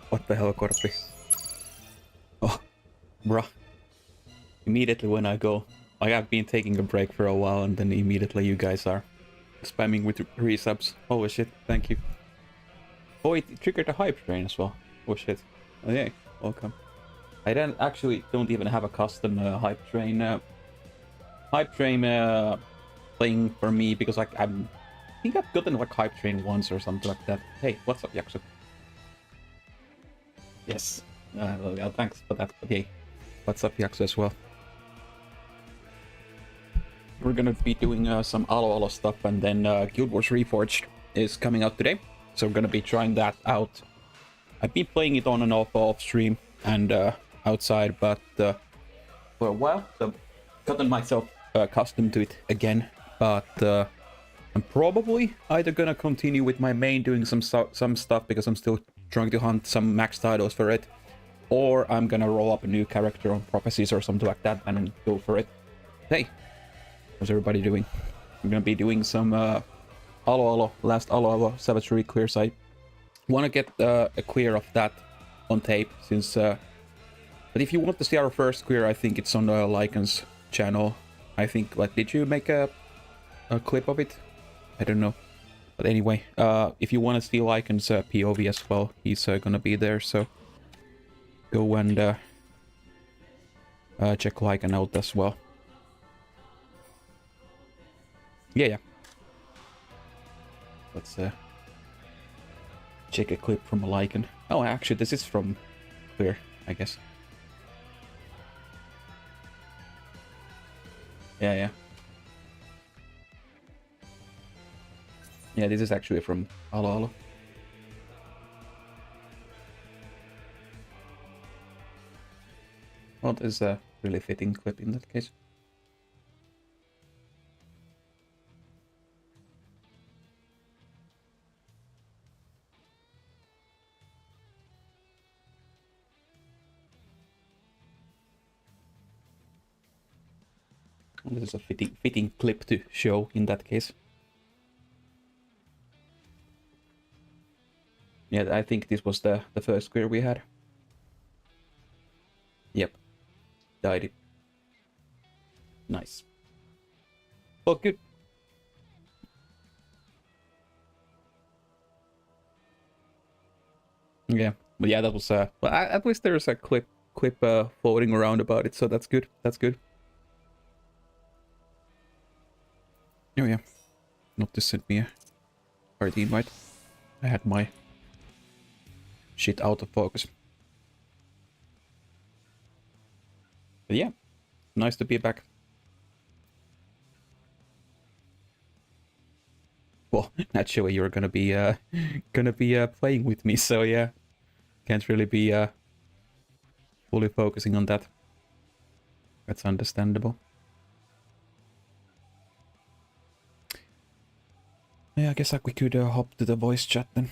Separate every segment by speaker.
Speaker 1: What the hell, Korpi? Oh, bruh. Immediately when I go, I have been taking a break for a while, and then immediately you guys are spamming with resubs. Oh shit, thank you. Oh, it triggered a hype train as well. Oh shit. Oh yeah, welcome. I don't even have a custom hype train thing for me because like I think I've gotten like hype train once or something like that. Hey, what's up, Yaksu? Yes. Well, yeah, thanks for that. But hey, what's up, Yaksu as well? We're gonna be doing some Alo stuff, and then Guild Wars Reforged is coming out today, so we're gonna be trying that out. I've been playing it on and off stream and outside, but for a while, so gotten myself accustomed to it again. But I'm probably either gonna continue with my main doing some stuff because I'm still trying to hunt some max titles for it, or I'm gonna roll up a new character on Prophecies or something like that and go for it. Hey. How's everybody doing? I'm gonna be doing some last Alo Savagery clears. I want to get a clear of that on tape, since but if you want to see our first clear, I think it's on Lycan's channel. I think, like, did you make a clip of it? I don't know, but anyway, if you want to see Lycan's POV as well, he's gonna be there, so go and check Lycan out as well. Yeah. Let's check a clip from a Lycan. Oh, actually, this is from Clear, I guess. Yeah. Yeah, this is actually from Alo. Well, this is a really fitting clip in that case. This is a fitting clip to show in that case. Yeah, I think this was the first clear we had. Yep. Died it. Nice. Well, good. Yeah, but yeah, that was well, at least there's a clip floating around about it, so that's good. That's good. Oh yeah, not to send me a party invite. I had my shit out of focus. But yeah, nice to be back. Well, naturally you're gonna be playing with me, so yeah, can't really be fully focusing on that. That's understandable. Yeah, I guess like we could hop to the voice chat then.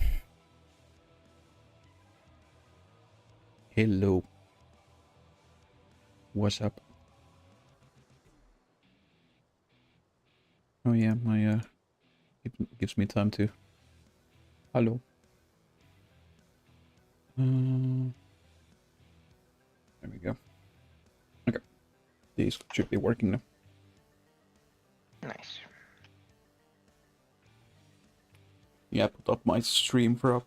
Speaker 1: Hello. What's up? Oh yeah, my gives me time to. Hello. There we go. Okay, these should be working now.
Speaker 2: Nice.
Speaker 1: Yeah, I put up my stream for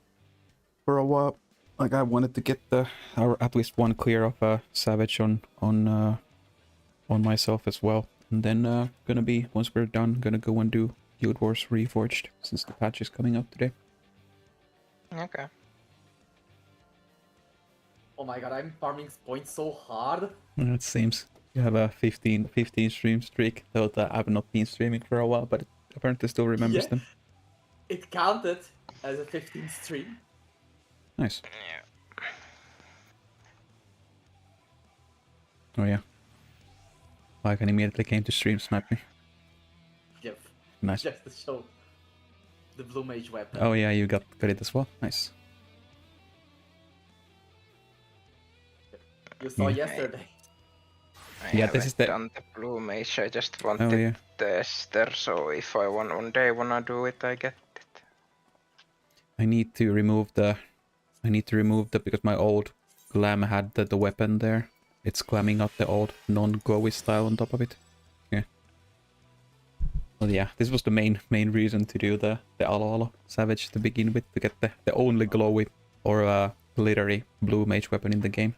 Speaker 1: a while. Like, I wanted to get at least one clear of Savage on myself as well, and then gonna be, once we're done, gonna go and do Guild Wars Reforged, since the patch is coming out today.
Speaker 2: Okay.
Speaker 3: Oh my god, I'm farming points so hard.
Speaker 1: It seems you have a 15 stream streak, though I've not been streaming for a while, but it apparently still remembers them.
Speaker 3: It counted as a 15th stream.
Speaker 1: Nice.
Speaker 2: Yeah.
Speaker 1: Oh yeah. Like, and immediately came to stream snipe me.
Speaker 3: Yep.
Speaker 1: Nice.
Speaker 3: Just to show the blue mage weapon.
Speaker 1: Oh yeah, you got it as well. Nice.
Speaker 3: You saw
Speaker 1: Yeah.
Speaker 3: yesterday.
Speaker 1: Yeah, this is the
Speaker 2: done the blue mage. I just wanted the Esther, so if I one day wanna do it, I get it.
Speaker 1: I need to remove the I need to remove that because my old glam had the weapon there. It's glamming up the old non-glowy style on top of it. Yeah. Well, yeah, this was the main reason to do the Alo Savage to begin with, to get the only glowy or glittery blue mage weapon in the game.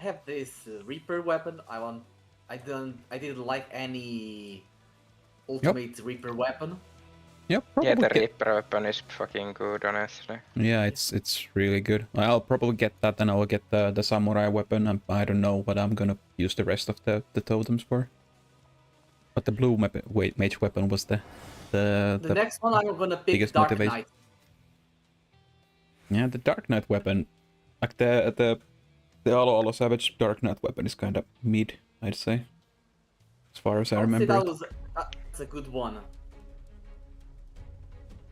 Speaker 3: I have this Reaper weapon. I didn't like any ultimate Reaper weapon.
Speaker 1: Yep,
Speaker 2: Yeah,
Speaker 1: probably
Speaker 2: the Reaper weapon is fucking good, honestly.
Speaker 1: Yeah, it's really good. I'll probably get that, and I'll get the samurai weapon. I don't know what I'm gonna use the rest of the totems for. But the blue mage weapon was the
Speaker 3: next one I'm gonna pick
Speaker 1: biggest
Speaker 3: Dark
Speaker 1: motivation.
Speaker 3: Knight.
Speaker 1: Yeah, the Dark Knight weapon, like the Alo Savage Dark Knight weapon is kind of mid, I'd say, as far as I remember.
Speaker 3: That's a good one.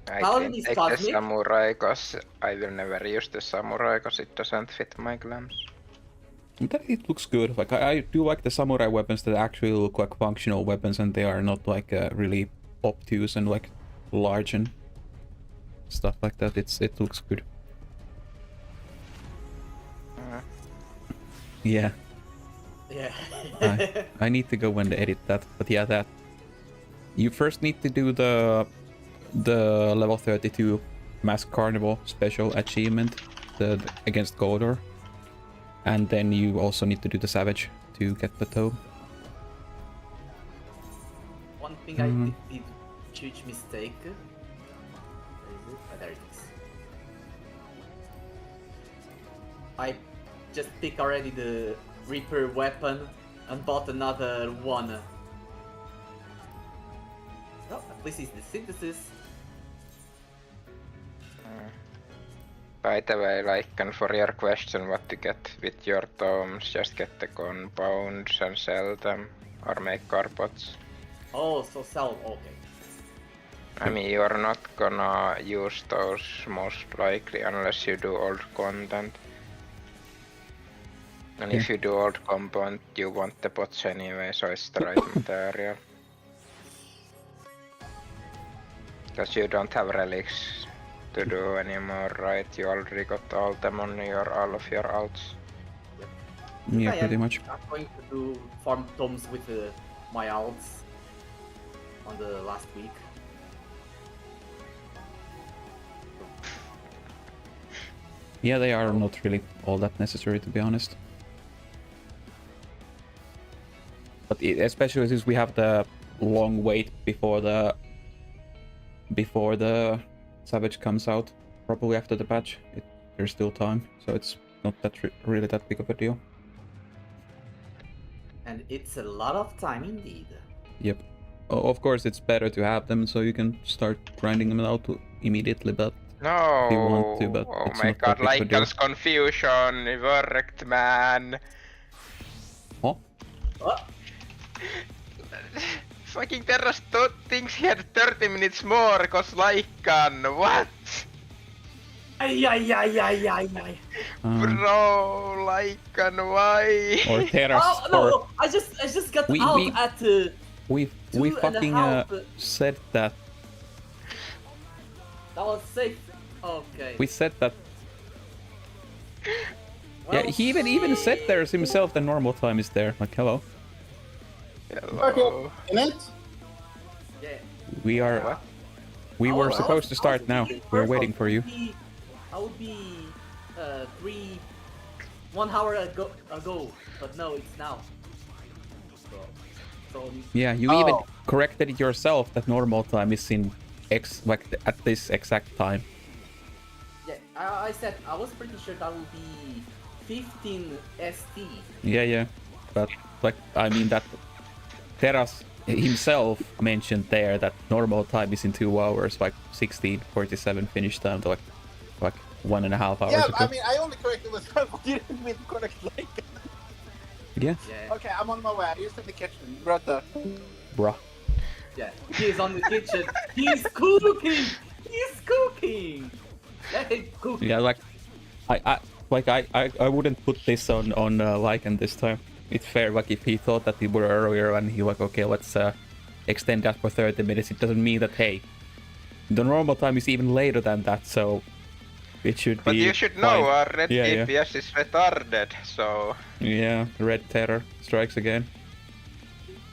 Speaker 2: I
Speaker 3: Paladin
Speaker 2: can
Speaker 3: is
Speaker 2: take the
Speaker 3: cosmic.
Speaker 2: samurai cause I will never use the samurai cause it doesn't fit my glams.
Speaker 1: It looks good. Like I do like the samurai weapons that actually look like functional weapons, and they are not like really obtuse and like large and stuff like that. It looks good. Yeah.
Speaker 3: Yeah.
Speaker 1: I need to go and edit that. But yeah, that you first need to do the level 32 Mask Carnival special achievement, the against Godor. And then you also need to do the Savage to get the tome.
Speaker 3: One thing I did huge mistake. Where is it? Oh, there it is. I just picked already the Reaper weapon and bought another one. Well, at least it's the synthesis.
Speaker 2: By the way, like, and for your question what to get with your tomes, just get the compounds and sell them, or make carpots.
Speaker 3: Oh, so sell, okay.
Speaker 2: I mean, you're not gonna use those most likely unless you do old content. And if you do old compound, you want the pots anyway, so it's the right material. Because you don't have relics to do anymore, right? You already got all them on all of your alts.
Speaker 1: Yeah, pretty much.
Speaker 3: I'm going to do farm tomes with my alts on the last week.
Speaker 1: Yeah, they are not really all that necessary, to be honest. But especially since we have the long wait before the Savage comes out, probably after the patch, there's still time, so it's not that really that big of a deal.
Speaker 3: And it's a lot of time indeed.
Speaker 1: Yep. Of course, it's better to have them so you can start grinding them out immediately, but
Speaker 2: No!
Speaker 1: if you want to, but
Speaker 2: oh
Speaker 1: it's
Speaker 2: my
Speaker 1: not
Speaker 2: god,
Speaker 1: that big of a deal.
Speaker 2: Lycan's confusion worked, man!
Speaker 1: Huh?
Speaker 3: Oh,
Speaker 2: Fucking Terras thinks he had 30 minutes more cause Lycan, what?
Speaker 3: ay.
Speaker 2: Bro, Lycan, why?
Speaker 1: Or Terras,
Speaker 3: Oh no! I just got
Speaker 1: We-
Speaker 3: out
Speaker 1: we-
Speaker 3: at
Speaker 1: we
Speaker 3: 2.5.
Speaker 1: fucking said that.
Speaker 3: That was safe. Okay.
Speaker 1: We said that.
Speaker 3: Well,
Speaker 1: Yeah, he even said there's himself the normal time is there. Like, hello.
Speaker 2: Hello.
Speaker 4: In it?
Speaker 3: Yeah.
Speaker 1: We are.
Speaker 2: What?
Speaker 1: We were
Speaker 3: I
Speaker 1: supposed
Speaker 3: was-
Speaker 1: to start
Speaker 3: I was
Speaker 1: now.
Speaker 3: thinking
Speaker 1: We're
Speaker 3: first
Speaker 1: waiting for you.
Speaker 3: I would be 1 hour ago, but no, it's now. So
Speaker 1: Yeah, you even corrected it yourself that normal time is in at this exact time.
Speaker 3: yeah, I said I was pretty sure that would be 15 ST.
Speaker 1: Yeah. But like, I mean that Terras himself mentioned there that normal time is in 2 hours, like 16:47 finish time, to like 1.5 hours
Speaker 4: Yeah,
Speaker 1: ago.
Speaker 4: I mean, I only corrected myself. You didn't mean to correct like.
Speaker 1: Yeah,
Speaker 3: Yeah,
Speaker 4: Okay, I'm on my way. I'm just in the kitchen. Right there.
Speaker 1: bruh.
Speaker 3: yeah. He's on the kitchen. He's cooking. He's cooking. Let him cook.
Speaker 1: Yeah, like I wouldn't put this on Lycan this time. It's fair, like if he thought that he were earlier and he like, okay, let's extend that for 30 minutes. It doesn't mean that, hey, the normal time is even later than that, so it should
Speaker 2: But
Speaker 1: be.
Speaker 2: you should know
Speaker 1: fine.
Speaker 2: our red
Speaker 1: Yeah, yeah.
Speaker 2: DPS is retarded, so...
Speaker 1: Yeah, red terror strikes again.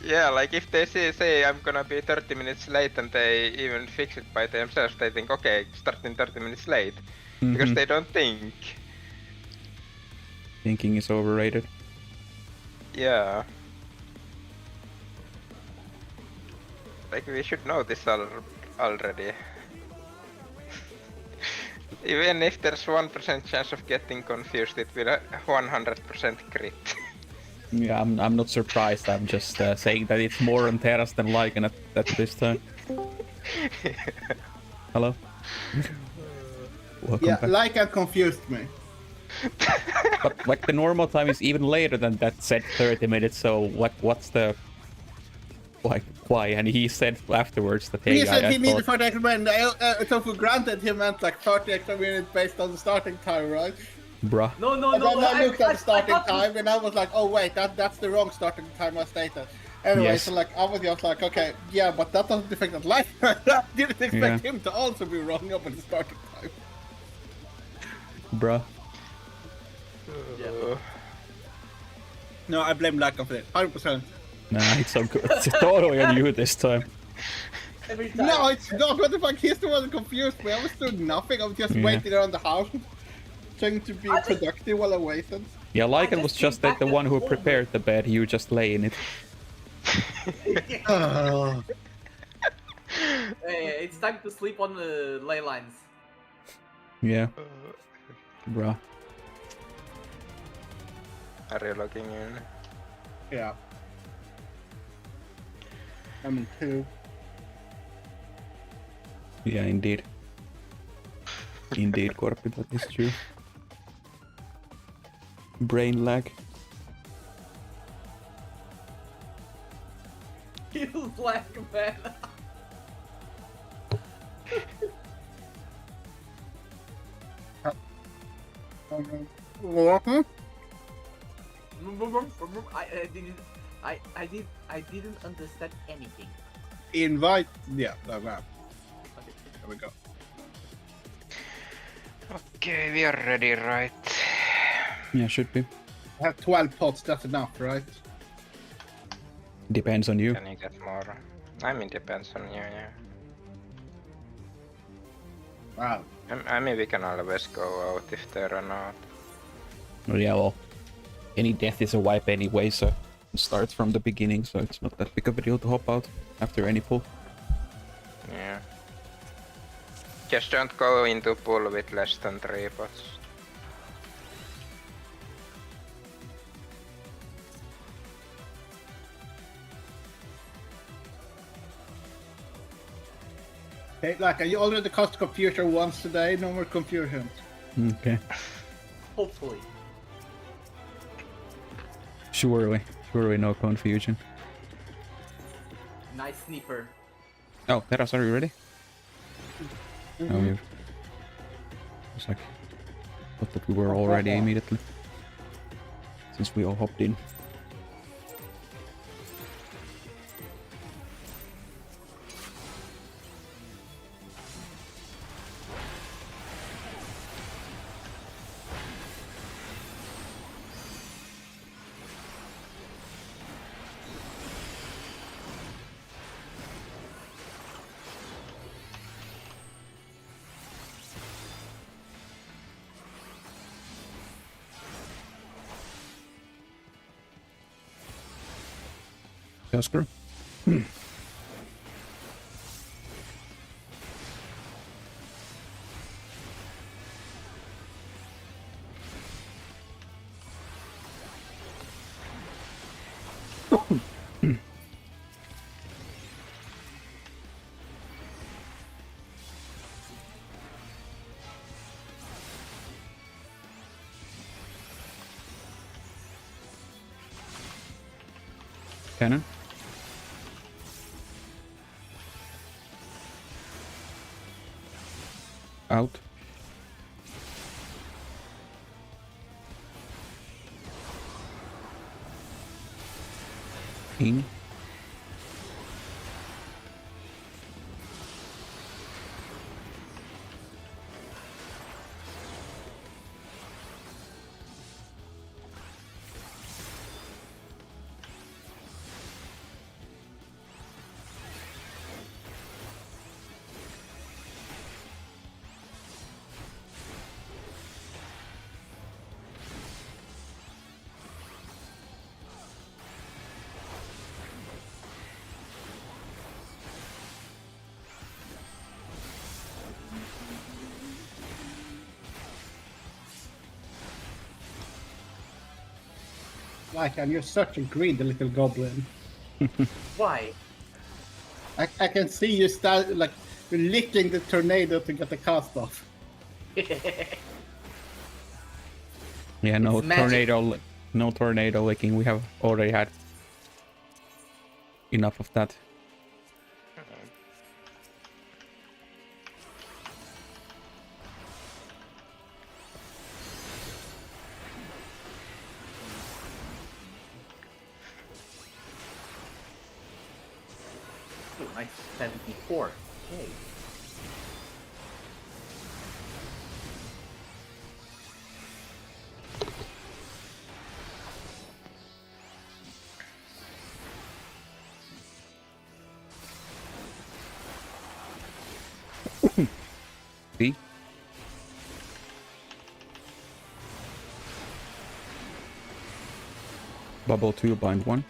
Speaker 2: Yeah, like if they say I'm gonna be 30 minutes late and they even fix it by themselves, they think, okay, starting 30 minutes late. Because
Speaker 1: Mhm.
Speaker 2: they don't think.
Speaker 1: Thinking is overrated.
Speaker 2: Yeah. Like we should know this already. Even if there's 1% chance of getting confused, it will 100% crit.
Speaker 1: Yeah, I'm not surprised. I'm just saying that it's more on Terras than Lycan at this time. Hello? Welcome
Speaker 4: Yeah,
Speaker 1: back.
Speaker 4: like I confused me.
Speaker 1: But like the normal time is even later than that said 30 minutes, so what's the... Like, why? And he said afterwards that, hey,
Speaker 4: He said
Speaker 1: I
Speaker 4: he needed
Speaker 1: thought...
Speaker 4: 30 extra minutes. I took for granted he meant like 30 extra minutes based on the starting time, right?
Speaker 1: Bruh.
Speaker 3: No, no,
Speaker 4: And
Speaker 3: no.
Speaker 4: then I looked at the starting
Speaker 3: thought
Speaker 4: time and I was like, oh wait, that's the wrong starting time I stated. Anyway,
Speaker 1: Yes.
Speaker 4: so like I was just like, okay, yeah, but that doesn't affect that life. I didn't expect
Speaker 1: Yeah.
Speaker 4: him to also be wrong about the starting time.
Speaker 1: Bruh.
Speaker 2: Yeah.
Speaker 4: No, I blame lack of it, 100%.
Speaker 1: Nah, it's so good. It's totally on you this time.
Speaker 3: every time.
Speaker 4: No, it's not. What the fuck? He still wasn't confused me. I was doing nothing. I was just
Speaker 1: Yeah.
Speaker 4: waiting around the house, trying to be
Speaker 3: I just-
Speaker 4: productive while I waited.
Speaker 1: Yeah, Lycan was
Speaker 3: just
Speaker 1: just
Speaker 3: came
Speaker 1: like the
Speaker 3: back
Speaker 1: one
Speaker 3: at
Speaker 1: who
Speaker 3: home.
Speaker 1: prepared the bed, you just lay in it.
Speaker 3: Hey, it's time to sleep on the ley lines.
Speaker 1: Yeah. Bruh.
Speaker 2: Are you logging in?
Speaker 4: Yeah. I'm in 2.
Speaker 1: Yeah, indeed. Indeed, Korpi, that is true. Brain lag.
Speaker 3: You black man.
Speaker 4: What?
Speaker 3: I didn't understand anything.
Speaker 4: Invite. Yeah, that man.
Speaker 3: Okay.
Speaker 4: There we go.
Speaker 2: Okay, we are ready, right?
Speaker 1: Yeah, should be.
Speaker 4: I have 12 pots, that's enough, right?
Speaker 1: Depends on you.
Speaker 2: Can you get more? I mean, depends on you, yeah.
Speaker 4: Wow.
Speaker 2: I mean, we can always go out if there are not.
Speaker 1: Yeah, well, any death is a wipe anyway, so it starts from the beginning, so it's not that big of a deal to hop out after any pull.
Speaker 2: Yeah. Just don't go into pool with less than 3 pots.
Speaker 4: Hey, like, you already caused confusion once today, no more confusion.
Speaker 1: Okay.
Speaker 3: Hopefully.
Speaker 1: Surely no confusion.
Speaker 3: Nice sniper.
Speaker 1: Oh, Teras, are you ready? Oh, you. It's like, thought that we were all ready immediately. Since we all hopped in. Oscar? Cannon? Out. In.
Speaker 4: Lycan, you're such a greedy little goblin.
Speaker 3: Why?
Speaker 4: I can see you like you're licking the tornado to get the cast off.
Speaker 1: Yeah, no
Speaker 3: It's magic.
Speaker 1: no tornado licking. We have already had enough of that.
Speaker 3: Ooh, nice 74. Okay.
Speaker 1: See? Bubble 2, bind 1.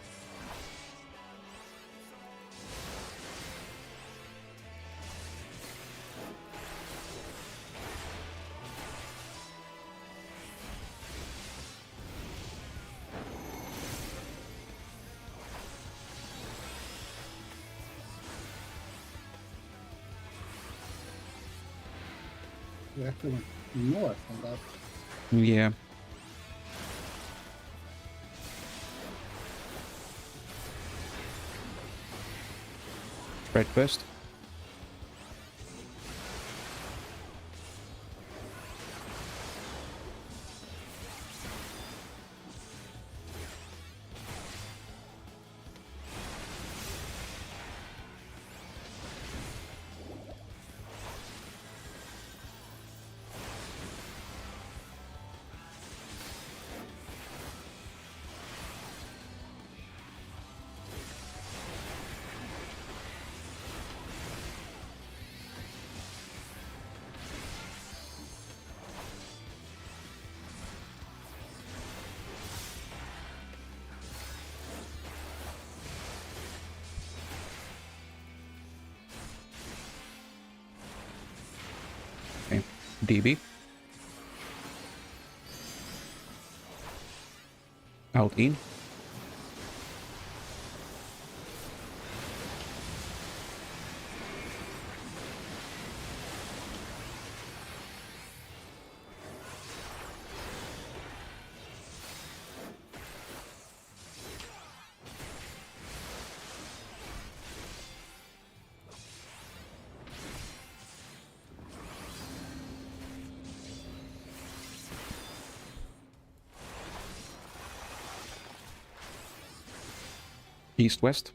Speaker 4: We actually went north on that.
Speaker 1: Yeah. Spread first. Okay. DB. Out in. East west.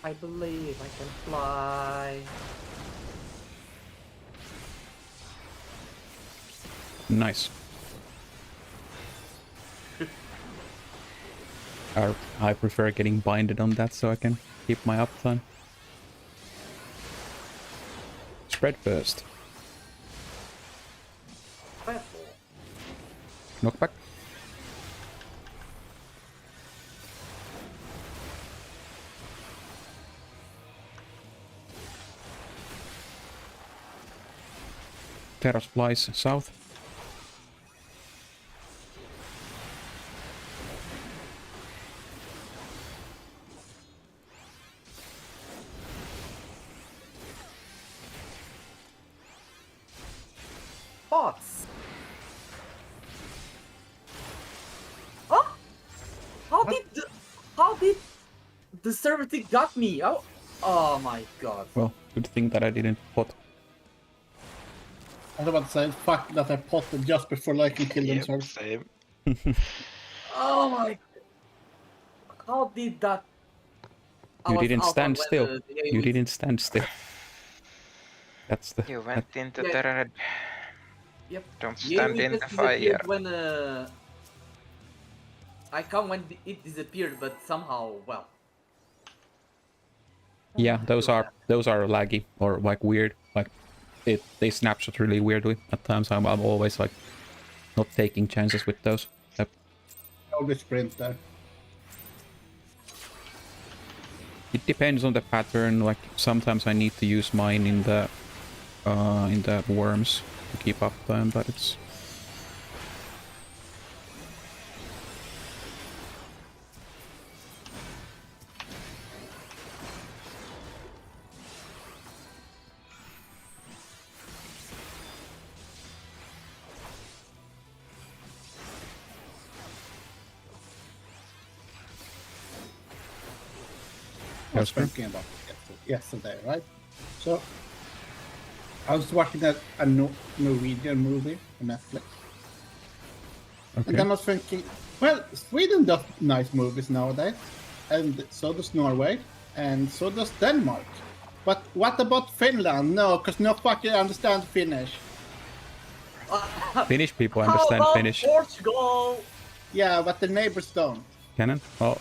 Speaker 3: I believe I can fly.
Speaker 1: Nice. I prefer getting binded on that so I can keep my uptime. Spread first.
Speaker 3: Careful.
Speaker 1: Knockback. Terrace flies south.
Speaker 3: Bots. Oh! How did the servitor got me? Oh my god.
Speaker 1: Well, good thing that I didn't pot.
Speaker 4: I was about to say, fuck that I potted just before Lycan killed
Speaker 2: Yep,
Speaker 4: himself.
Speaker 2: same.
Speaker 3: Oh my. How did that? I
Speaker 1: You
Speaker 3: was
Speaker 1: didn't
Speaker 3: out
Speaker 1: stand
Speaker 3: when,
Speaker 1: still.
Speaker 3: the
Speaker 1: You
Speaker 3: AoE
Speaker 1: didn't stand still. That's the...
Speaker 2: You went into
Speaker 3: Yeah.
Speaker 2: the red.
Speaker 3: Yep.
Speaker 2: Don't
Speaker 3: The
Speaker 2: stand
Speaker 3: AoE
Speaker 2: in the
Speaker 3: just
Speaker 2: fire.
Speaker 3: disappeared when I come when it disappeared, but somehow, well.
Speaker 1: Yeah, those are laggy or like weird. Like they snapshot really weirdly at times. I'm always like not taking chances with those. Yep.
Speaker 4: Always sprint there.
Speaker 1: It depends on the pattern. Like sometimes I need to use mine in the worms to keep up time, but it's.
Speaker 4: I was thinking about it yesterday, right? So I was watching a Norwegian movie on Netflix.
Speaker 1: Okay.
Speaker 4: And then I was thinking, well, Sweden does nice movies nowadays, and so does Norway, and so does Denmark. But what about Finland? No, because no fucking understand Finnish.
Speaker 1: Finnish people
Speaker 3: How
Speaker 1: understand
Speaker 3: about
Speaker 1: Finnish.
Speaker 3: Portugal?
Speaker 4: Yeah, but the neighbors don't.
Speaker 1: Canon? Oh,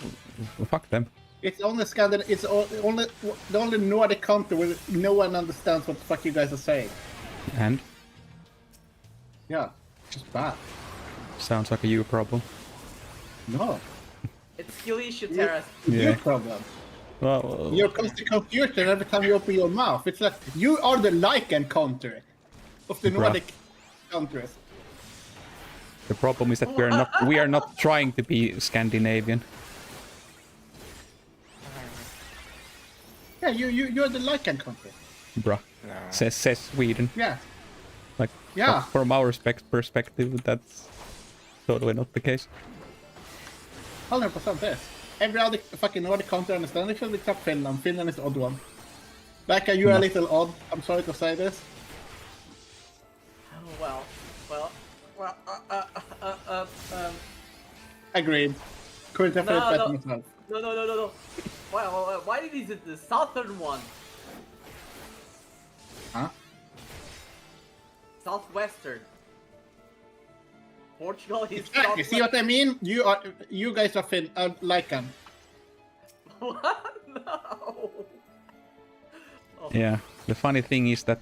Speaker 1: fuck them.
Speaker 4: It's only Scandinavian. It's only the only Nordic country where no one understands what the fuck you guys are saying.
Speaker 1: And
Speaker 4: Yeah, it's bad.
Speaker 1: sounds like a you problem.
Speaker 4: No,
Speaker 3: It's skill issue, Terrace.
Speaker 1: Yeah.
Speaker 4: your problem.
Speaker 1: Well,
Speaker 4: You're constantly confused every time you open your mouth. It's like you are the Lycan country of the
Speaker 1: Bruh.
Speaker 4: Nordic countries.
Speaker 1: the problem is that we are not trying to be Scandinavian.
Speaker 4: Yeah, you're the Lycan country.
Speaker 1: Bruh.
Speaker 2: No.
Speaker 1: Says Sweden.
Speaker 4: Yeah,
Speaker 1: Like,
Speaker 4: Yeah.
Speaker 1: from our perspective, that's totally not the case.
Speaker 4: 100% is. Every other fucking Nordic country understands each other except Finland. Finland is the odd one. Becca, you're a
Speaker 1: No.
Speaker 4: little odd. I'm sorry to say this.
Speaker 3: Oh, well.
Speaker 4: Agreed. Couldn't have put it better
Speaker 3: No.
Speaker 4: myself.
Speaker 3: No. Well, why is it the southern one?
Speaker 4: Huh?
Speaker 3: Southwestern. Portugal is
Speaker 4: Exactly. See what I mean? You guys are Lycan.
Speaker 3: What? No. Oh.
Speaker 1: Yeah. The funny thing is that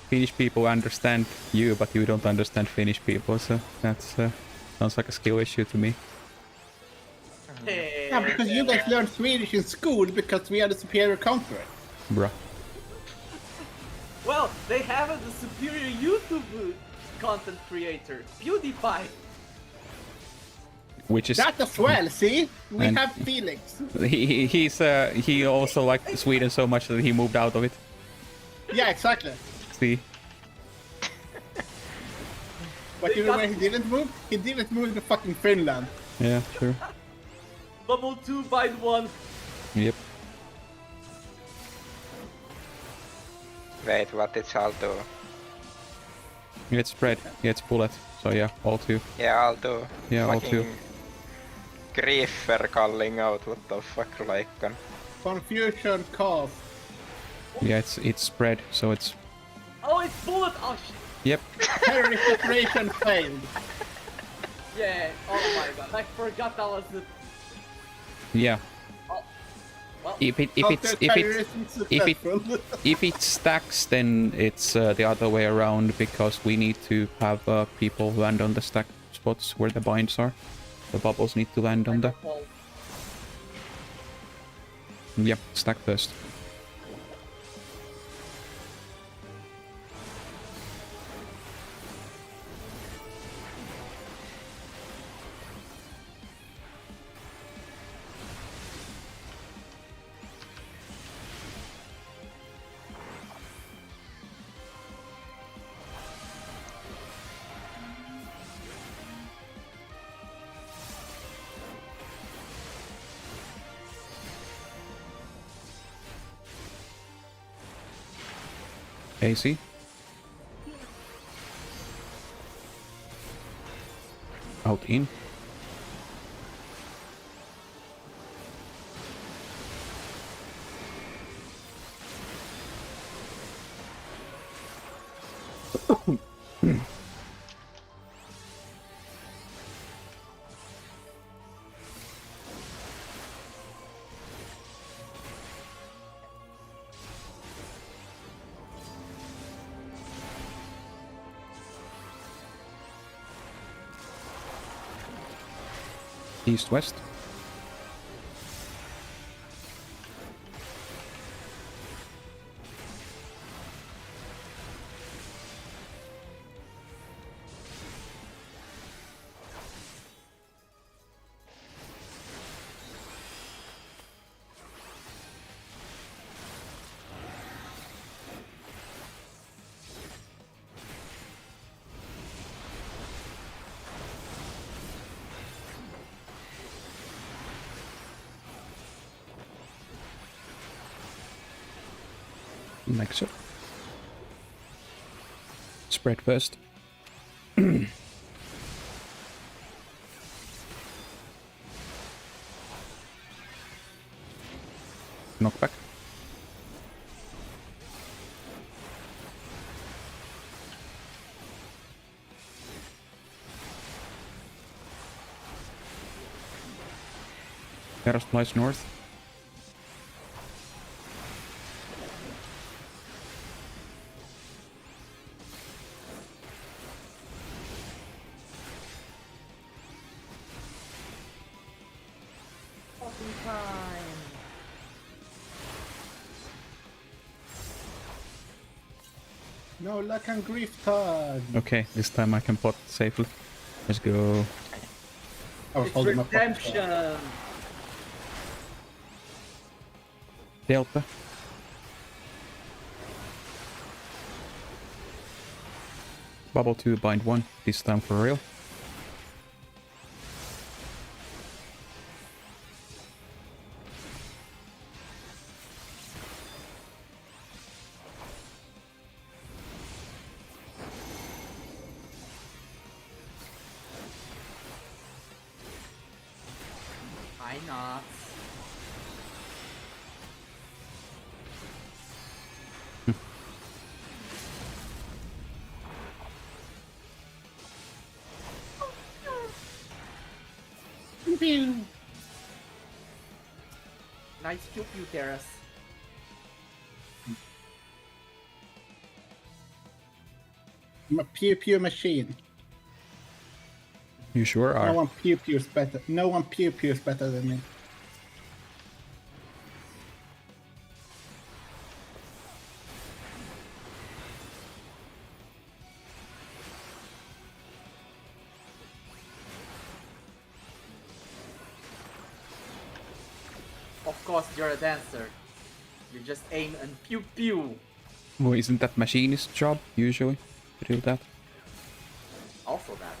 Speaker 1: Finnish people understand you, but you don't understand Finnish people, so that's sounds like a skill issue to me.
Speaker 3: Hey.
Speaker 4: Yeah, because you guys learned Swedish in school because we are the superior country.
Speaker 1: Bruh.
Speaker 3: Well, they have a superior YouTube content creator, PewDiePie.
Speaker 1: Which is
Speaker 4: That as well, see? We
Speaker 1: And-
Speaker 4: have feelings.
Speaker 1: he also liked Sweden so much that he moved out of it.
Speaker 4: Yeah, exactly.
Speaker 1: See?
Speaker 4: But you know where he didn't move? He didn't move to fucking Finland.
Speaker 1: Yeah, sure.
Speaker 3: Bubble 2 bite 1.
Speaker 1: Yep.
Speaker 2: Wait, what did I'll do?
Speaker 1: You get spread, you get bullet. So yeah, all two.
Speaker 2: Yeah, I'll do.
Speaker 1: Yeah, all two.
Speaker 2: Griefer calling out, what the fuck, Lycan.
Speaker 4: Confusion caused.
Speaker 1: Yeah, it's spread, so it's.
Speaker 3: Oh, it's bullet. Oh, shit.
Speaker 1: Yep.
Speaker 4: Terrorist operation failed.
Speaker 3: Yeah. Oh my god. I forgot that was the.
Speaker 1: Yeah.
Speaker 3: Oh. Well,
Speaker 1: If it
Speaker 4: Counter-terrorism successful.
Speaker 1: if it stacks, then it's the other way around because we need to have people land on the stack spots where the binds are. The bubbles need to land on the.
Speaker 3: well,
Speaker 1: Yep, stack first. AC. Out in. East-west. Like so. Spread first. Knockback. Garrus flies north.
Speaker 3: Fucking time.
Speaker 4: No luck and grief time.
Speaker 1: Okay, this time I can pot safely. Let's go.
Speaker 4: I was
Speaker 3: It's
Speaker 4: holding my pocket.
Speaker 3: redemption.
Speaker 1: Delta. Bubble 2, bind 1. This time for real.
Speaker 3: Hi, Knox.
Speaker 4: Pew.
Speaker 3: Nice pew pew, Terrace.
Speaker 4: I'm a pew pew machine.
Speaker 1: You sure
Speaker 4: No
Speaker 1: are.
Speaker 4: one pew pews better. No one pew pews better than me.
Speaker 3: Of course, you're a dancer. You just aim and pew pew.
Speaker 1: Well, isn't that machinist's job, usually, to do that?
Speaker 3: Also that.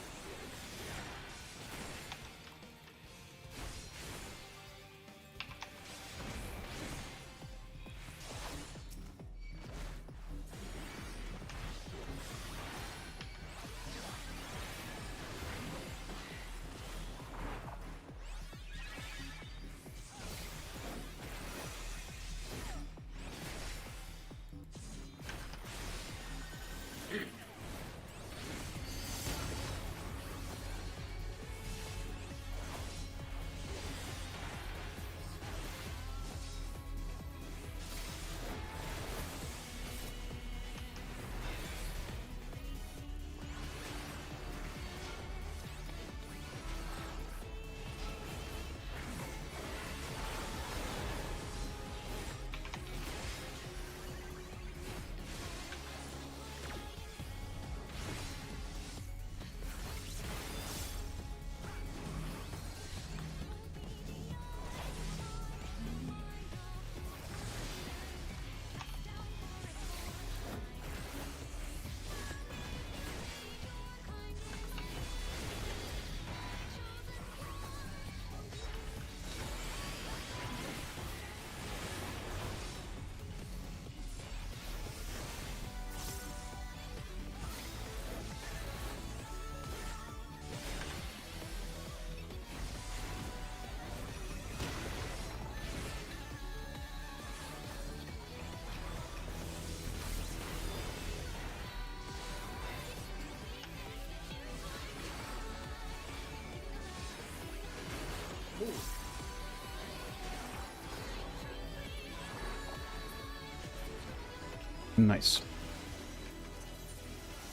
Speaker 1: Nice.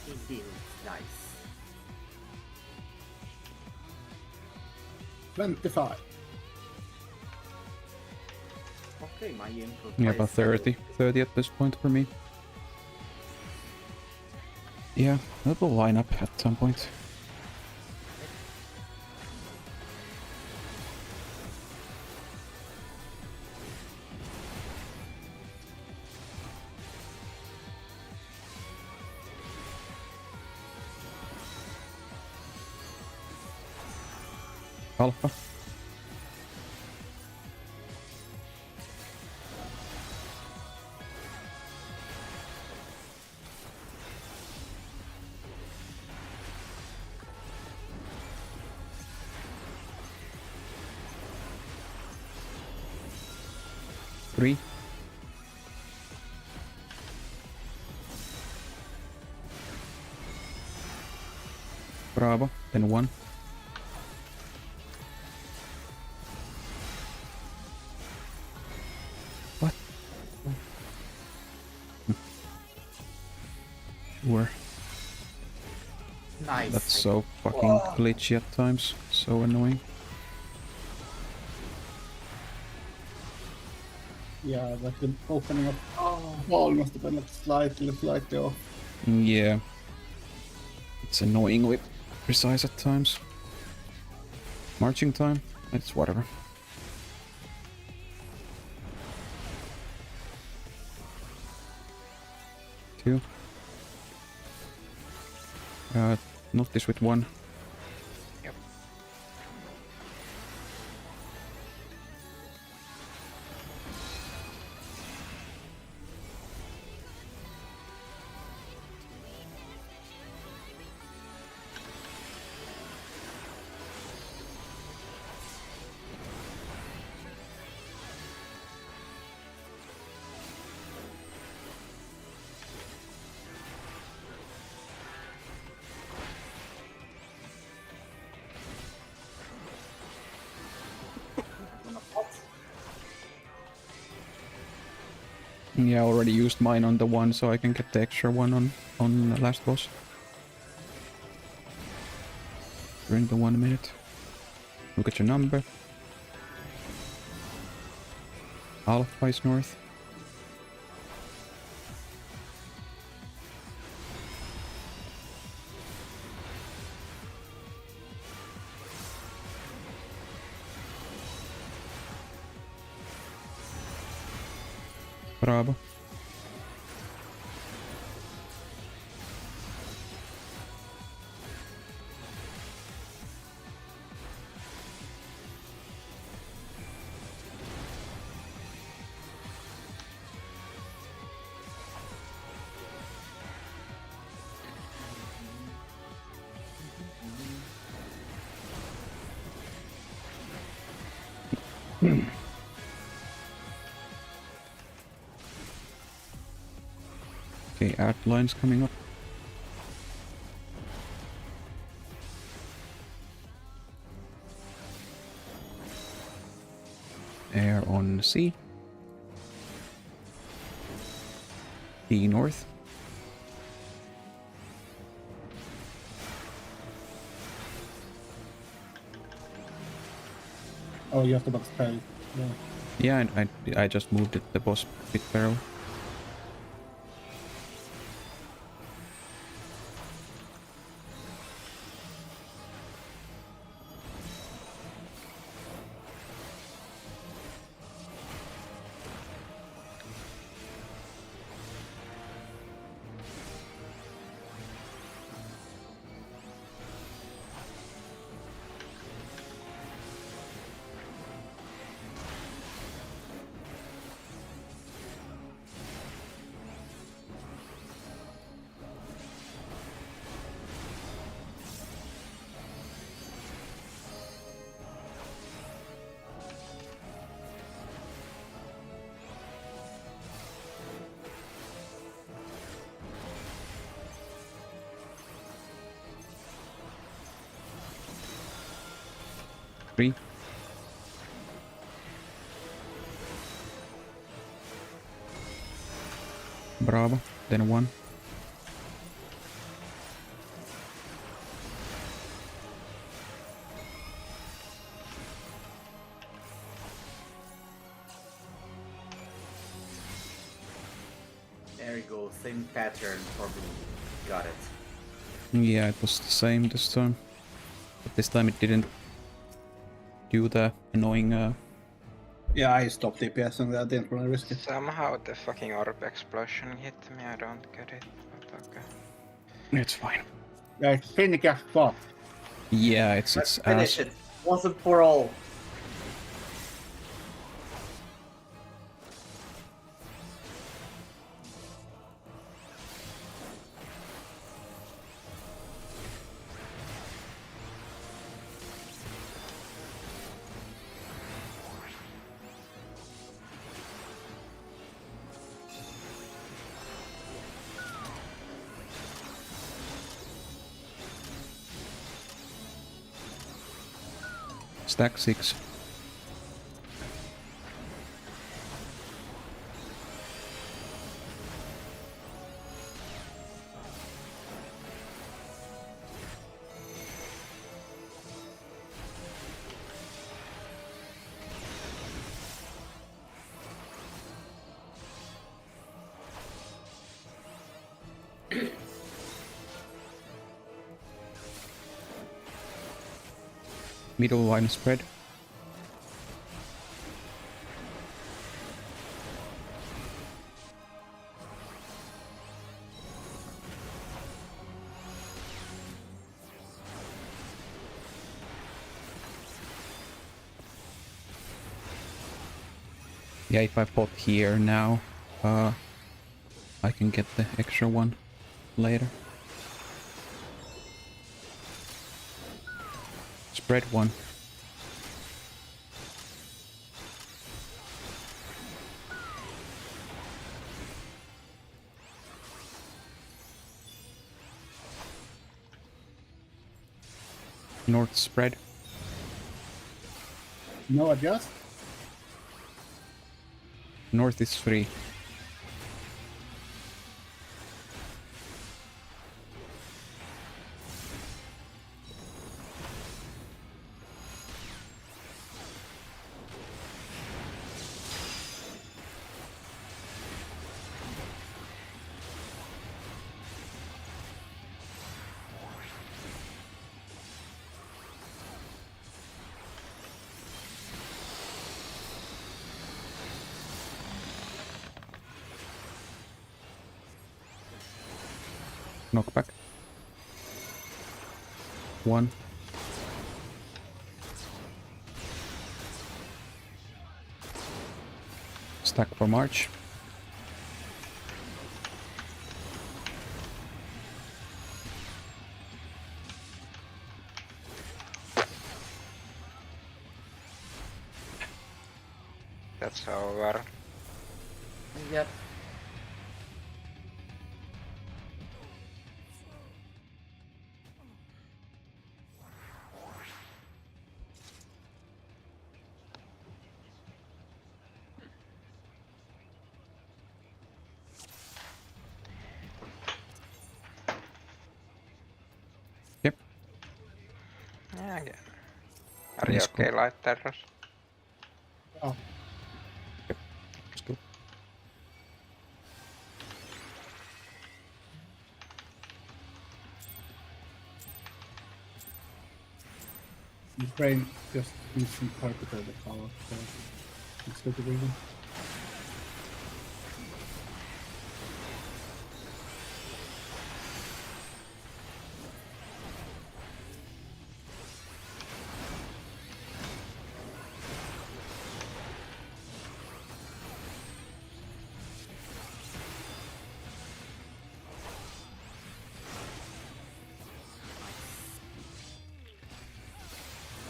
Speaker 3: Indeed, nice.
Speaker 4: 25.
Speaker 3: Okay, my input.
Speaker 1: Yeah, about 30. 30 at this point for me. Yeah, that will line up at some point. Alpha. Three. Bravo. Then one. What? Sure.
Speaker 3: Nice.
Speaker 1: That's so fucking glitchy at times. So annoying.
Speaker 4: Yeah, but the opening of wall must have been like slightly off.
Speaker 1: Yeah. It's annoyingly precise at times. Marching time? It's whatever. Two. Not this with one.
Speaker 2: Yep.
Speaker 1: Yeah, I already used mine on the one, so I can get the extra one on the last boss. During the 1 minute. Look at your number. Alpha is north. Bravo. Okay, add lines coming up. Air on C. E north.
Speaker 4: Oh, you have to box pay. Yeah.
Speaker 1: Yeah, and I just moved it the boss pit barrel. Three. Bravo. Then one.
Speaker 3: There you go, same pattern for blue. Got it.
Speaker 1: Yeah, it was the same this time. But this time it didn't do the annoying
Speaker 4: Yeah, I stopped DPSing that. I didn't want to risk it.
Speaker 2: Somehow the fucking orb explosion hit me, I don't get it, but okay.
Speaker 1: It's fine.
Speaker 4: Yeah, it's finicky as fuck.
Speaker 1: Yeah, it's
Speaker 3: Let's finish
Speaker 1: ass.
Speaker 3: it once and for all.
Speaker 1: Stack 6. Middle line spread. Yeah, if I pop here now, I can get the extra one later. Spread 1. North spread.
Speaker 4: No adjust.
Speaker 1: North is 3. Knockback. 1. Stack for March.
Speaker 2: That's over.
Speaker 3: Yep.
Speaker 1: Yep.
Speaker 2: Yeah, again. Are you
Speaker 1: Let's go.
Speaker 2: okay, Light Terrors?
Speaker 4: Oh,
Speaker 1: Let's go.
Speaker 4: his brain just needs some carpet of the color. So it's good to reason.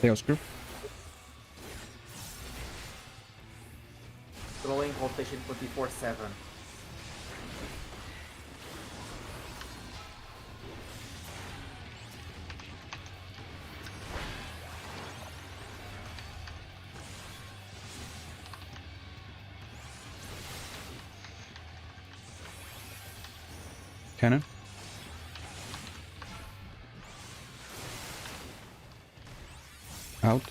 Speaker 1: Tails group.
Speaker 3: Throwing rotation 24/7.
Speaker 1: Cannon. Out.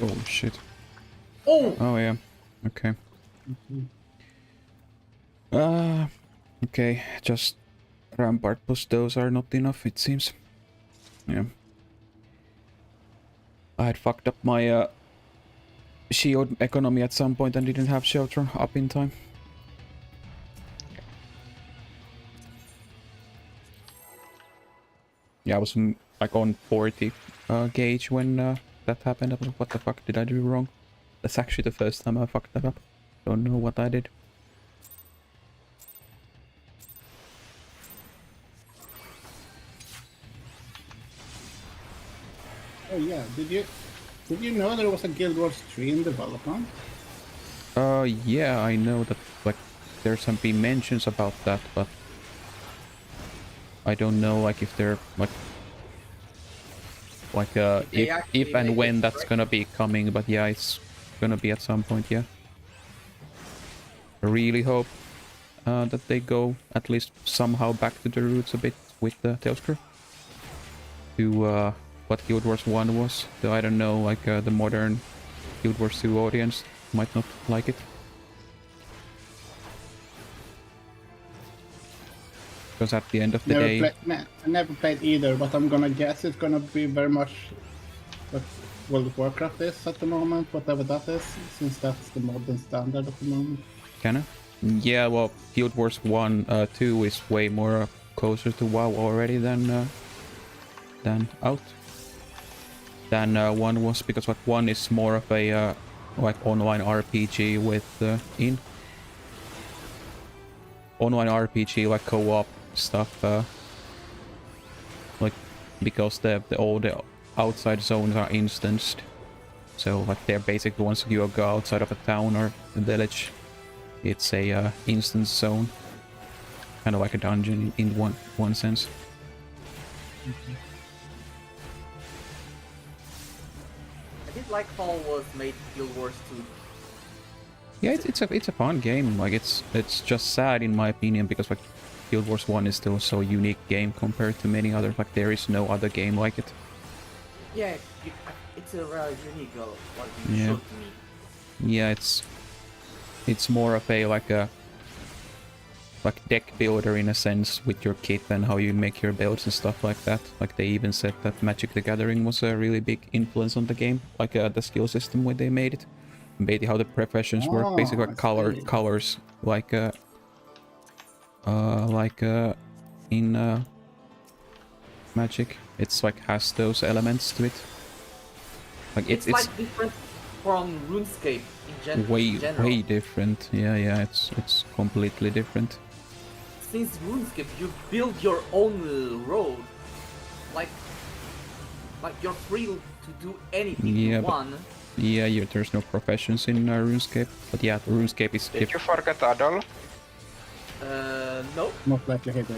Speaker 1: Oh shit.
Speaker 3: Oh!
Speaker 1: Oh yeah. Okay. Okay. Just Rampart plus those are not enough, it seems. Yeah. I had fucked up my shield economy at some point and didn't have shelter up in time. Yeah, I was like on 40 gauge when that happened. I was like, what the fuck did I do wrong? That's actually the first time I fucked that up. Don't know what I did.
Speaker 4: Oh yeah, did you know there was a Guild Wars 3 in development?
Speaker 1: Yeah, I know that like there's some been mentions about that, but I don't know like if they're like
Speaker 3: They
Speaker 1: if
Speaker 3: actually
Speaker 1: and
Speaker 3: make
Speaker 1: when
Speaker 3: it,
Speaker 1: that's
Speaker 3: right?
Speaker 1: gonna be coming, but yeah, it's gonna be at some point, yeah. I really hope that they go at least somehow back to the roots a bit with the Tales Crew. To what Guild Wars 1 was. Though I don't know, like the modern Guild Wars 2 audience might not like it. Because at the end of the day...
Speaker 4: I never played either, but I'm gonna guess it's gonna be very much what World of Warcraft is at the moment, whatever that is, since that's the modern standard at the moment.
Speaker 1: Kinda? Yeah, well, Guild Wars 1, 2 is way more closer to WoW already than out. Than 1 was, because like 1 is more of a like online RPG with online RPG like co-op stuff, like because all the outside zones are instanced, so like they're basically once you go outside of a town or a village, it's a instance zone, kind of like a dungeon in one sense.
Speaker 3: I did like how was made Guild Wars 2.
Speaker 1: Yeah, it's a fun game. Like it's just sad in my opinion because like Guild Wars 1 is still so unique game compared to many others. Like there is no other game like it.
Speaker 3: Yeah, it's a really unique what you
Speaker 1: Yeah.
Speaker 3: showed to me.
Speaker 1: Yeah, it's more of a like deck builder in a sense with your kit and how you make your builds and stuff like that. Like they even said that Magic the Gathering was a really big influence on the game, like the skill system when they made it. Basically how the professions work, basically like
Speaker 4: I see.
Speaker 1: colors, like in Magic, it's like has those elements to it. Like
Speaker 3: It's
Speaker 1: it's
Speaker 3: like different from RuneScape in
Speaker 1: way
Speaker 3: general.
Speaker 1: different. Yeah, it's completely different.
Speaker 3: Since RuneScape, you build your own road. Like you're free to do anything
Speaker 1: Yeah,
Speaker 3: you
Speaker 1: but-
Speaker 3: want.
Speaker 1: Yeah, there's no professions in RuneScape, but yeah, RuneScape is
Speaker 2: Did you forget Adol?
Speaker 3: No,
Speaker 4: Most likely he did.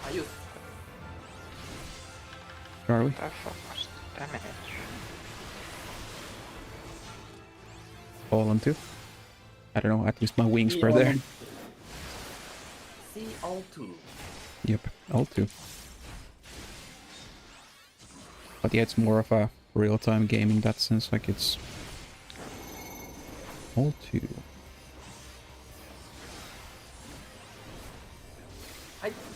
Speaker 3: I use.
Speaker 1: Are we?
Speaker 2: The fuck was the damage?
Speaker 1: All on 2? I don't know, at least my wings were
Speaker 4: Yeah,
Speaker 1: there.
Speaker 3: See all two.
Speaker 1: Yep, all 2. But yeah, it's more of a real-time game in that sense, like it's all 2.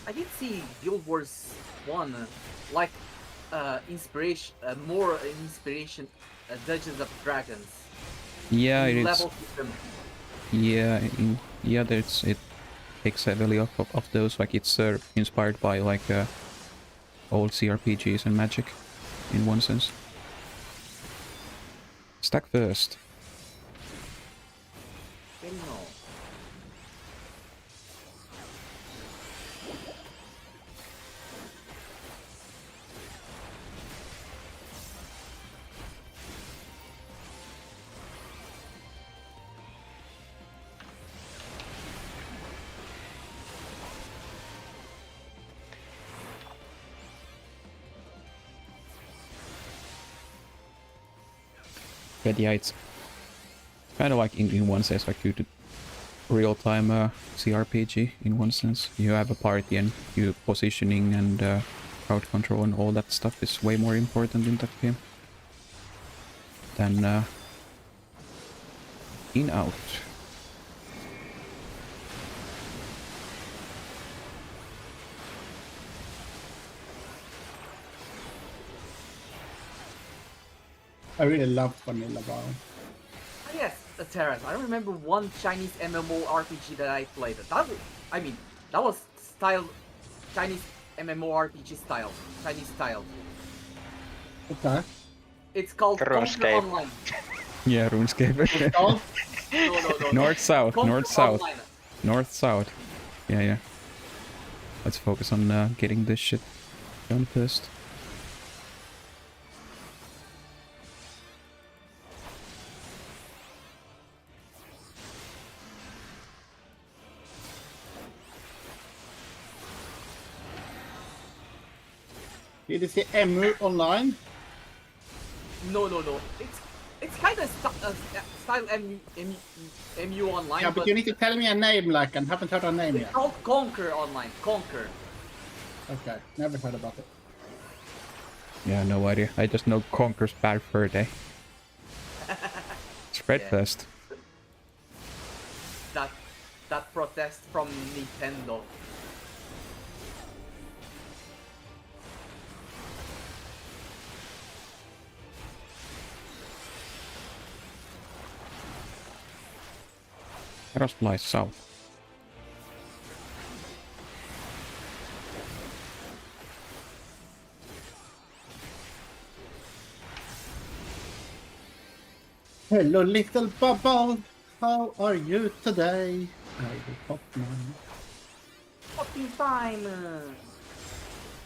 Speaker 3: I did see Guild Wars 1 like inspiration, more inspiration, Dungeons of Dragons.
Speaker 1: Yeah, it is.
Speaker 3: Level system.
Speaker 1: Yeah, it takes heavily off of those. Like it's inspired by like old CRPGs and Magic, in one sense. Stack first.
Speaker 3: They know.
Speaker 1: But yeah, it's kind of like in one sense like you real-time CRPG in one sense. You have a party and you positioning and crowd control and all that stuff is way more important in that game. Then in out.
Speaker 4: I really loved Vanilla Brown.
Speaker 3: Ah, yes, Terrace. I remember one Chinese MMORPG that I played. That was, I mean, that was style Chinese MMORPG style, Chinese style.
Speaker 4: Okay.
Speaker 3: It's called Conquer
Speaker 2: RuneScape.
Speaker 3: Online.
Speaker 1: Yeah, RuneScape.
Speaker 4: Oh,
Speaker 3: No.
Speaker 1: North south,
Speaker 3: Conquer
Speaker 1: north south,
Speaker 3: Online.
Speaker 1: north south. Yeah. Let's focus on getting this shit done first.
Speaker 4: did you see Emu online?
Speaker 3: No. It's kind of style MU Online.
Speaker 4: Yeah, but you need to tell me a name, like, and haven't heard a name
Speaker 3: It's
Speaker 4: yet.
Speaker 3: called Conquer Online. Conquer.
Speaker 4: Okay, never heard about it.
Speaker 1: Yeah, no idea. I just know Conker's bad for a day. Spreadfest.
Speaker 3: That protest from Nintendo.
Speaker 1: Let us fly south.
Speaker 4: Hello, little bubble. How are you today? I will pop mine.
Speaker 3: Fucking fine.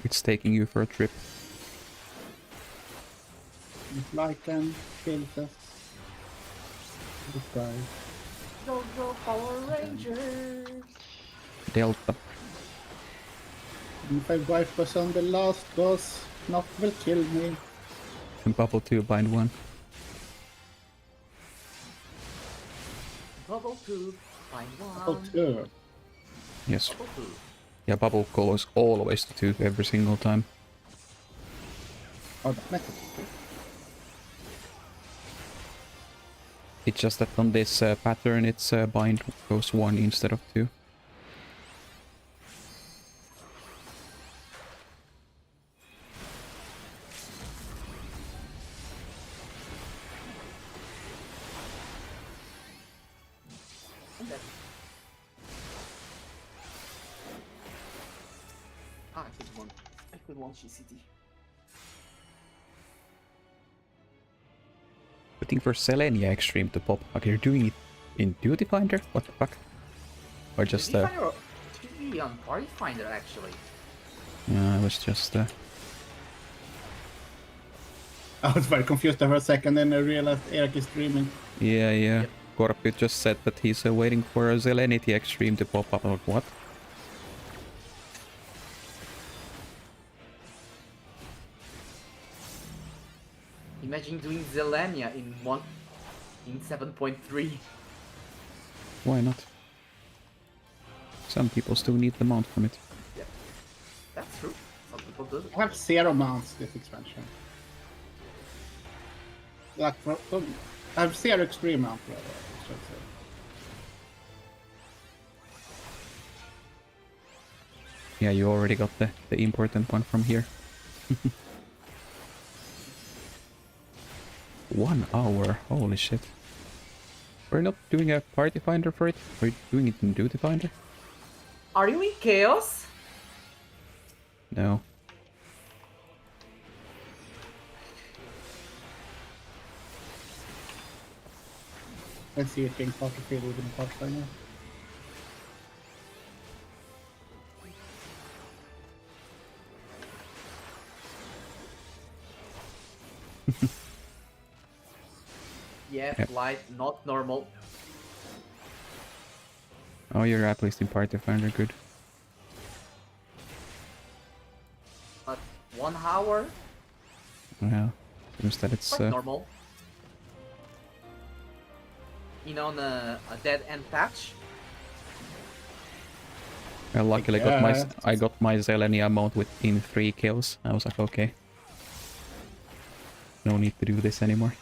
Speaker 1: It's taking you for a trip.
Speaker 4: If Lycan kills us. Goodbye.
Speaker 3: Go Power Rangers.
Speaker 1: Delta.
Speaker 4: If I wipe us on the last boss, Knock will kill me.
Speaker 1: And Bubble 2 bind 1.
Speaker 3: Bubble 2. Find
Speaker 4: Oh,
Speaker 3: one.
Speaker 4: two.
Speaker 1: Yes.
Speaker 3: Bubble 2.
Speaker 1: Yeah, Bubble goes always to 2 every single time.
Speaker 4: Oh, that matters.
Speaker 1: It's just that on this pattern, its bind goes 1 instead of 2.
Speaker 3: Ah, I could one. I could one GCT.
Speaker 1: Waiting for Selenia Extreme to pop. Okay, you're doing it in Duty Finder? What the fuck? Or just
Speaker 3: Should be on Party Finder actually.
Speaker 1: yeah, I was just
Speaker 4: I was very confused there for a second, then I realized Eric is streaming.
Speaker 1: yeah.
Speaker 3: Yep.
Speaker 1: Corpio just said that he's waiting for a Zelenity Extreme to pop up. Like, what?
Speaker 3: Imagine doing Zelania in 7.3.
Speaker 1: Why not? Some people still need the mount from it.
Speaker 3: Yeah, that's true. Some people do.
Speaker 4: I have 0 mounts this expansion. Like, I have 0 extreme mount, rather. I should say.
Speaker 1: Yeah, you already got the important one from here. 1 hour, holy shit. We're not doing a party finder for it? We're doing it in duty finder?
Speaker 3: Are you in chaos?
Speaker 1: No.
Speaker 4: Let's see it being party field within a party finder.
Speaker 3: Yeah,
Speaker 1: Yep.
Speaker 3: light, not normal.
Speaker 1: Oh, you're at least in party finder, good.
Speaker 3: But 1 hour,
Speaker 1: Well, seems that it's
Speaker 3: quite normal. You know, on a dead end patch.
Speaker 1: well, luckily got my
Speaker 4: Yeah.
Speaker 1: I got my Zelenia mount within 3 kills. I was like, okay. No need to do this anymore.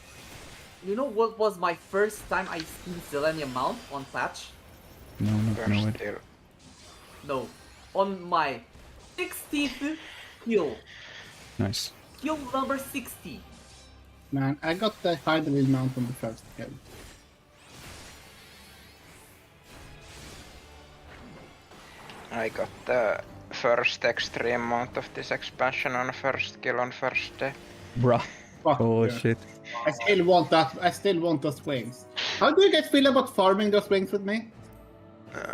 Speaker 3: You know what was my first time I seen Selenium Mount on patch?
Speaker 1: No, no,
Speaker 2: We're
Speaker 1: no.
Speaker 2: still.
Speaker 3: No. On my 60th kill.
Speaker 1: Nice.
Speaker 3: Kill number 60.
Speaker 4: Man, I got the Hydrail mount on the first kill.
Speaker 2: I got the first extreme mount of this expansion on first kill on first day.
Speaker 1: Bruh.
Speaker 4: Fuck
Speaker 1: Oh
Speaker 4: yeah.
Speaker 1: shit.
Speaker 4: I still want that. I still want those wings. How do you guys feel about farming those wings with me?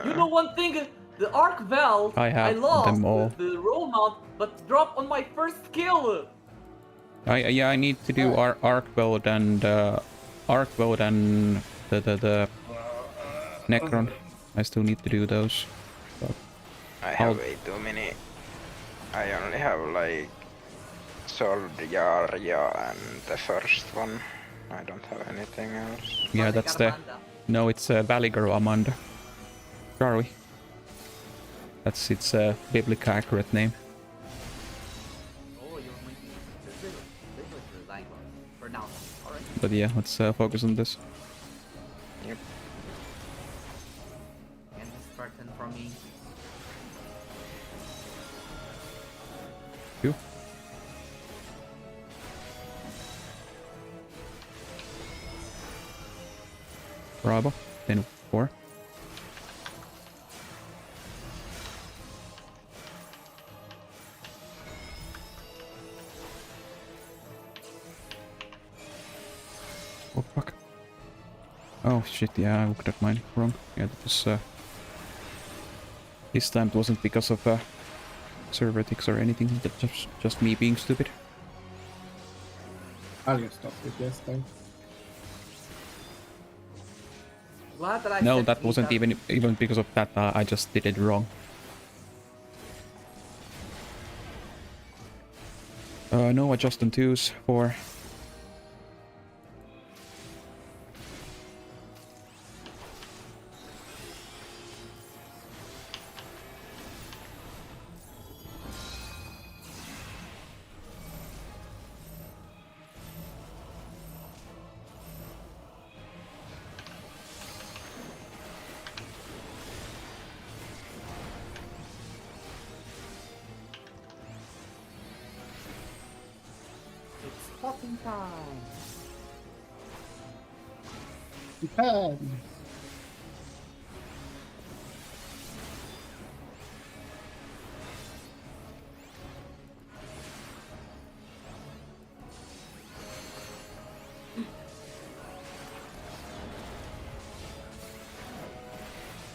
Speaker 3: You know one thing? The Arc Valve,
Speaker 1: I have
Speaker 3: lost
Speaker 1: them all.
Speaker 3: the roll mount, but dropped on my first kill.
Speaker 1: Yeah, I need to do arc build and the Necron. I still need to do those. But
Speaker 2: I have way too many. I only have like Soldiaria and the first one. I don't have anything else.
Speaker 1: yeah,
Speaker 3: But they
Speaker 1: that's
Speaker 3: got
Speaker 1: the.
Speaker 3: Amanda.
Speaker 1: No, it's Valigor Amanda. Charlie. That's its biblical accurate name.
Speaker 3: Oh, you're making this language for now. Alright.
Speaker 1: But yeah, let's focus on this.
Speaker 2: Yep.
Speaker 3: And this Spartan for me.
Speaker 1: You. Bravo. Then 4. Oh fuck. Oh shit, yeah, I looked at mine wrong. Yeah, that was this time it wasn't because of server ticks or anything, that just me being stupid.
Speaker 4: I'll just stop with this time.
Speaker 3: Glad that I
Speaker 1: No,
Speaker 3: said
Speaker 1: that wasn't
Speaker 3: Nita.
Speaker 1: even because of that. I just did it wrong. No adjust on 2s for.
Speaker 3: It's fucking time.
Speaker 4: Japan.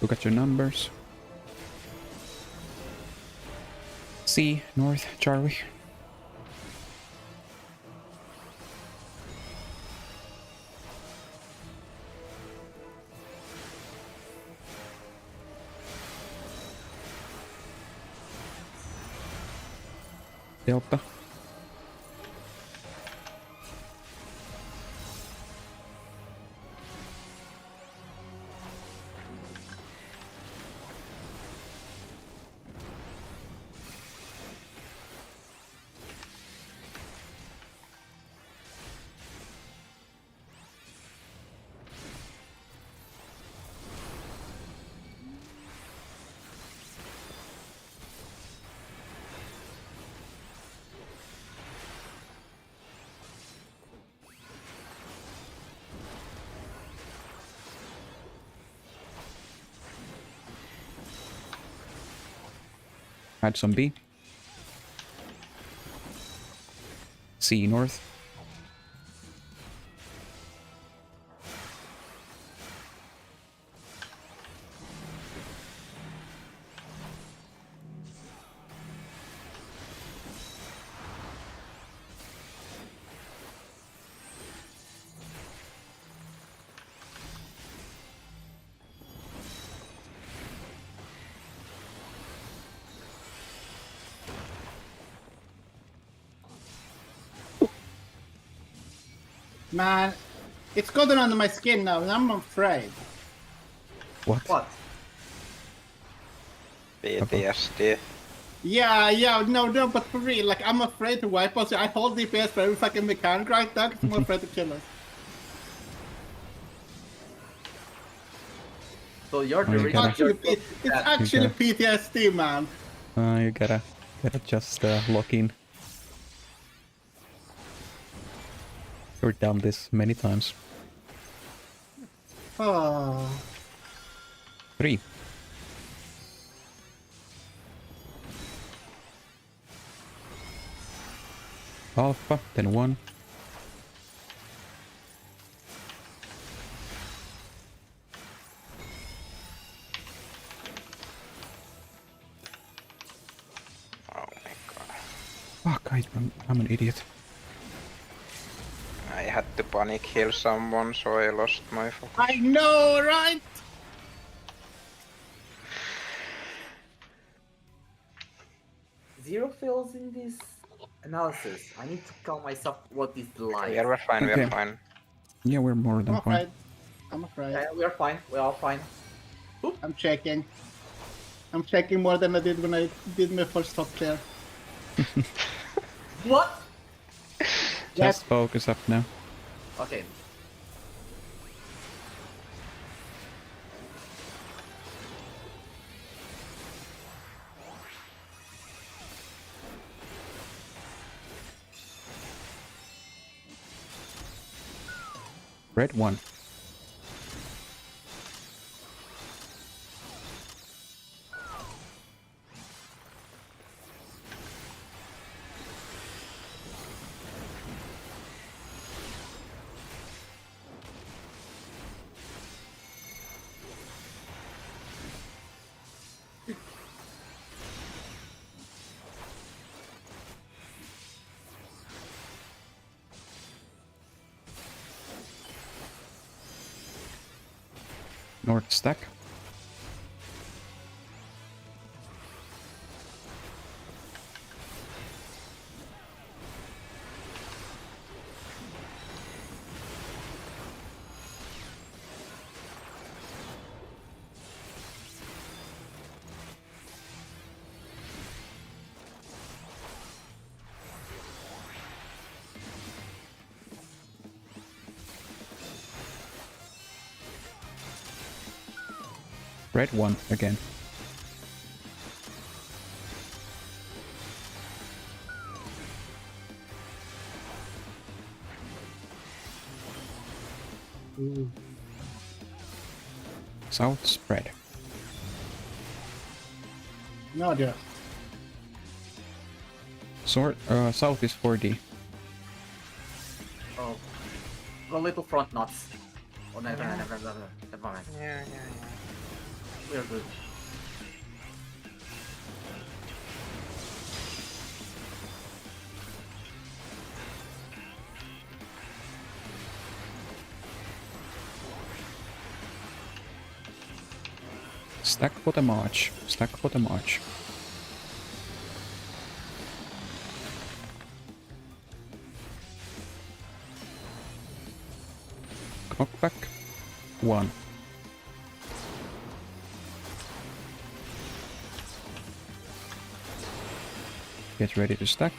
Speaker 1: Look at your numbers. C, north, Charlie. Delta. Add some B. C, north.
Speaker 4: Man, it's gotten under my skin now, and I'm afraid.
Speaker 1: What?
Speaker 3: What?
Speaker 2: PTSD.
Speaker 4: Yeah, no, but for real, like, I'm afraid to wipe us. I hold DPS for every fucking mechanic right now because I'm afraid to kill us.
Speaker 3: So you're
Speaker 1: Oh,
Speaker 3: the
Speaker 1: you
Speaker 3: reason.
Speaker 1: gotta-
Speaker 4: Actually,
Speaker 3: you're
Speaker 4: it's actually PTSD, man.
Speaker 1: You gotta just lock in. We've done this many times.
Speaker 4: Oh.
Speaker 1: 3. Alpha, then 1.
Speaker 2: Oh my god.
Speaker 1: Fuck, I'm an idiot.
Speaker 2: I had to panic heal someone, so I lost my focus.
Speaker 4: I know, right?
Speaker 3: Zero fails in this analysis. I need to tell myself what is life.
Speaker 2: Yeah, we're fine,
Speaker 1: Okay.
Speaker 2: we're fine.
Speaker 1: Yeah, we're more than
Speaker 4: I'm
Speaker 1: fine.
Speaker 4: afraid. I'm afraid.
Speaker 3: Yeah, we are fine. We are fine.
Speaker 4: I'm checking. I'm checking more than I did when I did my first top clear.
Speaker 3: What?
Speaker 1: Just focus up now.
Speaker 3: Okay.
Speaker 1: Red 1. North stack. Red 1 again. South spread.
Speaker 4: No, dear.
Speaker 1: South is 4D.
Speaker 3: Oh. Go little front knots. Oh, never mind. Never mind.
Speaker 2: Yeah.
Speaker 3: We are good.
Speaker 1: Stack for the march. Stack for the march. Knockback 1. Get ready to stack.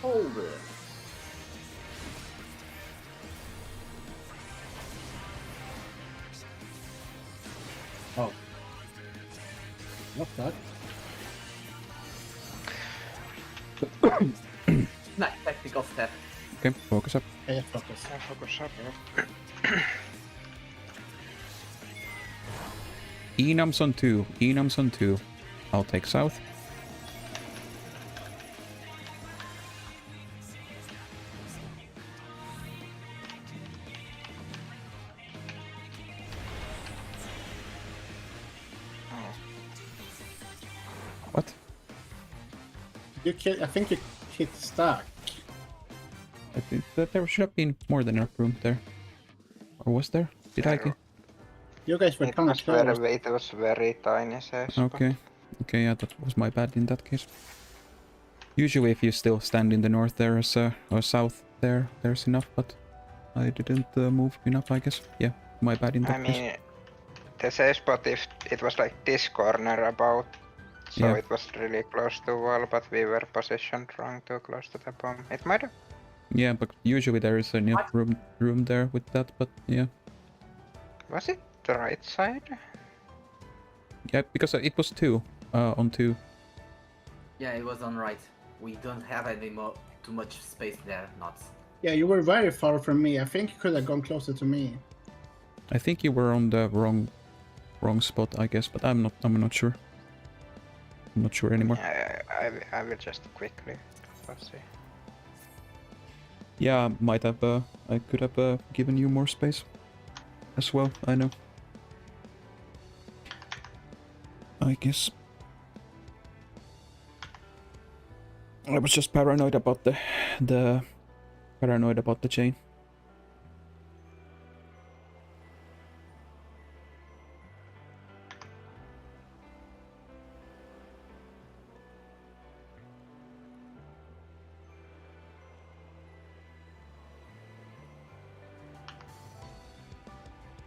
Speaker 3: Hold it.
Speaker 4: Oh. What's that?
Speaker 3: Nice tactical step.
Speaker 1: Okay, focus up.
Speaker 4: Yeah, focus.
Speaker 2: I focus up.
Speaker 1: Enums on 2. Enums on 2. I'll take south. What?
Speaker 4: I think you hit stack.
Speaker 1: I think that there should have been more than enough room there. Or was there? Did I get...
Speaker 4: You guys were
Speaker 2: It
Speaker 4: kind of
Speaker 2: was
Speaker 4: close.
Speaker 2: very tiny says.
Speaker 1: Okay. Okay, yeah, that was my bad in that case. Usually if you still stand in the north there is, or south there, there's enough, but I didn't move enough, I guess. Yeah, my bad in that
Speaker 2: I
Speaker 1: case.
Speaker 2: mean, the safe spot if it was like this corner about So
Speaker 1: Yeah.
Speaker 2: it was really close to wall, but we were positioned wrong, too close to the bomb. It might have.
Speaker 1: Yeah, but usually there is enough room there with that, but yeah.
Speaker 2: Was it the right side?
Speaker 1: Yeah, because it was 2 on 2.
Speaker 3: Yeah, it was on right. We don't have any more too much space there, not.
Speaker 4: Yeah, you were very far from me. I think you could have gone closer to me.
Speaker 1: I think you were on the wrong spot, I guess, but I'm not sure. I'm not sure anymore.
Speaker 2: I will just quickly. Let's see.
Speaker 1: Yeah, might have I could have given you more space as well, I know. I guess. I was just paranoid about the chain.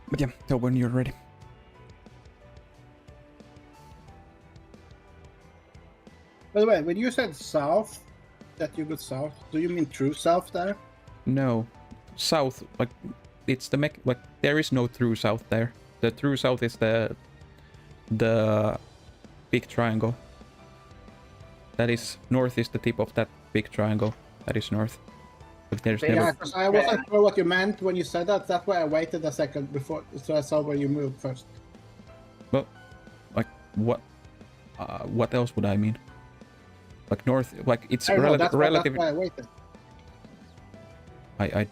Speaker 1: But yeah, tell when you're ready.
Speaker 4: By the way, when you said south, that you go south, do you mean true south there?
Speaker 1: No, south, like it's the like there is no true south there. The true south is the big triangle. That is north is the tip of that big triangle. That is north. But there's
Speaker 3: Yeah,
Speaker 1: never.
Speaker 4: Yeah, because I wasn't sure what you meant when you said that. That's why I waited a second before, so I saw where you moved first.
Speaker 1: But like what else would I mean? Like north, like it's
Speaker 4: I don't know, that's
Speaker 1: relative.
Speaker 4: why I waited.
Speaker 1: I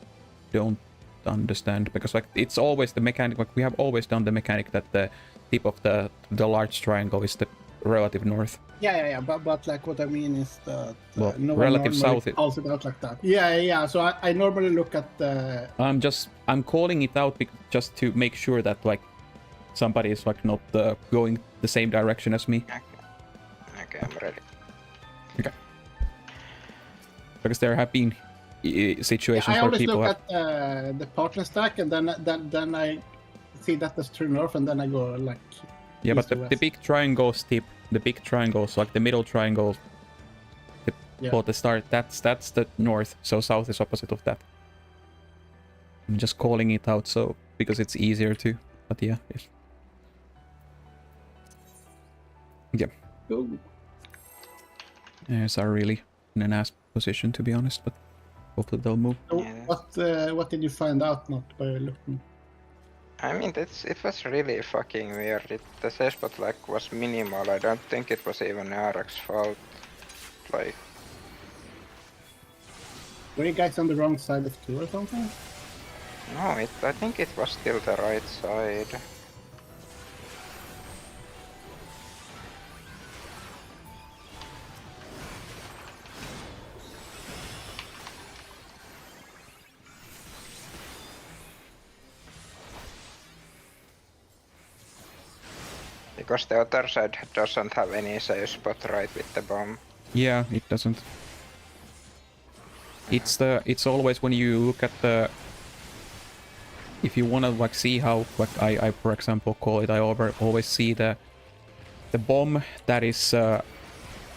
Speaker 1: don't understand because like it's always the mechanic. Like we have always done the mechanic that the tip of the large triangle is the relative north.
Speaker 4: Yeah. But like what I mean is that
Speaker 1: Well,
Speaker 4: no one
Speaker 1: relative
Speaker 4: normally
Speaker 1: south.
Speaker 4: calls it out like that. Yeah. So I normally look at the.
Speaker 1: I'm calling it out just to make sure that like somebody is like not going the same direction as me.
Speaker 2: Okay, I'm ready.
Speaker 1: Okay. Because there have been situations
Speaker 4: I
Speaker 1: where
Speaker 4: always
Speaker 1: people
Speaker 4: look
Speaker 1: have.
Speaker 4: at the partner stack, and then I see that as true north, and then I go like.
Speaker 1: Yeah,
Speaker 4: east
Speaker 1: but
Speaker 4: to
Speaker 1: the
Speaker 4: west.
Speaker 1: big triangles tip, the big triangles, like the middle triangle, for the start, that's the north. So south is opposite of that. I'm just calling it out so because it's easier to. But yeah, yes. Yeah.
Speaker 4: Ooh.
Speaker 1: Yes, are really in an ass position to be honest, but hopefully they'll move.
Speaker 4: So
Speaker 2: Yeah.
Speaker 4: what did you find out not by looking?
Speaker 2: I mean, it was really fucking weird. The safe spot like was minimal. I don't think it was even Arek's fault. Like,
Speaker 4: Were you guys on the wrong side of 2 or something?
Speaker 2: no, I think it was still the right side. Because the other side doesn't have any safe spot right with the bomb.
Speaker 1: Yeah, it doesn't. It's always when you look at the. If you wanna like see how like I for example call it, I always see the bomb that is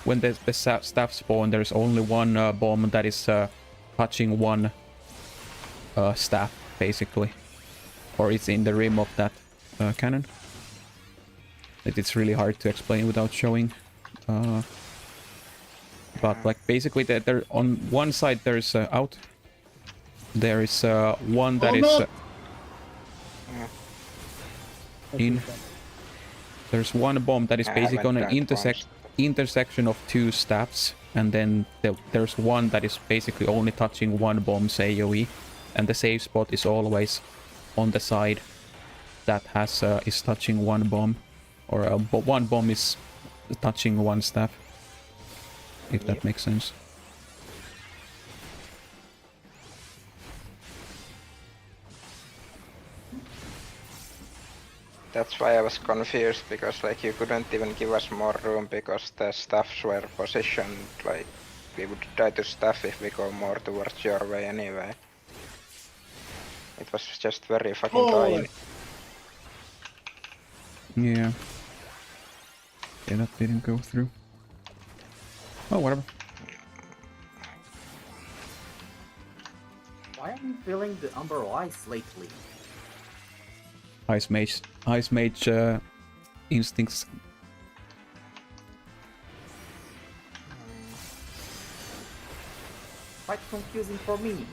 Speaker 1: when the staff spawn. There's only one bomb that is touching one staff basically, or it's in the rim of that cannon. It's really hard to explain without showing. But like basically there on one side there's out. There is one that is
Speaker 4: no!
Speaker 1: in. There's one bomb that is
Speaker 2: I
Speaker 1: basically on
Speaker 2: haven't
Speaker 1: an
Speaker 2: done
Speaker 1: intersection of 2 staffs, and then there's one that is basically only touching one bomb's AoE, and the safe spot is always on the side that has is touching one bomb, or one bomb is touching one staff. If that makes sense.
Speaker 2: That's why I was confused, because like you couldn't even give us more room because the staffs were positioned like we would try to staff if we go more towards your way anyway. It was just very fucking tiny.
Speaker 1: Yeah. Okay, that didn't go through. Oh, whatever.
Speaker 3: Why am I feeling the Umber Ice lately?
Speaker 1: Ice Mage instincts.
Speaker 3: Quite confusing for me.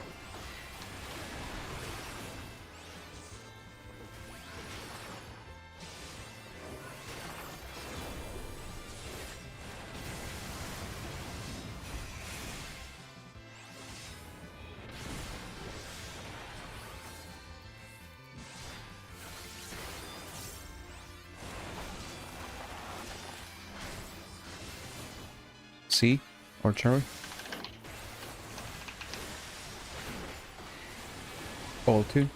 Speaker 1: C or cherry? All two.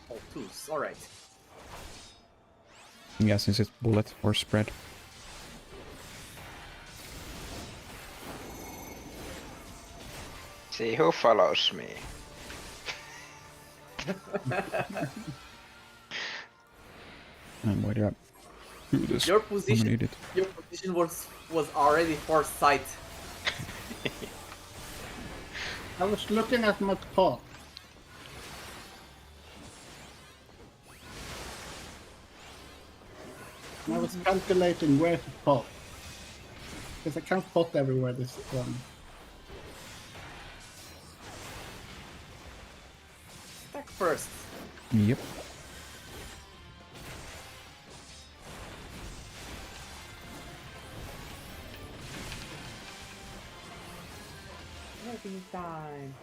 Speaker 3: All twos, alright.
Speaker 1: Yeah, since it's bullet or spread.
Speaker 2: See who follows me.
Speaker 1: And why did I do this?
Speaker 3: Your
Speaker 1: I'm an
Speaker 3: position,
Speaker 1: idiot.
Speaker 3: your position was already foresight.
Speaker 4: I was looking at my pot. And I was calculating where to pot. Because I can't pot everywhere this one.
Speaker 3: Attack first.
Speaker 1: Yep.
Speaker 3: Every time.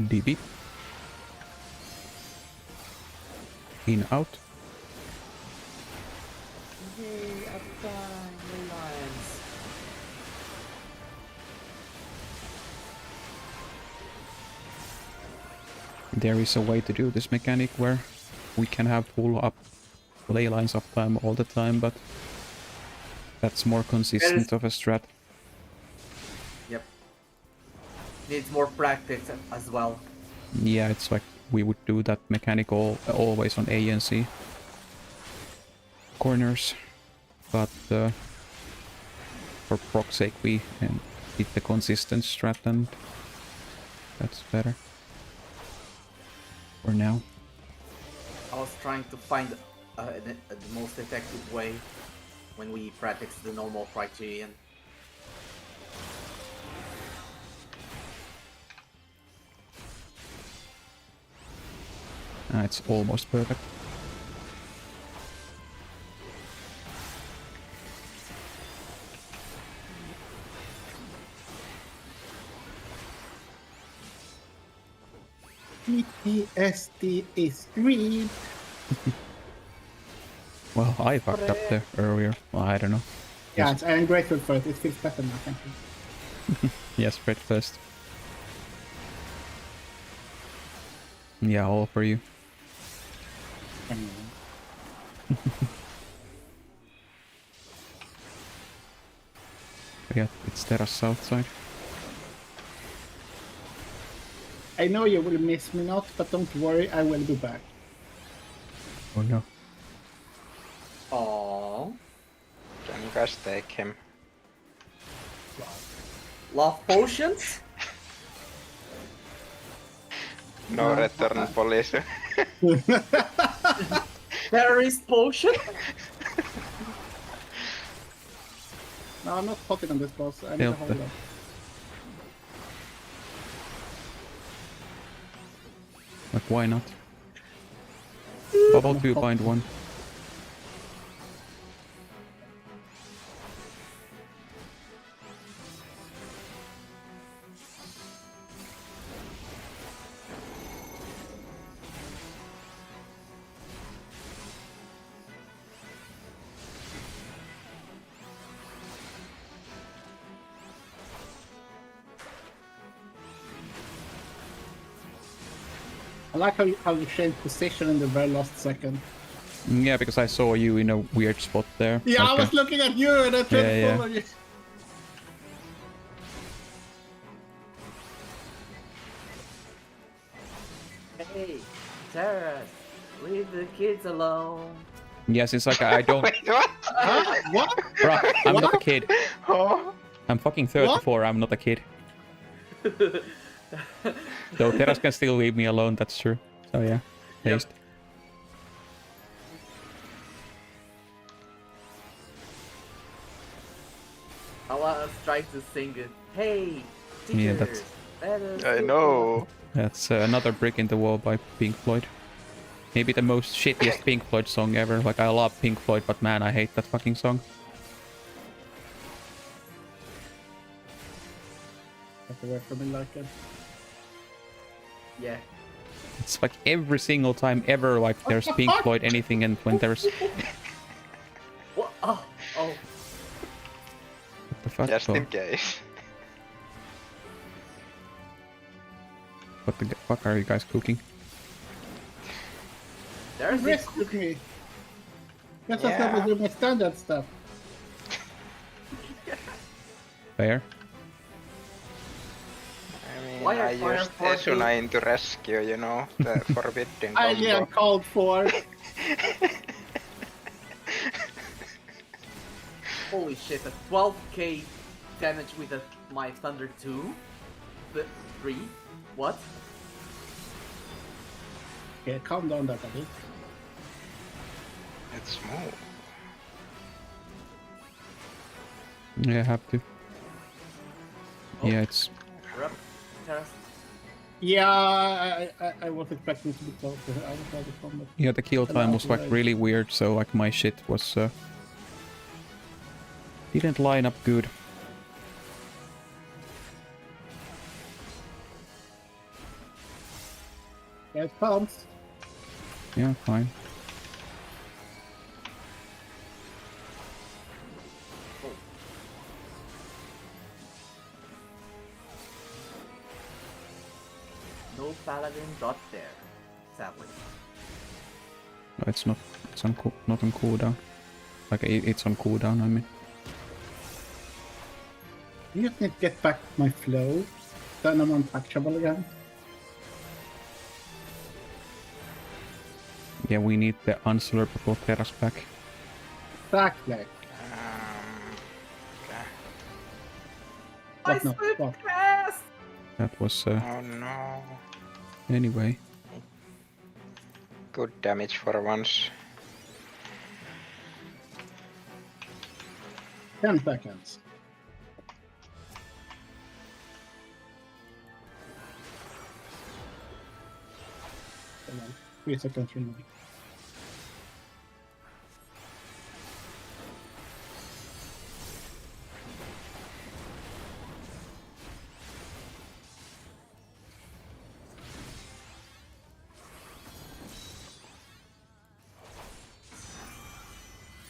Speaker 1: DB. In, out.
Speaker 3: Yay, uptime, Lions.
Speaker 1: There is a way to do this mechanic where we can have full up ley lines uptime all the time, but that's more consistent of a strat.
Speaker 3: Yep. Needs more practice as well.
Speaker 1: Yeah, it's like we would do that mechanic always on A and C corners, but for proc's sake we did the consistent strat and that's better for now.
Speaker 3: I was trying to find the most effective way when we practice the normal criterion.
Speaker 1: It's almost perfect.
Speaker 4: PTSD is real.
Speaker 1: Well, I fucked up there earlier. Well, I don't know.
Speaker 4: Yeah, I'm grateful for it. It feels better now, thank you.
Speaker 1: Yes, spread first. Yeah, all for you. Yeah, it's Terra's south side.
Speaker 4: I know you will miss me not, but don't worry, I will be back.
Speaker 1: Oh no.
Speaker 3: Aww.
Speaker 2: Can you guys take him?
Speaker 3: Love potions?
Speaker 2: No return police.
Speaker 3: Terrorist potion?
Speaker 4: No, I'm not potting on this boss. I need to
Speaker 1: Help
Speaker 4: hold
Speaker 1: it.
Speaker 4: up.
Speaker 1: Like, why not? Bubble 2, bind 1.
Speaker 4: I like how you changed position in the very last second.
Speaker 1: Yeah, because I saw you in a weird spot there.
Speaker 4: Yeah, I
Speaker 1: like,
Speaker 4: was looking at you and I tried to
Speaker 1: yeah.
Speaker 4: follow you.
Speaker 3: Hey, Terrace, leave the kids alone.
Speaker 1: Yes, it's like I don't.
Speaker 2: Wait, what?
Speaker 4: Huh? What?
Speaker 1: Bruh, I'm not a
Speaker 4: What?
Speaker 1: kid.
Speaker 2: Oh,
Speaker 1: I'm fucking 34. I'm not a kid. Though Teras can still leave me alone. That's true. So yeah,
Speaker 3: Yep.
Speaker 1: haste.
Speaker 3: I was trying to sing it. Hey, teachers,
Speaker 1: Yeah, that's-
Speaker 3: let us
Speaker 2: I
Speaker 3: go."
Speaker 2: know.
Speaker 1: That's another brick in the wall by Pink Floyd. Maybe the most shittiest Pink Floyd song ever. Like, I love Pink Floyd, but man, I hate that fucking song.
Speaker 4: Get away from me like it.
Speaker 3: Yeah.
Speaker 1: It's like every single time ever, like, there's
Speaker 4: the
Speaker 1: Pink
Speaker 4: fuck?
Speaker 1: Floyd anything, and when there's...
Speaker 3: What? Oh,
Speaker 1: What the fuck?
Speaker 2: Just
Speaker 1: Oh,
Speaker 2: in case.
Speaker 1: what the fuck are you guys cooking?
Speaker 3: there's this.
Speaker 4: Rest with me. Guess I
Speaker 2: Yeah.
Speaker 4: still do my standard stuff.
Speaker 1: Fair?
Speaker 2: I mean,
Speaker 3: Why are
Speaker 2: I used
Speaker 3: fire
Speaker 2: Esuna into rescue, you know, the forbidden
Speaker 4: I am
Speaker 2: combo.
Speaker 4: called for.
Speaker 3: Holy shit, a 12k damage with my Thunder 2? The 3? What?
Speaker 4: Okay, calm down that a bit.
Speaker 2: It's smooth.
Speaker 1: Yeah, I have to. Yeah, it's...
Speaker 3: Rep, Terrace.
Speaker 4: Yeah, I was expecting to be closer. I was ready for combat.
Speaker 1: Yeah, the kill time was like really weird, so like my shit was... didn't line up good.
Speaker 4: Yeah, it bounced.
Speaker 1: Yeah, fine.
Speaker 3: No paladin dot there, sadly.
Speaker 1: No, it's not. It's on not on cooldown. Like it's on cooldown. I mean.
Speaker 4: You just need to get back my flow. Then I'm untouchable again.
Speaker 1: Yeah, we need the unslurpable Teras back.
Speaker 4: Exactly.
Speaker 2: Okay.
Speaker 3: I
Speaker 4: What no?
Speaker 3: slipped
Speaker 4: What?
Speaker 3: fast!
Speaker 1: That was
Speaker 2: Oh no.
Speaker 1: anyway.
Speaker 2: Good damage for once.
Speaker 4: 10 seconds. Come on. 3 seconds remaining.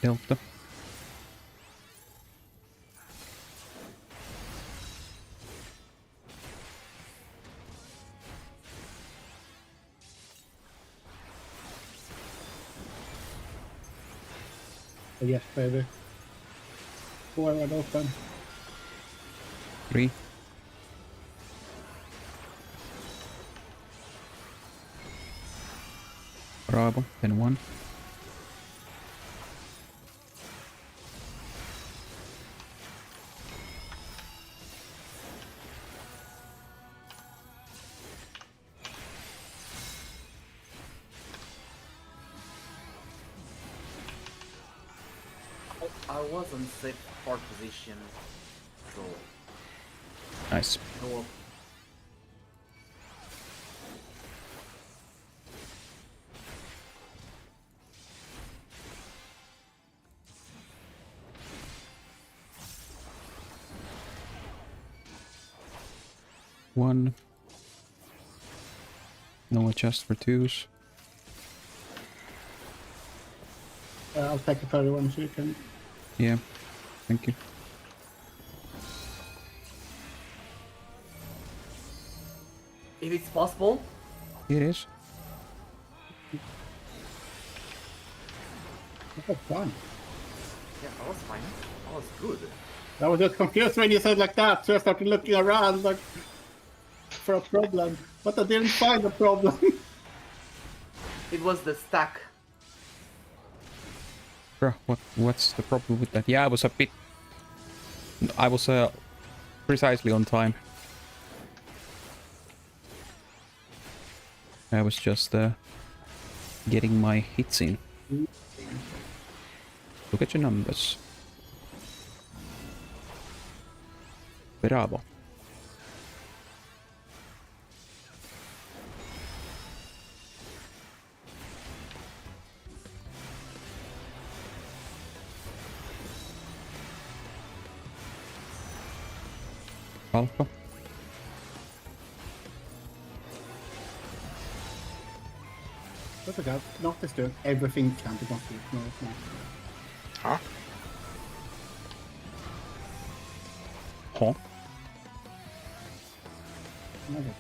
Speaker 1: Delta.
Speaker 4: Oh, yes, baby. 4 wide open.
Speaker 1: 3. Bravo. Then 1.
Speaker 3: I was on safe hard position, so
Speaker 1: Nice.
Speaker 3: no.
Speaker 1: One. No adjust for 2s.
Speaker 4: I'll take a 31 so you can.
Speaker 1: Yeah. Thank you.
Speaker 3: If it's possible,
Speaker 1: It is.
Speaker 4: That was fun.
Speaker 3: Yeah, that was fine. That was good.
Speaker 4: I was just confused when you said like that, so I started looking around like for a problem, but I didn't find a problem.
Speaker 3: It was the stack.
Speaker 1: Bruh, what's the problem with that? Yeah, I was a bit... I was precisely on time. I was just getting my hits in. Look at your numbers. Bravo. Alpha.
Speaker 4: That's okay. Not this doing everything can be confused. No, it's not.
Speaker 2: Huh?
Speaker 1: Huh?
Speaker 4: Okay.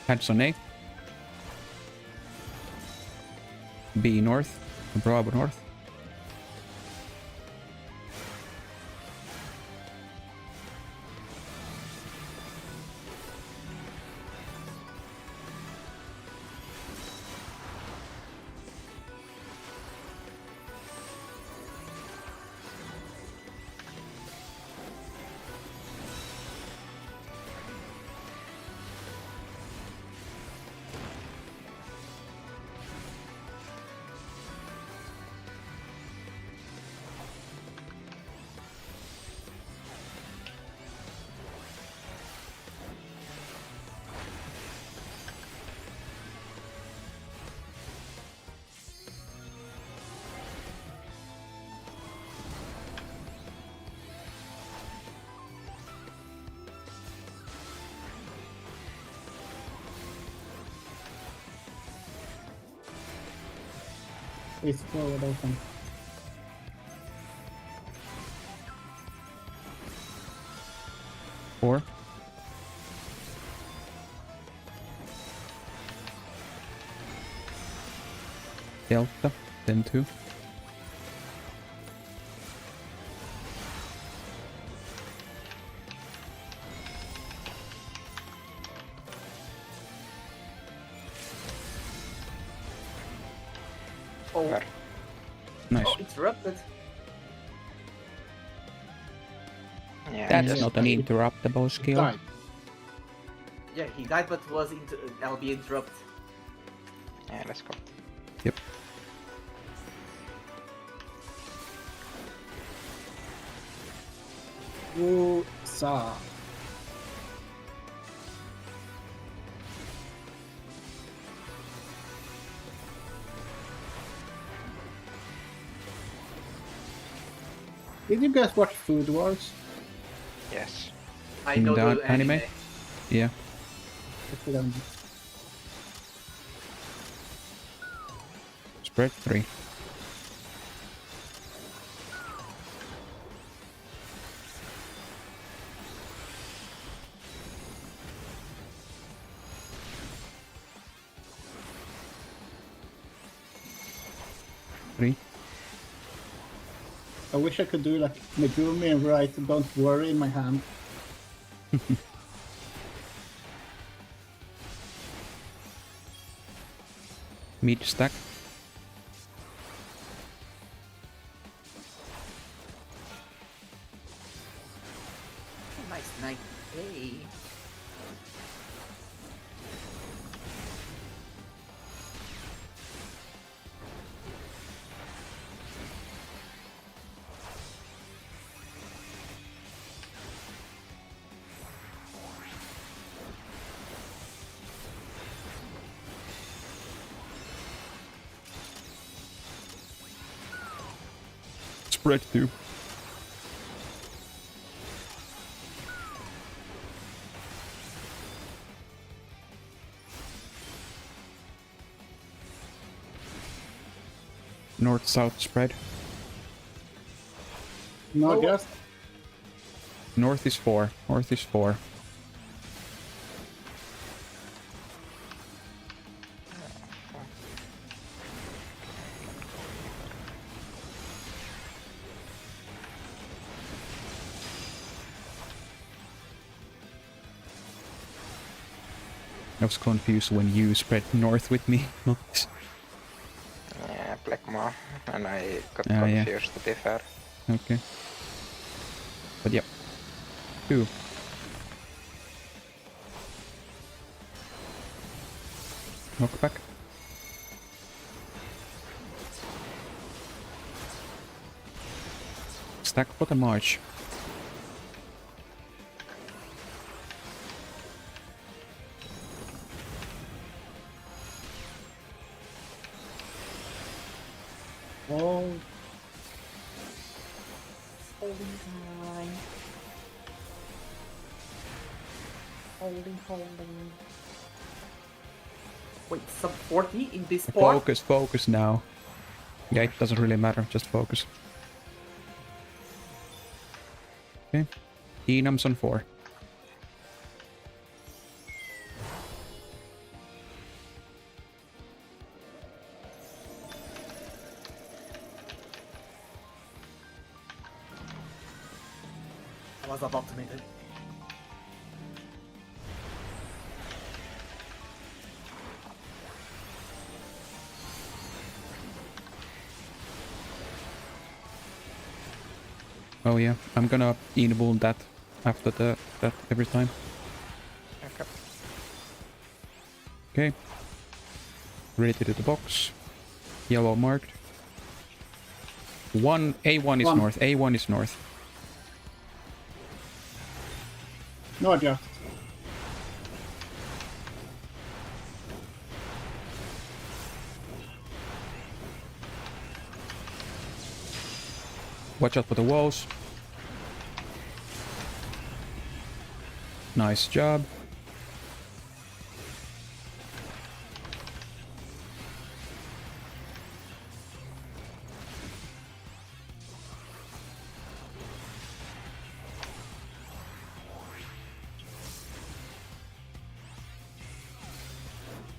Speaker 1: Hands on A. B north. Bravo north.
Speaker 4: Please forward open.
Speaker 1: Four. Delta. Then 2.
Speaker 3: Oh,
Speaker 2: Where?
Speaker 1: Nice.
Speaker 3: oh, interrupted.
Speaker 2: Yeah,
Speaker 1: That's
Speaker 2: just
Speaker 1: not an interruptible skill.
Speaker 4: Died.
Speaker 3: Yeah, he died, but was into LB interrupt.
Speaker 2: yeah, let's go.
Speaker 1: Yep.
Speaker 4: Saw. Did you guys watch Food Wars?
Speaker 2: Yes.
Speaker 3: I
Speaker 1: In
Speaker 3: know
Speaker 1: the
Speaker 3: the
Speaker 1: anime?
Speaker 3: anime.
Speaker 1: Yeah.
Speaker 4: If you don't-
Speaker 1: Spread 3. Three.
Speaker 4: I wish I could do like Megumi and write "Don't worry" in my hand.
Speaker 1: Mid stack.
Speaker 3: Nice night. Hey.
Speaker 1: Spread 2. North-south spread.
Speaker 4: No,
Speaker 3: Oh.
Speaker 4: just
Speaker 1: North is 4. North is 4. I was confused when you spread north with me. Not.
Speaker 2: Yeah, Blackmore, and I got
Speaker 1: Yeah.
Speaker 2: confused to be fair.
Speaker 1: Okay. But yep. 2. Knockback. Stack for the march.
Speaker 4: oh,
Speaker 3: Holding time. Holding. Wait, sub 40 in this part?
Speaker 1: Focus now. Yeah, it doesn't really matter, just focus. Okay. Enam's on 4.
Speaker 3: I was about to make it.
Speaker 1: Oh yeah, I'm gonna enable that after that every time.
Speaker 2: Okay.
Speaker 1: Okay. Ready to do the box. Yellow marked. A1 is
Speaker 4: One.
Speaker 1: north. A1 is north.
Speaker 4: no, just
Speaker 1: Watch out for the walls. Nice job.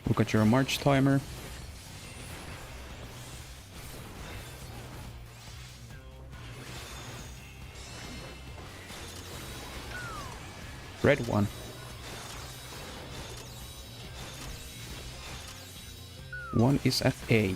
Speaker 1: Look at your march timer. Red one. One is at A.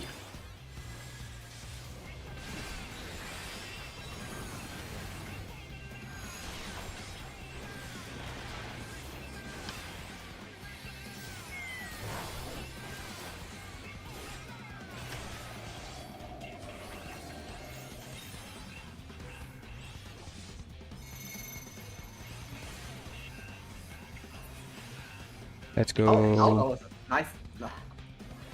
Speaker 1: Let's go.
Speaker 3: Oh, that was nice.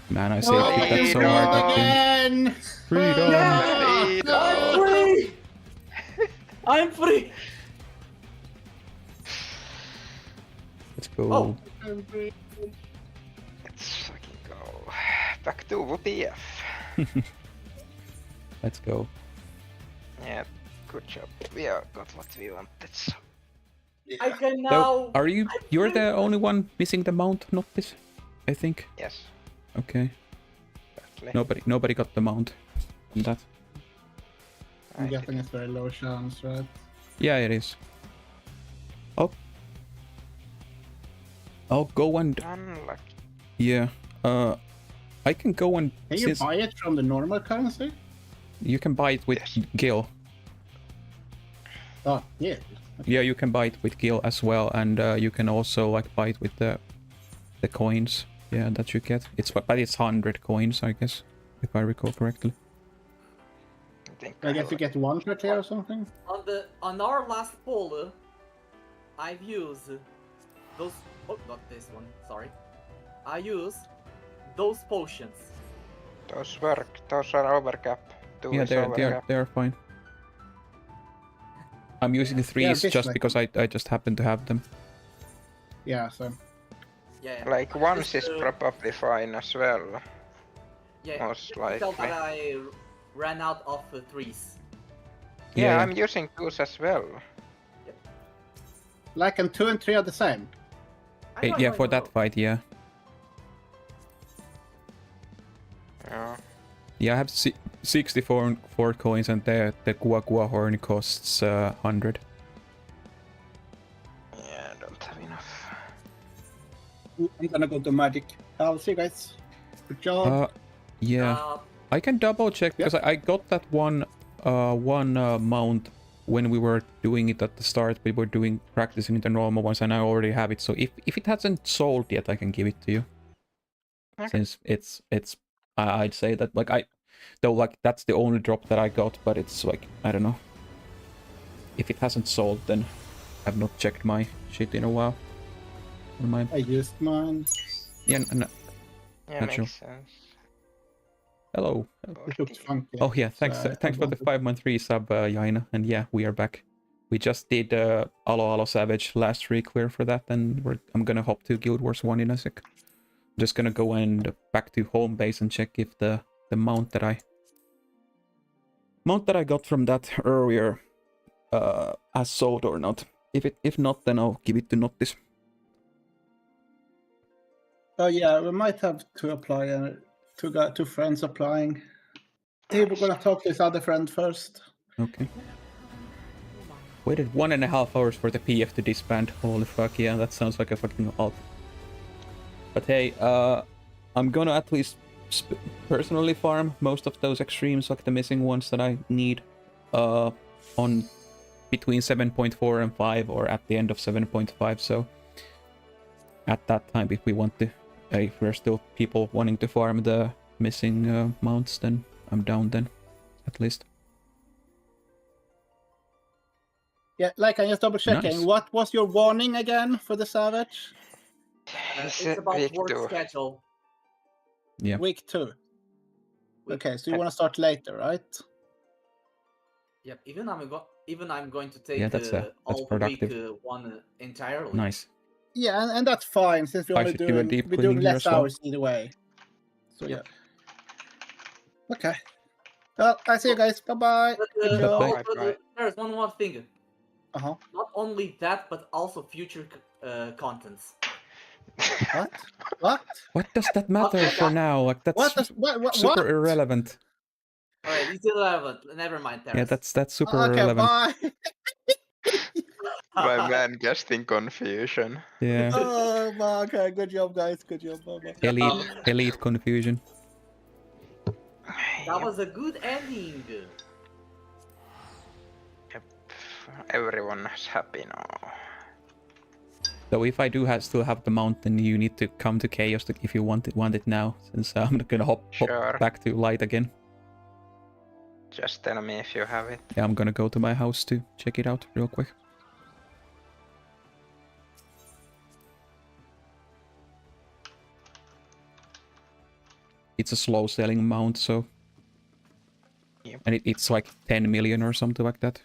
Speaker 1: Man, I saved that so hard that game.
Speaker 4: again.
Speaker 1: Freedom!
Speaker 3: I'm free! I'm free!
Speaker 1: Let's go.
Speaker 3: Oh.
Speaker 2: Let's fucking go. Back to WPF.
Speaker 1: Let's go.
Speaker 2: Yeah, good job. We got what we wanted. So.
Speaker 3: I can
Speaker 1: So,
Speaker 3: now.
Speaker 1: are you? You're the only one missing the mount, not this, I think.
Speaker 2: Yes,
Speaker 1: Okay.
Speaker 2: exactly.
Speaker 1: Nobody got the mount on that.
Speaker 4: I'm guessing it's very low chance, right?
Speaker 1: Yeah, it is. I'll go and
Speaker 2: Unlucky.
Speaker 1: yeah. I can go and
Speaker 4: Can you
Speaker 1: since
Speaker 4: buy it from the normal currency?
Speaker 1: you can buy it with
Speaker 2: Yes.
Speaker 1: Gil.
Speaker 4: Oh, yeah.
Speaker 1: Yeah, you can buy it with Gil as well, and you can also like buy it with the coins. Yeah, that you get. But it's 100 coins, I guess, if I recall correctly.
Speaker 2: I think
Speaker 4: I guess you get one per tier or something.
Speaker 3: On our last poll, I've used those. Oh, not this one. Sorry. I use those potions.
Speaker 2: those work. Those are overcap. Two
Speaker 1: Yeah,
Speaker 2: is
Speaker 1: they're
Speaker 2: overcap.
Speaker 1: they're fine. I'm using the threes
Speaker 4: this
Speaker 1: just
Speaker 4: way.
Speaker 1: because I just happen to have them.
Speaker 4: Yeah, so
Speaker 3: Yeah.
Speaker 2: Like once
Speaker 3: Just,
Speaker 2: is probably fine as well.
Speaker 3: Yeah.
Speaker 2: most
Speaker 3: you can tell
Speaker 2: likely.
Speaker 3: that ran out of threes.
Speaker 2: Yeah, I'm using 2s as well.
Speaker 4: Like, and 2 and 3 are the same.
Speaker 3: I know, I
Speaker 1: Yeah,
Speaker 3: know, I
Speaker 1: for
Speaker 3: know.
Speaker 1: that fight, yeah.
Speaker 2: Yeah.
Speaker 1: Yeah, I have 64 coins and the Gua horn costs 100.
Speaker 2: Yeah, I don't have enough.
Speaker 4: I'm gonna go to Magic. I'll see you guys. Good job.
Speaker 1: Yeah. I can double check because I got that one mount when we were doing it at the start. We were practicing the normal ones, and I already have it. So if it hasn't sold yet, I can give it to you.
Speaker 2: Okay.
Speaker 1: Since it's I'd say that like that's the only drop that I got, but it's like I don't know. If it hasn't sold, then I've not checked my shit in a while.
Speaker 4: I used mine.
Speaker 1: Yeah,
Speaker 2: Yeah,
Speaker 1: not sure.
Speaker 2: makes sense.
Speaker 1: Hello.
Speaker 4: It looked funky.
Speaker 1: Oh yeah, thanks
Speaker 4: so
Speaker 1: thanks for the 5-month resub, Jaina. And yeah, we are back. We just did Alo Savage last re-clear for that, and I'm gonna hop to Guild Wars 1 in a sec. I'm just gonna go and back to home base and check if the mount that I got from that earlier has sold or not. If not, then I'll give it to Nottis.
Speaker 4: Oh yeah, we might have to apply. Two friends applying. Hey, we're gonna talk to his other friend first.
Speaker 1: Okay. Waited 1.5 hours for the PF to disband. Holy fuck, yeah, that sounds like a fucking alt. But hey, I'm gonna at least personally farm most of those extremes, like the missing ones that I need, on between 7.4 and 5, or at the end of 7.5. So at that time, if we want to, if we're still people wanting to farm the missing mounts, then I'm down then, at least.
Speaker 4: Yeah, like I'm just double checking.
Speaker 1: Nice.
Speaker 4: What was your warning again for the Savage?
Speaker 3: It's about
Speaker 2: week
Speaker 3: work
Speaker 2: 2.
Speaker 3: schedule.
Speaker 1: Yeah.
Speaker 4: Week 2.
Speaker 3: Week-
Speaker 4: Okay, so you want to start later, right?
Speaker 3: Yep. Even I'm going to take
Speaker 1: Yeah, that's
Speaker 3: all
Speaker 1: productive.
Speaker 3: the week 1 entirely.
Speaker 1: Nice.
Speaker 4: Yeah, and that's fine since we're
Speaker 1: I
Speaker 4: only
Speaker 1: should do a
Speaker 4: doing
Speaker 1: deep
Speaker 4: we're
Speaker 1: cleaning
Speaker 4: doing
Speaker 1: here
Speaker 4: less
Speaker 1: as well.
Speaker 4: hours either way. So
Speaker 3: Yep.
Speaker 4: yeah. Okay. Well, I see you guys. Bye bye.
Speaker 3: But,
Speaker 4: Good job.
Speaker 1: Bye-bye.
Speaker 2: Bye-bye.
Speaker 3: There's one more thing.
Speaker 4: Uh-huh.
Speaker 3: Not only that, but also future contents.
Speaker 4: What? What?
Speaker 1: What does that matter
Speaker 3: Okay,
Speaker 1: for now? Like that's
Speaker 4: What?
Speaker 1: super irrelevant.
Speaker 3: Alright, it's irrelevant. Never mind, Terrace.
Speaker 1: Yeah, that's super
Speaker 4: Okay,
Speaker 1: irrelevant.
Speaker 4: bye.
Speaker 2: My man casting confusion.
Speaker 1: Yeah.
Speaker 4: Oh, okay. Good job, guys. Good job. Bye-bye.
Speaker 1: Elite confusion.
Speaker 3: That was a good ending.
Speaker 2: Yep. Everyone is happy now.
Speaker 1: So if I do still have the mount, then you need to come to Chaos if you want it now, since I'm not gonna hop
Speaker 2: Sure.
Speaker 1: back to Light again.
Speaker 2: Just tell me if you have it.
Speaker 1: Yeah, I'm gonna go to my house to check it out real quick. It's a slow selling mount, so...
Speaker 2: Yep.
Speaker 1: And it's like 10 million or something like that.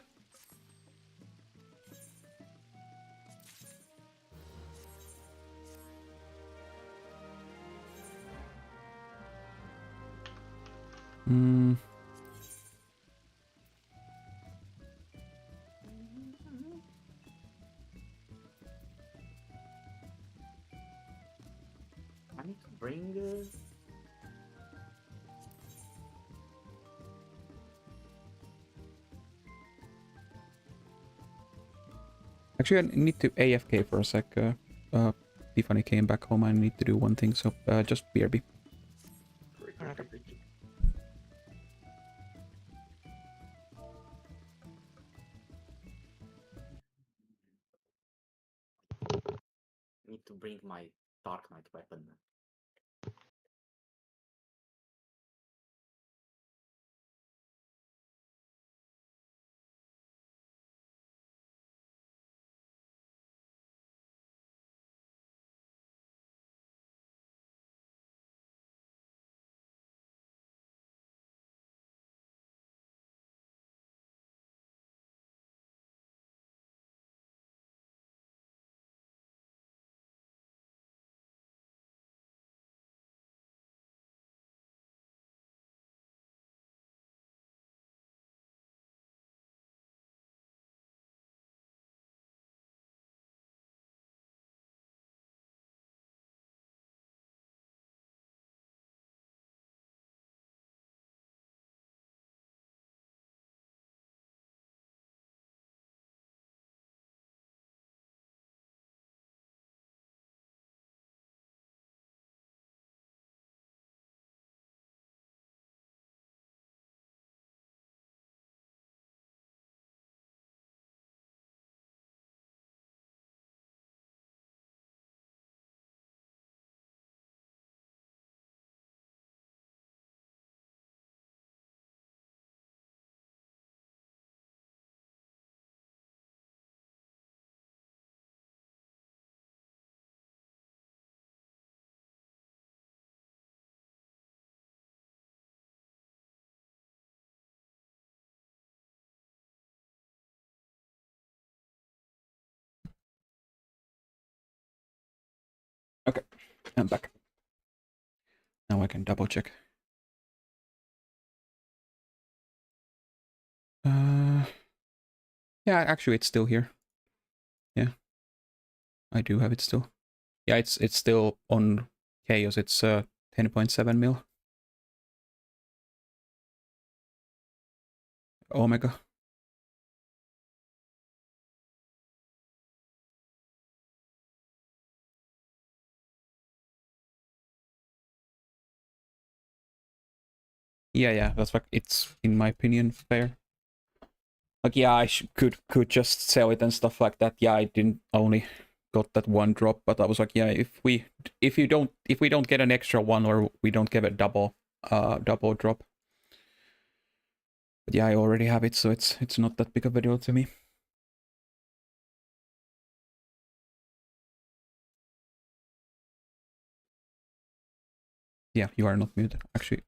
Speaker 1: Hmm.
Speaker 3: I need to bring.
Speaker 1: Actually, I need to AFK for a sec. Tiffany came back home. I need to do one thing, so just BRB.
Speaker 3: Need to bring my Dark Knight weapon.
Speaker 1: I'm back. Now I can double check. Yeah, actually it's still here. Yeah. I do have it still. Yeah, it's still on Chaos. It's 10.7 mil. Omega. Yeah, that's like, it's, in my opinion, fair. Like, yeah, I could just sell it and stuff like that. Yeah, I didn't only got that one drop, but I was like, yeah, if we don't get an extra one or we don't get a double drop. But yeah, I already have it, so it's not that big of a deal to me. Yeah, you are not muted. Actually,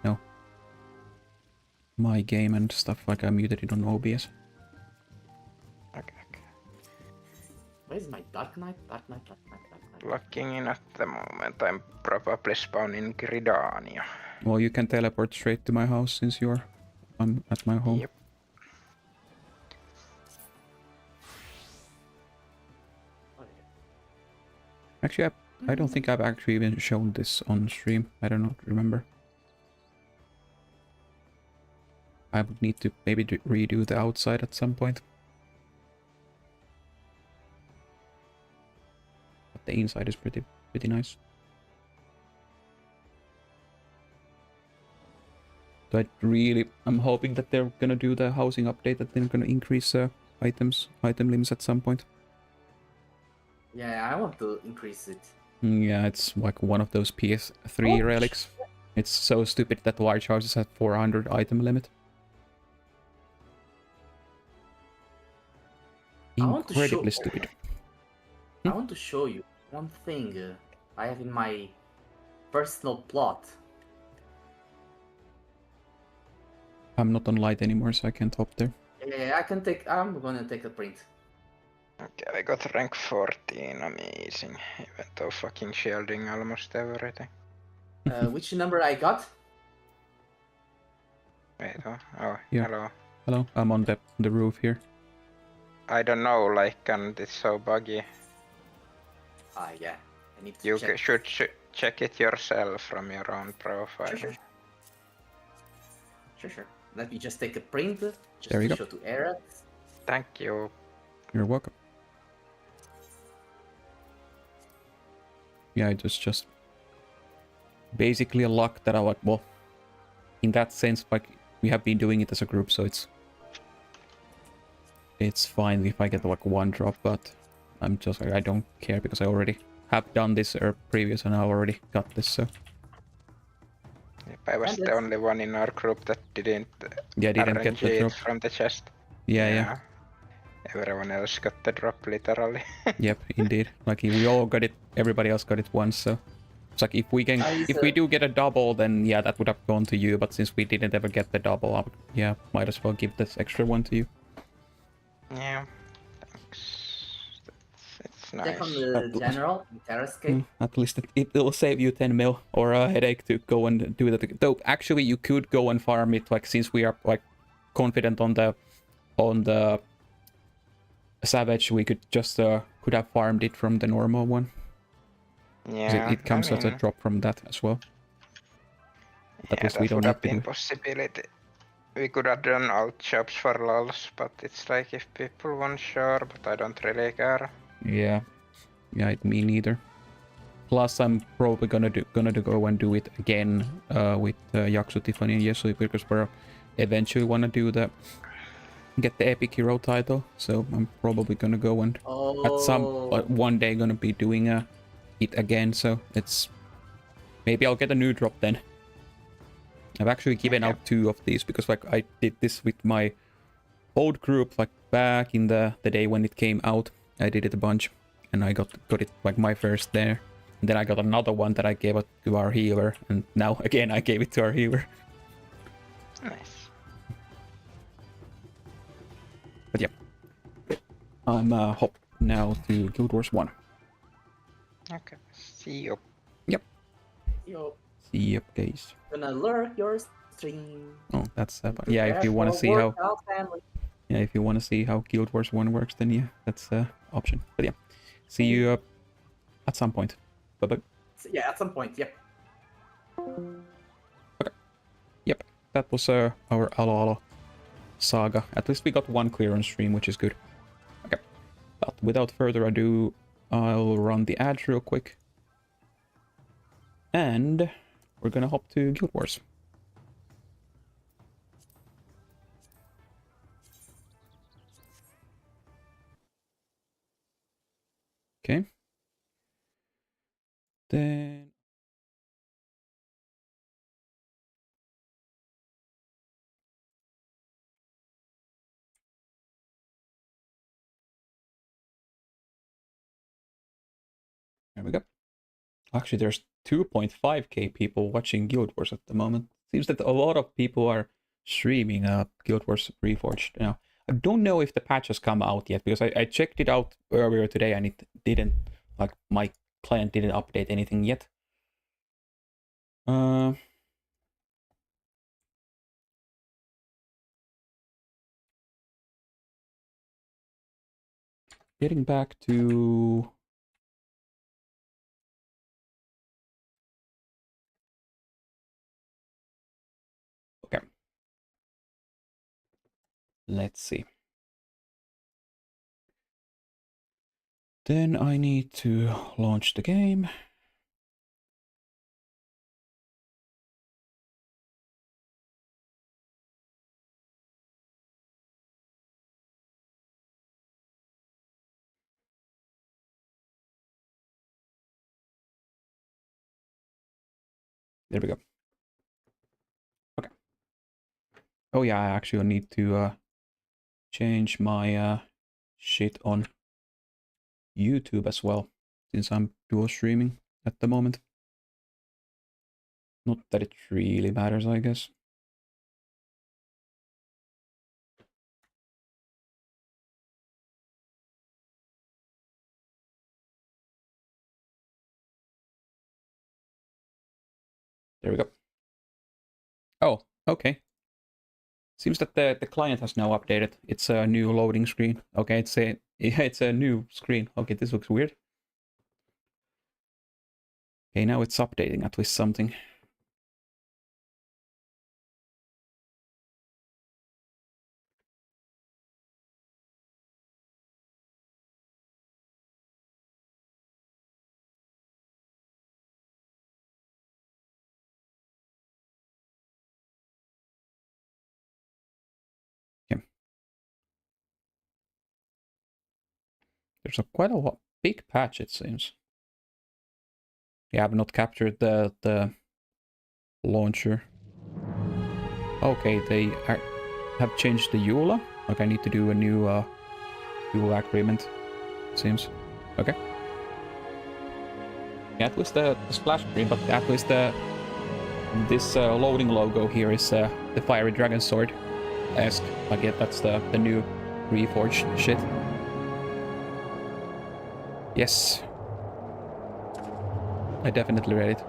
Speaker 1: no. My game and stuff, like I muted it on OBS.
Speaker 2: Okay.
Speaker 3: Where's my Dark Knight? Dark Knight.
Speaker 2: Locking in at the moment. I'm probably spawning Gridania.
Speaker 1: Well, you can teleport straight to my house since I'm at my home.
Speaker 2: Yep.
Speaker 1: Actually, I don't think I've actually even shown this on stream. I don't remember. I would need to maybe redo the outside at some point. But the inside is pretty nice. So I'm hoping that they're gonna do the housing update, that they're gonna increase item limits at some point.
Speaker 3: Yeah, I want to increase it.
Speaker 1: Yeah, it's like one of those PS3 relics. It's so stupid that large houses have 400 item limit. Incredibly stupid.
Speaker 3: I want to show you one thing I have in my personal plot.
Speaker 1: I'm not on light anymore, so I can't hop there.
Speaker 3: Yeah, I'm gonna take a print.
Speaker 2: Okay, I got rank 14, amazing. Even though fucking shielding almost everything.
Speaker 3: Which number I got?
Speaker 2: Wait, yeah. Hello.
Speaker 1: Hello, I'm on the roof here.
Speaker 2: I don't know, like, and it's so buggy.
Speaker 3: Yeah. I need to
Speaker 2: You
Speaker 3: check.
Speaker 2: should check it yourself from your own profile.
Speaker 3: Sure. Let me just take a print. Just
Speaker 1: There you
Speaker 3: to
Speaker 1: go.
Speaker 3: show to Eric.
Speaker 2: Thank you.
Speaker 1: You're welcome. Yeah, it was just basically a luck that I like, well, in that sense, like, we have been doing it as a group, so it's fine if I get like one drop, but I'm just like, I don't care because I already have done this previous and I already got this, so.
Speaker 2: Yep, I was the only one in our group that didn't
Speaker 1: get the
Speaker 2: RNG
Speaker 1: drop
Speaker 2: it from the chest.
Speaker 1: Yeah.
Speaker 2: Everyone else got the drop, literally.
Speaker 1: Yep, indeed. Like, we all got it, everybody else got it once, so. It's like, if we do get a double, then yeah, that would have gone to you, but since we didn't ever get the double, yeah, might as well give this extra one to you.
Speaker 2: Yeah, thanks. It's nice.
Speaker 3: Check on the general Terrascape.
Speaker 1: At least it'll save you 10 mil or a headache to go and do that. Though actually you could go and farm it, like, since we are like confident on the Savage, we could just could have farmed it from the normal one.
Speaker 2: Yeah,
Speaker 1: it comes as a drop from that as well. At least we don't
Speaker 2: have
Speaker 1: need to
Speaker 2: been
Speaker 1: do it.
Speaker 2: possibility. We could have done alt shops for lols, but it's like if people want, sure, but I don't really care.
Speaker 1: Yeah, me neither. Plus, I'm probably gonna go and do it again with Yaksu, Tiffany, and Yesui, because we're eventually wanna get the epic hero title. So I'm probably gonna go and one day gonna be doing it again. So maybe I'll get a new drop then. I've actually given out 2 of these because like I did this with my old group like back in the day when it came out. I did it a bunch and I got it like my first there. And then I got another one that I gave it to our healer, and now again I gave it to our healer.
Speaker 2: Nice.
Speaker 1: But yeah, I'm hop now to Guild Wars 1.
Speaker 2: Okay, see you.
Speaker 1: Yep.
Speaker 3: Yo,
Speaker 1: See up, guys.
Speaker 3: gonna lurk your stream.
Speaker 1: Oh, that's yeah. If you want to see how if you want to see how Guild Wars 1 works, then yeah, that's option. But yeah, see you at some point. Bye bye.
Speaker 3: Yeah, at some point. Yep.
Speaker 1: Yep, that was our Alo saga. At least we got one clear on stream, which is good. Okay, but without further ado, I'll run the ads real quick. And we're gonna hop to Guild Wars. Okay. Then... There we go. Actually, there's 2.5k people watching Guild Wars at the moment. Seems that a lot of people are streaming Guild Wars Reforged now. I don't know if the patch has come out yet, because I checked it out earlier today and it didn't, like, my client didn't update anything yet. Getting back to... Okay. Let's see. Then I need to launch the game. There we go. Okay. Oh yeah, I actually need to change my shit on YouTube as well, since I'm dual streaming at the moment. Not that it really matters, I guess. There we go. Oh, okay. Seems that the client has now updated. It's a new loading screen. Okay, it's a new screen. Okay, this looks weird. Okay, now it's updating at least something. Okay. There's a quite a big patch, it seems. Yeah, I've not captured the launcher. Okay, they have changed the EULA. Like I need to do a new EULA agreement, it seems. Okay. Yeah, at least the splash screen, but at least this loading logo here is the Fiery Dragon Sword-esque. Like, yeah, that's the new Reforged shit. Yes. I definitely read it.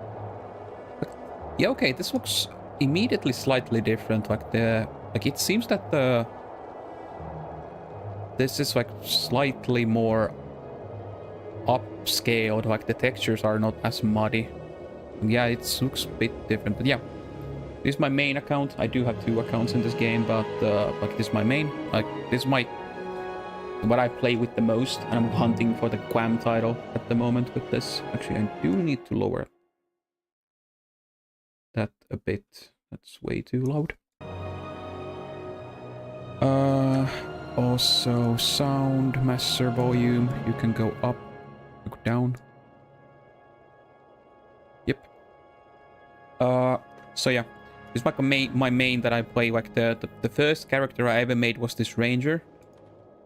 Speaker 1: But, yeah, okay, this looks immediately slightly different. Like it seems that this is like slightly more upscaled. Like the textures are not as muddy. Yeah, it looks a bit different, but yeah. This is my main account. I do have 2 accounts in this game, but like this is my main. Like this is what I play with the most, and I'm hunting for the Quam title at the moment with this. Actually, I do need to lower that a bit. That's way too loud. Also sound master volume. You can go up, go down. Yep. So yeah, it's like my main that I play. Like the first character I ever made was this ranger.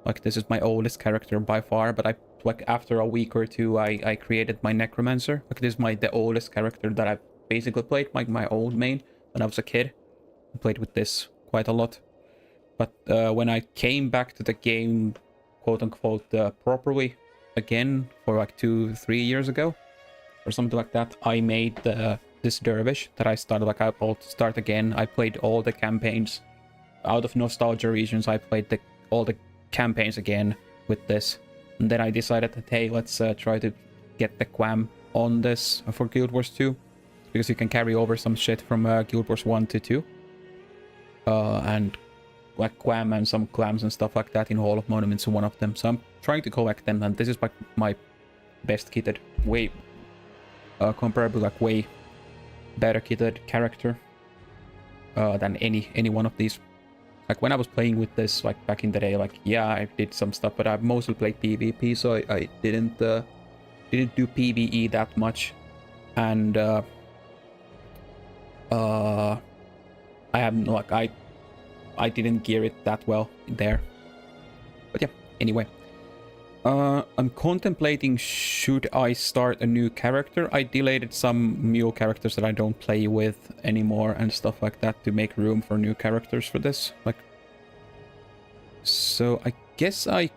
Speaker 1: Like this is my oldest character by far, but like after a week or 2 I created my necromancer. Like this is the oldest character that I basically played, like my old main when I was a kid. I played with this quite a lot. But when I came back to the game, quote unquote, properly again for like 2-3 years ago, or something like that, I made this dervish that I started, like, I'll start again. I played all the campaigns. Out of nostalgia regions, I played all the campaigns again with this. And then I decided that, hey, let's try to get the Quam on this for Guild Wars 2. Because you can carry over some shit from Guild Wars 1 to 2. And like Quam and some clams and stuff like that in Hall of Monuments, one of them. So I'm trying to collect them, and this is like my best kitted, way comparable, like way better kitted character than any one of these. Like when I was playing with this, like back in the day, like yeah, I did some stuff, but I mostly played PvP, so I didn't do PvE that much, and I have like I didn't gear it that well there. But yeah, anyway. I'm contemplating should I start a new character. I deleted some mule characters that I don't play with anymore and stuff like that to make room for new characters for this. Like, so I guess I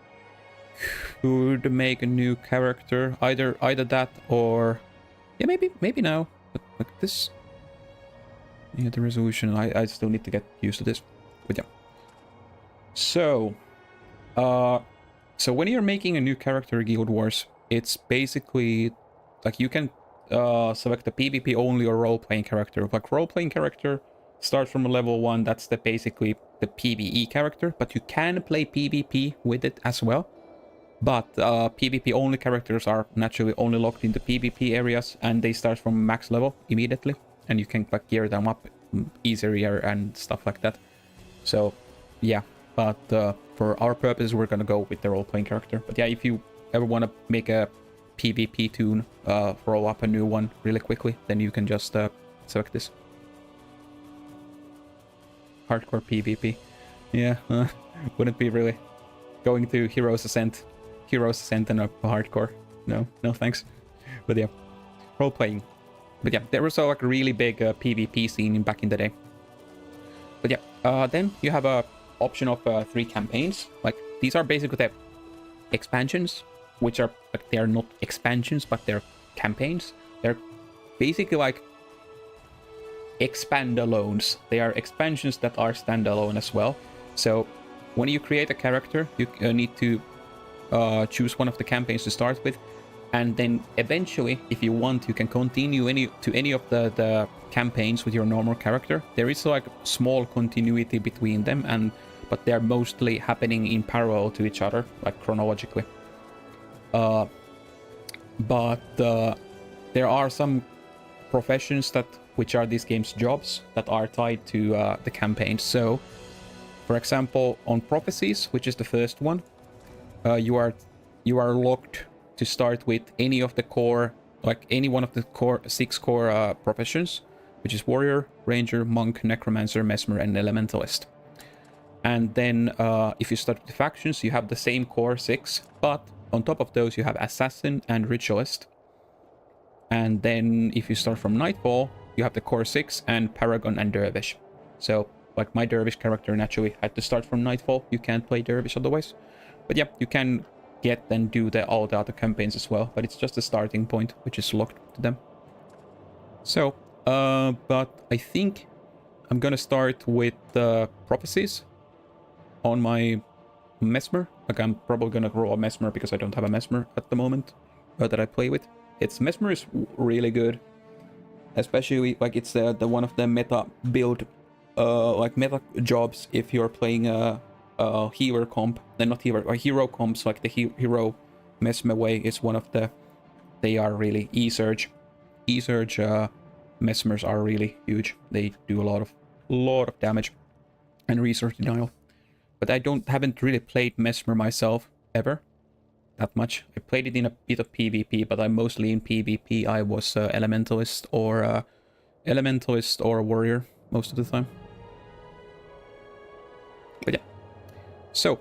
Speaker 1: could make a new character. Either that or yeah, maybe now. But like this, yeah, the resolution. I still need to get used to this. But yeah. So, so when you're making a new character in Guild Wars, it's basically like you can select a PvP only or role-playing character. Like role-playing character starts from a level 1, that's basically the PvE character, but you can play PvP with it as well. But PvP only characters are naturally only locked into PvP areas, and they start from max level immediately, and you can like gear them up easier and stuff like that. So yeah. But for our purposes, we're gonna go with the role-playing character. But yeah, if you ever want to make a PvP tune, roll up a new one really quickly, then you can just select this. Hardcore PvP. Yeah, wouldn't be really going to Heroes Ascent and a hardcore. No thanks. But yeah, role-playing. But yeah, there was like a really big PvP scene back in the day. But yeah, then you have a option of 3 campaigns. Like these are basically the expansions, which are like they are not expansions, but they're campaigns. They're basically like expand-alones. They are expansions that are standalone as well. So when you create a character, you need to choose one of the campaigns to start with, and then eventually, if you want, you can continue any of the campaigns with your normal character. There is like small continuity between them, but they're mostly happening in parallel to each other, like chronologically. But there are some professions which are this game's jobs that are tied to the campaigns. So, for example, on prophecies, which is the first one, you are locked to start with any of the core, like any one of the 6 core professions, which is warrior, ranger, monk, necromancer, mesmer, and elementalist. And then if you start with the factions, you have the same core 6, but on top of those you have assassin and ritualist. And then if you start from nightfall, you have the core 6 and paragon and dervish. So like my dervish character naturally had to start from nightfall. You can't play dervish otherwise. But yeah, you can get and do all the other campaigns as well, but it's just a starting point which is locked to them. So but I think I'm gonna start with the prophecies on my mesmer. Like I'm probably gonna roll a mesmer because I don't have a mesmer at the moment that I play with. Mesmer is really good, especially like it's the one of the meta build like meta jobs if you're playing a healer comp. Not healer, hero comps, like the hero mesmer way is one of the, they are really E-Surge mesmers are really huge. They do a lot of damage and resource denial. But I haven't really played mesmer myself ever that much. I played it in a bit of PvP, but I'm mostly in PvP. I was elementalist or warrior most of the time. But yeah. So,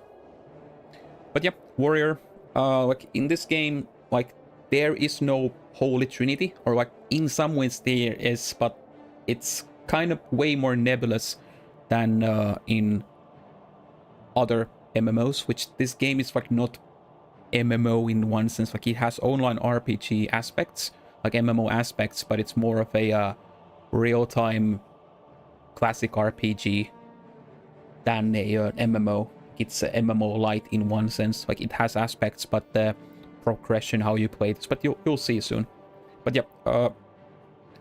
Speaker 1: but yeah, warrior. Like in this game, like there is no holy trinity, or like in some ways there is, but it's kind of way more nebulous than in other MMOs. Which this game is like not MMO in one sense. Like it has online RPG aspects. like MMO aspects, but it's more of a real-time classic RPG than a MMO. It's a MMO light in one sense. Like it has aspects, but the progression, how you play this, but you'll see soon. But yeah,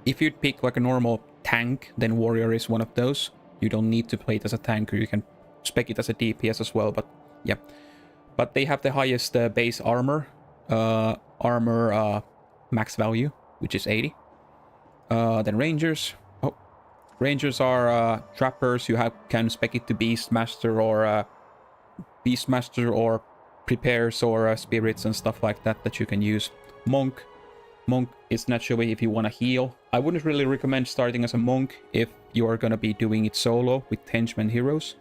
Speaker 1: if you'd pick like a normal tank, then Warrior is one of those. You don't need to play it as a tank, or you can spec it as a DPS as well, but yeah. But they have the highest base armor, max value, which is 80. Then Rangers. Oh, Rangers are trappers. You can spec it to Beastmaster or prepares or spirits and stuff like that that you can use. Monk is naturally if you want to heal. I wouldn't really recommend starting as a monk if you're gonna be doing it solo with henchmen heroes,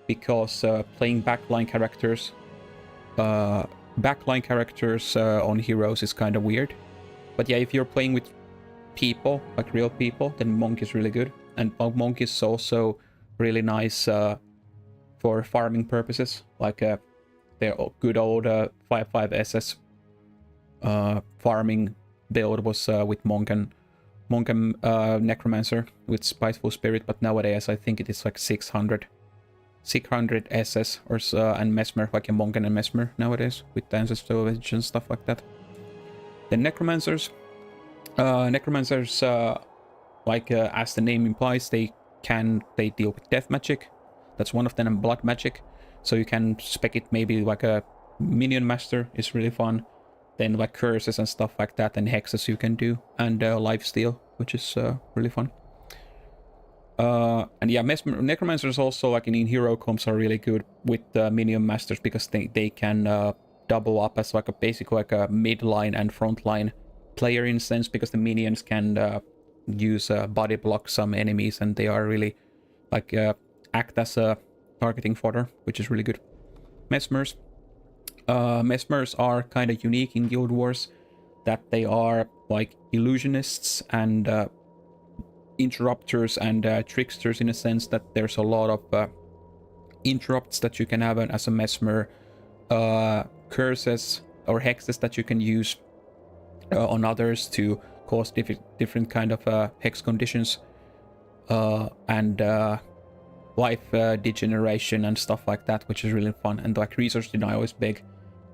Speaker 1: because playing backline characters on heroes is kind of weird. But yeah, if you're playing with people, like real people, then monk is really good. And monk is also really nice for farming purposes, like their good old 5/5 SS farming build was with monk and necromancer with spiteful spirit, but nowadays I think it is like 600 SS or so, and mesmer, like a monk and a mesmer nowadays with the ancestral edge and stuff like that. The necromancers, like as the name implies, they deal with death magic. That's one of them, and blood magic. So you can spec it maybe like a minion master is really fun. Then like curses and stuff like that, and hexes you can do, and lifesteal, which is really fun. And yeah, necromancers also, like in hero comps, are really good with minion masters, because they can double up as like a midline and frontline player in a sense, because the minions can use body block some enemies, and they are really like act as a targeting fodder, which is really good. Mesmers. Mesmers are kind of unique in Guild Wars, that they are like illusionists and interrupters and tricksters, in a sense that there's a lot of interrupts that you can have as a mesmer, curses or hexes that you can use on others to cause different kind of hex conditions, and life degeneration and stuff like that, which is really fun. And like resource denial is big,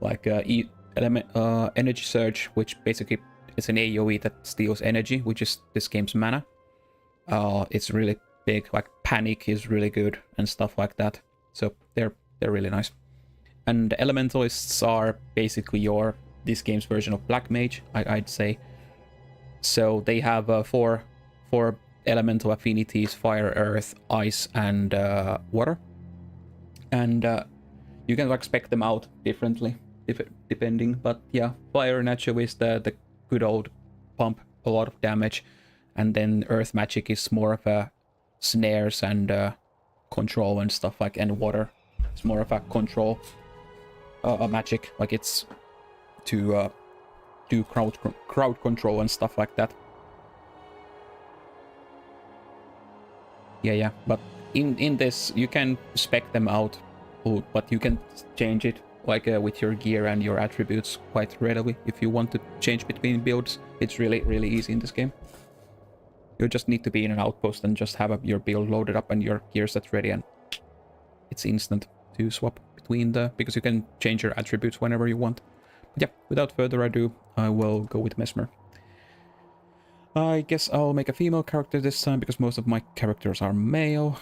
Speaker 1: like energy surge, which basically is an AoE that steals energy, which is this game's mana. It's really big. Like panic is really good and stuff like that. So they're really nice. And elementalists are basically this game's version of black mage, I'd say. So they have four elemental affinities: fire, earth, ice, and water. And you can like spec them out differently depending, but yeah, fire naturally is the good old pump a lot of damage, and then earth magic is more of a snares and control and stuff like, and water it's more of a control magic, like it's to do crowd control and stuff like that. Yeah, but in this you can spec them out, but you can change it like with your gear and your attributes quite readily. If you want to change between builds, it's really easy in this game. You just need to be in an outpost and just have your build loaded up and your gear set ready, and it's instant to swap between because you can change your attributes whenever you want. But yeah, without further ado, I will go with Mesmer. I guess I'll make a female character this time, because most of my characters are male.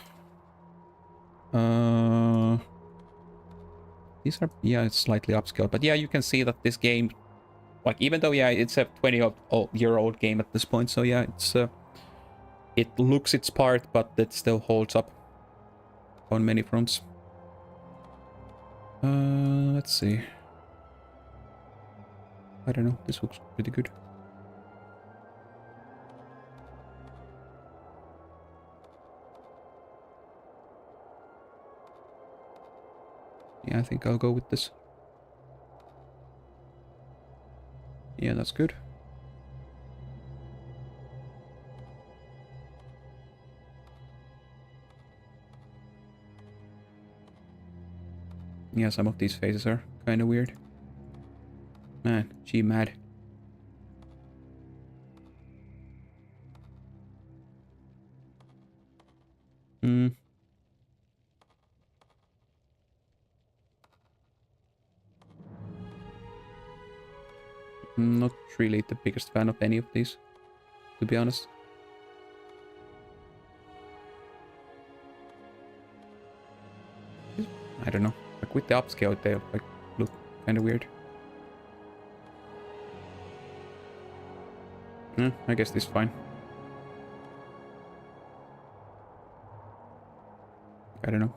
Speaker 1: These are, yeah, it's slightly upscaled, but yeah, you can see that this game, like, even though, yeah, it's a 20-year-old game at this point, so yeah, it looks its part, but it still holds up on many fronts. Let's see. I don't know, this looks pretty good. Yeah, I think I'll go with this. Yeah, that's good. Yeah, some of these faces are kind of weird. Man, G mad. Hmm. I'm not really the biggest fan of any of these, to be honest. I don't know. Like with the upscale, they like look kind of weird. I guess this is fine. I don't know.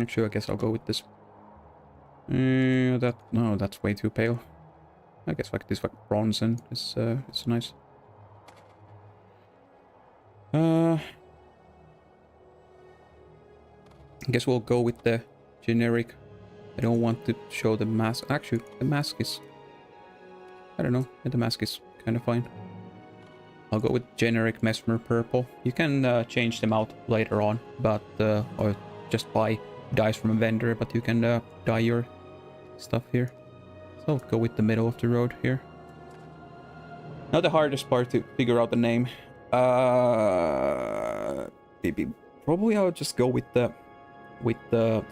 Speaker 1: Actually, I guess I'll go with this. No, that's way too pale. I guess like this like bronze is nice. I guess we'll go with the generic. I don't want to show the mask. Actually, the mask is... I don't know. Yeah, the mask is kind of fine. I'll go with generic Mesmer purple. You can change them out later on, but or just buy dyes from a vendor, but you can dye your stuff here. So I'll go with the middle of the road here. Now the hardest part to figure out the name. Maybe probably I'll just go with the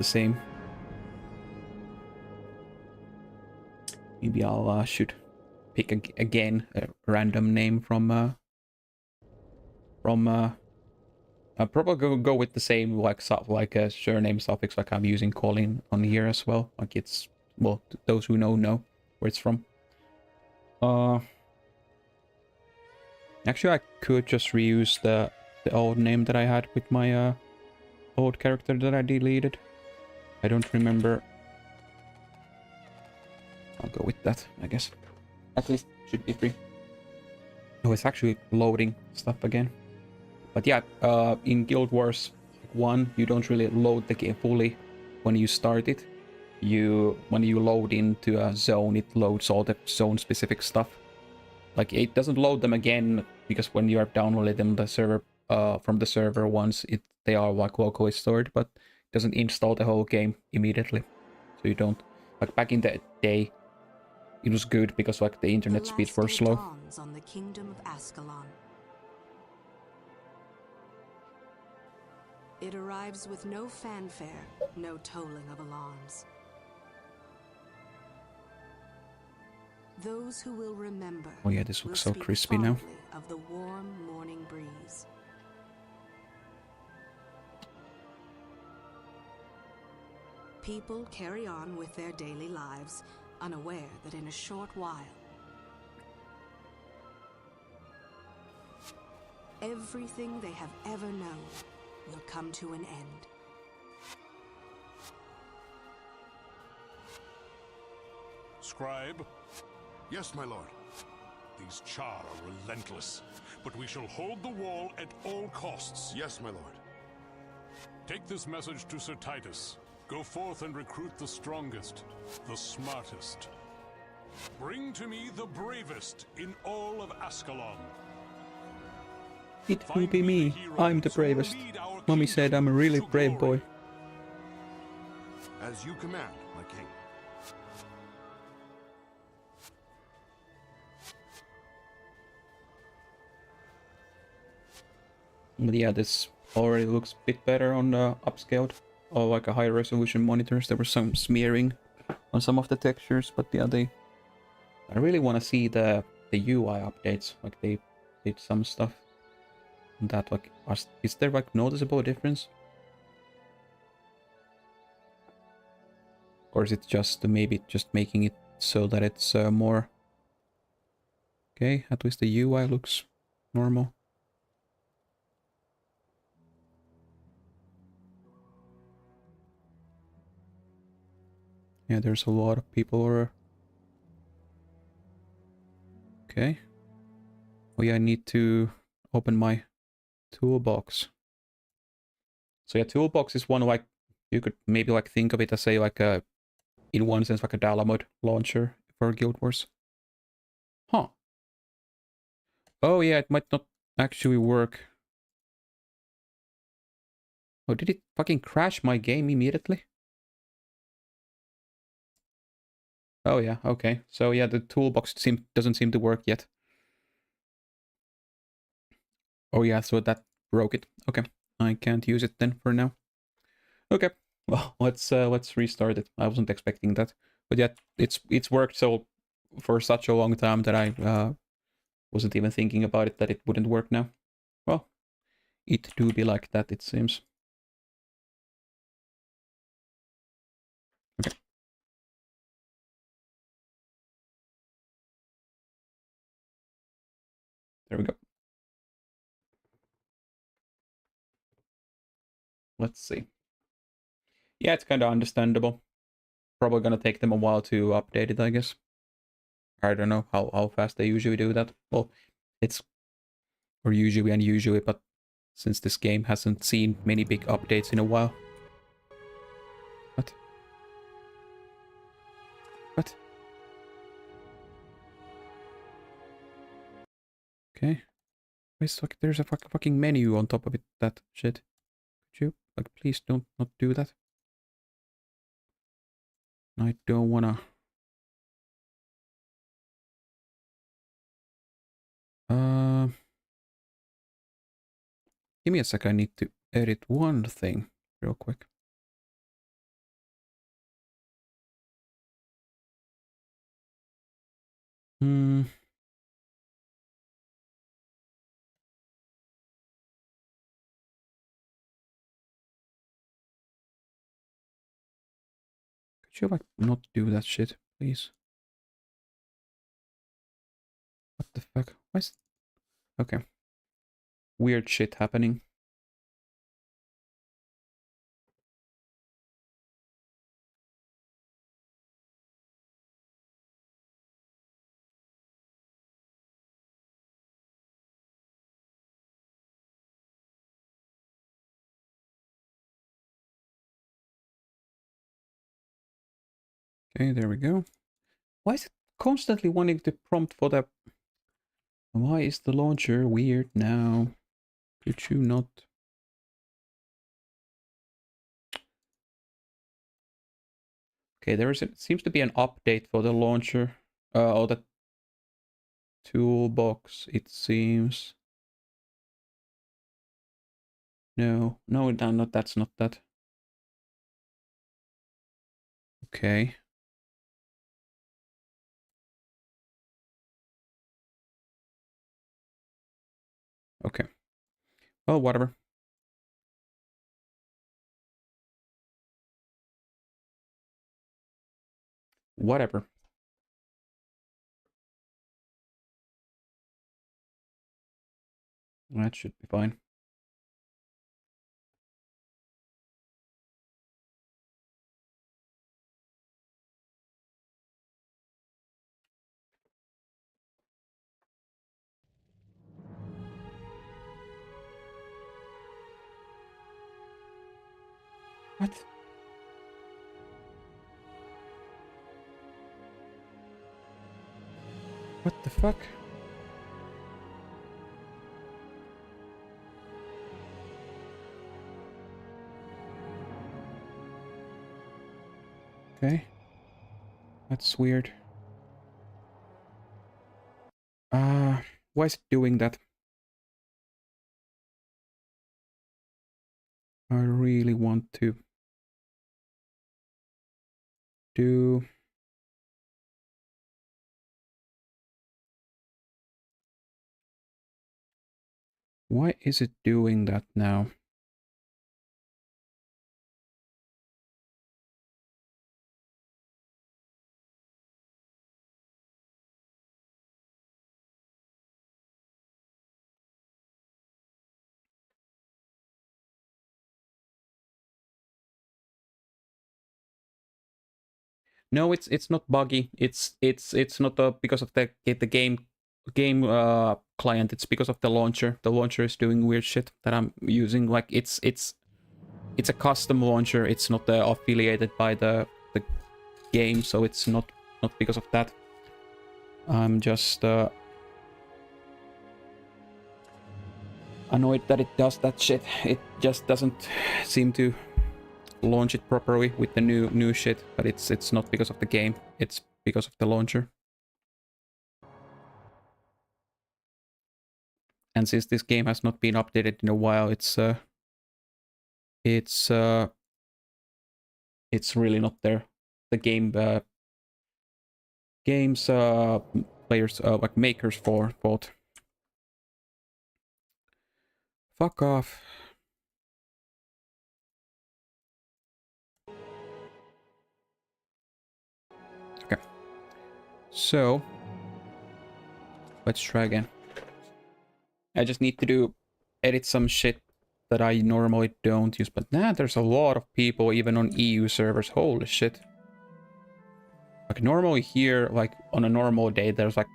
Speaker 1: same. Maybe I'll should pick again a random name from I'll probably go with the same like a surname suffix like I'm using Colin on here as well. Like it's, well, those who know where it's from. Actually I could just reuse the old name that I had with my old character that I deleted. I don't remember. I'll go with that, I guess. At least should be free. Oh, it's actually loading stuff again. But yeah, in Guild Wars 1, you don't really load the game fully when you start it. When you load into a zone, it loads all the zone-specific stuff. Like, it doesn't load them again, because when you are downloading them the server, from the server once, they are like locally stored, but it doesn't install the whole game immediately. So you don't... Like, back in the day, it was good because like the internet speeds were slow.
Speaker 5: Dawns on the kingdom of Ascalon. It arrives with no fanfare, no tolling of alarms. Those who will remember.
Speaker 1: Oh yeah, this looks so
Speaker 5: speak
Speaker 1: crispy now.
Speaker 5: fondly of the warm morning breeze. People carry on with their daily lives, unaware that in a short while, everything they have ever known will come to an end.
Speaker 6: Scribe? Yes, my lord. These Char are relentless, but we shall hold the wall at all costs. Yes, my lord. Take this message to Sir Titus. Go forth and recruit the strongest, the smartest. Bring to me the bravest in all of Ascalon.
Speaker 1: It will be me. I'm the bravest. Mommy said I'm a really brave boy.
Speaker 6: As you command, my king.
Speaker 1: But yeah, this already looks a bit better on the upscaled or like a higher resolution monitors. There was some smearing on some of the textures, but yeah, I really want to see the UI updates. Like they did some stuff that like is there like noticeable difference? Or is it just maybe just making it so that it's more... Okay, at least the UI looks normal. Yeah, there's a lot of people over. Okay. Oh yeah, I need to open my toolbox. So yeah, toolbox is one like, you could maybe like think of it as like a, in one sense, like a Dalamod launcher for Guild Wars. Huh. Oh yeah, it might not actually work. Oh, did it fucking crash my game immediately? Oh yeah, okay. So yeah, the toolbox doesn't seem to work yet. Oh yeah, so that broke it. Okay, I can't use it then for now. Okay, well let's restart it. I wasn't expecting that, but yeah, it's worked so for such a long time that I wasn't even thinking about it that it wouldn't work now. Well, it do be like that, it seems. Okay. There we go. Let's see. Yeah, it's kind of understandable. Probably gonna take them a while to update it, I guess. I don't know how fast they usually do that. Well, it's or usually and usually, but since this game hasn't seen many big updates in a while. What? What? Okay. There's a fucking menu on top of it. That shit. Could you like please don't not do that? I don't wanna. Uh, Give me a sec. I need to edit one thing real quick. Hmm. Could you like not do that shit, please? What the fuck? Why is... Okay. Weird shit happening. Okay, there we go. Why is it constantly wanting to prompt for the... Why is the launcher weird now? Could you not... Okay, seems to be an update for the launcher. Or the toolbox, it seems. No, that's not that. Okay. Okay. Well, whatever. Whatever. That should be fine. What? What the fuck? Okay. That's weird. Why is it doing that? I really want to do... Why is it doing that now? No, it's not buggy. It's not because of the game client. It's because of the launcher. The launcher is doing weird shit that I'm using. Like it's a custom launcher. It's not affiliated by the game, so it's not because of that. I'm just annoyed that it does that shit. It just doesn't seem to launch it properly with the new shit, but it's not because of the game. It's because of the launcher. And since this game has not been updated in a while, it's really not there. The game's players like makers fault. Fuck off. Okay. So let's try again. I just need to edit some shit that I normally don't use, but nah, there's a lot of people even on EU servers. Holy shit. Like normally here, like on a normal day, there's like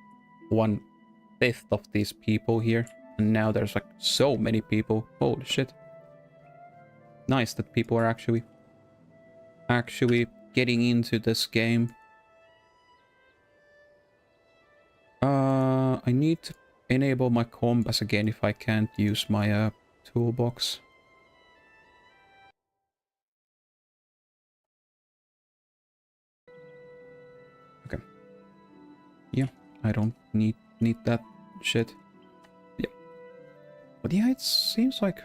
Speaker 1: 1/5 of these people here. And now there's like so many people. Holy shit. Nice that people are actually getting into this game. I need to enable my compass again if I can't use my toolbox. Okay. Yeah, I don't need that shit. Yeah. But yeah, it seems like...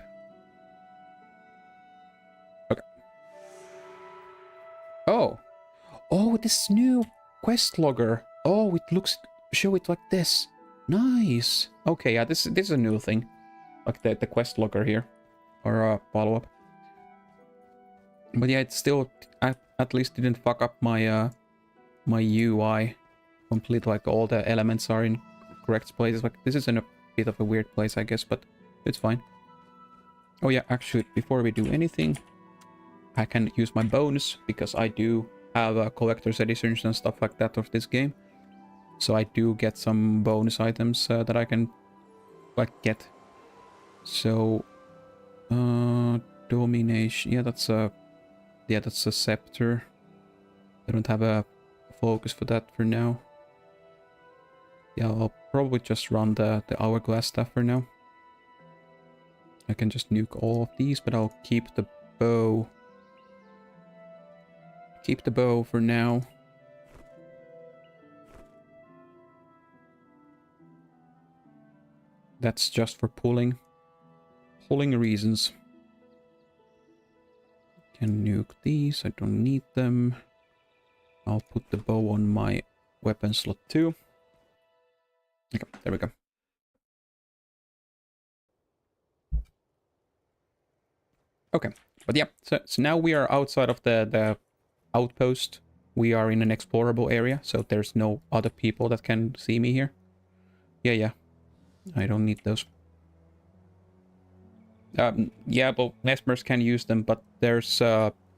Speaker 1: Okay. Oh. Oh, this new quest logger. Oh, it looks... Show it like this. Nice. Okay, yeah, this is a new thing. Like the quest logger here. Or follow-up. But yeah, it still at least didn't fuck up my my UI complete. Like all the elements are in correct places. Like this is in a bit of a weird place, I guess, but it's fine. Oh yeah, actually, before we do anything, I can use my bonus because I do have collector's editions and stuff like that of this game. So I do get some bonus items that I can like get. So domination. Yeah, that's a scepter. I don't have a focus for that for now. Yeah, I'll probably just run the hourglass stuff for now. I can just nuke all of these, but I'll keep the bow. Keep the bow for now. That's just for pulling reasons. Can nuke these, I don't need them. I'll put the bow on my weapon slot too. Okay, there we go. Okay, but yeah, so now we are outside of the outpost. We are in an explorable area, so there's no other people that can see me here. Yeah. I don't need those. Yeah, well, Nesmers can use them, but there's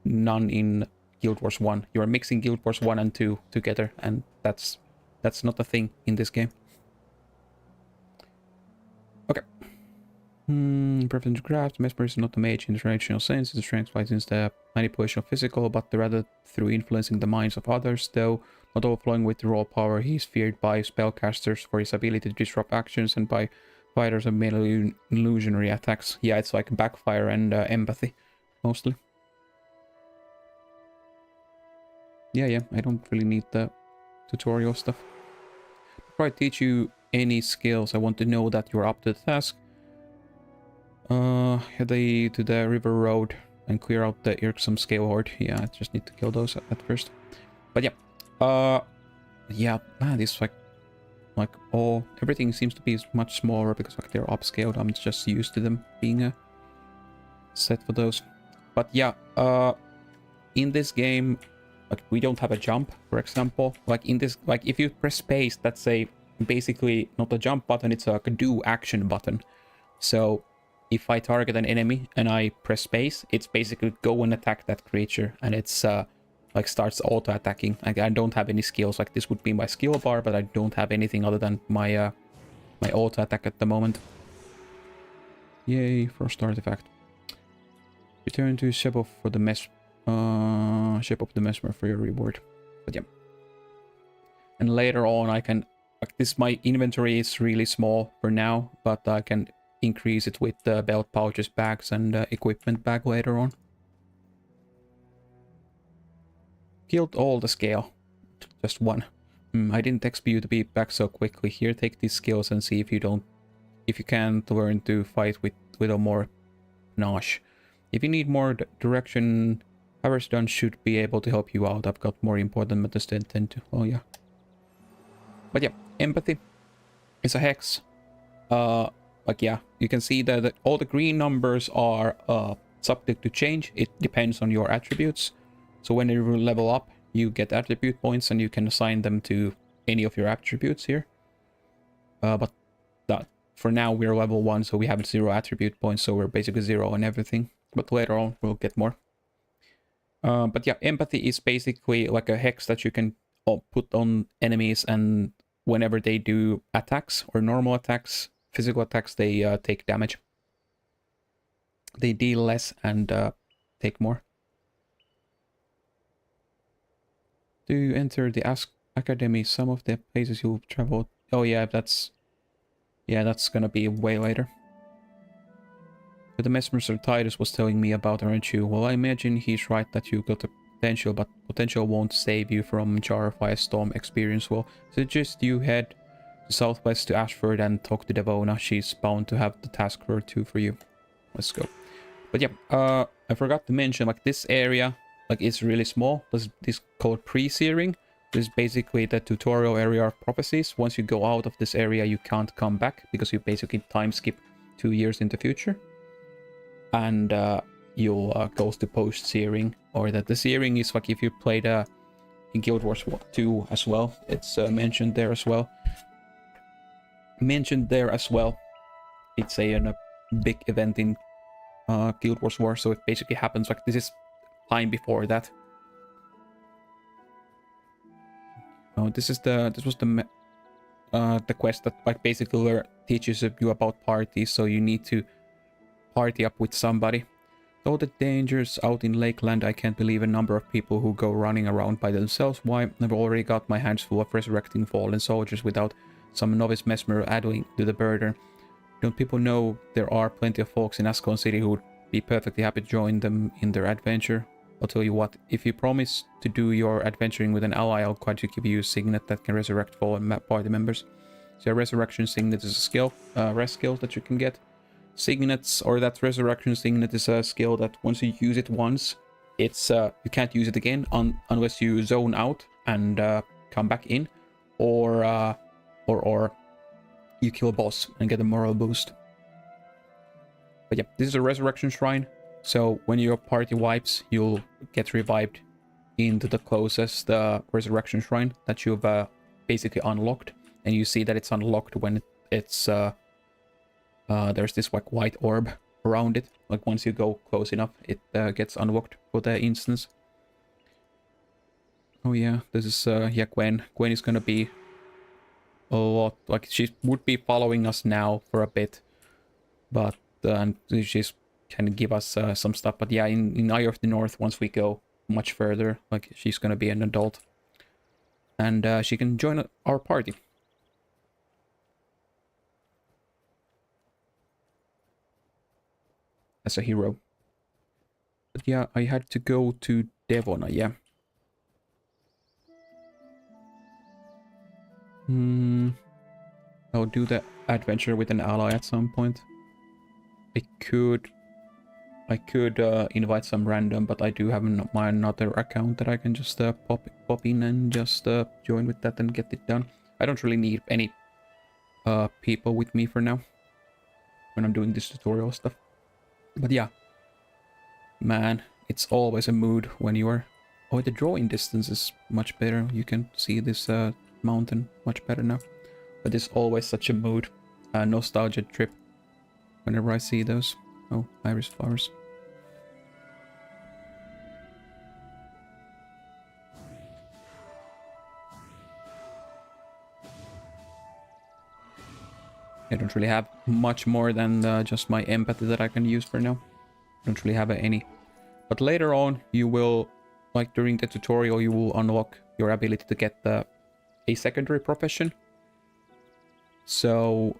Speaker 1: none in Guild Wars 1. You are mixing Guild Wars 1 and 2 together, and that's not a thing in this game. Okay. Preference to craft. Mesmer is not a mage in the traditional sense. The strength lies in the manipulation of physical, but rather through influencing the minds of others. Though not overflowing with raw power, he is feared by spellcasters for his ability to disrupt actions and by fighters of melee illusionary attacks. Yeah, it's like backfire and empathy, mostly. Yeah, I don't really need the tutorial stuff. Before I teach you any skills, I want to know that you're up to the task. Head to the river road and clear out the irksome scale horde. Yeah, I just need to kill those at first. But yeah, yeah, man, this like everything seems to be much smaller because like they're upscaled. I'm just used to them being set for those. But yeah, in this game, like we don't have a jump, for example. Like in this, like if you press space, that's basically not a jump button. It's like a do action button. So if I target an enemy and I press space, it's basically go and attack that creature, and it's like starts auto attacking. Like I don't have any skills. Like this would be my skill bar, but I don't have anything other than my my auto attack at the moment. Yay, frost artifact. Return to ship of the mesmer for your reward. But yeah. And later on I can, like this, my inventory is really small for now, but I can increase it with the belt pouches, bags, and equipment bag later on. Killed all the scale. Just one. I didn't expect you to be back so quickly. Here, take these skills and see if you don't if you can't learn to fight with a more Nosh. If you need more direction, Haverstone should be able to help you out. I've got more important methods to attend to. Oh yeah. But yeah, empathy is a hex. Like yeah, you can see that all the green numbers are subject to change. It depends on your attributes. So when you level up, you get attribute points and you can assign them to any of your attributes here. But for now we're level 1, so we have 0 attribute points, so we're basically 0 on everything. But later on we'll get more. But yeah, empathy is basically like a hex that you can put on enemies, and whenever they do attacks or normal attacks, physical attacks, they take damage. They deal less and take more. To enter the Academy, some of the places you'll travel... Oh yeah, that's gonna be way later. But the mesmerizer Titus was telling me about, aren't you? Well, I imagine he's right that you got the potential, but potential won't save you from Jar Firestorm experience. Well, suggest you head to southwest to Ashford and talk to Devona. She's bound to have the task or two for you. Let's go. But yeah, I forgot to mention, like, this area, like, it's really small. This is called pre-searing. This is basically the tutorial area of prophecies. Once you go out of this area, you can't come back because you basically time skip 2 years in the future. And you'll go to post-searing, or that the searing is like if you played in Guild Wars 2 as well. It's mentioned there as well. It's a big event in Guild Wars War, so it basically happens like this is time before that. Oh, this was the quest that like basically teaches you about parties, so you need to party up with somebody. All the dangers out in Lakeland, I can't believe a number of people who go running around by themselves. Why? I've already got my hands full of resurrecting fallen soldiers without some novice mesmer adding to the burden. Don't people know there are plenty of folks in Ascon City who would be perfectly happy to join them in their adventure? I'll tell you what, if you promise to do your adventuring with an ally, I'll quite give you a signet that can resurrect fallen party members. So a resurrection signet is a skill, rest skill that you can get. Signets, or that resurrection signet, is a skill that once you use it once, it's you can't use it again unless you zone out and come back in, or you kill a boss and get a moral boost. But yeah, this is a resurrection shrine, so when your party wipes, you'll get revived into the closest resurrection shrine that you've basically unlocked, and you see that it's unlocked when it's there's this like white orb around it. Like once you go close enough, it gets unlocked for the instance. Oh yeah, this is yeah, Gwen. Gwen is gonna be a lot, like she would be following us now for a bit, but and she's can give us some stuff. But yeah, in Eye of the North, once we go much further, like she's gonna be an adult, and she can join our party. As a hero. But yeah, I had to go to Devona, yeah. I'll do the adventure with an ally at some point. I could invite some random, but I do have my another account that I can just pop in and just join with that and get it done. I don't really need any people with me for now when I'm doing this tutorial stuff. But yeah, man, it's always a mood when you are... Oh, the drawing distance is much better. You can see this mountain much better now. But it's always such a mood, nostalgia trip whenever I see those. Oh, iris flowers. I don't really have much more than just my empathy that I can use for now. Don't really have any. But later on, you will, like during the tutorial, you will unlock your ability to get a secondary profession. So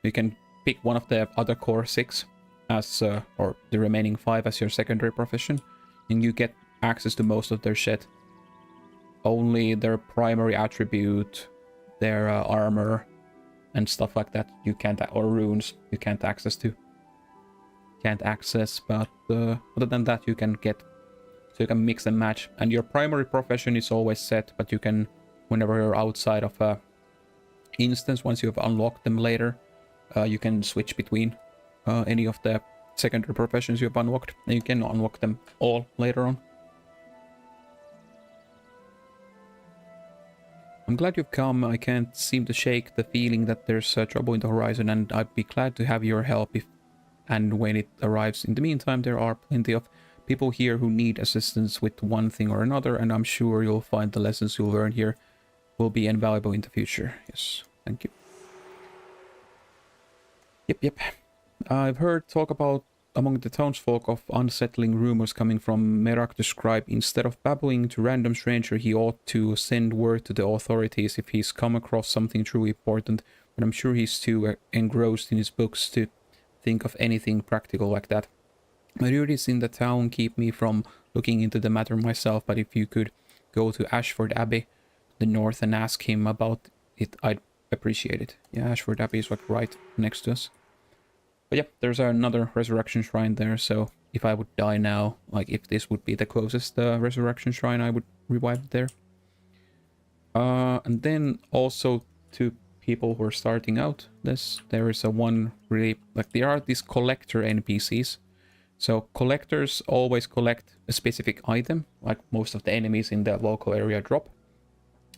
Speaker 1: you can pick one of the other core 6 as, or the remaining 5 as your secondary profession, and you get access to most of their shit. Only their primary attribute, their armor, and stuff like that you can't, or runes you can't access, but other than that you can get, so you can mix and match. And your primary profession is always set, but you can, whenever you're outside of a instance, once you've unlocked them later, you can switch between any of the secondary professions you've unlocked, and you can unlock them all later on. I'm glad you've come. I can't seem to shake the feeling that there's trouble in the horizon, and I'd be glad to have your help if and when it arrives. In the meantime, there are plenty of people here who need assistance with one thing or another, and I'm sure you'll find the lessons you'll learn here will be invaluable in the future. Yes, thank you. Yep. I've heard talk about among the townsfolk of unsettling rumors coming from Merak the Scribe. Instead of babbling to random stranger, he ought to send word to the authorities if he's come across something truly important, but I'm sure he's too engrossed in his books to think of anything practical like that. My duties in the town keep me from looking into the matter myself, but if you could go to Ashford Abbey, the north, and ask him about it, I'd appreciate it. Yeah, Ashford Abbey is like right next to us. But yeah, there's another resurrection shrine there, so if I would die now, like if this would be the closest resurrection shrine, I would revive it there. And then also to people who are starting out this, there is a one really, like there are these collector NPCs. So collectors always collect a specific item, like most of the enemies in the local area drop.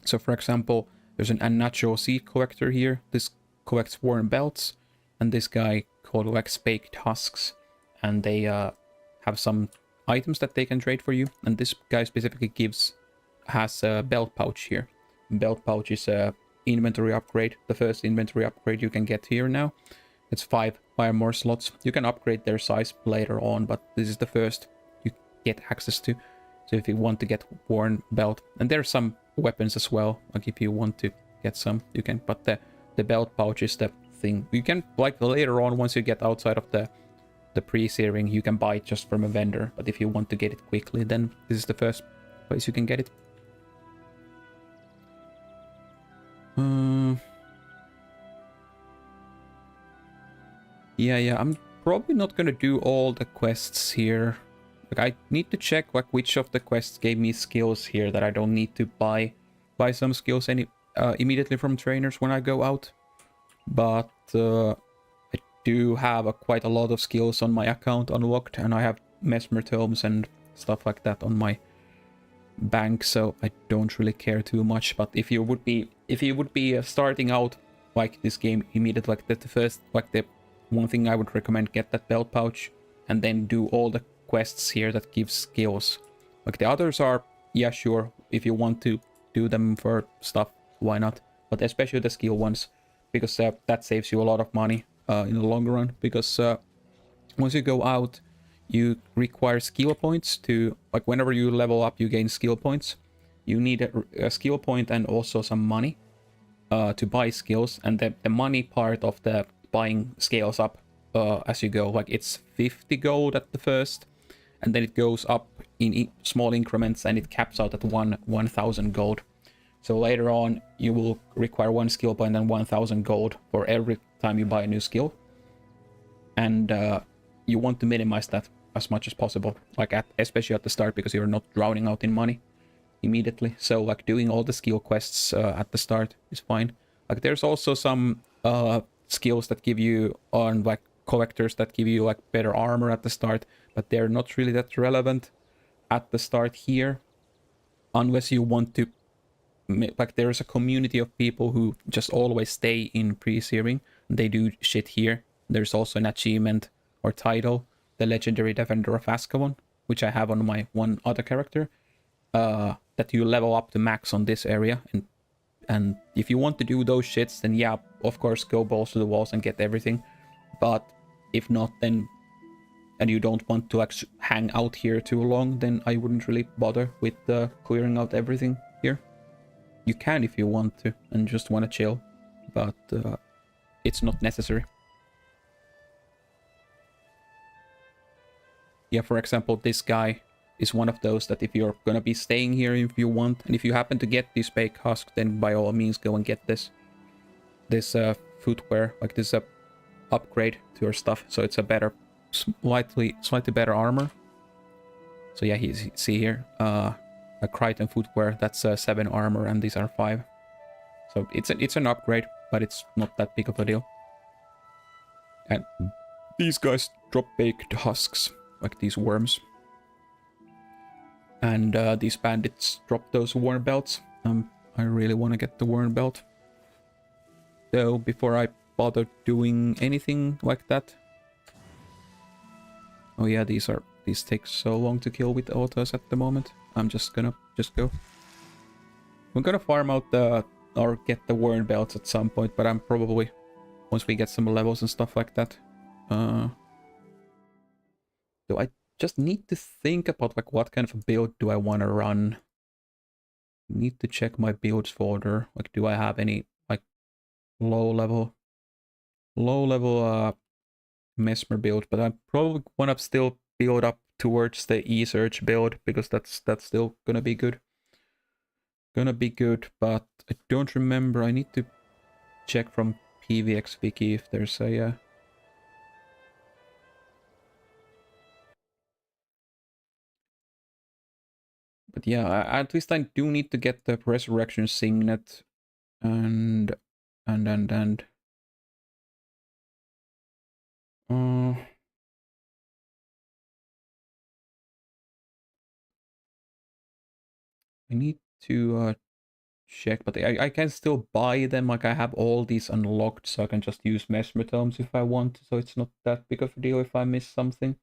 Speaker 1: So for example, there's an unnatural seed collector here. This collects worn belts, and this guy collects baked husks, and they have some items that they can trade for you. And this guy specifically has a belt pouch here. Belt pouch is a inventory upgrade, the first inventory upgrade you can get here now. It's 5 more slots. You can upgrade their size later on, but this is the first you get access to. So if you want to get worn belt, and there's some weapons as well, like if you want to get some, you can, but the belt pouch is the thing. You can, like later on, once you get outside of the pre-searing, you can buy it just from a vendor, but if you want to get it quickly, then this is the first place you can get it. Yeah, I'm probably not gonna do all the quests here. Like, I need to check like which of the quests gave me skills here that I don't need to buy some skills immediately from trainers when I go out. But I do have quite a lot of skills on my account unlocked, and I have mesmer tomes and stuff like that on my bank, so I don't really care too much. But if you would be starting out like this game immediately, like the first, like the one thing I would recommend, get that belt pouch and then do all the quests here that give skills. Like the others are, yeah, sure, if you want to do them for stuff, why not? But especially the skill ones, because that saves you a lot of money in the long run, because once you go out, you require skill points to, like whenever you level up, you gain skill points. You need a skill point and also some money to buy skills, and the money part of the buying scales up as you go. Like it's 50 gold at the first, and then it goes up in small increments, and it caps out at 1,000 gold. So later on, you will require 1 skill point and 1,000 gold for every time you buy a new skill. And you want to minimize that as much as possible, like especially at the start, because you're not drowning out in money immediately. So like doing all the skill quests at the start is fine. Like there's also some skills that give you on like collectors that give you like better armor at the start, but they're not really that relevant at the start here, unless you want to, like there's a community of people who just always stay in pre-searing. They do shit here. There's also an achievement or title, the Legendary Defender of Azkaban, which I have on my one other character, that you level up to max on this area. And if you want to do those shits, then yeah, of course, go balls to the walls and get everything. But if not, then, and you don't want to actually hang out here too long, then I wouldn't really bother with clearing out everything here. You can if you want to and just want to chill, but it's not necessary. Yeah, for example, this guy is one of those that if you're gonna be staying here if you want, and if you happen to get this baked husk, then by all means go and get this footwear. Like this is a upgrade to your stuff, so it's a better, slightly better armor. So yeah, see here, a Crichton footwear, that's 7 armor, and these are 5. So it's an upgrade, but it's not that big of a deal. And these guys drop baked husks, like these worms. And these bandits drop those worm belts. I really want to get the worm belt. So before I bother doing anything like that. Oh yeah, these take so long to kill with autos at the moment. I'm just gonna go. I'm gonna farm out or get the worm belts at some point, but I'm probably, once we get some levels and stuff like that. So I just need to think about like what kind of a build do I want to run. Need to check my builds folder. Like, do I have any like low level Mesmer build? But I probably want to still build up towards the E-Search build, because that's still gonna be good. But I don't remember. I need to check from PVX Wiki if there's a but yeah, at least I do need to get the Resurrection Signet and I need to check, but I can still buy them. Like, I have all these unlocked, so I can just use Mesmer Tomes if I want, so it's not that big of a deal if I miss something.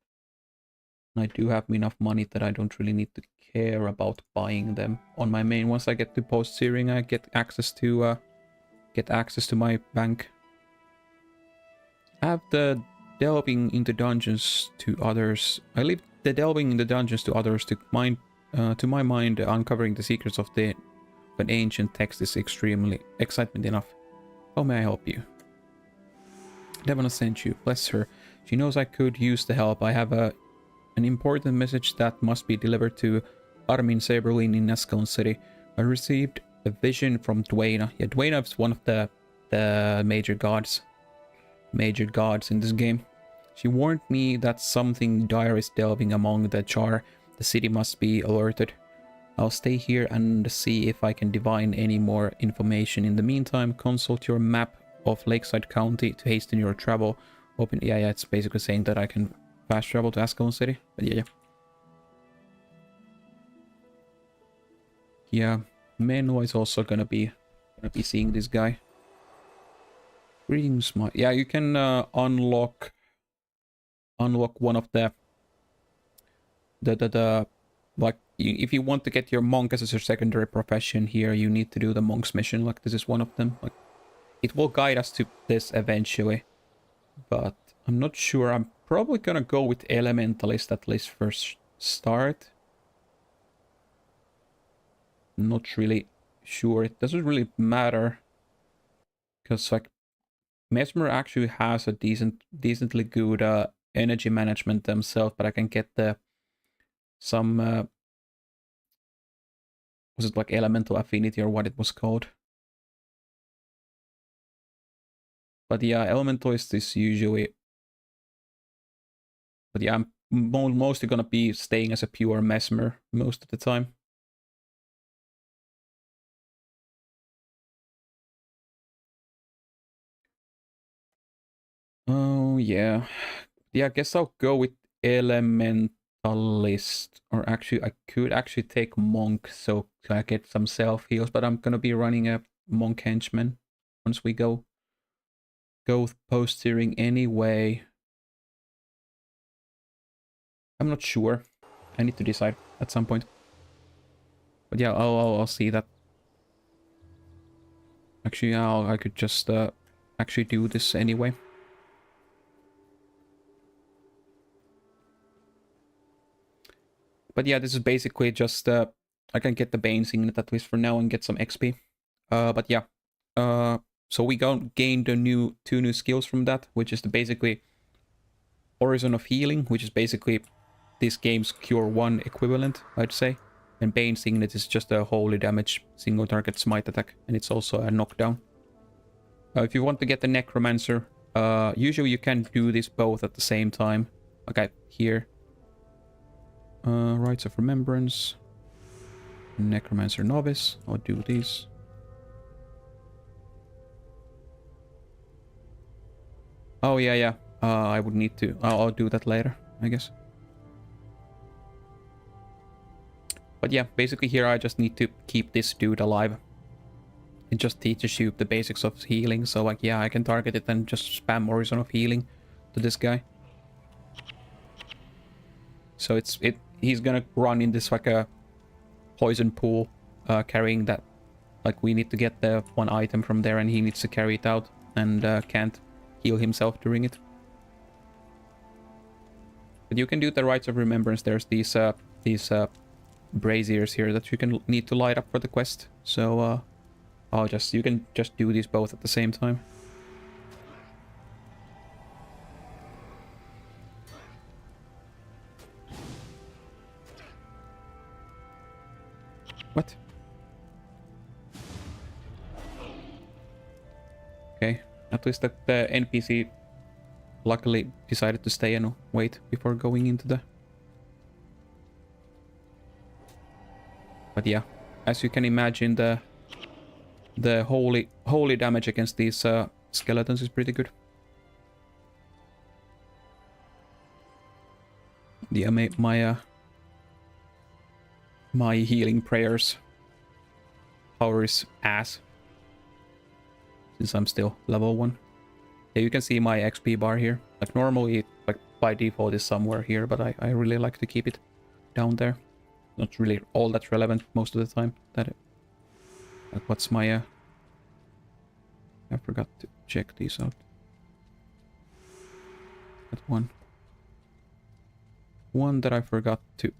Speaker 1: And I do have enough money that I don't really need to care about buying them on my main. Once I get to post-searing, I get access to my bank. I have the delving into dungeons to others. I leave the delving in the dungeons to others to my mind, uncovering the secrets of an ancient text is extremely excitement enough. How may I help you? Devona sent you. Bless her. She knows I could use the help. I have an important message that must be delivered to Armin Saberlin in Ascalon City. I received a vision from Dwayna. Yeah, Dwayna is one of the major gods in this game. She warned me that something dire is delving among the char. The city must be alerted. I'll stay here and see if I can divine any more information. In the meantime, consult your map of Lakeside County to hasten your travel. Yeah, it's basically saying that I can fast travel to Ascalon City. But yeah. Yeah, Menlo is also gonna be seeing this guy. Greetings, my... Yeah, you can unlock one of the like, if you want to get your monk as your secondary profession here, you need to do the monk's mission. Like, this is one of them. Like, it will guide us to this eventually, but I'm not sure. I'm probably gonna go with Elementalist at least first start. Not really sure. It doesn't really matter, because like Mesmer actually has a decently good energy management themselves, but I can get some was it like elemental affinity or what it was called? But yeah, elementalist is usually... But yeah, I'm mostly gonna be staying as a pure Mesmer most of the time. Oh yeah. Yeah, I guess I'll go with Elementalist. Or actually, I could actually take Monk so I get some self-heals, but I'm gonna be running a Monk Henchman once we go post-steering anyway. I'm not sure. I need to decide at some point. But yeah, I'll see that. Actually, I could just actually do this anyway. But yeah, this is basically just I can get the Bane Signet at least for now and get some XP. But yeah, so we gained the two new skills from that, which is basically Horizon of Healing, which is basically this game's Cure 1 equivalent, I'd say. And Bane Signet is just a holy damage single target smite attack, and it's also a knockdown. If you want to get the Necromancer, usually you can do this both at the same time. Okay, here. Rites of Remembrance. Necromancer Novice. I'll do these. Oh, yeah. I would need to... I'll do that later, I guess. But yeah, basically here I just need to keep this dude alive. It just teaches you the basics of healing, so like, yeah, I can target it and just spam Horizon of Healing to this guy. So he's gonna run in this like a poison pool, carrying that. Like, we need to get the one item from there and he needs to carry it out and can't heal himself during it. But you can do the Rites of Remembrance. There's these braziers here that you can need to light up for the quest. So you can just do these both at the same time. What? Okay, at least the NPC luckily decided to stay and wait before going into the... But yeah, as you can imagine, the holy damage against these skeletons is pretty good. Yeah, my healing prayers power is ass, since I'm still level 1. Yeah, you can see my XP bar here. Like, normally, like, by default is somewhere here, but I really like to keep it down there. Not really all that relevant most of the time. Like, what's my... I forgot to check these out. That one. One that I forgot to...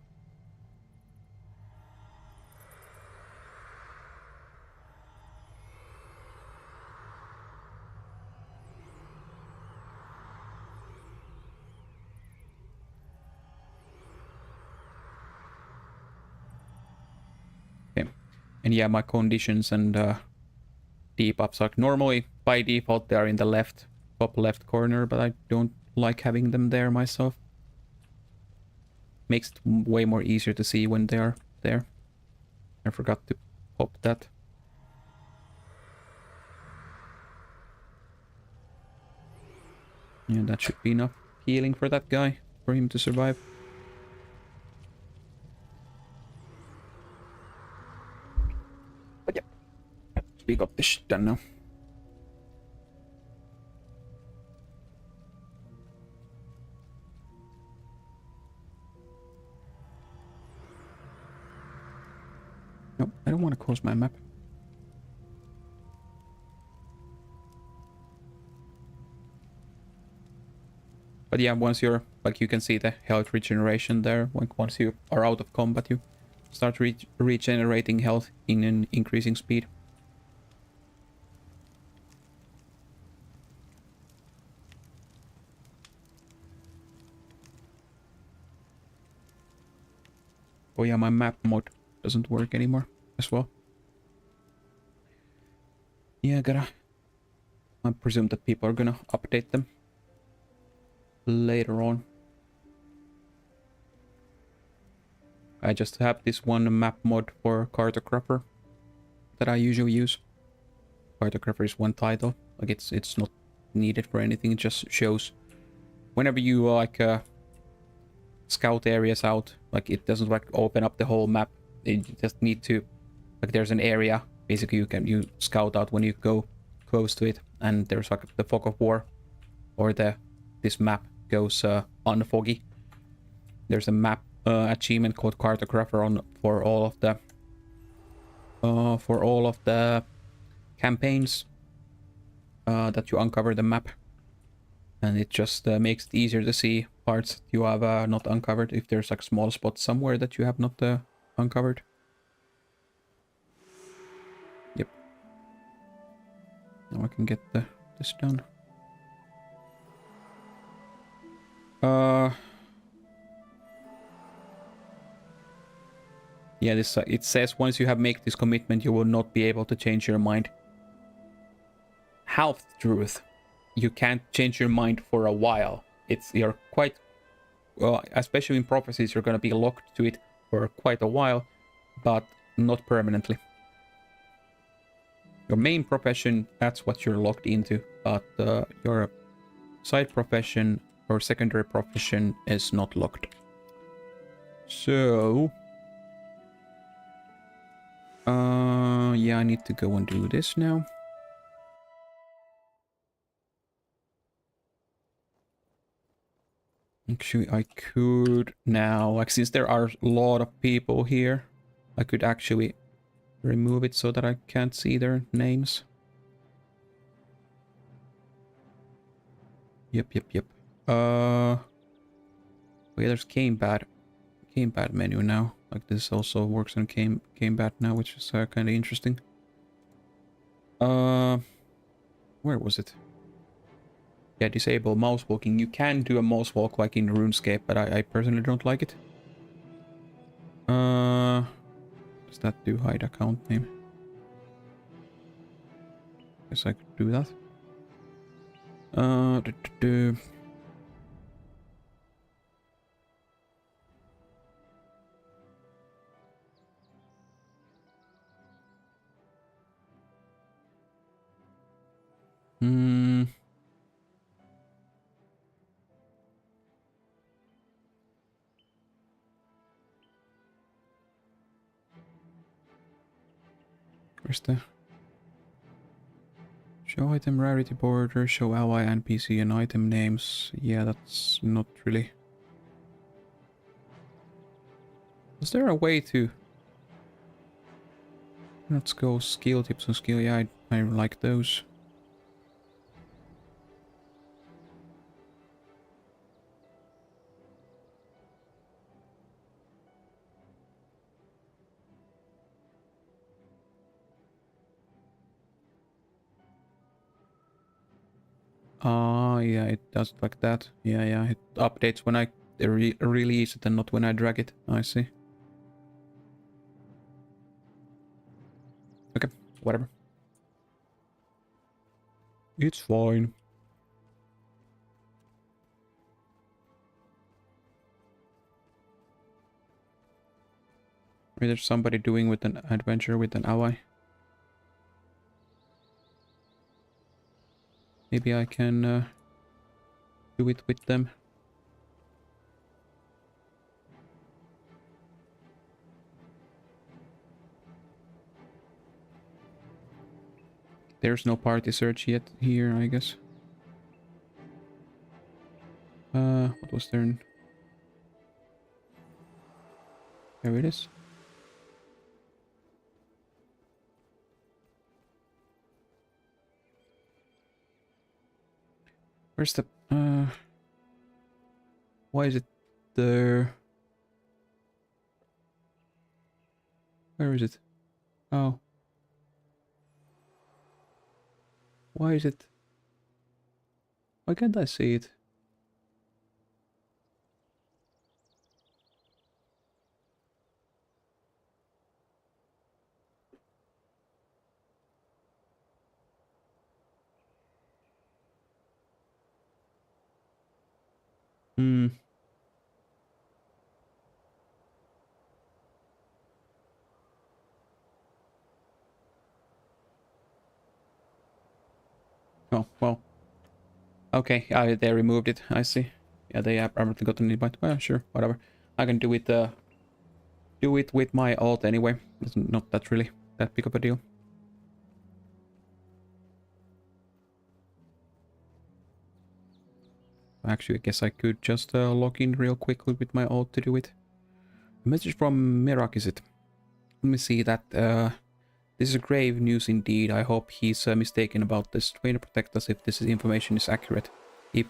Speaker 1: And yeah, my conditions and debuffs, like, normally by default they are in the top left corner, but I don't like having them there myself. Makes it way more easier to see when they are there. I forgot to pop that. Yeah, that should be enough healing for that guy, for him to survive. But yeah, we got this shit done now. No, I don't want to close my map. But yeah, once you're, like, you can see the health regeneration there. Like, once you are out of combat, you start regenerating health in an increasing speed. Oh yeah, my map mod doesn't work anymore as well. Yeah, I presume that people are gonna update them later on. I just have this one map mod for Cartographer that I usually use. Cartographer is one title, like, it's not needed for anything. It just shows whenever you like scout areas out, like, it doesn't like open up the whole map. You just need to, like, there's an area basically you scout out when you go close to it, and there's like the fog of war, or this map goes unfoggy. There's a map achievement called Cartographer for all of the campaigns that you uncover the map, and it just makes it easier to see parts that you have not uncovered, if there's like small spots somewhere that you have not uncovered. Yep. Now I can get this done. Yeah, this it says once you have made this commitment, you will not be able to change your mind. half-truth. You can't change your mind for a while. You're quite, especially in prophecies, you're gonna be locked to it for quite a while, but not permanently. Your main profession, that's what you're locked into, but your side profession or secondary profession is not locked. So, yeah, I need to go and do this now. Actually, I could now, like, since there are a lot of people here, I could actually remove it so that I can't see their names. Yep. Yeah, there's game bad menu now. Like, this also works on game bad now, which is kind of interesting. Where was it? Yeah, disable mouse walking. You can do a mouse walk like in RuneScape, but I personally don't like it. Does that do hide account name? Guess I could do that. Where's the show item rarity border, show ally NPC and item names? Yeah, that's not really. Is there a way to? Let's go skill tips and skill. Yeah, I like those. Yeah, it does like that. Yeah, it updates when I release it and not when I drag it. I see. Okay, whatever. It's fine. Maybe there's somebody doing with an adventure with an ally. Maybe I can do it with them. There's no party search yet here, I guess. What was there? There it is. Where's the, why is it there? Where is it? Oh. Why is it? Why can't I see it? Oh, well. Okay, they removed it, I see. Yeah, they apparently got an invite. Well, sure, whatever. I can do it with my alt anyway. It's not that really that big of a deal. Actually, I guess I could just log in real quickly with my alt to do it. A message from Mirak, is it? Let me see that. This is grave news indeed. I hope he's mistaken about this. Trying to protect us if this information is accurate. If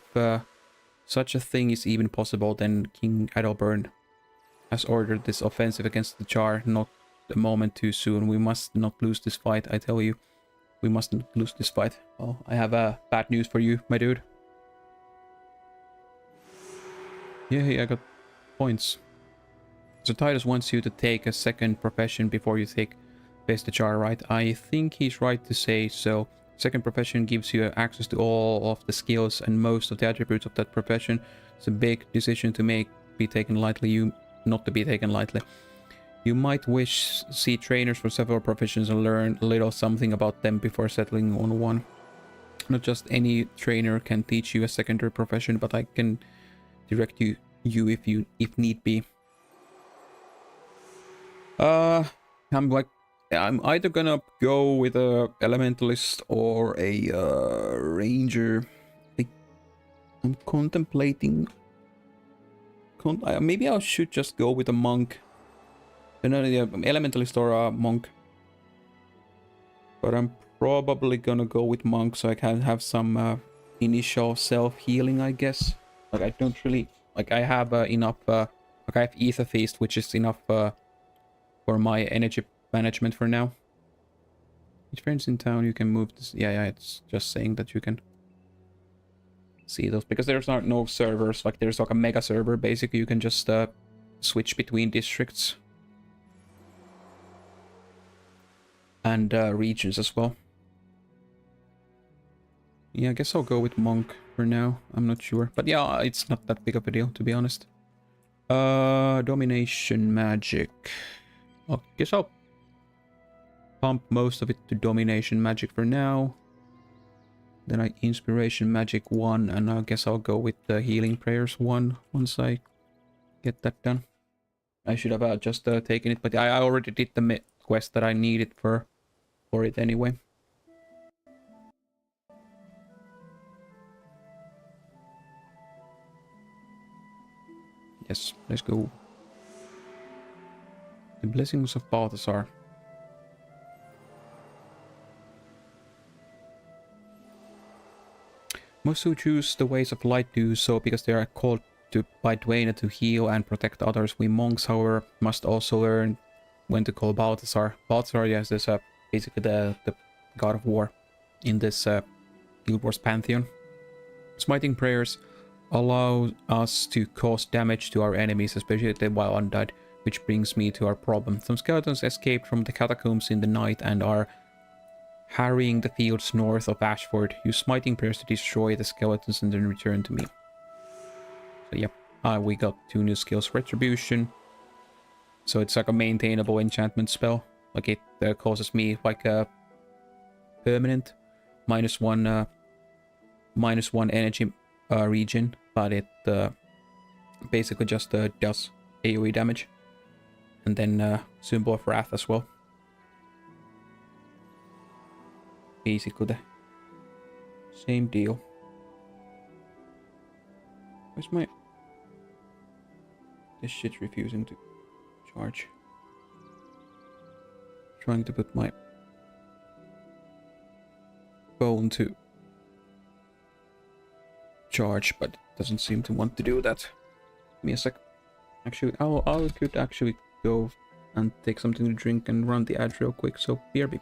Speaker 1: such a thing is even possible, then King Adalbern has ordered this offensive against the Jar. Not a moment too soon. We must not lose this fight, I tell you. We must not lose this fight. Well, I have bad news for you, my dude. Yeah, I got points. So Titus wants you to take a second profession before you face the Jar, right? I think he's right to say so. Second profession gives you access to all of the skills and most of the attributes of that profession. It's a big decision to make, not to be taken lightly. You might wish to see trainers for several professions and learn a little something about them before settling on one. Not just any trainer can teach you a secondary profession, but I can direct you if need be. I'm either gonna go with a elementalist or a ranger. I'm contemplating. Maybe I should just go with a monk. Another elementalist or a monk. But I'm probably gonna go with monk so I can have some initial self-healing, I guess. Like I don't really like I have enough. Like I have Ether Feast, which is enough for my energy management for now. With friends in town, you can move this. Yeah, it's just saying that you can see those because there's no servers. Like there's like a mega server. Basically, you can just switch between districts and regions as well. Yeah, I guess I'll go with monk for now. I'm not sure, but yeah, it's not that big of a deal to be honest. Domination magic. I guess I'll pump most of it to domination magic for now. Then I inspiration magic 1, and I guess I'll go with the healing prayers 1 once I get that done. I should have just taken it, but I already did the quest that I needed for it anyway. Yes, let's go. The blessings of Balthasar. Most who choose the ways of light do so because they are called to by Dwayne to heal and protect others. We monks, however, must also learn when to call Balthasar. Balthasar, yes, is basically the god of war in this Guild Wars pantheon. Smiting prayers allow us to cause damage to our enemies, especially while undead, which brings me to our problem. Some skeletons escaped from the catacombs in the night and are harrying the fields north of Ashford. Use smiting prayers to destroy the skeletons and then return to me. So yep, we got 2 new skills. Retribution. So it's like a maintainable enchantment spell. Like it causes me like a permanent -1 energy regen, but it basically just does AoE damage. And then Symbol of Wrath as well. Basically the same deal. Where's my... This shit's refusing to charge. Trying to put my phone to charge, but it doesn't seem to want to do that. Give me a sec. Actually, I could actually go and take something to drink and run the ad real quick, so BRB.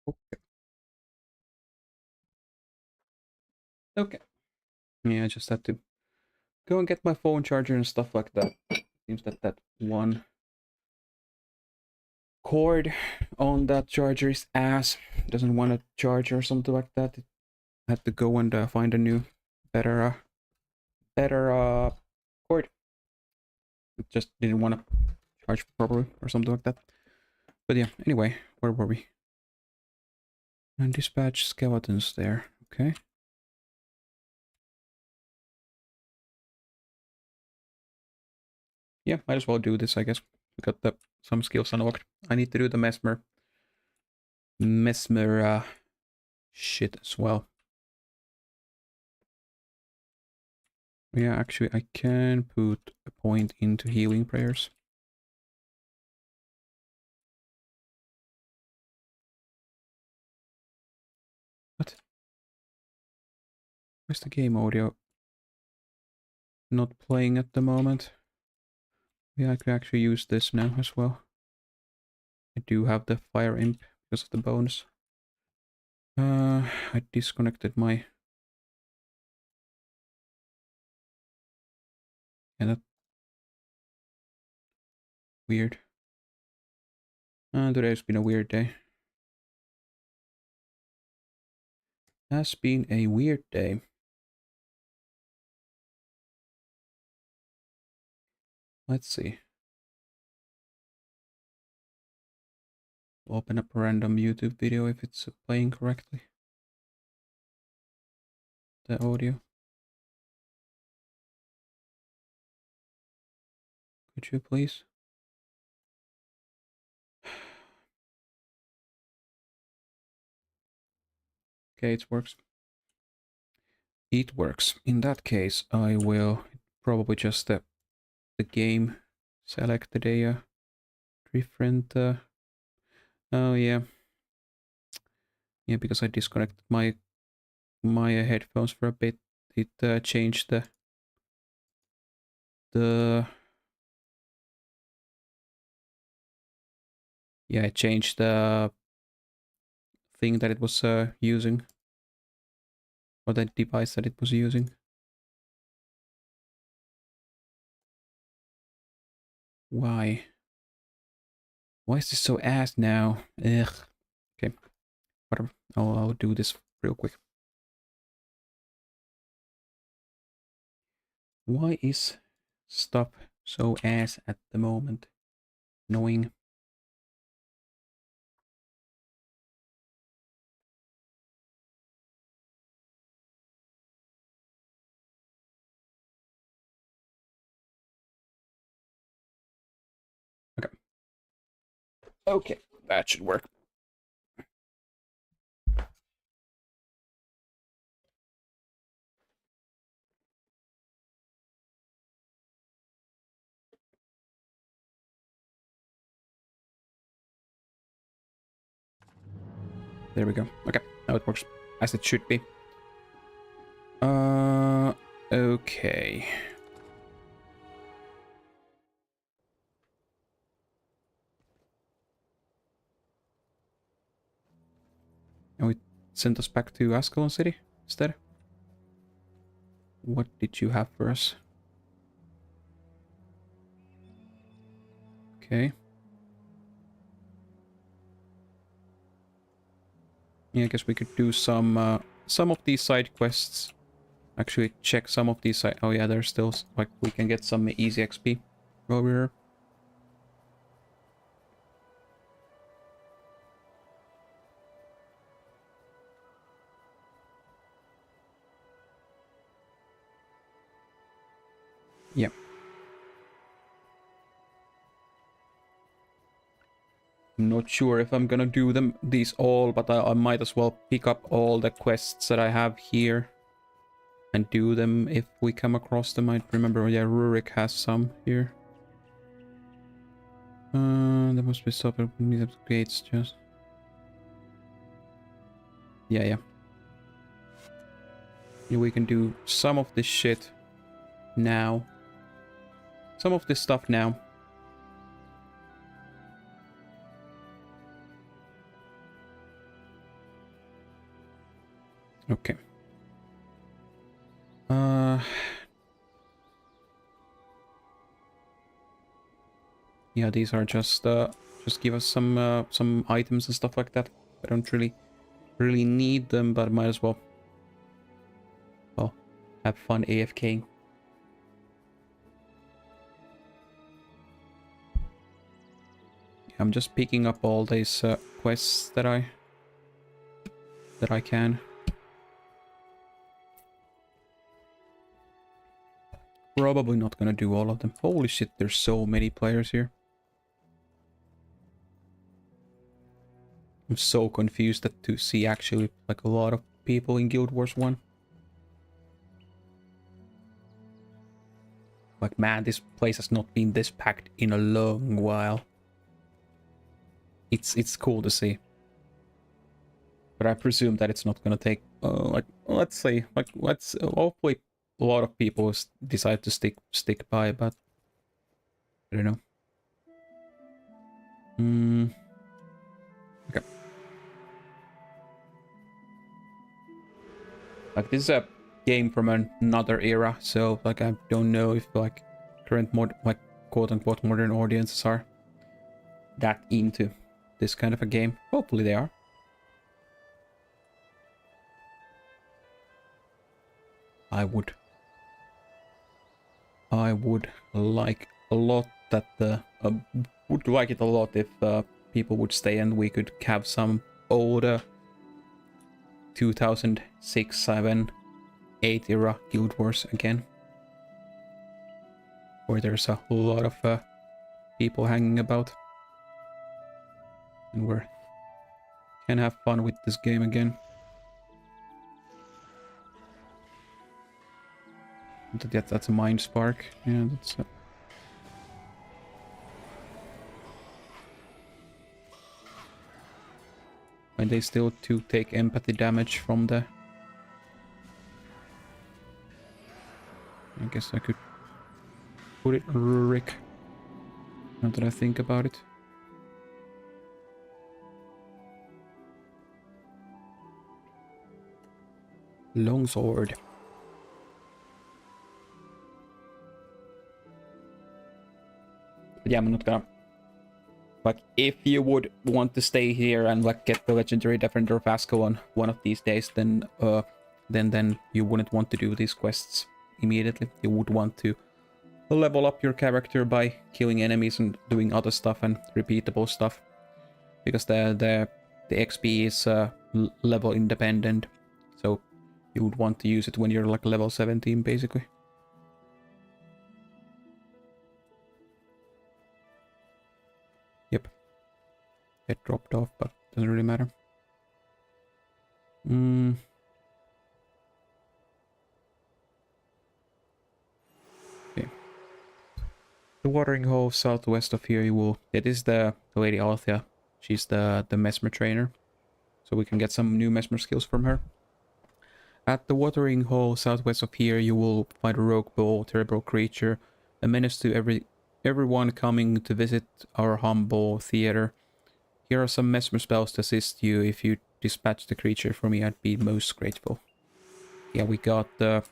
Speaker 1: Okay. Okay. Yeah, I just had to go and get my phone charger and stuff like that. Seems that that one cord on that charger is ass. Doesn't want to charge or something like that. I had to go and find a new, better cord. It just didn't want to charge properly or something like that. But yeah, anyway, where were we? And dispatch skeletons there. Okay. Yeah, might as well do this, I guess. We got some skills unlocked. I need to do the mesmer shit as well. Yeah, actually, I can put a point into healing prayers. What? Where's the game audio? Not playing at the moment. Yeah, I could actually use this now as well. I do have the fire imp because of the bonus. I disconnected my... Yeah, that... Weird. Today's been a weird day. Has been a weird day. Let's see. Open up a random YouTube video if it's playing correctly. The audio. Could you please? Okay, it works. It works. In that case, I will probably just the game selected a different. Oh yeah, yeah, because I disconnected my headphones for a bit. It changed the yeah, it changed the thing that it was using, or the device that it was using. Why? Why is this so ass now? Ugh. Okay, whatever. I'll do this real quick. Why is stuff so ass at the moment? Annoying. Okay. Okay, that should work. There we go. Okay, now it works as it should be. Okay. And it sent us back to Ascalon City instead. What did you have for us? Okay. Yeah, I guess we could do some of these side quests. Actually, check some of these side. Oh yeah, there's still like we can get some easy XP over here. Yeah. I'm not sure if I'm gonna do these all, but I might as well pick up all the quests that I have here and do them if we come across them. I remember, yeah, Rurik has some here. There must be stuff that meet up gates just. Yeah. Yeah, we can do some of this shit now. Some of this stuff now. Okay. Yeah, these are just give us some items and stuff like that. I don't really need them, but might as well have fun AFKing. I'm just picking up all these quests that I can. Probably not gonna do all of them. Holy shit, there's so many players here. I'm so confused to see actually like a lot of people in Guild Wars 1. Like, man, this place has not been this packed in a long while. It's cool to see. But I presume that it's not gonna take like, let's see, like, hopefully a lot of people decide to stick by, but I don't know. Okay. Like, this is a game from another era, so like I don't know if like current like quote-unquote modern audiences are that into this kind of a game. Hopefully they are. I would like a lot that would like it a lot if people would stay and we could have some older 2006, 7, 8 era Guild Wars again, where there's a lot of people hanging about, and we can have fun with this game again. That's a Mind Spark. Yeah, that's. And they still take empathy damage from the. I guess I could put it on Rurik. Now that I think about it. Longsword. But yeah, I'm not gonna. Like, if you would want to stay here and like get the legendary Defender of Vasco on one of these days, then you wouldn't want to do these quests immediately. You would want to level up your character by killing enemies and doing other stuff and repeatable stuff, because the XP is level independent, so you would want to use it when you're like level 17 basically. Yep. It dropped off, but doesn't really matter. Okay. The watering hole southwest of here, it is the Lady Althea. She's the Mesmer trainer, so we can get some new Mesmer skills from her. At the watering hole southwest of here, you will find a rogue bull, terrible creature, a menace to everyone coming to visit our humble theater. Here are some Mesmer spells to assist you. If you dispatch the creature for me, I'd be most grateful. Yeah, we got the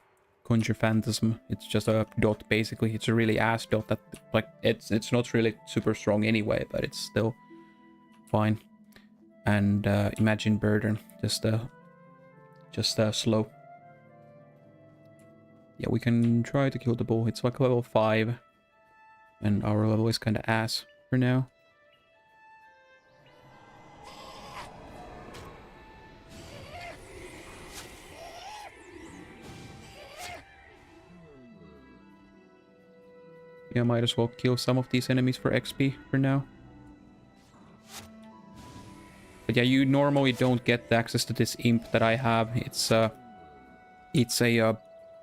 Speaker 1: Conjure Phantasm. It's just a dot basically. It's a really ass dot that, like, it's not really super strong anyway, but it's still fine. And Imagine Burden, just slow. Yeah, we can try to kill the bull. It's like level 5, and our level is kind of ass for now. Yeah, might as well kill some of these enemies for XP for now. But yeah, you normally don't get access to this imp that I have. It's a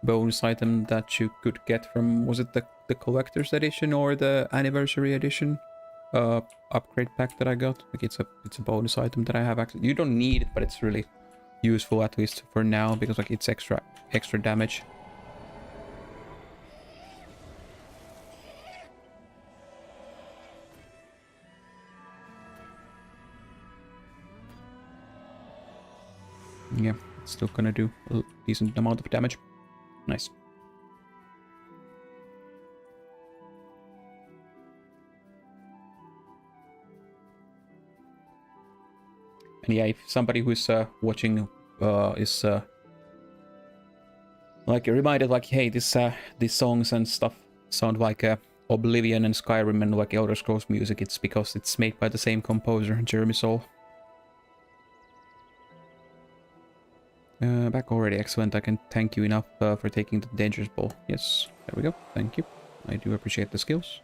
Speaker 1: bonus item that you could get from, was it the collector's edition or the anniversary edition upgrade pack that I got? Like, it's a bonus item that I have access. You don't need it, but it's really useful, at least for now, because like it's extra damage. Yeah, It's still gonna do a decent amount of damage. Nice. And yeah, if somebody who's watching is like reminded, like, hey, these songs and stuff sound like Oblivion and Skyrim and like Elder Scrolls music, it's because it's made by the same composer, Jeremy Soule. Back already, excellent. I can thank you enough for taking the dangerous ball. Yes, there we go. Thank you. I do appreciate the skills.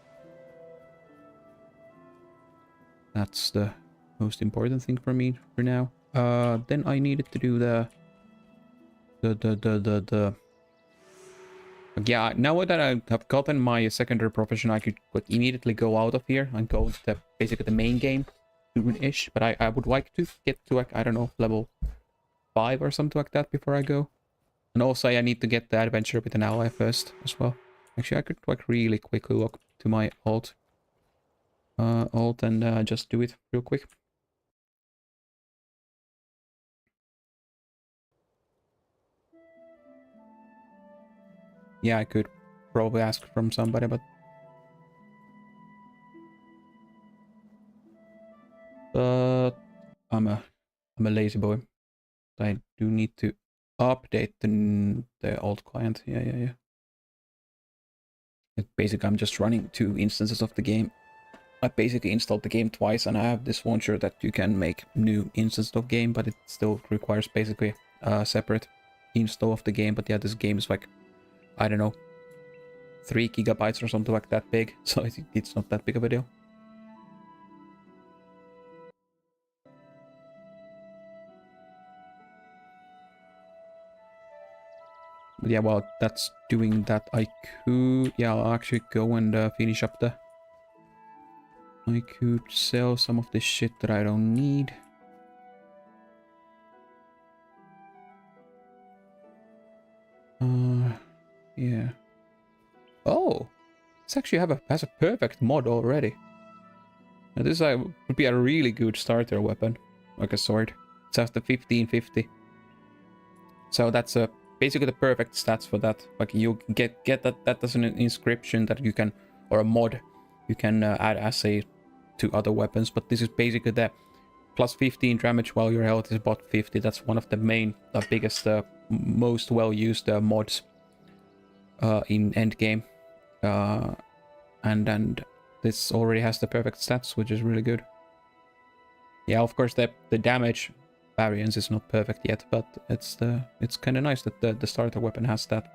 Speaker 1: That's the most important thing for me for now. Then I needed to do the yeah, now that I have gotten my secondary profession, I could like, immediately go out of here and go to basically the main game soon-ish. But I would like to get to like, I don't know, level 5 or something like that before I go. And also I need to get the adventure with an ally first as well. Actually, I could like really quickly look to my alt and just do it real quick. Yeah, I could probably ask from somebody, but I'm a lazy boy. I do need to update the old client. Yeah. Basically, I'm just running 2 instances of the game. I basically installed the game twice, and I have this launcher that you can make new instances of game, but it still requires basically a separate install of the game. But yeah, this game is like, I don't know, 3 gigabytes or something like that big, so it's not that big of a deal. But yeah, while that's doing that, I could... Yeah, I'll actually go and finish up the... I could sell some of this shit that I don't need. Yeah. Oh! This actually has a perfect mod already. Now this would be a really good starter weapon. Like a sword. It has the 1550. So that's basically the perfect stats for that. Like you get that as an inscription that you can, or a mod, you can add assay to other weapons. But this is basically the plus 15 damage while your health is about 50. That's one of the main, biggest, most well-used mods in endgame. And this already has the perfect stats, which is really good. Yeah, of course the damage variance is not perfect yet, but it's kind of nice that the starter weapon has that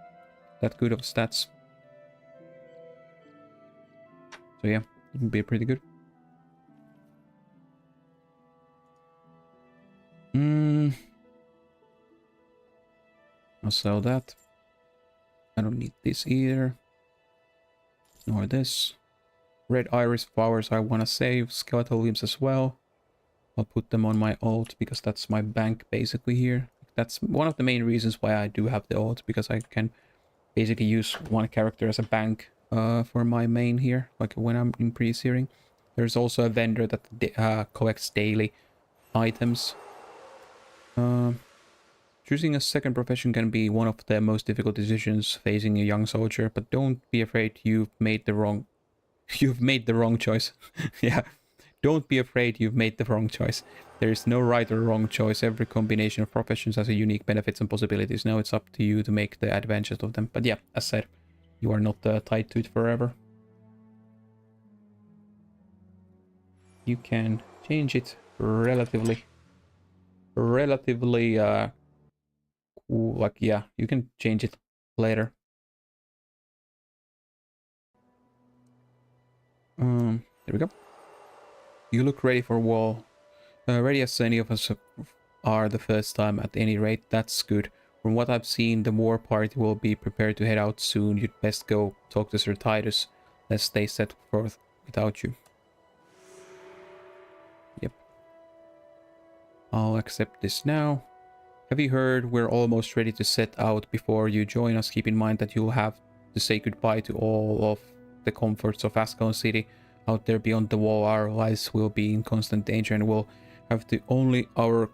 Speaker 1: good of stats. So yeah, it would be pretty good. I'll sell that. I don't need this either. Nor this. Red iris flowers I want to save. Skeletal limbs as well. I'll put them on my alt because that's my bank basically here. That's one of the main reasons why I do have the alt, because I can basically use one character as a bank for my main here, like when I'm in pre-searing. There's also a vendor that collects daily items. Choosing a second profession can be one of the most difficult decisions facing a young soldier, but don't be afraid you've made the wrong choice. Yeah. Don't be afraid you've made the wrong choice. There is no right or wrong choice. Every combination of professions has a unique benefits and possibilities. Now it's up to you to make the advantage of them. But yeah, as said, you are not tied to it forever. You can change it relatively like, yeah, you can change it later. There we go. You look ready for war. Ready as any of us are the first time at any rate. That's good. From what I've seen, the war party will be prepared to head out soon. You'd best go talk to Sir Titus, lest they set forth without you. Yep. I'll accept this now. Have you heard? We're almost ready to set out. Before you join us, keep in mind that you'll have to say goodbye to all of the comforts of Ascalon City. Out there beyond the wall, our lives will be in constant danger, and we'll have to only our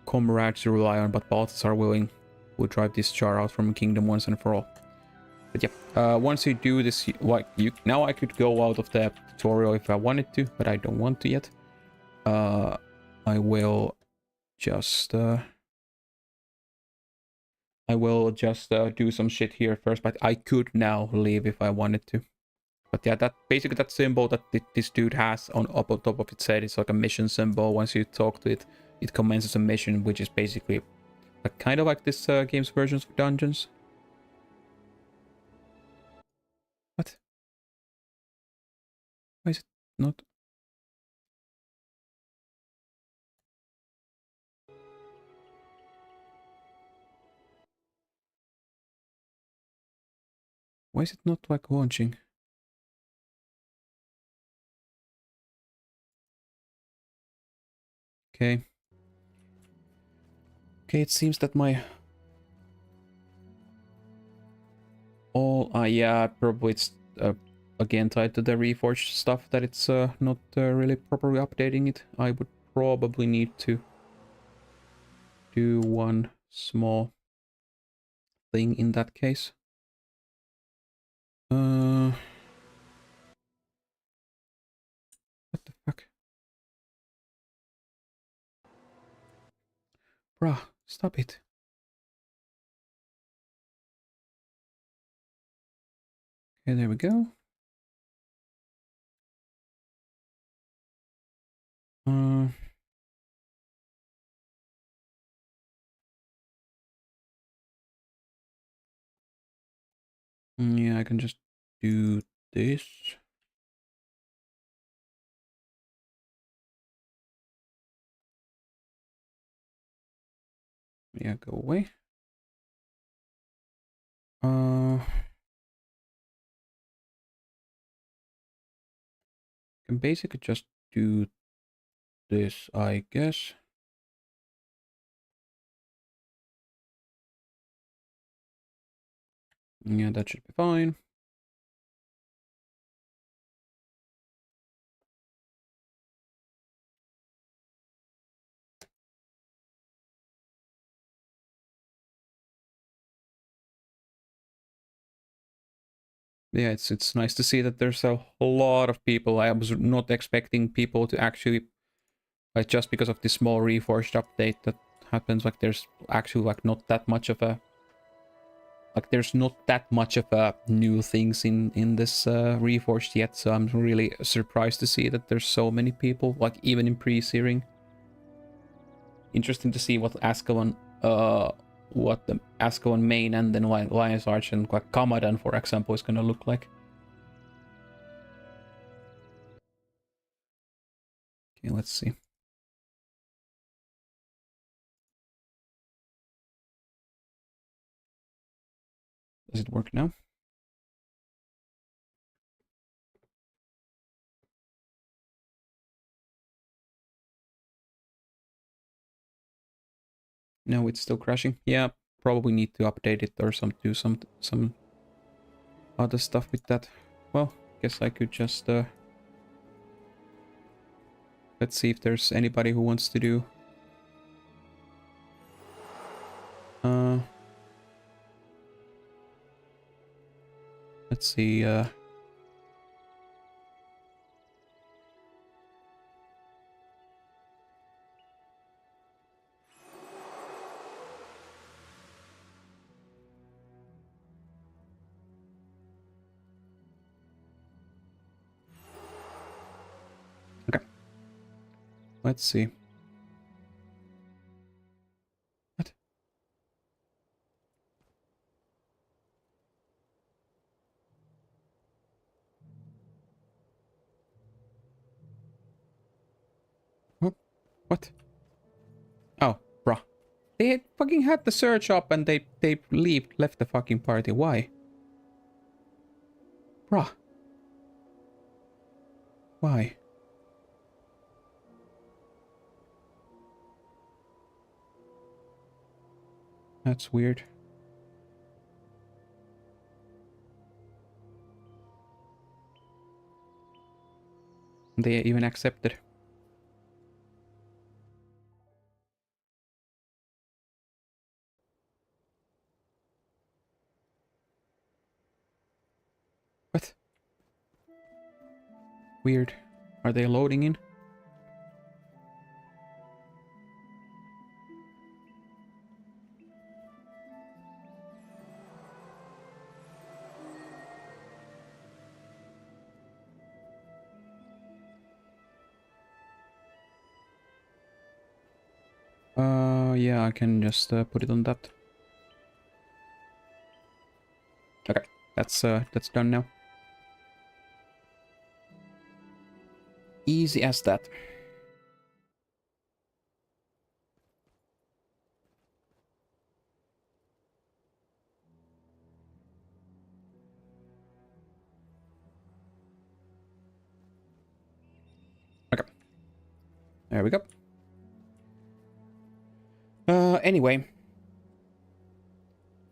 Speaker 1: comrades to rely on, but Balthazar will drive this char out from kingdom once and for all. But yeah, once you do this, like now I could go out of the tutorial if I wanted to, but I don't want to yet. I will just do some shit here first, but I could now leave if I wanted to. But yeah, that basically that symbol that this dude has on up on top of its head is like a mission symbol. Once you talk to it, it commences a mission, which is basically like kind of like this game's versions of dungeons. What? Why is it not? Why is it not like launching? Okay. Okay, it seems that my yeah, probably it's again tied to the Reforged stuff that it's not really properly updating it. I would probably need to do one small thing in that case. What the fuck? Bruh, stop it. Okay, there we go. Yeah, I can just do this. Yeah, go away. Can basically just do this, I guess. Yeah, that should be fine. Yeah, it's nice to see that there's a lot of people. I was not expecting people to actually, like, just because of this small Reforged update that happens, like there's actually like not that much of a, like there's not that much of a new things in this Reforged yet. So I'm really surprised to see that there's so many people, like even in pre-searing. Interesting to see what Ascalon, what the Ascalon main and then Lion's Arch and like Kamadan, for example, is gonna look like. Okay, let's see. Does it work now? No, it's still crashing. Yeah, probably need to update it or do some other stuff with that. Well, guess I could just let's see if there's anybody who wants to do let's see okay. Let's see. What? What? Oh, bruh. They fucking had the search up and they left the fucking party. Why? Bruh. Why? That's weird. They even accepted. Weird. Are they loading in? Yeah, I can just put it on that. Okay, that's done now. Easy as that. Okay. There we go. Anyway.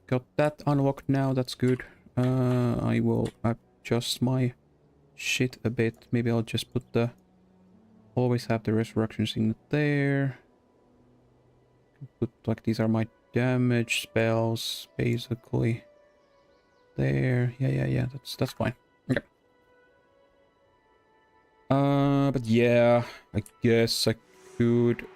Speaker 1: Got that unlocked now, that's good. I will adjust my shit a bit. Maybe I'll just put the... Always have the resurrection signet there. Put, like, these are my damage spells, basically. There, yeah, that's fine. Okay. But yeah, I guess I could...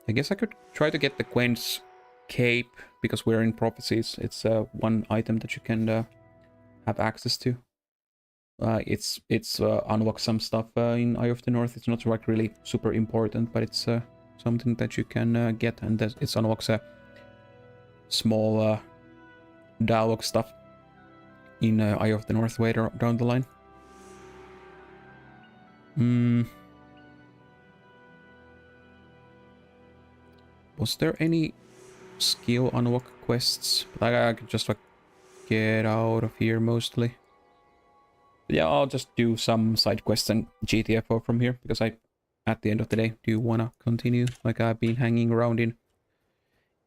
Speaker 1: I guess I could try to get the Gwen's cape, because we're in prophecies. It's one item that you can have access to. It's unlock some stuff in Eye of the North. It's not like really super important, but it's something that you can get, and it unlocks a small dialogue stuff in Eye of the North later down the line. Was there any skill unlock quests? But I could just like get out of here mostly. But yeah, I'll just do some side quests and GTFO from here, because I, at the end of the day, do want to continue. Like, I've been hanging around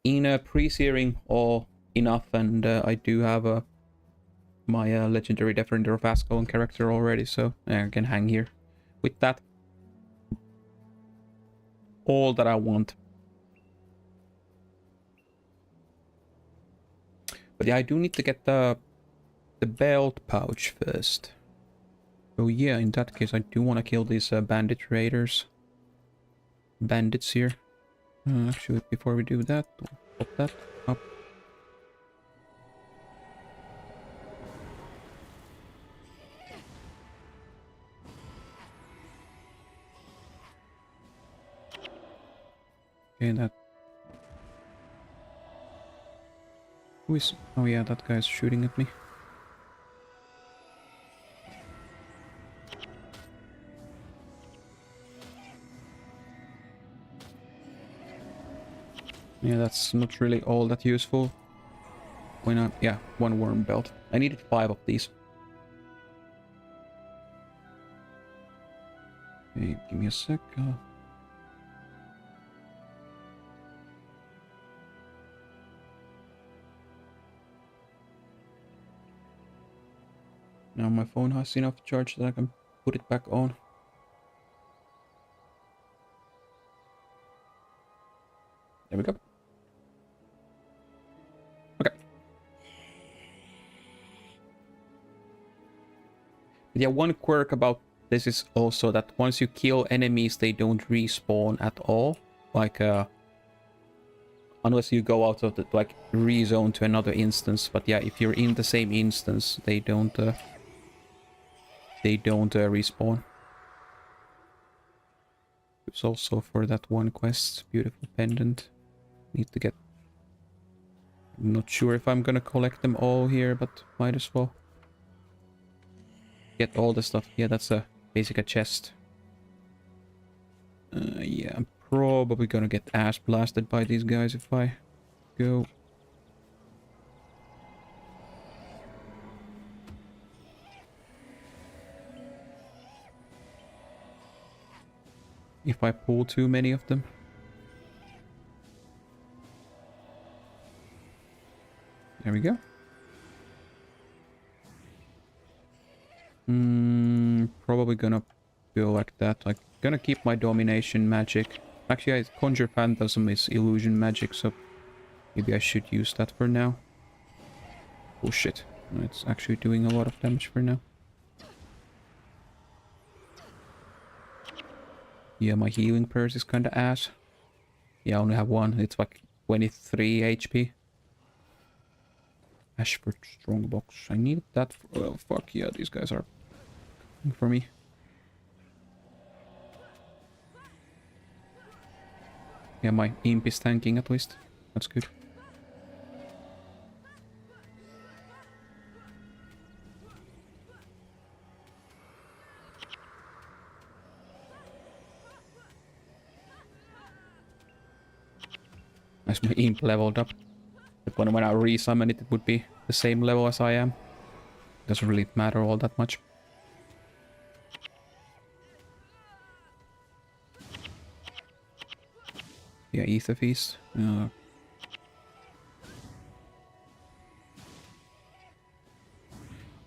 Speaker 1: in pre-searing all enough, and I do have my legendary Defender of Ascalon character already, so I can hang here with that. All that I want. But yeah, I do need to get the belt pouch first. Oh yeah, in that case I do want to kill these bandit raiders. Bandits here. Actually, before we do that, we'll pop that up. Okay, that... Who is... Oh yeah, that guy's shooting at me. Yeah, that's not really all that useful. Why not? Yeah, one worm belt. I needed 5 of these. Okay, give me a sec. Now my phone has enough charge that I can put it back on. There we go. Okay. Yeah, one quirk about this is also that once you kill enemies, they don't respawn at all. Like, unless you go out of the, like, rezone to another instance. But yeah, if you're in the same instance, they don't respawn. It's also for that one quest, beautiful pendant. Need to get... I'm not sure if I'm gonna collect them all here, but might as well. Get all the stuff. Yeah, that's basically a chest. Yeah, I'm probably gonna get ass blasted by these guys if I go. If I pull too many of them. There we go. Probably gonna go like that. Like, gonna keep my domination magic. Actually, I conjure phantasm is illusion magic, so maybe I should use that for now. Oh shit. It's actually doing a lot of damage for now. Yeah, my healing purse is kinda ass. Yeah, I only have one. It's like 23 HP. Ashford Strongbox. I need that. Oh, fuck yeah, these guys are coming for me. Yeah, my imp is tanking at least. That's good. As my imp leveled up. But when I resummon it, it would be the same level as I am. Doesn't really matter all that much. Yeah, Ether Feast.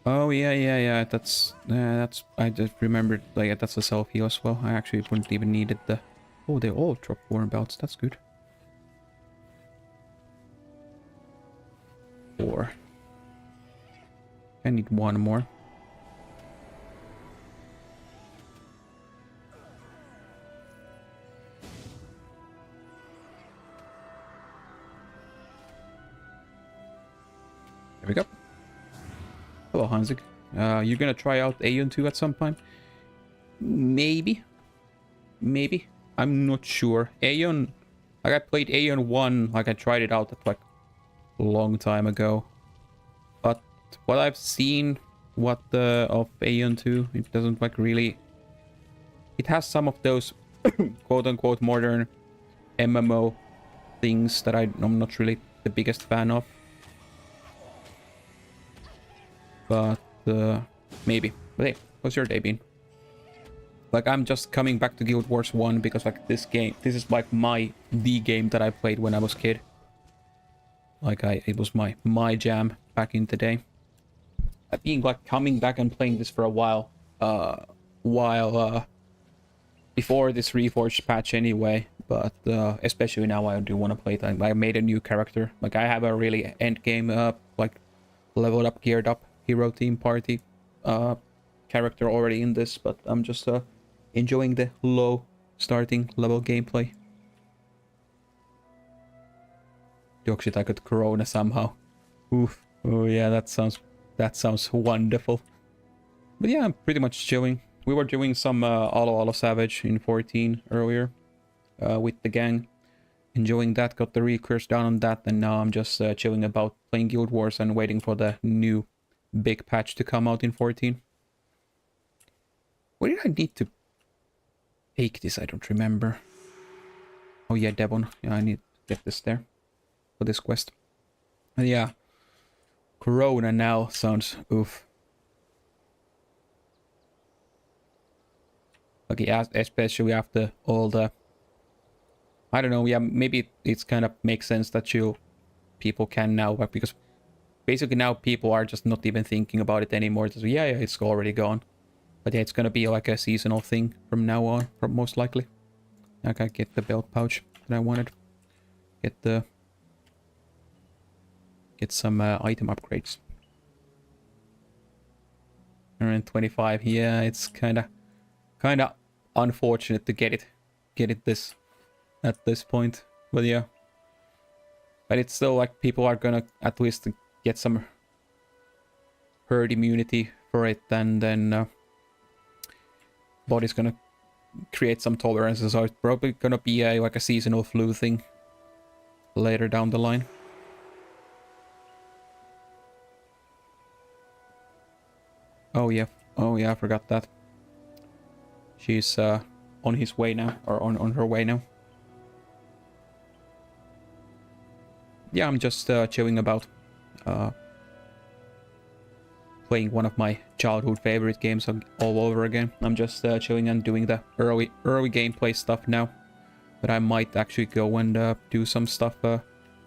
Speaker 1: Oh yeah. That's I just remembered. Like that's a self heal as well. I actually wouldn't even needed the. Oh, they all drop warm belts. That's good. 4. I need one more. There we go. Hello, Hanzig. You're gonna try out Aeon 2 at some point? Maybe. Maybe. I'm not sure. Aeon... Like, I played Aeon 1, like, I tried it out like a long time ago. But what I've seen, of Aeon 2, it doesn't, like, really... It has some of those quote-unquote modern MMO things that I'm not really the biggest fan of. But, maybe. But hey, what's your day been? Like, I'm just coming back to Guild Wars 1 because, like, this is, like, the game that I played when I was a kid. Like, it was my jam back in the day. I've been, like, coming back and playing this for a while. Before this Reforged patch anyway. But, especially now I do want to play it. I made a new character. Like, I have a really endgame, like, leveled up, geared up hero team party character already in this, but I'm just enjoying the low starting level gameplay. Doxit, I could Corona somehow. Oof. Oh yeah, that sounds wonderful. But yeah, I'm pretty much chilling. We were doing some Alo Savage in 14 earlier with the gang. Enjoying that, got the recurse down on that, and now I'm just chilling about playing Guild Wars and waiting for the new big patch to come out in 14. What did I need to take this? I don't remember. Oh yeah, Devon. Yeah, I need to get this there for this quest. And yeah, Corona now sounds oof. Like, yeah, especially after all the... I don't know, yeah, maybe it's kind of makes sense that people can now, but because basically now people are just not even thinking about it anymore. Just, yeah, it's already gone. But yeah, it's gonna be like a seasonal thing from now on, most likely. I can get the belt pouch that I wanted. Get some item upgrades. 125. Yeah, it's kind of unfortunate to get it this at this point. But yeah, but it's still like people are gonna at least get some herd immunity for it, and then body's gonna create some tolerances. So it's probably gonna be like a seasonal flu thing later down the line. Oh yeah, I forgot that. She's on his way now, or on her way now. Yeah, I'm just chilling about, playing one of my childhood favorite games all over again. I'm just chilling and doing the early gameplay stuff now. But I might actually go and do some stuff,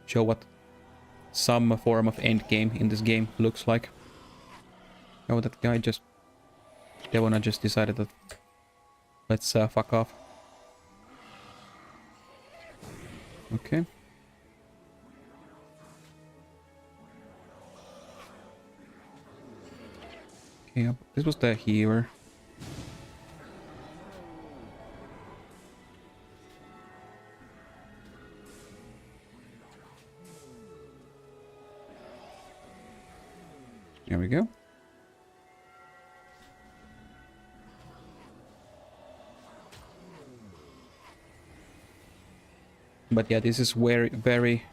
Speaker 1: show what some form of end game in this game looks like. Oh, that guy just... Devona just decided that... Let's fuck off. Okay. Yeah, this was the healer. There we go. But yeah, this is very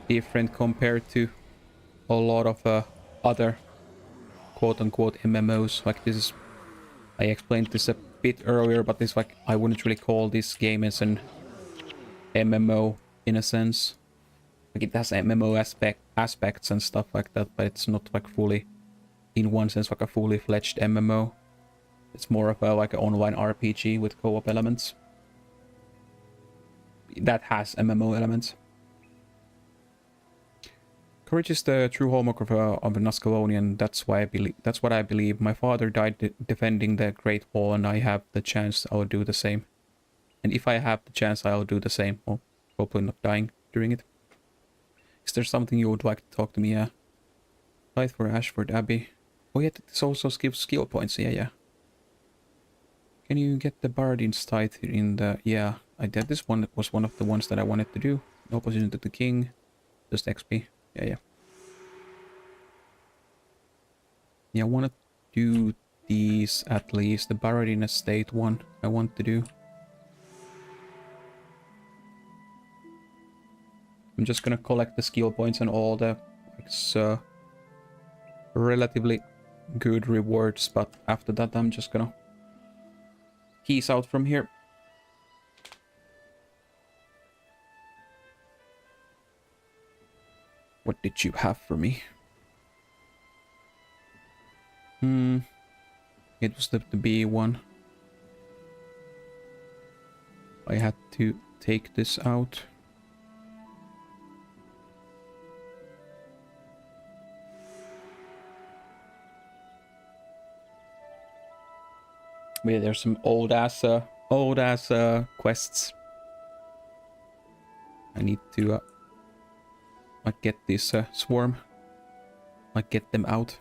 Speaker 1: different compared to a lot of other quote-unquote MMOs. Like this is, I explained this a bit earlier, but this like I wouldn't really call this game as an MMO in a sense. Like it has MMO aspects and stuff like that, but it's not like fully, in one sense, like a fully fledged MMO. It's more of a like an online RPG with co-op elements. That has MMO elements. Courage is the true hallmark of a Nascalonian. That's why I believe. That's what I believe. My father died defending the Great Wall, and I have the chance. I'll do the same. And if I have the chance, I'll do the same. Well, hopefully not dying during it. Is there something you would like to talk to me? Yeah. Fight for Ashford Abbey. Oh yeah, this also gives skill points. Yeah. Can you get the Bardin's Tithe in the... Yeah, I did. This one was one of the ones that I wanted to do. In opposition to the king. Just XP. Yeah. Yeah, I want to do these at least. The Bardin Estate one I want to do. I'm just gonna collect the skill points and all the relatively good rewards, but after that I'm just gonna peace out from here. What did you have for me? It was the B one. I had to take this out. Yeah, there's some old ass quests. I need to like get this swarm, like get them out.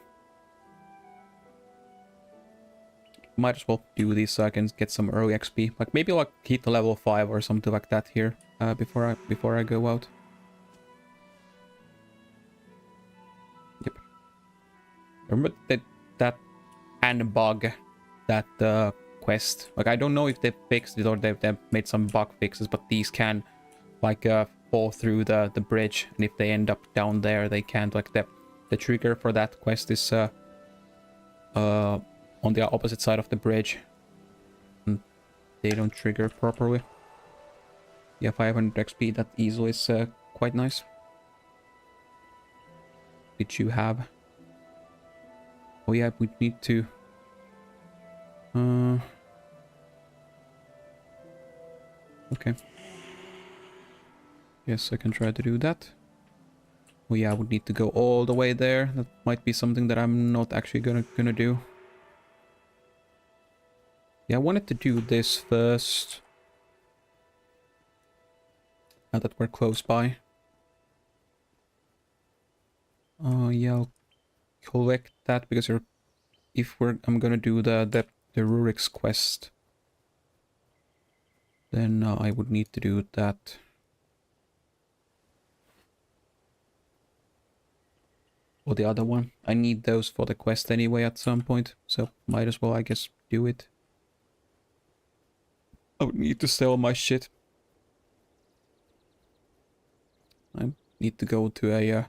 Speaker 1: Might as well do this so I can get some early XP. Like maybe like hit level 5 or something like that here before I go out. Yep. Remember that hand bug, that quest. Like I don't know if they fixed it or they've made some bug fixes, but these can like fall through the bridge, and if they end up down there, they can't. Like the trigger for that quest is on the opposite side of the bridge, and they don't trigger properly. Yeah, 500 XP that easily is quite nice. Did you have? Oh yeah, we need to. Okay. Yes, I can try to do that. Oh yeah, I would need to go all the way there. That might be something that I'm not actually gonna do. Yeah, I wanted to do this first. Now that we're close by. Oh yeah, I'll collect that because I'm gonna do the Rurik's quest, then I would need to do that. Or the other one. I need those for the quest anyway at some point, so might as well, I guess, do it. I would need to sell my shit. I need to go to a...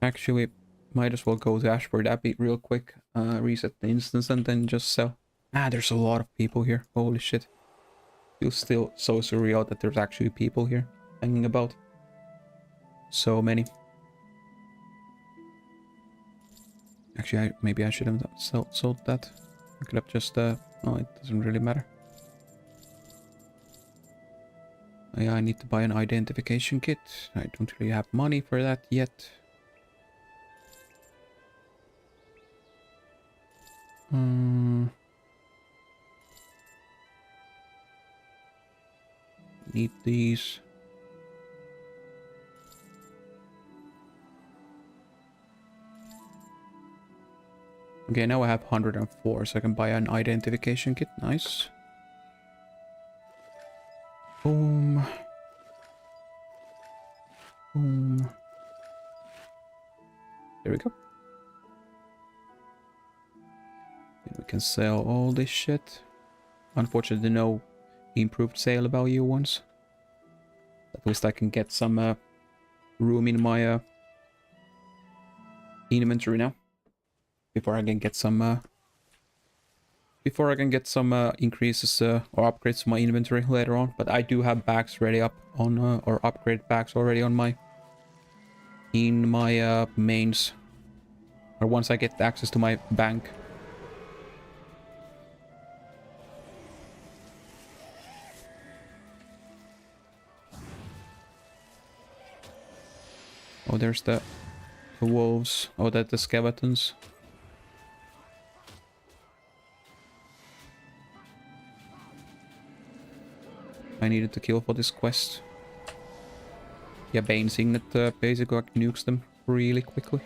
Speaker 1: Actually, might as well go to Ashford Abbey real quick. Reset the instance and then just sell. Ah, there's a lot of people here. Holy shit. Feels still so surreal that there's actually people here hanging about. So many. Actually, maybe I should have sold that. I could have just... no, it doesn't really matter. Yeah, I need to buy an identification kit. I don't really have money for that yet. Need these. Okay, now I have 104, so I can buy an identification kit. Nice. Boom. Boom. There we go. And we can sell all this shit. Unfortunately, no improved sale value ones. At least I can get some room in my inventory now. Before I can get some increases or upgrades to my inventory later on. But I do have bags ready up on or upgrade bags already on my mains, or once I get access to my bank. Oh, there's the wolves. Oh, that's the skeletons. I needed to kill for this quest. Yeah, Bane Signet basically like nukes them really quickly.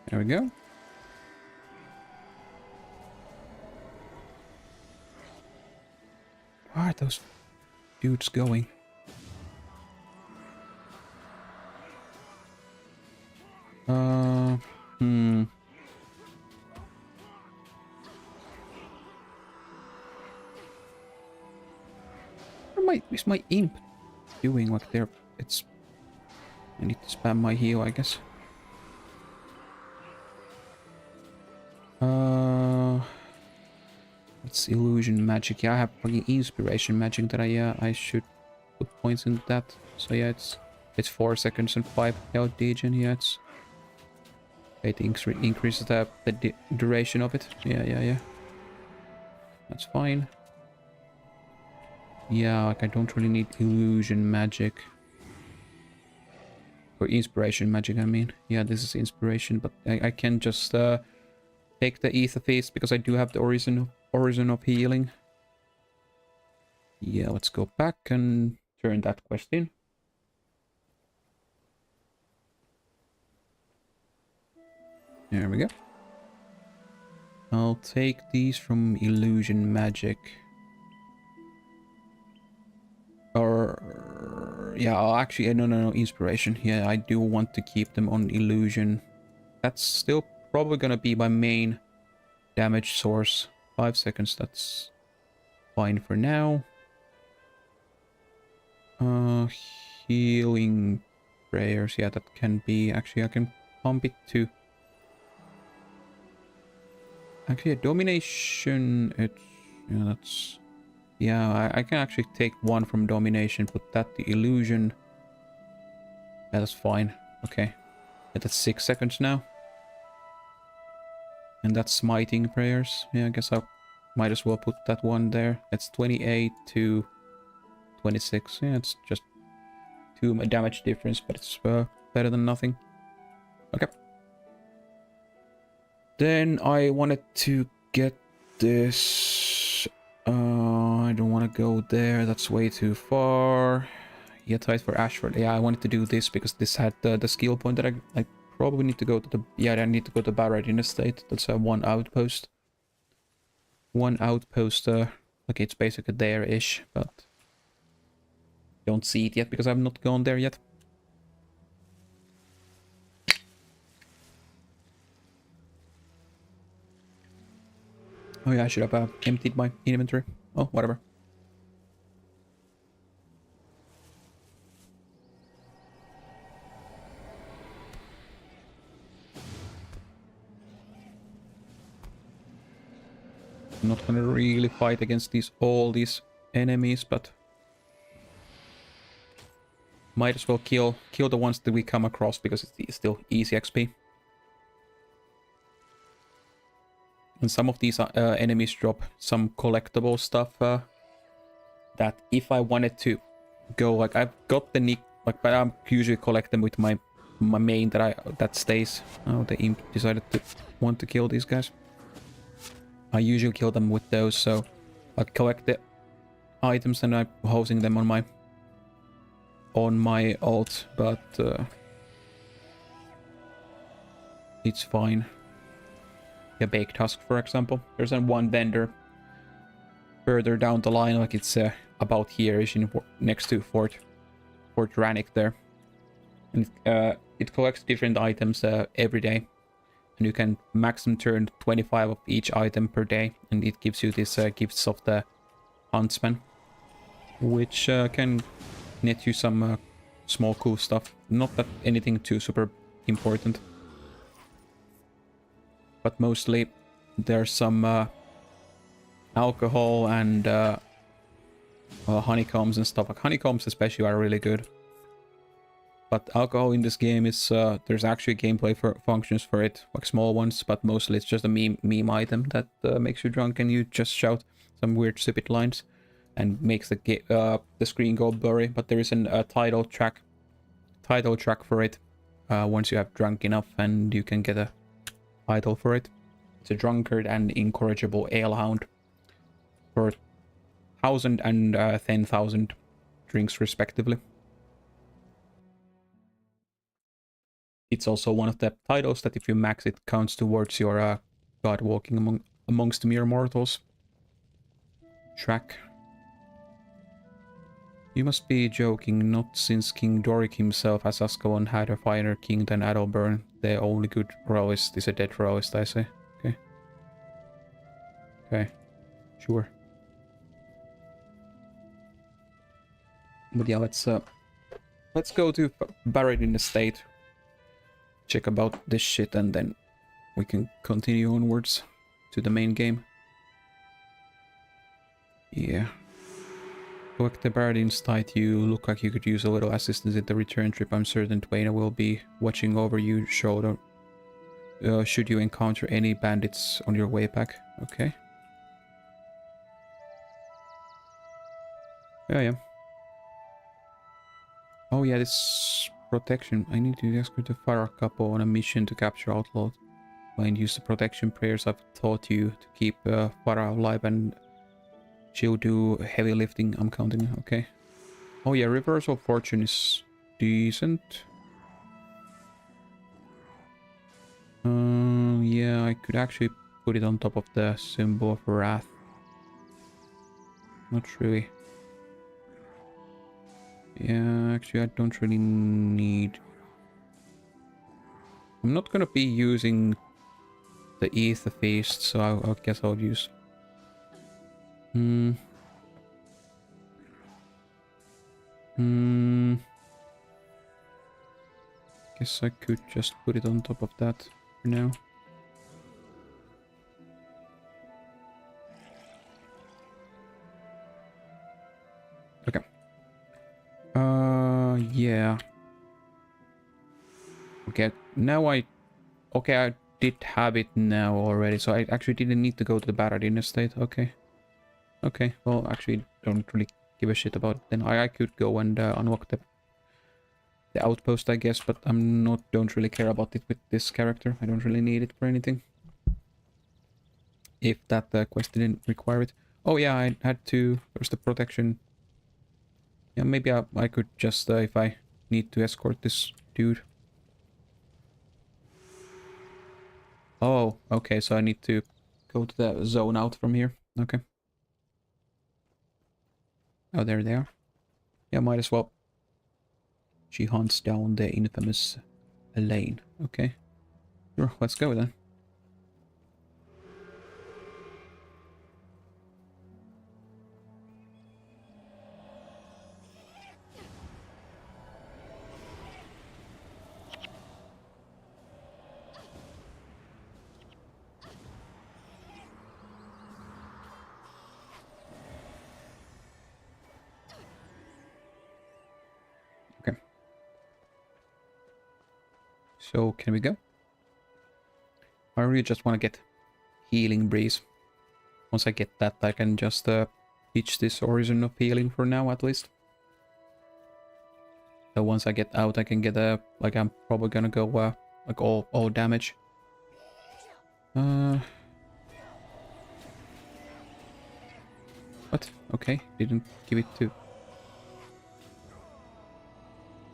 Speaker 1: There we go. Where are those dudes going? What is my imp doing? Like there, it's. I need to spam my heal, I guess. It's illusion magic. Yeah, I have fucking inspiration magic that I should put points in that. So yeah, it's 4 seconds and 5 health degen. Yeah, it increases the duration of it. Yeah. That's fine. Yeah, like I don't really need illusion magic. Or inspiration magic, I mean. Yeah, this is inspiration, but I can just take the Ether Feast because I do have the Origin of Healing. Yeah, let's go back and turn that quest in. There we go. I'll take these from illusion magic. Or yeah, actually no, inspiration. Yeah, I do want to keep them on illusion. That's still probably gonna be my main damage source. 5 seconds, that's fine for now. Healing prayers, yeah, that can be. Actually, I can pump it to. Actually, a domination. It's yeah, that's. Yeah, I can actually take one from domination, put that to illusion. Yeah, that's fine. Okay. Yeah, that's 6 seconds now. And that's smiting prayers. Yeah, I guess I might as well put that one there. It's 28 to 26. Yeah, it's just 2 damage difference, but it's better than nothing. Okay. Then I wanted to get this. I don't want to go there. That's way too far. Yeah, tight for Ashford. Yeah, I wanted to do this because this had the skill point that I probably need to go to the... Yeah, I need to go to Barradin Estate. That's one outpost. One outpost, okay, it's basically there-ish, but... Don't see it yet because I've not gone there yet. Oh yeah, I should have emptied my inventory. Oh, whatever. I'm not gonna really fight against all these enemies, but might as well kill the ones that we come across because it's still easy XP. And some of these enemies drop some collectible stuff that if I wanted to go, like I've got the nick, like, but I usually collect them with my my main that stays. Oh, the imp decided to want to kill these guys. I usually kill them with those, so I collect the items and I'm housing them on my ult, but it's fine. Yeah, Baked Husk, for example. There's one vendor further down the line, like it's about here-ish, next to Fort Rannick there. And it collects different items every day. And you can maximum turn 25 of each item per day. And it gives you this gifts of the Huntsman, which can net you some small cool stuff. Not that anything too super important. But mostly there's some alcohol and honeycombs and stuff. Like honeycombs especially are really good. But alcohol in this game is, there's actually gameplay functions for it, like small ones, but mostly it's just a meme item that makes you drunk and you just shout some weird stupid lines and makes the screen go blurry. But there is a title track for it once you have drunk enough, and you can get a title for it. It's a drunkard and incorrigible alehound for 1,000 and 10,000 drinks respectively. It's also one of the titles that if you max it counts towards your God walking amongst mere mortals track. You must be joking, not since King Doric himself as Ascalon had a finer king than Adalbern. The only good royalist is a dead royalist, I say. Okay. Okay. Sure. But yeah, let's go to Buried in the State. Check about this shit and then we can continue onwards to the main game. Yeah. Collect the Buried in State. You look like you could use a little assistance in the return trip. I'm certain Twaina will be watching over you shoulder. Should you encounter any bandits on your way back. Okay. Yeah. Oh yeah, this protection. I need to escort the Farah couple on a mission to capture Outlaw. And use the protection prayers I've taught you to keep Farah alive, and she'll do heavy lifting. I'm counting. Okay. Oh yeah, Reversal Fortune is decent. Yeah, I could actually put it on top of the Symbol of Wrath. Not really. Yeah, actually I don't really need... I'm not gonna be using the Ether Feast, so I guess I'll use... Guess I could just put it on top of that for now. Okay. Yeah. Okay, now I did have it now already, so I actually didn't need to go to the Baradin estate. Okay. Okay, well, actually, don't really give a shit about it then. I could go and unlock the outpost, I guess, but don't really care about it with this character. I don't really need it for anything. If that quest didn't require it. Oh yeah, I had to... There's the protection. Yeah, maybe I could just, if I need to escort this dude. Oh, okay, so I need to go to the zone out from here. Okay. Oh, there they are. Yeah, might as well. She hunts down the infamous Elaine. Okay. Sure, let's go then. So, can we go? I really just want to get Healing Breeze. Once I get that, I can just teach this Origin of Healing for now, at least. So once I get out, I can get a like I'm probably gonna go like all damage. What? Okay, didn't give it to.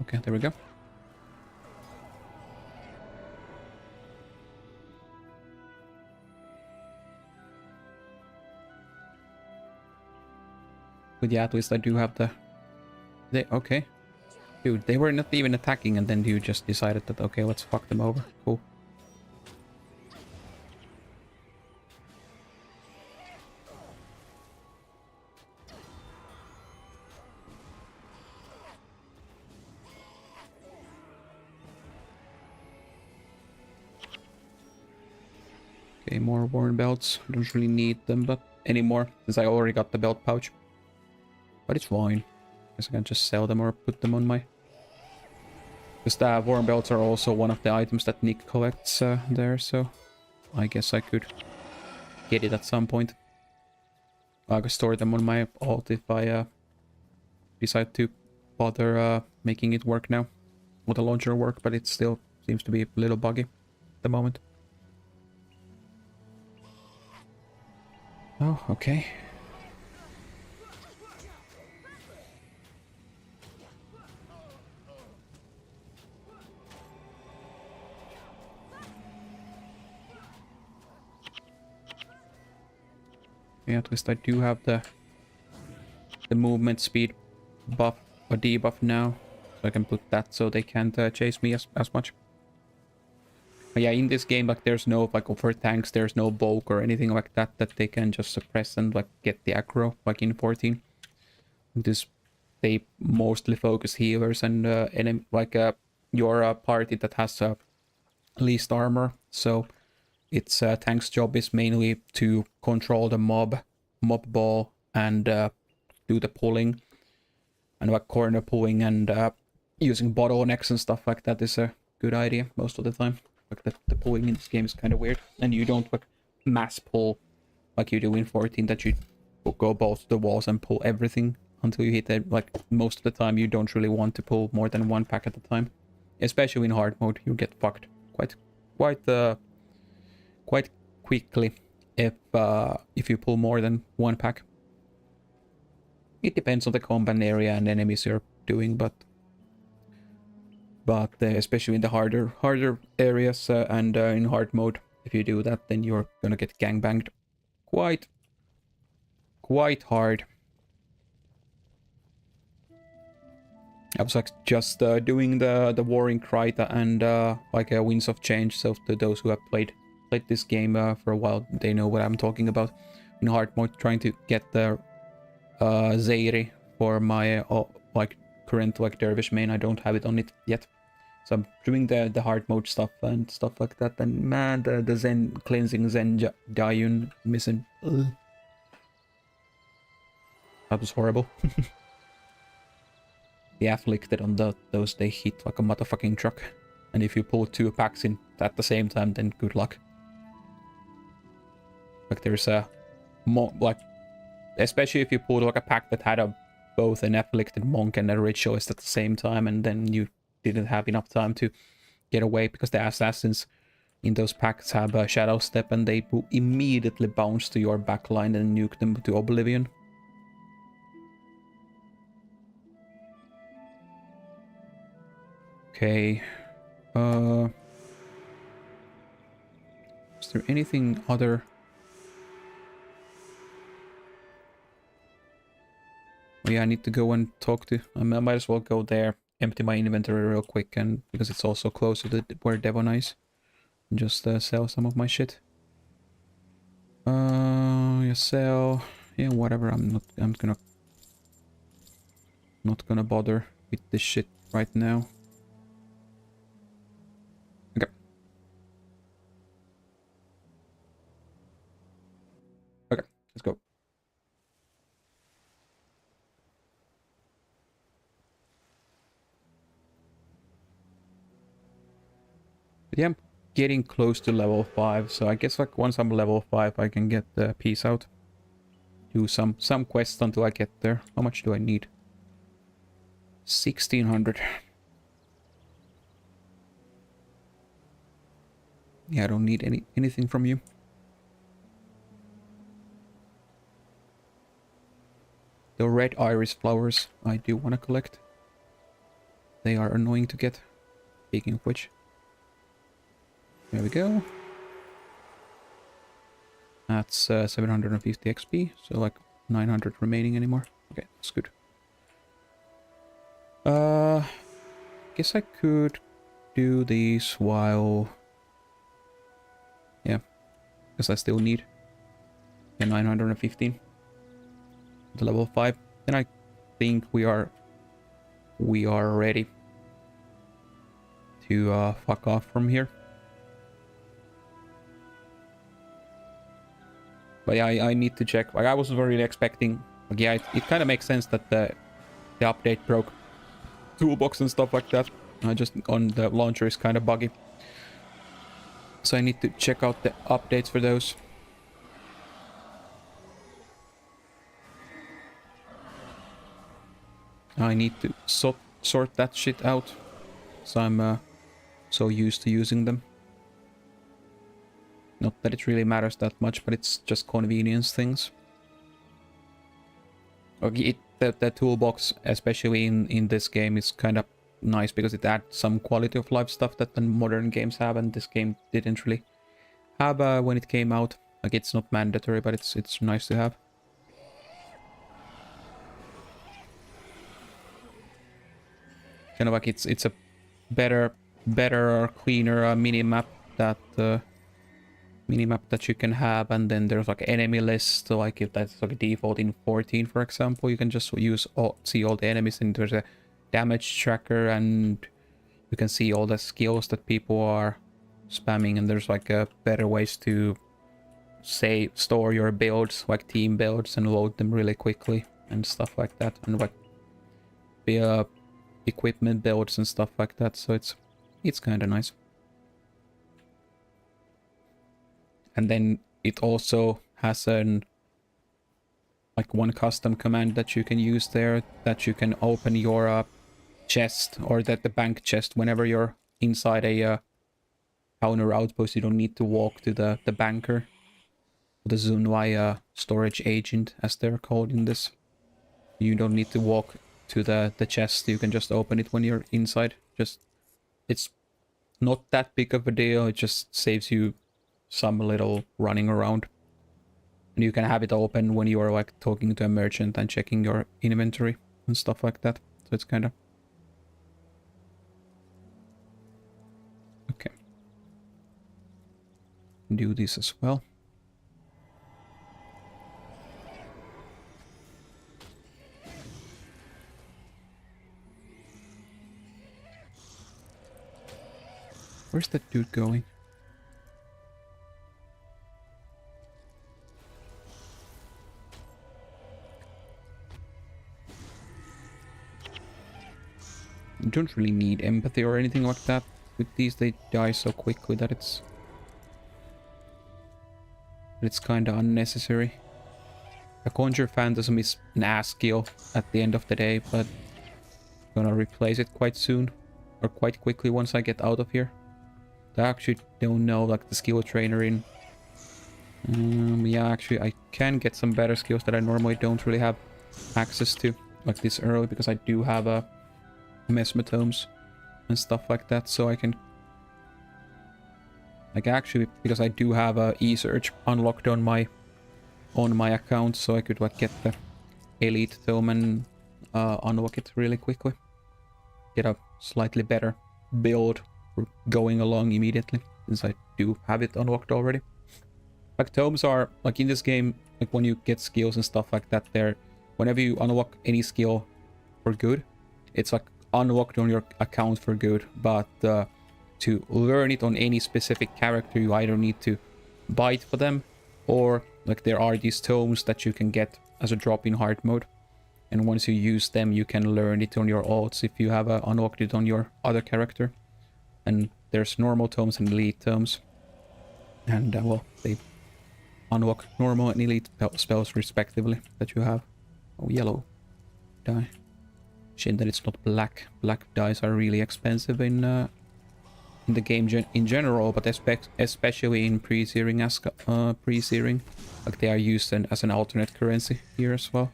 Speaker 1: Okay, there we go. But yeah, at least I do have the... Okay. Dude, they were not even attacking and then you just decided that, okay, let's fuck them over. Cool. Okay, more worn belts. Don't really need them but anymore, since I already got the belt pouch. But it's fine. Guess I can just sell them or put them on my... Because the worn belts are also one of the items that Nick collects there, so... I guess I could get it at some point. I could store them on my alt if I decide to bother making it work now. With the launcher work, but it still seems to be a little buggy at the moment. Oh, okay. Yeah, at least I do have the movement speed buff or debuff now. So I can put that so they can't chase me as much. But yeah, in this game, like, there's no, like, for tanks, there's no bulk or anything like that they can just suppress and, like, get the aggro, like in 14. This, they mostly focus healers and, enemy, like, your party that has least armor. So, its tank's job is mainly to control the mob ball, and do the pulling. And, like, corner pulling and using bottlenecks and stuff like that is a good idea most of the time. Like the pulling in this game is kind of weird, and you don't like mass pull like you do in 14, that you go balls to the walls and pull everything until you hit it. Like most of the time you don't really want to pull more than one pack at a time, especially in hard mode. You get fucked quite quickly if you pull more than one pack. It depends on the combat area and enemies you're doing, but especially in the harder areas and in hard mode, if you do that, then you're gonna get gangbanged quite hard. I was like just doing the Warring Kryta and like Winds of Change. So to those who have played this game for a while, they know what I'm talking about. In hard mode, trying to get the Zairi for my like current like dervish main. I don't have it on it yet, so I'm doing the hard mode stuff and stuff like that. And man, the Zen cleansing Zen Dayun missing. Ugh. That was horrible. The afflicted on those, they hit like a motherfucking truck, and if you pull two packs in at the same time, then good luck. Like there's a like, especially if you pull like a pack that had both an afflicted monk and a ritualist at the same time, and then you didn't have enough time to get away because the assassins in those packs have a shadow step, and they will immediately bounce to your backline and nuke them to oblivion. Okay. Is there anything other? Oh yeah, I need to go and talk to... I might as well go there, empty my inventory real quick, and because it's also closer to where Devon is. And just sell some of my shit. Yeah, sell... Yeah, whatever, I'm not gonna bother with this shit right now. Okay. Okay, let's go. But yeah, I'm getting close to level 5, so I guess like once I'm level 5 I can get the peace out. Do some quests until I get there. How much do I need? 1600. Yeah, I don't need anything from you. The red iris flowers I do want to collect. They are annoying to get. Speaking of which. There we go. That's 750 XP, so like 900 remaining anymore. Okay, that's good. Guess I could do these while... Yeah, because I still need 915 the level 5. Then I think we are ready to fuck off from here. But yeah, I need to check. Like, I wasn't really expecting... Like, yeah, it kind of makes sense that the update broke toolbox and stuff like that. Just on the launcher is kind of buggy. So I need to check out the updates for those. I need to sort that shit out. So I'm so used to using them. Not that it really matters that much, but it's just convenience things. Okay, the toolbox, especially in this game, is kind of nice because it adds some quality of life stuff that the modern games have, and this game didn't really have when it came out. Like, it's not mandatory, but it's nice to have. Kind of like it's a better or cleaner mini-map that you can have, and then there's like enemy list. So like if that's like default in 14, for example, you can just see all the enemies, and there's a damage tracker, and you can see all the skills that people are spamming, and there's like better ways to store your builds, like team builds, and load them really quickly and stuff like that, and like the equipment builds and stuff like that. So it's kind of nice. And then it also has like one custom command that you can use there, that you can open your chest, or that the bank chest, whenever you're inside a counter outpost. You don't need to walk to the banker, the Zunwai storage agent, as they're called in this. You don't need to walk to the chest. You can just open it when you're inside. It's not that big of a deal. It just saves you some little running around, and you can have it open when you are like talking to a merchant and checking your inventory and stuff like that. So it's kind of okay. Do this as well. Where's that dude going? You don't really need empathy or anything like that. With these, they die so quickly that it's kind of unnecessary. A Conjure Phantasm is an ass skill at the end of the day, but I'm gonna replace it quite soon, or quite quickly once I get out of here. I actually don't know, like, the skill trainer in... yeah, actually, I can get some better skills that I normally don't really have access to, like this early, because I do have mesmatomes and stuff like that, so I can... Like, actually, because I do have E-Search unlocked on my account, so I could, like, get the Elite Tome and unlock it really quickly. Get a slightly better build going along immediately, since I do have it unlocked already. Like, tomes are, like, in this game, like, when you get skills and stuff like that, they're... Whenever you unlock any skill for good, it's, like, unlocked on your account for good, but to learn it on any specific character, you either need to buy it for them, or, like, there are these tomes that you can get as a drop in hard mode, and once you use them, you can learn it on your alts if you have unlocked it on your other character. And there's normal tomes and elite tomes, and well, they unlock normal and elite spells respectively that you have. Oh, yellow die. Shame that it's not black. Black dice are really expensive in in the game in general, but especially in pre-searing, like they are used as an alternate currency here as well.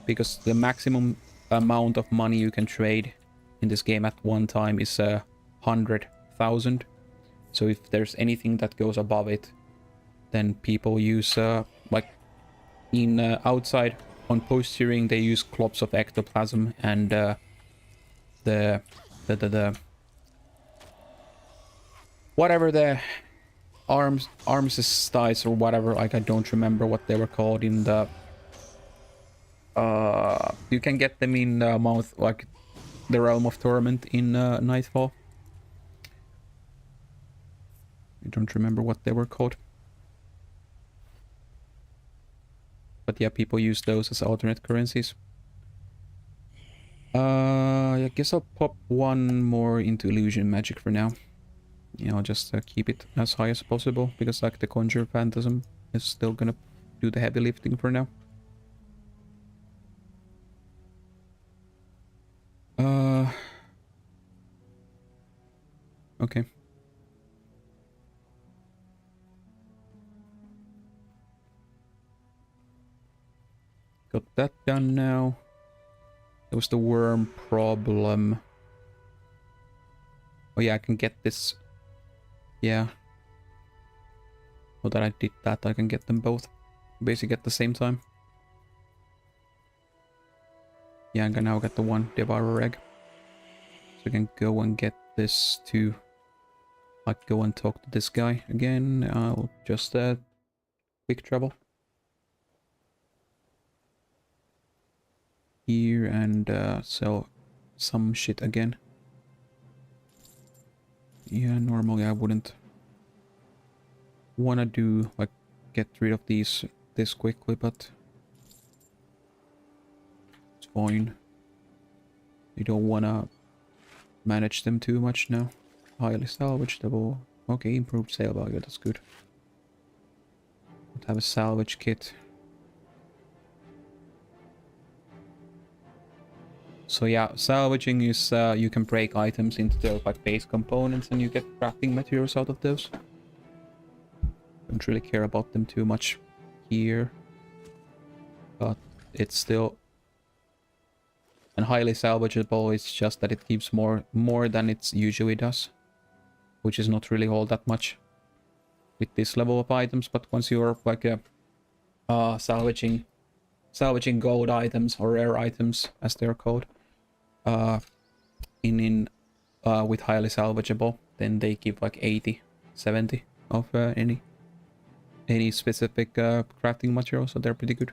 Speaker 1: Because the maximum amount of money you can trade in this game at one time is 100,000. So if there's anything that goes above it, then people use like in outside on post-searing they use globs of ectoplasm and the whatever the arms dice or whatever, like I don't remember what they were called in the you can get them in mouth, like the Realm of Torment in Nightfall. I don't remember what they were called. But yeah, people use those as alternate currencies. I guess I'll pop one more into Illusion Magic for now. You know, just keep it as high as possible, because like the Conjure Phantasm is still gonna do the heavy lifting for now. Okay. Got that done now. There was the worm problem. Oh yeah, I can get this. Yeah. Now that I did that, I can get them both. Basically at the same time. Yeah, I can now get the one Devourer Egg. So I can go and get this too. Like go and talk to this guy again. I'll just quick travel. Here and sell some shit again. Yeah, normally I wouldn't wanna do like get rid of these this quickly, but it's fine. You don't wanna manage them too much now. Highly salvageable. Okay, improved sale value, that's good. Don't have a salvage kit. So yeah, salvaging is you can break items into their like base components and you get crafting materials out of those. Don't really care about them too much here, but it's still and highly salvageable. It's just that it gives more than it usually does, which is not really all that much with this level of items. But once you're like salvaging gold items or rare items as they're called, with highly salvageable, then they give like 80, 70 of any specific crafting material, so they're pretty good.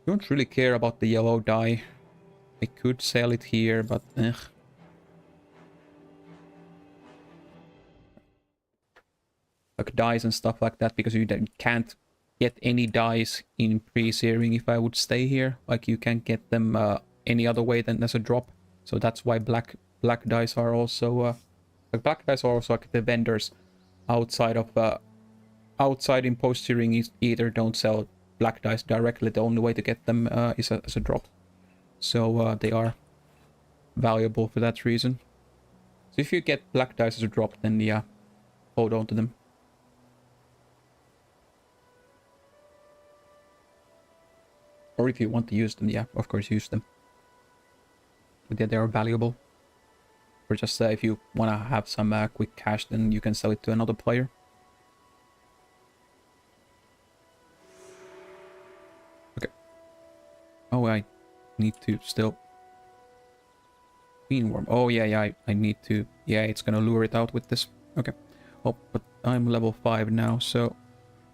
Speaker 1: Don't really care about the yellow dye. I could sell it here, but like dyes and stuff like that, because you can't get any dyes in pre-searing if I would stay here. Like you can't get them any other way than as a drop. So that's why black dyes are also like black dyes are also like the vendors outside of outside in post-searing either don't sell black dyes directly. The only way to get them is as a drop. So they are valuable for that reason. So if you get black dyes as a drop, then yeah, hold on to them. Or if you want to use them, yeah, of course use them. But yeah, they are valuable. Or just if you want to have some quick cash, then you can sell it to another player. Okay. Oh, I need to still... Beanworm. Oh, yeah, I need to... Yeah, it's gonna lure it out with this. Okay. Oh, but I'm level 5 now, so...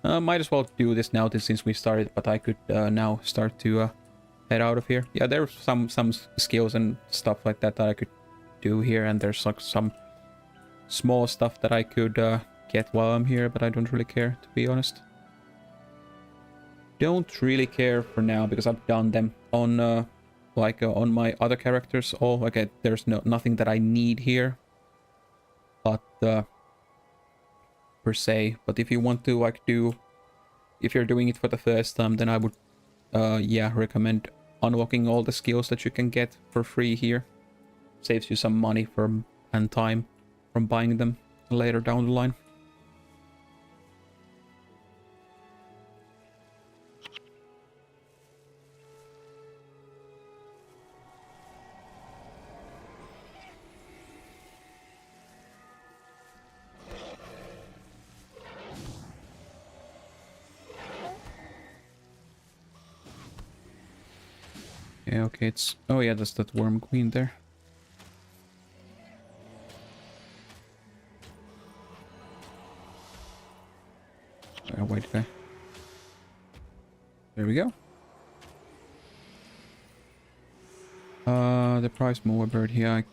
Speaker 1: might as well do this now since we started, but I could now start to head out of here. Yeah, there's some skills and stuff like that I could do here, and there's like some small stuff that I could get while I'm here, but I don't really care, to be honest. Don't really care for now because I've done them on on my other characters. Oh, okay, there's nothing that I need here, but per se. But if you want to like if you're doing it for the first time, then I would yeah, recommend unlocking all the skills that you can get for free here. Saves you some money and time from buying them later down the line. Yeah, okay, it's... Oh yeah, that's that worm queen there. White guy. There we go. The price mover bird here. I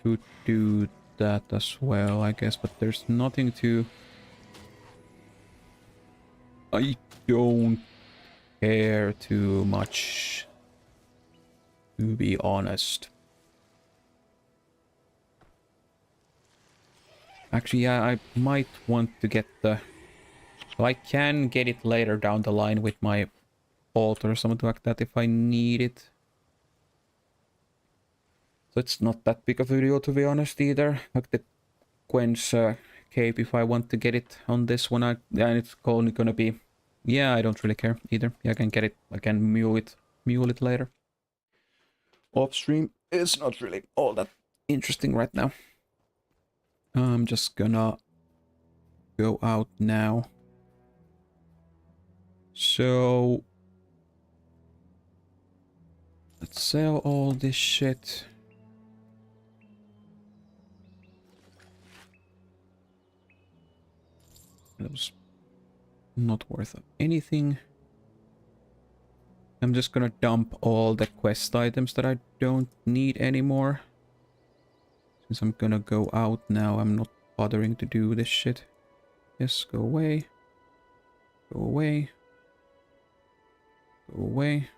Speaker 1: could do that as well, I guess, but there's nothing to... I don't care too much, to be honest. Actually, yeah, I might want to get the... So I can get it later down the line with my bolt or something like that if I need it. So it's not that big of a deal, to be honest, either. Like the Gwen's cape, if I want to get it on this one, and it's only gonna be... Yeah, I don't really care either. Yeah, I can get it. I can mule it later. Off stream is not really all that interesting right now. I'm just gonna go out now. So let's sell all this shit. That was not worth anything. I'm just gonna dump all the quest items that I don't need anymore. Since I'm gonna go out now, I'm not bothering to do this shit. Yes, go away. Go away. Go away.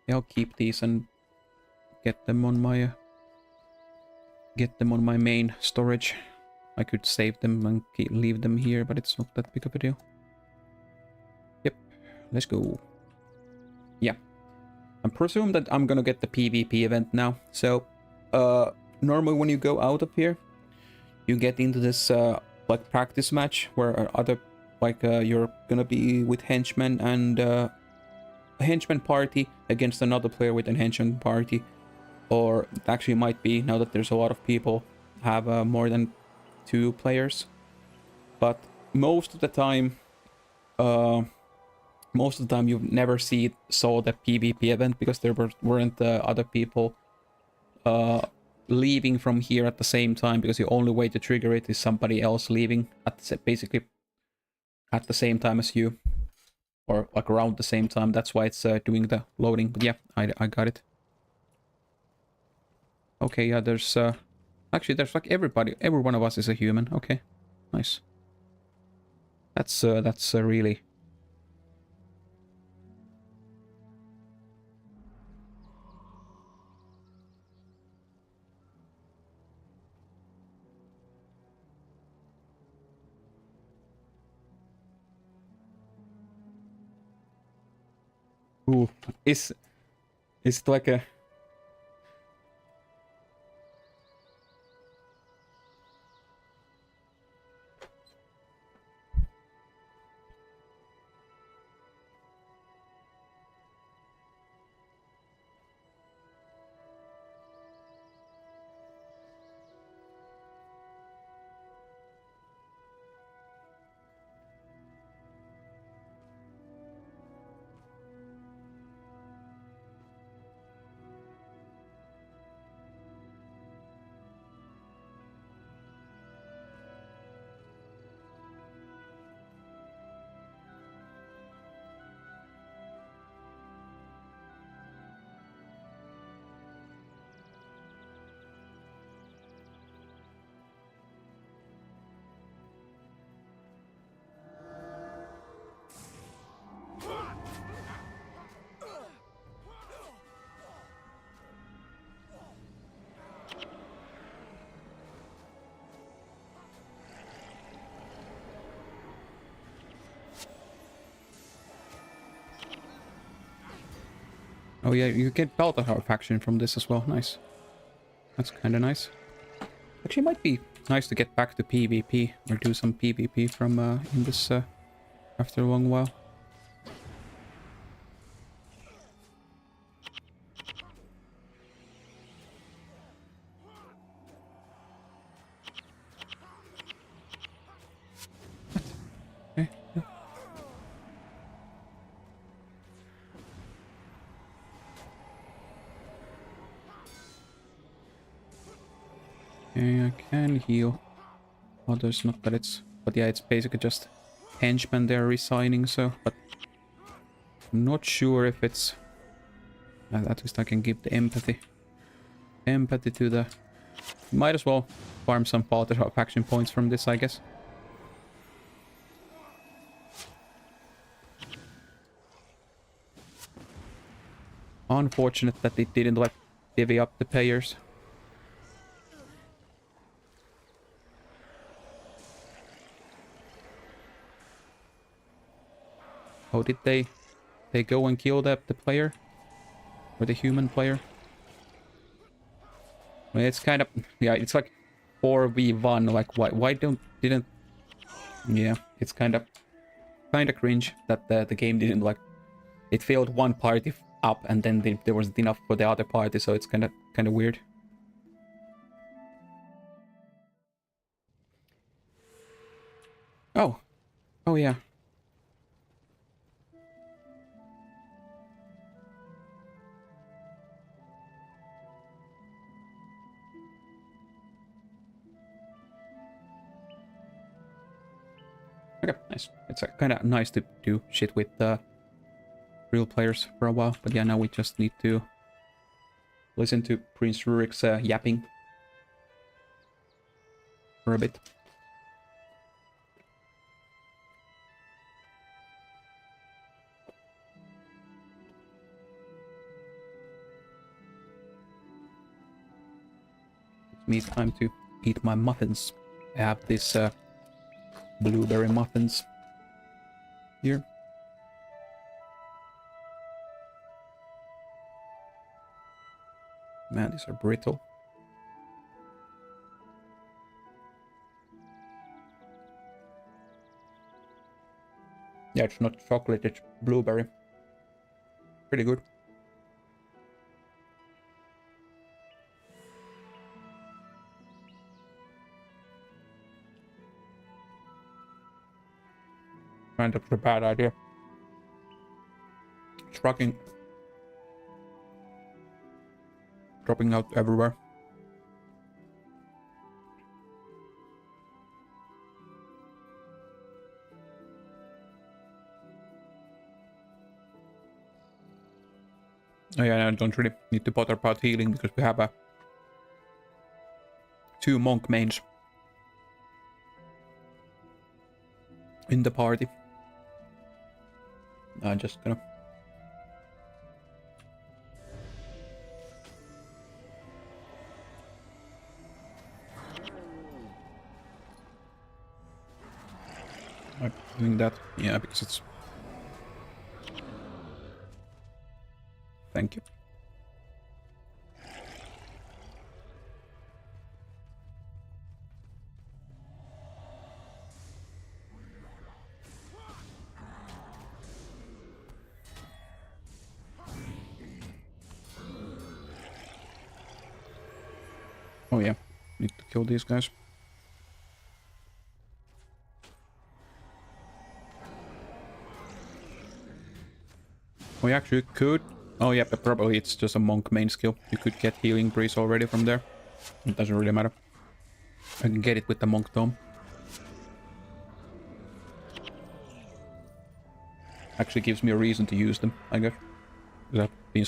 Speaker 1: Yeah, I'll keep these and get them on my main storage. I could save them and leave them here, but it's not that big of a deal. Yep, let's go. Yeah, I presume that I'm gonna get the PvP event now. So, normally when you go out of here, you get into this like practice match where you're gonna be with henchmen and a henchman party against another player with a henchman party, or it actually might be, now that there's a lot of people, have more than 2 players. But most of the time you never saw the PvP event because there weren't other people leaving from here at the same time, because the only way to trigger it is somebody else leaving basically at the same time as you, or like around the same time. That's why it's doing the loading. But yeah, I got it. Okay, yeah, there's actually there's like every one of us is a human. Okay, nice. That's really... Ooh, is it like a... Oh yeah, you get Delta Tower faction from this as well. Nice. That's kind of nice. Actually, might be nice to get back to PvP or do some PvP from in this after a long while. Okay. Okay, I can heal others, not that it's... But yeah, it's basically just henchmen they're resigning, so... But I'm not sure if it's... At least I can give the empathy. Empathy to the... Might as well farm some faction points from this, I guess. Unfortunate that it didn't, like, divvy up the payers. Oh, did they go and kill the player? Or the human player? I mean, it's kind of... Yeah, it's like 4v1. Like, why didn't... Yeah, it's kind of cringe that the game didn't, like... It failed one party up and then there wasn't enough for the other party, so it's kind of weird. Oh. Oh, yeah. Okay, nice. It's kind of nice to do shit with real players for a while, but yeah, now we just need to listen to Prince Rurik's yapping for a bit. It's me time to eat my muffins. I have this blueberry muffins here. Man, these are brittle. Yeah, it's not chocolate, it's blueberry. Pretty good. Kind of a bad idea. Trucking. Dropping out everywhere. Oh yeah, I don't really need to bother about healing because we have 2 monk mains in the party. I'm just gonna... I'm doing that, yeah, because it's... Thank you. Oh yeah, need to kill these guys. We actually could... Oh yeah, but probably it's just a monk main skill. You could get healing breeze already from there. It doesn't really matter. I can get it with the monk tome. Actually gives me a reason to use them, I guess. Because I've been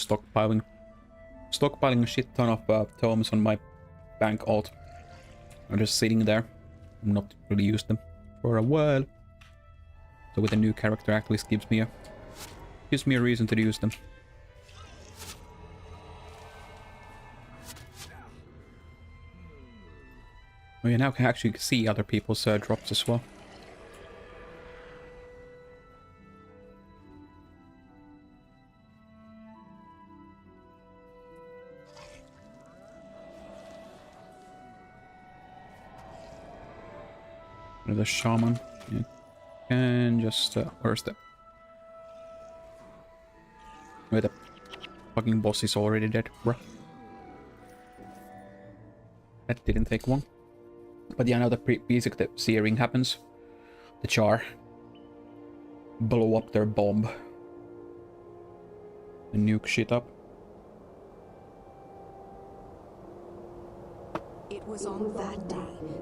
Speaker 1: stockpiling a shit ton of tomes on my bank alt. I'm just sitting there. I've not really used them for a while. So with a new character, at least gives me a reason to use them. Oh, you now can actually see other people's drops as well. Or the shaman. Yeah. And just where's the... Wait, the fucking boss is already dead, bruh. That didn't take long. But yeah, now the basic the searing happens. The char. Blow up their bomb. And nuke shit up.
Speaker 5: It was on that day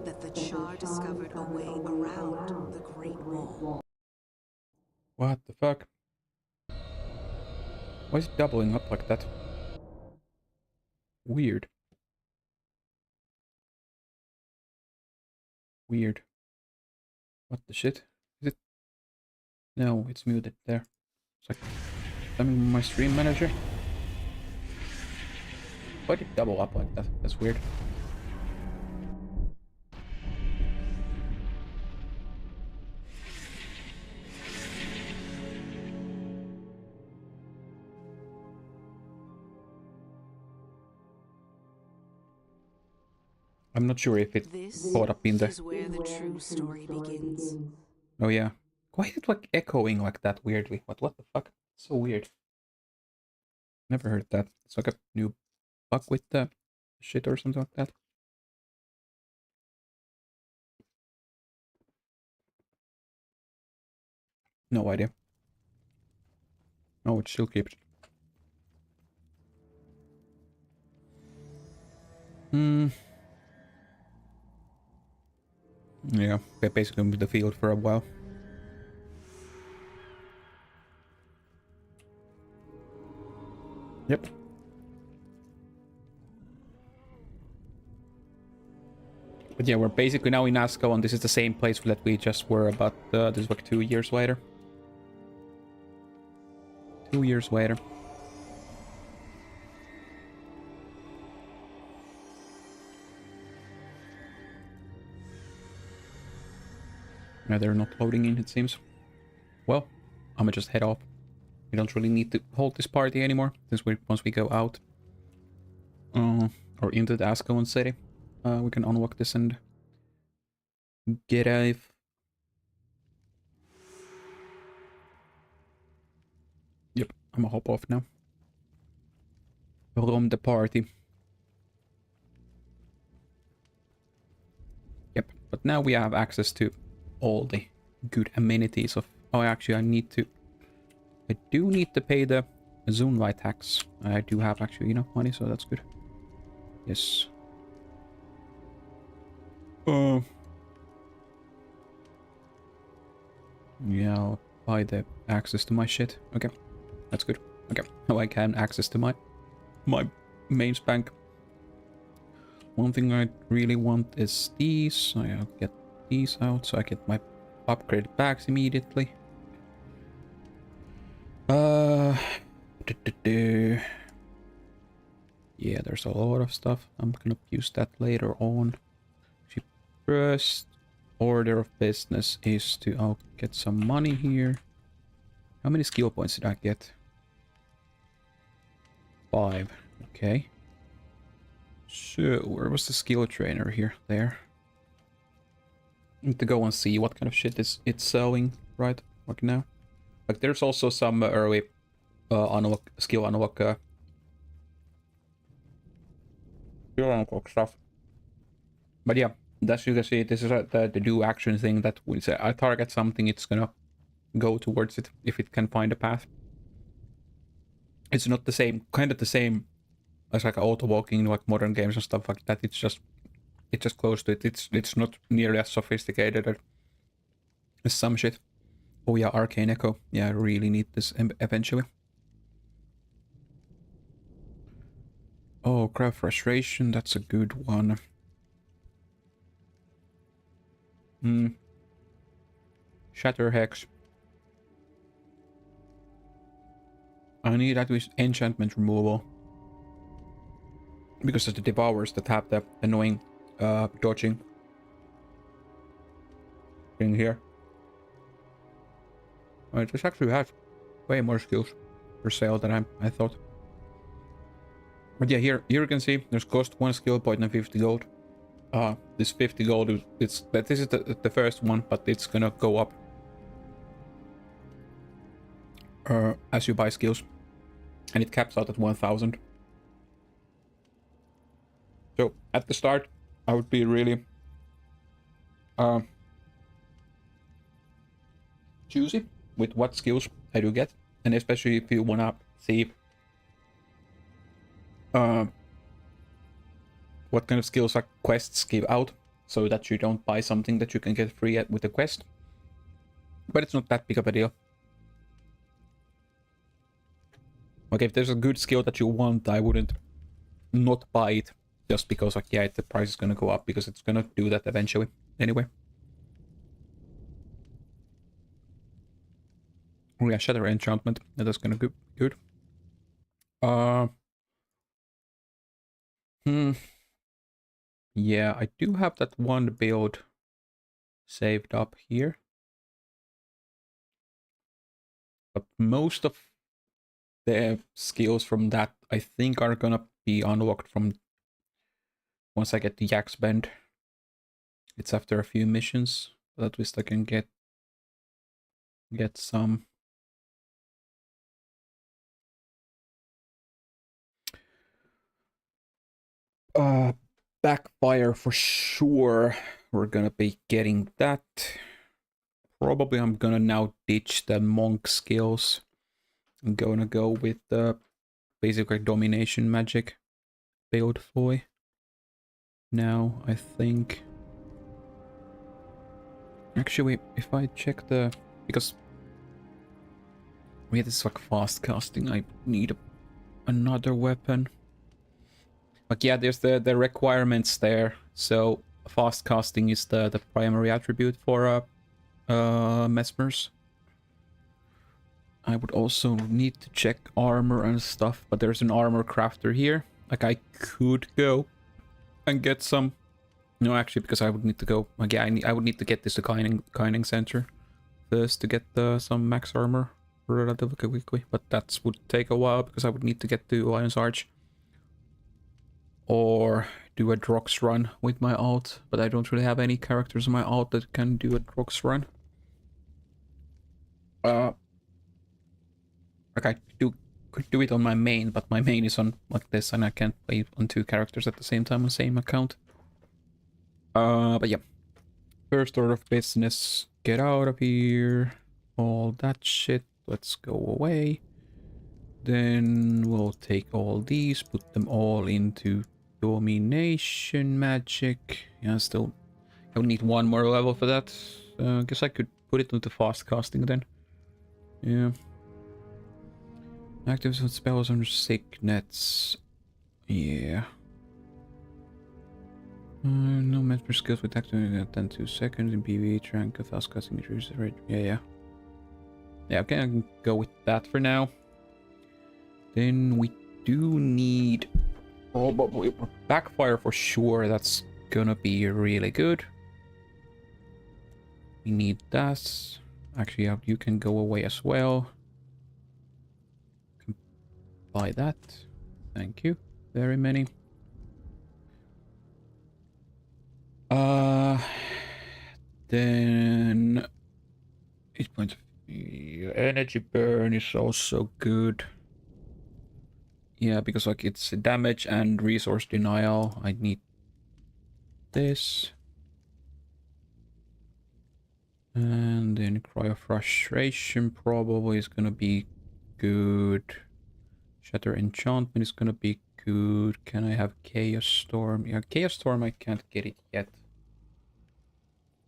Speaker 5: that the Char discovered a way around the Great Wall.
Speaker 1: What the fuck? Why is it doubling up like that? Weird. Weird. What the shit? Is it? No, it's muted there. It's like I'm my stream manager. Why did it double up like that? That's weird. I'm not sure if it caught up in the...
Speaker 5: This is where the true story begins.
Speaker 1: Oh yeah. Why is it like echoing like that weirdly? What the fuck? So weird. Never heard that. It's like a new bug with the shit or something like that. No idea. Oh, it still keeps. Yeah, we're basically in the field for a while. Yep. But yeah, we're basically now in Asco, and this is the same place that we just were about, this is like 2 years later. 2 years later. Yeah, they're not loading in, it seems. Well, I'ma just head off. We don't really need to hold this party anymore, since once we go out or into the Ascalon city, we can unlock this and get out. Yep, I'ma hop off now. From the party. Yep, but now we have access to all the good amenities of... Oh, actually, I do need to pay the Zoomlight tax. I do have actually enough money, so that's good. Yes. Yeah, I'll buy the access to my shit. Okay, that's good. Okay, now I can access to my main bank. One thing I really want is these. I'll get these out so I get my upgraded packs immediately. Yeah, there's a lot of stuff. I'm gonna use that later on. First order of business is to... I'll get some money here. How many skill points did I get? 5. Okay. So, where was the skill trainer here? There. Need to go and see what kind of shit is it's selling right now. Like, there's also some early skill unlock stuff. But yeah, as you can see, this is the do action thing that we say I target something, it's gonna go towards it if it can find a path. It's not the same, kind of the same as like auto walking like modern games and stuff like that. It's just close to it. It's not nearly as sophisticated as some shit. Oh yeah, Arcane Echo. Yeah, I really need this eventually. Oh, Craft Frustration, that's a good one. Shatter Hex. I need that with enchantment removal. Because of the devours that have the annoying dodging thing here. Alright, this actually has way more skills for sale than I thought. But yeah, here you can see there's cost 1 skill point and 50 gold. This 50 gold, this is the first one, but it's gonna go up as you buy skills, and it caps out at 1000. So at the start, I would be really choosy with what skills I do get, and especially if you wanna see what kind of skills like quests give out, so that you don't buy something that you can get free with a quest. But it's not that big of a deal. Okay, if there's a good skill that you want, I wouldn't not buy it just because, like, yeah, the price is gonna go up, because it's gonna do that eventually anyway. Oh yeah, Shatter Enchantment. That is gonna go good. Yeah, I do have that one build saved up here. But most of the skills from that, I think, are gonna be unlocked from once I get the Yax Bend. It's after a few missions, but at least I can get some. Backfire for sure. We're gonna be getting that. Probably I'm gonna now ditch the monk skills. I'm gonna go with the basically domination magic build for now, I think. Actually, if I check the... because... yeah, this is like fast casting. I need another weapon. But yeah, there's the requirements there. So fast casting is the primary attribute for Mesmers. I would also need to check armor and stuff, but there's an armor crafter here. Like, I could go and get some... no, actually, because I would need to go... like, yeah, I would need to get this to Kining Center first to get some max armor relatively quickly. But that would take a while, because I would need to get to Lion's Arch. Or do a Drox run with my alt, but I don't really have any characters in my alt that can do a Drox run. Like, I could do it on my main, but my main is on like this, and I can't play on two characters at the same time on the same account. But yeah. First order of business, get out of here. All that shit, let's go away. Then we'll take all these, put them all into domination magic. Yeah, still, I would need one more level for that. Guess I could put it into fast casting then. Yeah. Actives with spells under sickness. Yeah. No mesmer skills with activating at 10 2 seconds in PvE. Rank of fast casting reduces the rate. Yeah. Yeah, okay, I can go with that for now. Then we do need probably backfire for sure. That's gonna be really good. We need that. Actually, you can go away as well. Can buy that. Thank you. Very many. Then 8 points. Energy burn is also good. Yeah, because like it's damage and resource denial. I need this. And then Cry of Frustration probably is gonna be good. Shatter Enchantment is gonna be good. Can I have Chaos Storm? Yeah, Chaos Storm I can't get it yet.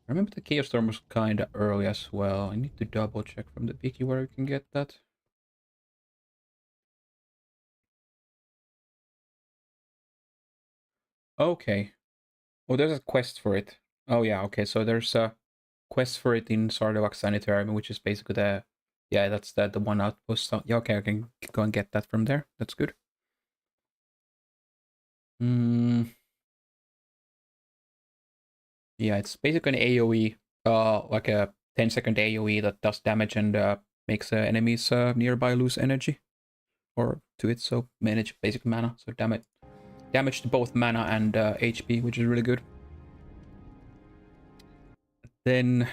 Speaker 1: I remember the Chaos Storm was kinda early as well. I need to double check from the wiki where you can get that. Okay. Oh, there's a quest for it. Oh yeah, okay, so there's a quest for it in Sardovac Sanitarium, which is basically the... yeah, that's the one outpost. So, yeah, okay, I can go and get that from there. That's good. Yeah, it's basically an AoE, like a 10-second AoE that does damage and makes enemies nearby lose energy. Or to it, so manage basic mana. So damage to both mana and HP, which is really good. Then,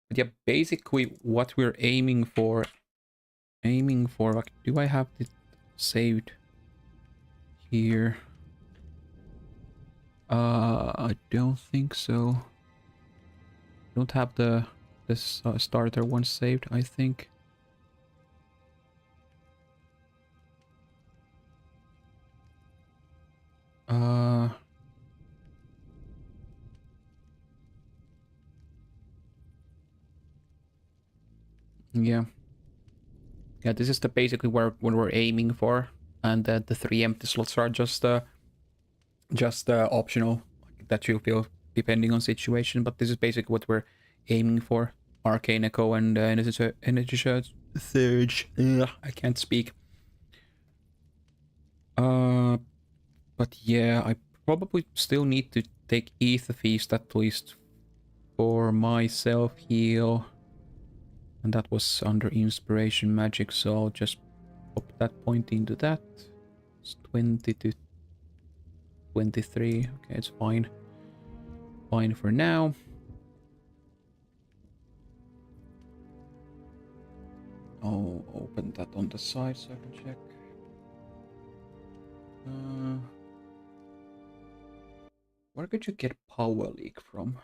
Speaker 1: but yeah, basically what we're aiming for, like, do I have it saved here? I don't think so. Don't have this starter one saved, I think. Yeah. Yeah, this is the basically what we're aiming for, and the 3 empty slots are just optional that you feel depending on situation. But this is basically what we're aiming for: Arcane Echo and Energy Surge. Ugh, I can't speak. But yeah, I probably still need to take Ether Feast at least for myself heal. And that was under Inspiration Magic, so I'll just pop that point into that. It's 20 to 23. Okay, it's fine. Fine for now. I'll open that on the side so I can check. Where could you get Power Leak from?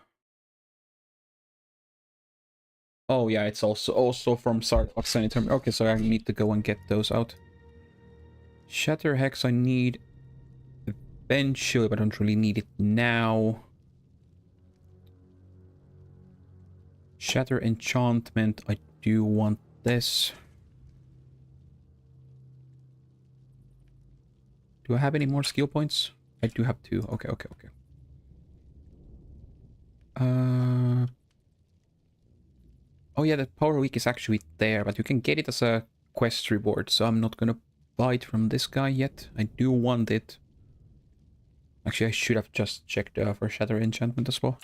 Speaker 1: Oh yeah, it's also from Sarkov Sanitarium. Okay, so I need to go and get those out. Shatter Hex I need eventually, but I don't really need it now. Shatter Enchantment, I do want this. Do I have any more skill points? I do have 2. Okay. Oh yeah, the Power Week is actually there, but you can get it as a quest reward, so I'm not gonna buy it from this guy yet. I do want it. Actually, I should have just checked for Shatter Enchantment as well.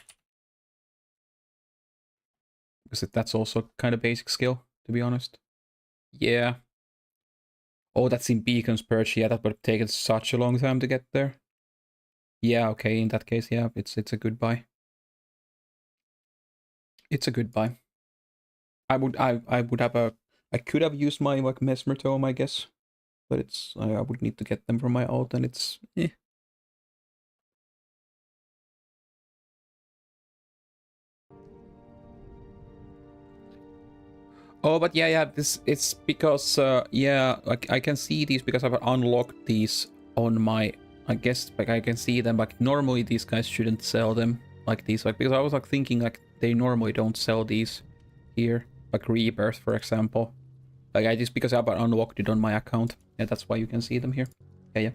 Speaker 1: Because that's also kind of basic skill, to be honest. Yeah. Oh, that's in Beacon's Perch. Yeah, that would have taken such a long time to get there. Yeah, okay, in that case, yeah, it's a good buy. It's a good buy. I would have I could have used my like Mesmer Tome, I guess. But it's I would need to get them from my alt, and it's Oh, but yeah, this it's because yeah, like I can see these because I've unlocked these on my. I guess like I can see them. Like normally these guys shouldn't sell them like these. Like because I was like thinking like they normally don't sell these here, like Rebirth for example. Like I just because I've unlocked it on my account. Yeah, that's why you can see them here. Yeah.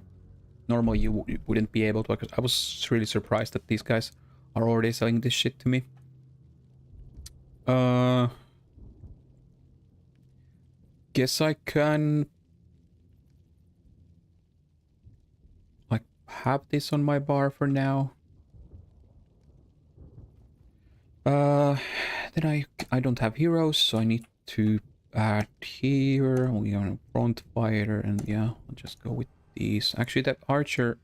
Speaker 1: Normally you wouldn't be able to. Because I was really surprised that these guys are already selling this shit to me. Guess I can like have this on my bar for now. Then I don't have heroes, so I need to add here. We are a front fighter, and yeah, I'll just go with these. Actually, that archer,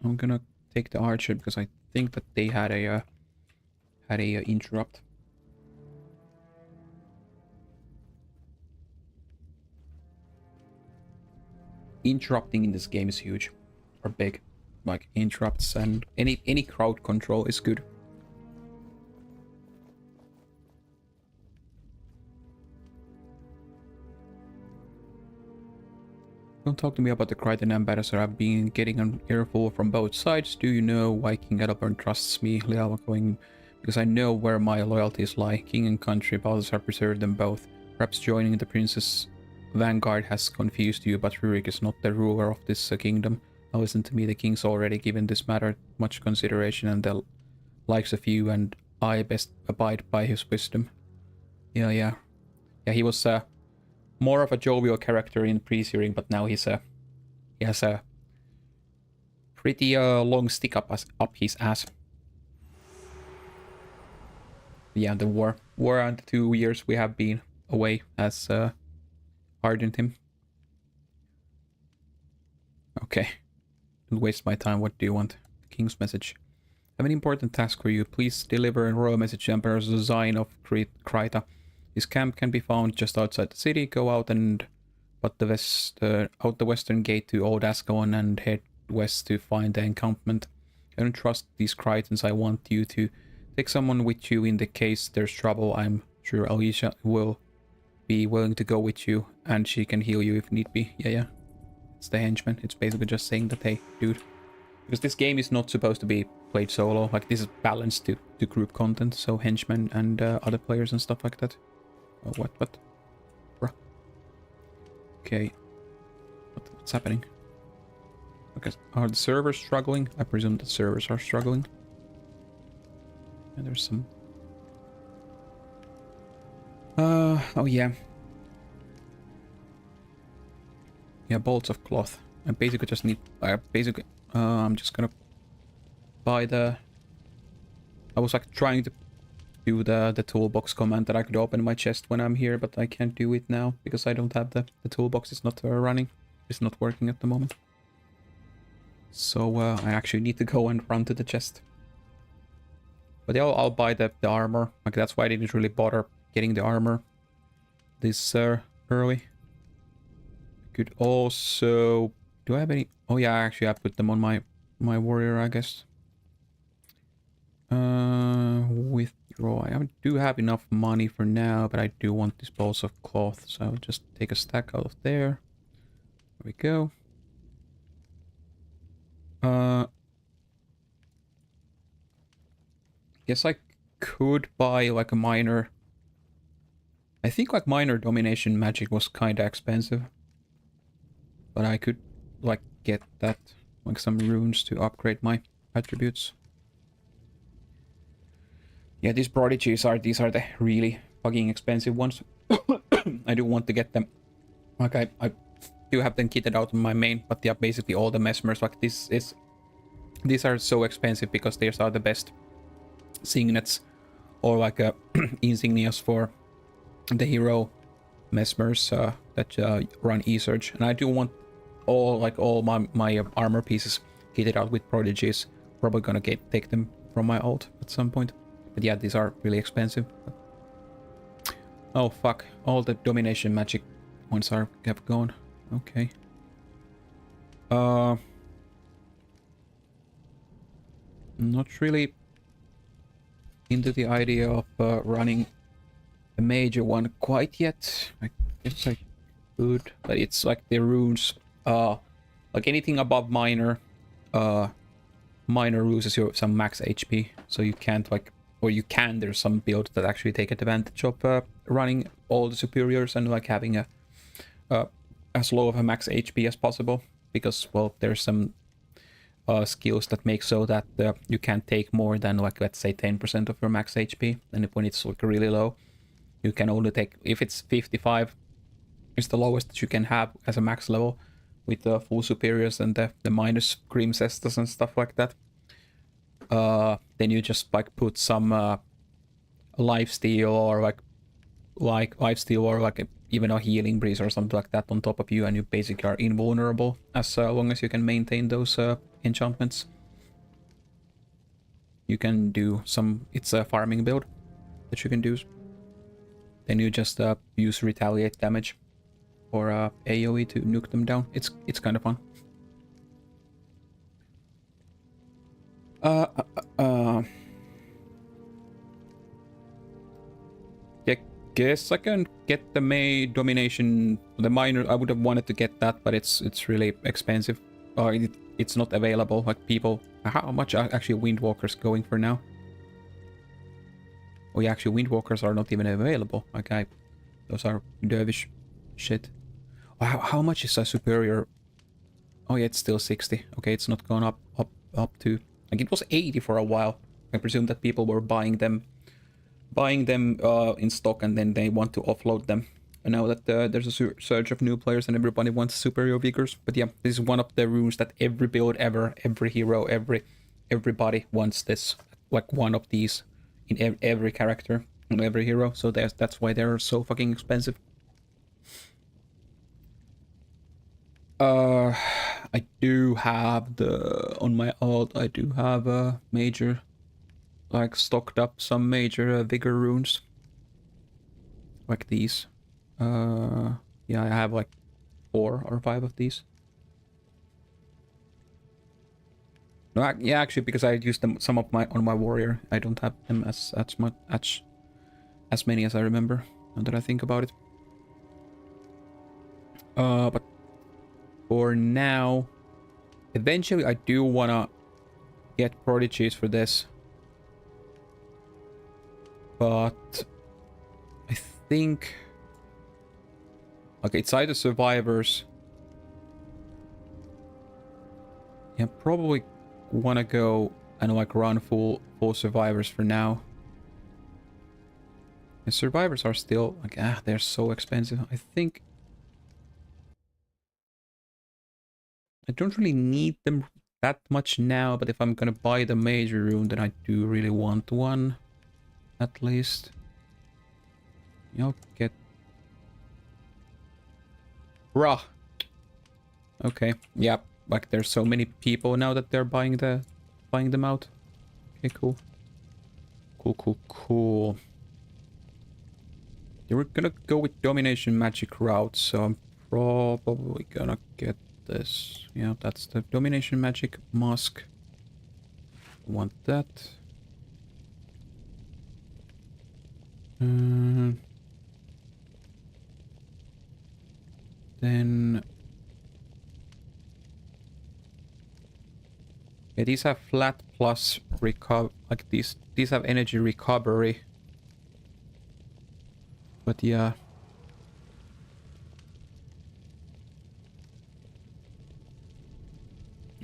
Speaker 1: I'm gonna take the archer because I think that they had a interrupt. Interrupting in this game is huge, or big. Like interrupts and any crowd control is good. Don't talk to me about the Crichton ambassador. I've been getting an earful from both sides. Do you know why King Edelburn trusts me? Leal going because I know where my loyalties lie. King and country, Balthasar preserved them both. Perhaps joining the Princess Vanguard has confused you, but Rurik is not the ruler of this kingdom. Now listen to me, the king's already given this matter much consideration and the likes of you, and I best abide by his wisdom. Yeah, he was more of a jovial character in pre-searing, but now he has a pretty long stick up his ass. Yeah, the war and the 2 years we have been away has hardened him. Okay, don't waste my time. What do you want? The king's message. have an important task for you. Please deliver a royal message to Emperor Zain of Krita. His camp can be found just outside the city. Go out and out the western gate to Old Ascalon and head west to find the encampment. I don't trust these Critons. I want you to take someone with you in the case there's trouble. I'm sure Alicia will be willing to go with you, and she can heal you if need be. Yeah. It's the henchman. It's basically just saying that, hey, dude. Because this game is not supposed to be played solo. Like, this is balanced to group content, so henchmen and other players and stuff like that. Oh, what? Bruh. Okay. What's happening? Okay, are the servers struggling? I presume the servers are struggling. And there's some... oh yeah. Yeah, bolts of cloth. I basically just need... I'm just gonna buy the... I was like trying to do the toolbox command that I could open my chest when I'm here, but I can't do it now because I don't have the toolbox. It's not running. It's not working at the moment. So I actually need to go and run to the chest. But yeah, I'll buy the armor. Like, that's why I didn't really bother getting the armor this early. Could also... Do I have any... Oh yeah, actually I put them on my warrior, I guess. Withdraw. I do have enough money for now, but I do want these balls of cloth, so I'll just take a stack out of there. There we go. Guess I could buy like a minor... I think like minor domination magic was kinda expensive. But I could like get that, like some runes to upgrade my attributes. Yeah, these prodigies are the really fucking expensive ones. I do want to get them. Like I do have them kitted out in my main, but yeah, basically all the mesmers like these are so expensive because these are the best signets or like insignias for the hero mesmers that run E-Surge. And I do want all my armor pieces kitted out with prodigies. Probably gonna take them from my alt at some point. But yeah, these are really expensive. Oh fuck, all the domination magic ones have gone. Okay. Not really into the idea of running a major one quite yet. I guess I could, but it's like the runes, like anything above minor loses you some max HP, so you can't like, or you can, there's some builds that actually take advantage of running all the superiors and like having a as low of a max HP as possible, because well, there's some skills that make so that you can't take more than like, let's say 10% of your max HP, and when it's like really low, you can only take, if it's 55 is the lowest that you can have as a max level with the full superiors and the minus cream cestus and stuff like that. Then you just like put some lifesteal or like lifesteal or like even a healing breeze or something like that on top of you, and you basically are invulnerable as long as you can maintain those enchantments. You can do some, it's a farming build that you can do. Then you just use retaliate damage or AoE to nuke them down. It's kind of fun. Yeah, guess I can get the May domination, the minor. I would have wanted to get that, but it's really expensive. It's not available. Like people, how much are actually Windwalkers going for now? Oh yeah, actually Windwalkers are not even available. Okay, those are dervish shit. Oh, how much is a superior? Oh yeah, it's still 60. Okay, it's not gone up to, like it was 80 for a while. I presume that people were buying them in stock, and then they want to offload them. And now that there's a surge of new players and everybody wants superior vigors. But yeah, this is one of the runes that every build ever, every hero, everybody wants this, like one of these in every character and every hero. So that's why they're so fucking expensive. I I do have on my alt, I do have a major, like stocked up some major vigor runes. Like these. Yeah, I have like 4 or 5 of these. No, yeah, actually, because I used them some of my on my warrior, I don't have them as much as many as I remember. Now that I think about it. But for now, eventually I do wanna get prodigies for this, but I think okay, it's either survivors. Yeah, probably wanna go and like run full survivors for now. And survivors are still like they're so expensive. I think I don't really need them that much now, but if I'm gonna buy the major rune, then I do really want one at least. I'll get Bruh. Okay, yeah, like there's so many people now that they're buying them out. Okay, cool. Cool. Yeah, we're gonna go with domination magic route, so I'm probably gonna get this. Yeah, that's the domination magic mask. Want that. Then yeah, these have flat plus recover, like these have energy recovery. But yeah.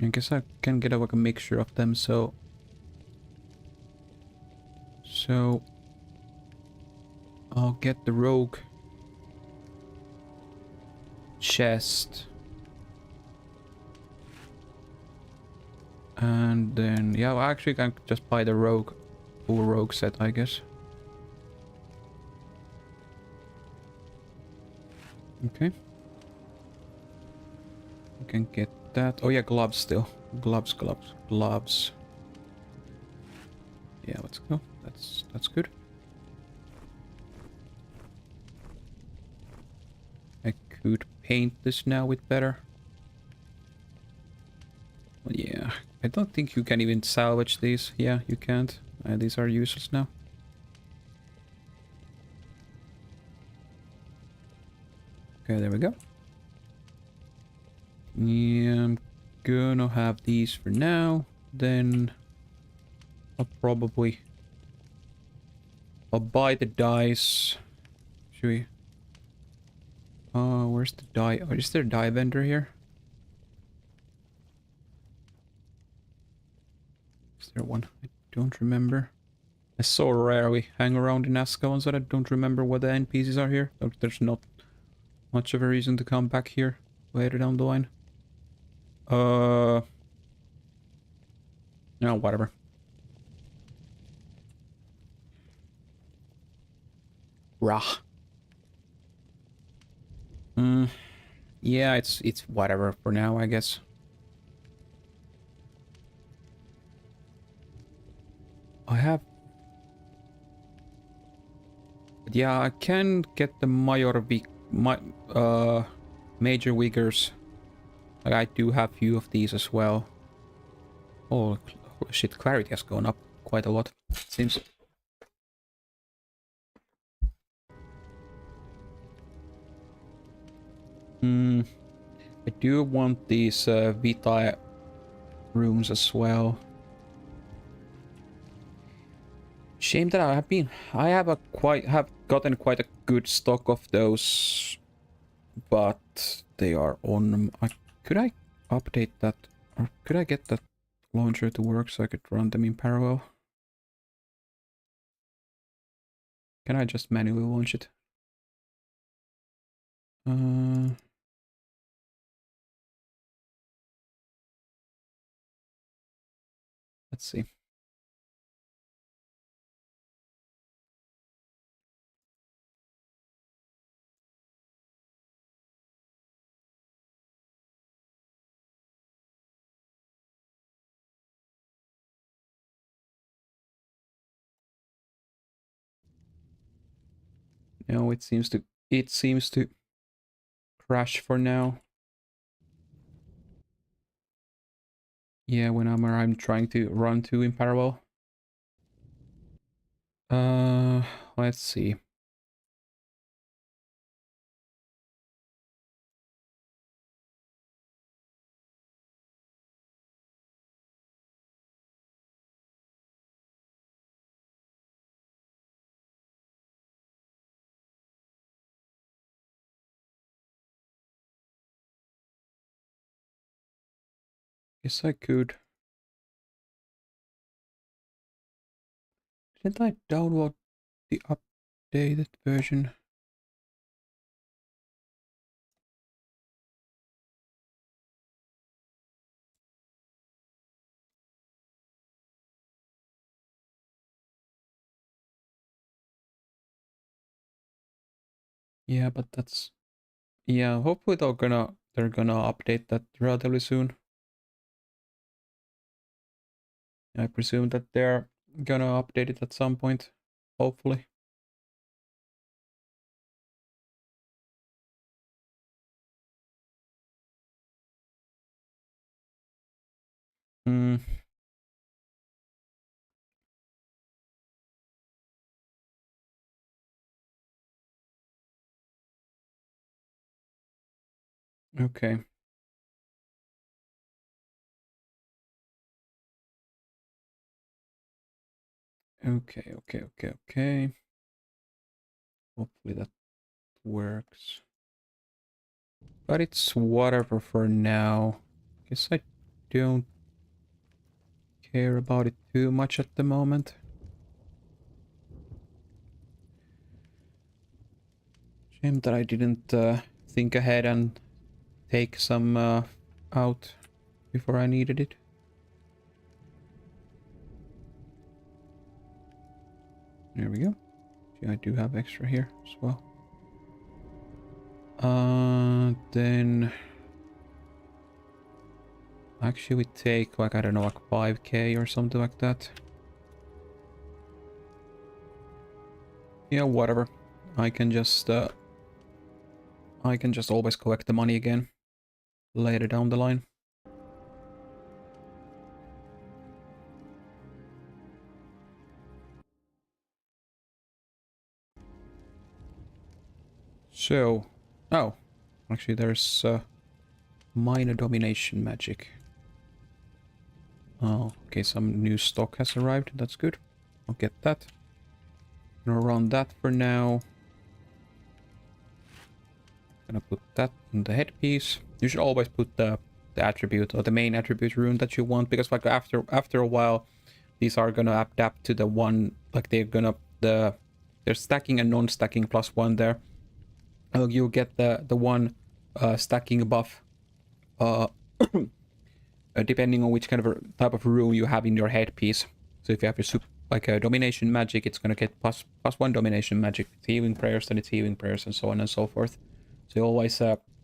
Speaker 1: I guess I can get like a mixture of them, so I'll get the rogue chest. And then yeah, well, actually I can just buy the full rogue set, I guess. Okay. I can get that. Oh yeah, gloves still. Gloves. Yeah, let's go. That's good. I could paint this now with better. Well, yeah, I don't think you can even salvage these. Yeah, you can't. These are useless now. Okay, there we go. Yeah, I'm gonna have these for now. Then I'll buy the dice. Should we? Oh, where's the die? Oh, is there a die vendor here? Is there one? I don't remember. It's so rare we hang around in Ascalon that I don't remember what the NPCs are here. There's not much of a reason to come back here later down the line. No, whatever. Rah. Yeah, it's whatever for now, I guess. I have... Yeah, I can get the Major Wiggers. Like, I do have few of these as well. Oh, shit, clarity has gone up quite a lot, it seems. I do want these Vitae runes as well. Shame that I have gotten quite a good stock of those, but they are on. Could I update that, or could I get that launcher to work so I could run them in parallel? Can I just manually launch it? Let's see. No, it seems to crash for now. Yeah, whenever I'm trying to run two in parallel. Let's see. Guess I could. Didn't I download the updated version? Yeah, but that's... Yeah, hopefully they're gonna update that relatively soon. I presume that they're gonna update it at some point. Hopefully. Hmm. Okay. Okay. Hopefully that works. But it's whatever for now. Guess I don't care about it too much at the moment. Shame that I didn't think ahead and take some out before I needed it. There we go. See, I do have extra here as well. Then actually we take like, I don't know, like 5k or something like that. Yeah, whatever. I can just always collect the money again later down the line. So, oh, actually there's minor domination magic. Oh, okay, some new stock has arrived. That's good. I'll get that. Gonna run that for now. Gonna put that in the headpiece. You should always put the attribute or the main attribute rune that you want, because like after a while these are gonna adapt to the one, like they're stacking and non-stacking +1 there. You'll get the one stacking buff depending on which kind of a type of rune you have in your headpiece. So if you have a domination magic, it's gonna get +1 domination magic. It's healing prayers, then it's healing prayers, and so on and so forth. So you always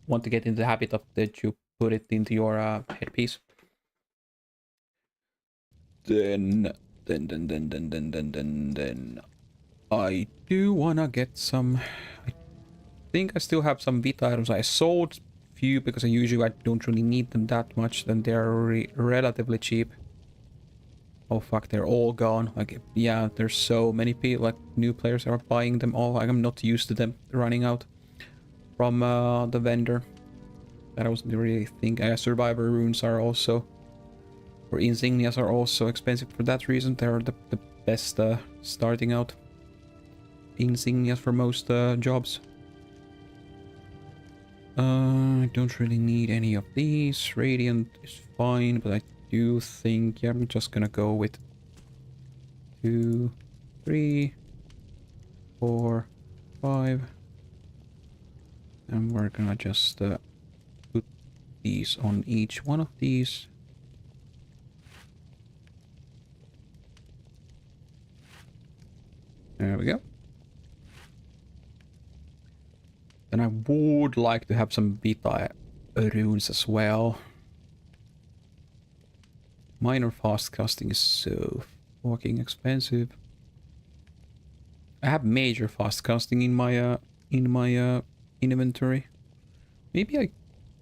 Speaker 1: want to get in the habit of that you put it into your headpiece. Then I do wanna get some. I think I still have some Vita items. I sold few because I don't really need them that much. Then they're relatively cheap. Oh fuck, they're all gone. Like, yeah, there's so many people, like new players are buying them all. Like, I'm not used to them running out from the vendor. That I wasn't really thinking. Survivor runes are also, or insignias are also expensive for that reason. They're the best starting out insignias for most jobs. I don't really need any of these. Radiant is fine, but I do think, yeah, I'm just gonna go with 2, 3, 4, 5. And we're gonna just put these on each one of these. There we go. Then I would like to have some Vita runes as well. Minor fast casting is so fucking expensive. I have major fast casting in my inventory. Maybe I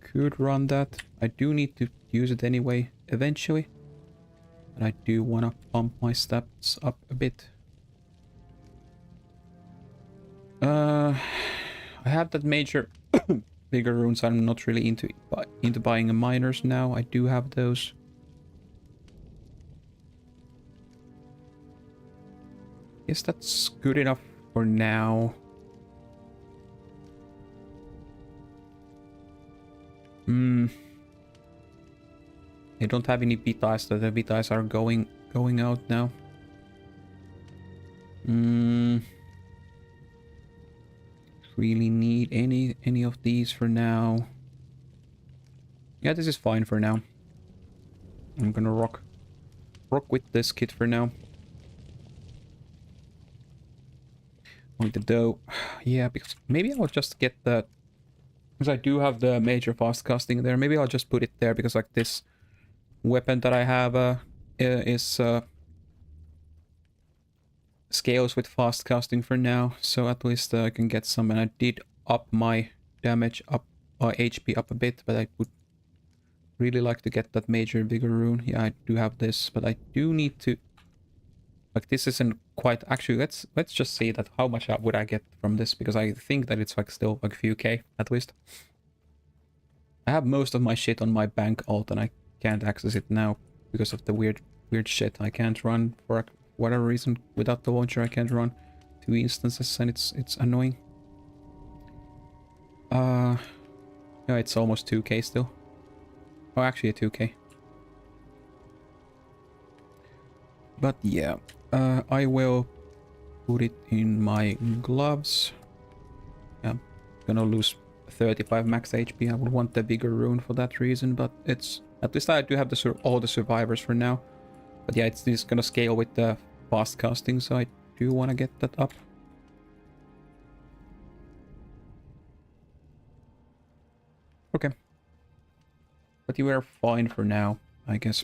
Speaker 1: could run that. I do need to use it anyway eventually. And I do want to pump my stats up a bit. I have that major bigger runes. I'm not really into buying a miners now. I do have those. Guess that's good enough for now. They don't have any Vitais, that the Vitais are going out now. Really need any of these for now. Yeah, this is fine for now. I'm gonna rock with this kit for now. With the dough. Yeah, because maybe I'll just get that. Because I do have the major fast casting there. Maybe I'll just put it there because like this weapon that I have is scales with fast casting for now. So at least I can get some. And I did up my damage up, HP up a bit, but I would really like to get that major bigger rune. Yeah, I do have this, but I do need to. Like this isn't quite actually. Let's just say that how much would I get from this, because I think that it's like still like a few K at least. I have most of my shit on my bank alt and I can't access it now because of the weird shit. I can't run for whatever reason without the launcher. I can't run 2 instances and it's annoying. Yeah, it's almost 2K still. Oh, actually a 2K. But yeah, I will put it in my gloves. Yeah, I'm gonna lose 35 max HP. I would want the bigger rune for that reason, but it's at least I do have all the survivors for now. But yeah, it's gonna scale with the fast casting, so I do want to get that up. Okay, but you are fine for now, I guess.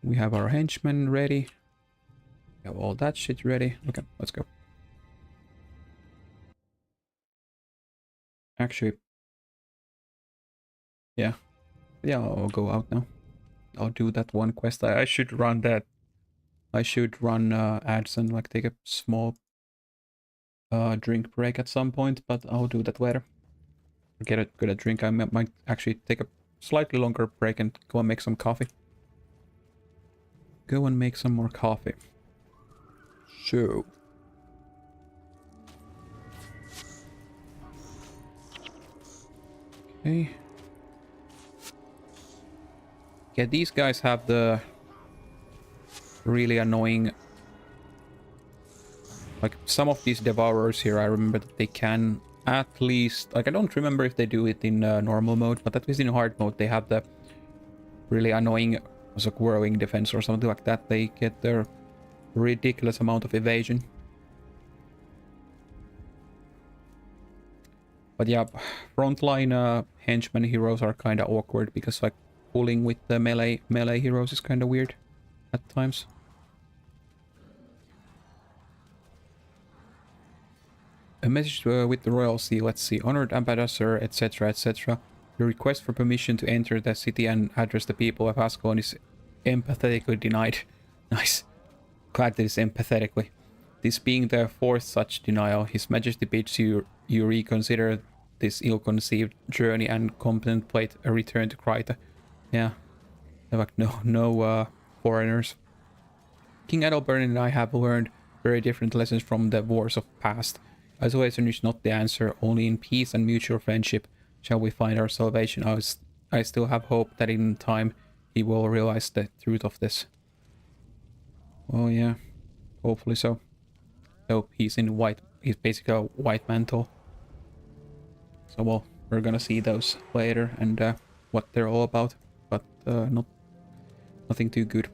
Speaker 1: We have our henchmen ready. We have all that shit ready. Okay, let's go. Actually, yeah, I'll go out now. I'll do that one quest. I should run that. I should run ads and like take a small drink break at some point, but I'll do that later. Get a drink. I might actually take a slightly longer break and go and make some coffee. Go and make some more coffee. So. Okay. Yeah, these guys have the really annoying... Like, some of these devourers here, I remember that they can at least... Like, I don't remember if they do it in normal mode, but at least in hard mode, they have the really annoying... like whirling defense or something like that. They get their ridiculous amount of evasion. But yeah, frontline henchmen heroes are kind of awkward because like pulling with the melee heroes is kind of weird at times. A message with the royal seal. Let's see. Honored ambassador, etc., etc. Your request for permission to enter the city and address the people of Ascalon is empathetically denied. Nice. Glad that it's empathetically. This being the fourth such denial, His Majesty bids you reconsider this ill-conceived journey and contemplate a return to Krita. Yeah. Like no foreigners. King Adalbert and I have learned very different lessons from the wars of past. Isolation is not the answer. Only in peace and mutual friendship shall we find our salvation. I still have hope that in time he will realize the truth of this. Well, yeah. Hopefully so. So he's in white. He's basically a white mantle. So, well, we're gonna see those later and what they're all about. But nothing too good.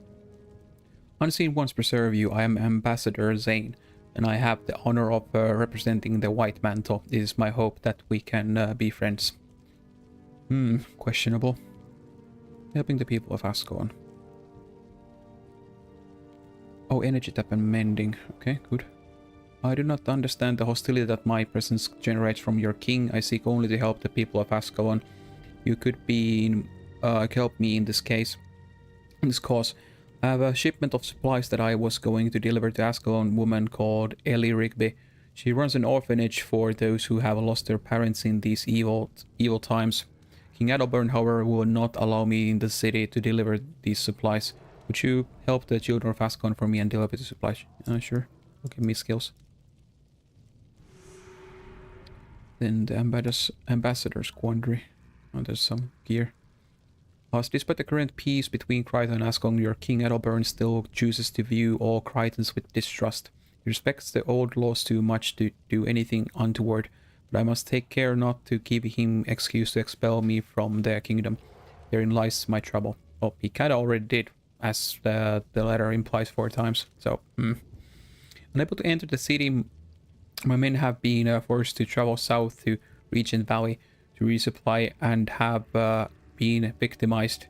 Speaker 1: Unseen ones preserve you. I am Ambassador Zane, and I have the honor of representing the white mantle. It is my hope that we can be friends. Questionable. Helping the people of Ascalon. Oh, energy tap and mending. Okay, good. I do not understand the hostility that my presence generates from your king. I seek only to help the people of Ascalon. You could help me in this case. In this cause. I have a shipment of supplies that I was going to deliver to Ascalon woman called Ellie Rigby. She runs an orphanage for those who have lost their parents in these evil times. King Adalburn, however, will not allow me in the city to deliver these supplies. Would you help the children of Ascalon for me and deliver the supplies? Sure. Will give me skills. Then the ambassador's quandary. Oh, there's some gear. Despite the current peace between Crichton and Ascalon, your King Adalburn still chooses to view all Crichtons with distrust. He respects the old laws too much to do anything untoward, but I must take care not to give him excuse to expel me from their kingdom. Therein lies my trouble. Oh, he kinda already did, as the letter implies 4 times, so, Unable to enter the city, my men have been forced to travel south to Regent Valley to resupply and have been victimized.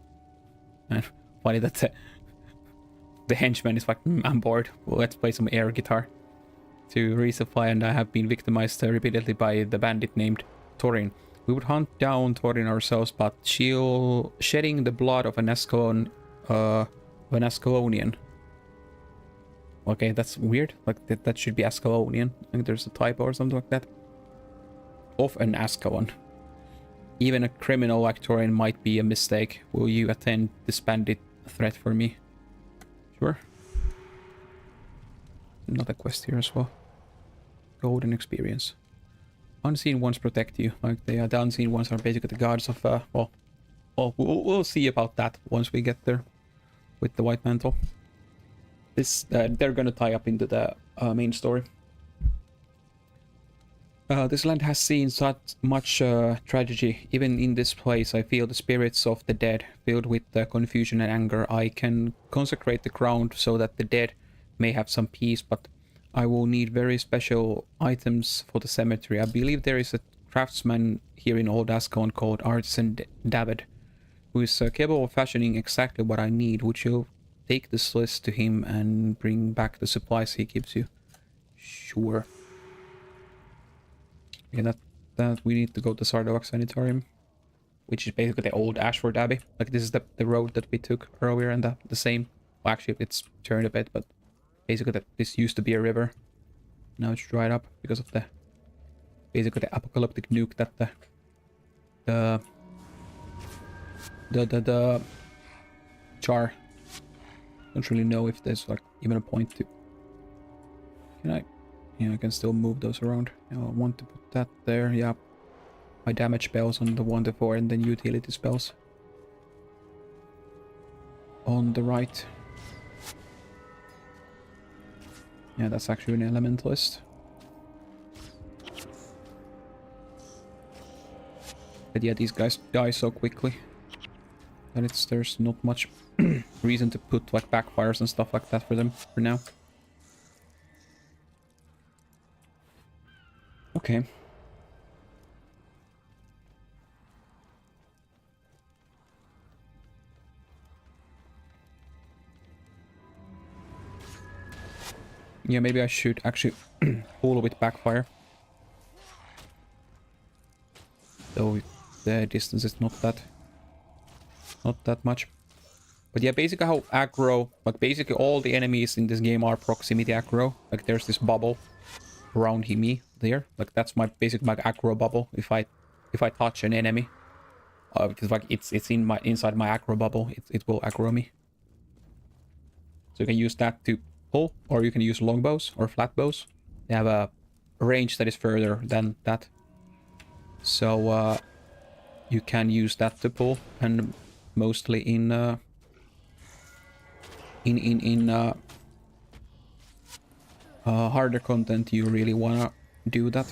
Speaker 1: And funny that the henchman is like, I'm bored, well, let's play some air guitar. To resupply, and I have been victimized repeatedly by the bandit named Thorin. We would hunt down Thorin ourselves, but shedding the blood of an Ascalonian. Okay, that's weird. Like, that should be Ascalonian. I think there's a typo or something like that. Of an Ascalon. Even a criminal like Thorin might be a mistake. Will you attend this bandit threat for me? Sure. Another quest here as well. Golden experience. Unseen ones protect you. Like, the unseen ones are basically the gods of, well, we'll see about that once we get there with the White Mantle. This, they're gonna tie up into the main story. This land has seen such much tragedy. Even in this place, I feel the spirits of the dead, filled with confusion and anger. I can consecrate the ground so that the dead may have some peace, but I will need very special items for the cemetery. I believe there is a craftsman here in Old Ascalon called Artisan David, who is capable of fashioning exactly what I need. Would you take this list to him and bring back the supplies he gives you? Sure. Yeah, that we need to go to Sardowak Sanitarium, which is basically the old Ashford Abbey. Like, this is the road that we took earlier, and the same. Well, actually, it's turned a bit, but basically this used to be a river. Now it's dried up because of basically the apocalyptic nuke that the char. Don't really know if there's like even a point to. Can I? Yeah, I can still move those around. I want to put that there. Yeah, my damage spells on the 1 to 4, and then utility spells on the right. Yeah, that's actually an elementalist. But yeah, these guys die so quickly that there's not much reason to put like backfires and stuff like that for them for now. Okay. Yeah, maybe I should actually pull with backfire. Though the distance is not that much. But yeah, basically how aggro, like basically all the enemies in this game are proximity aggro. Like there's this bubble around me there. Like that's my aggro bubble. If I touch an enemy, because like it's inside my aggro bubble, it will aggro me. So you can use that to pull, or you can use longbows or flatbows. They have a range that is further than that. So you can use that to pull, and mostly in harder content you really wanna do that.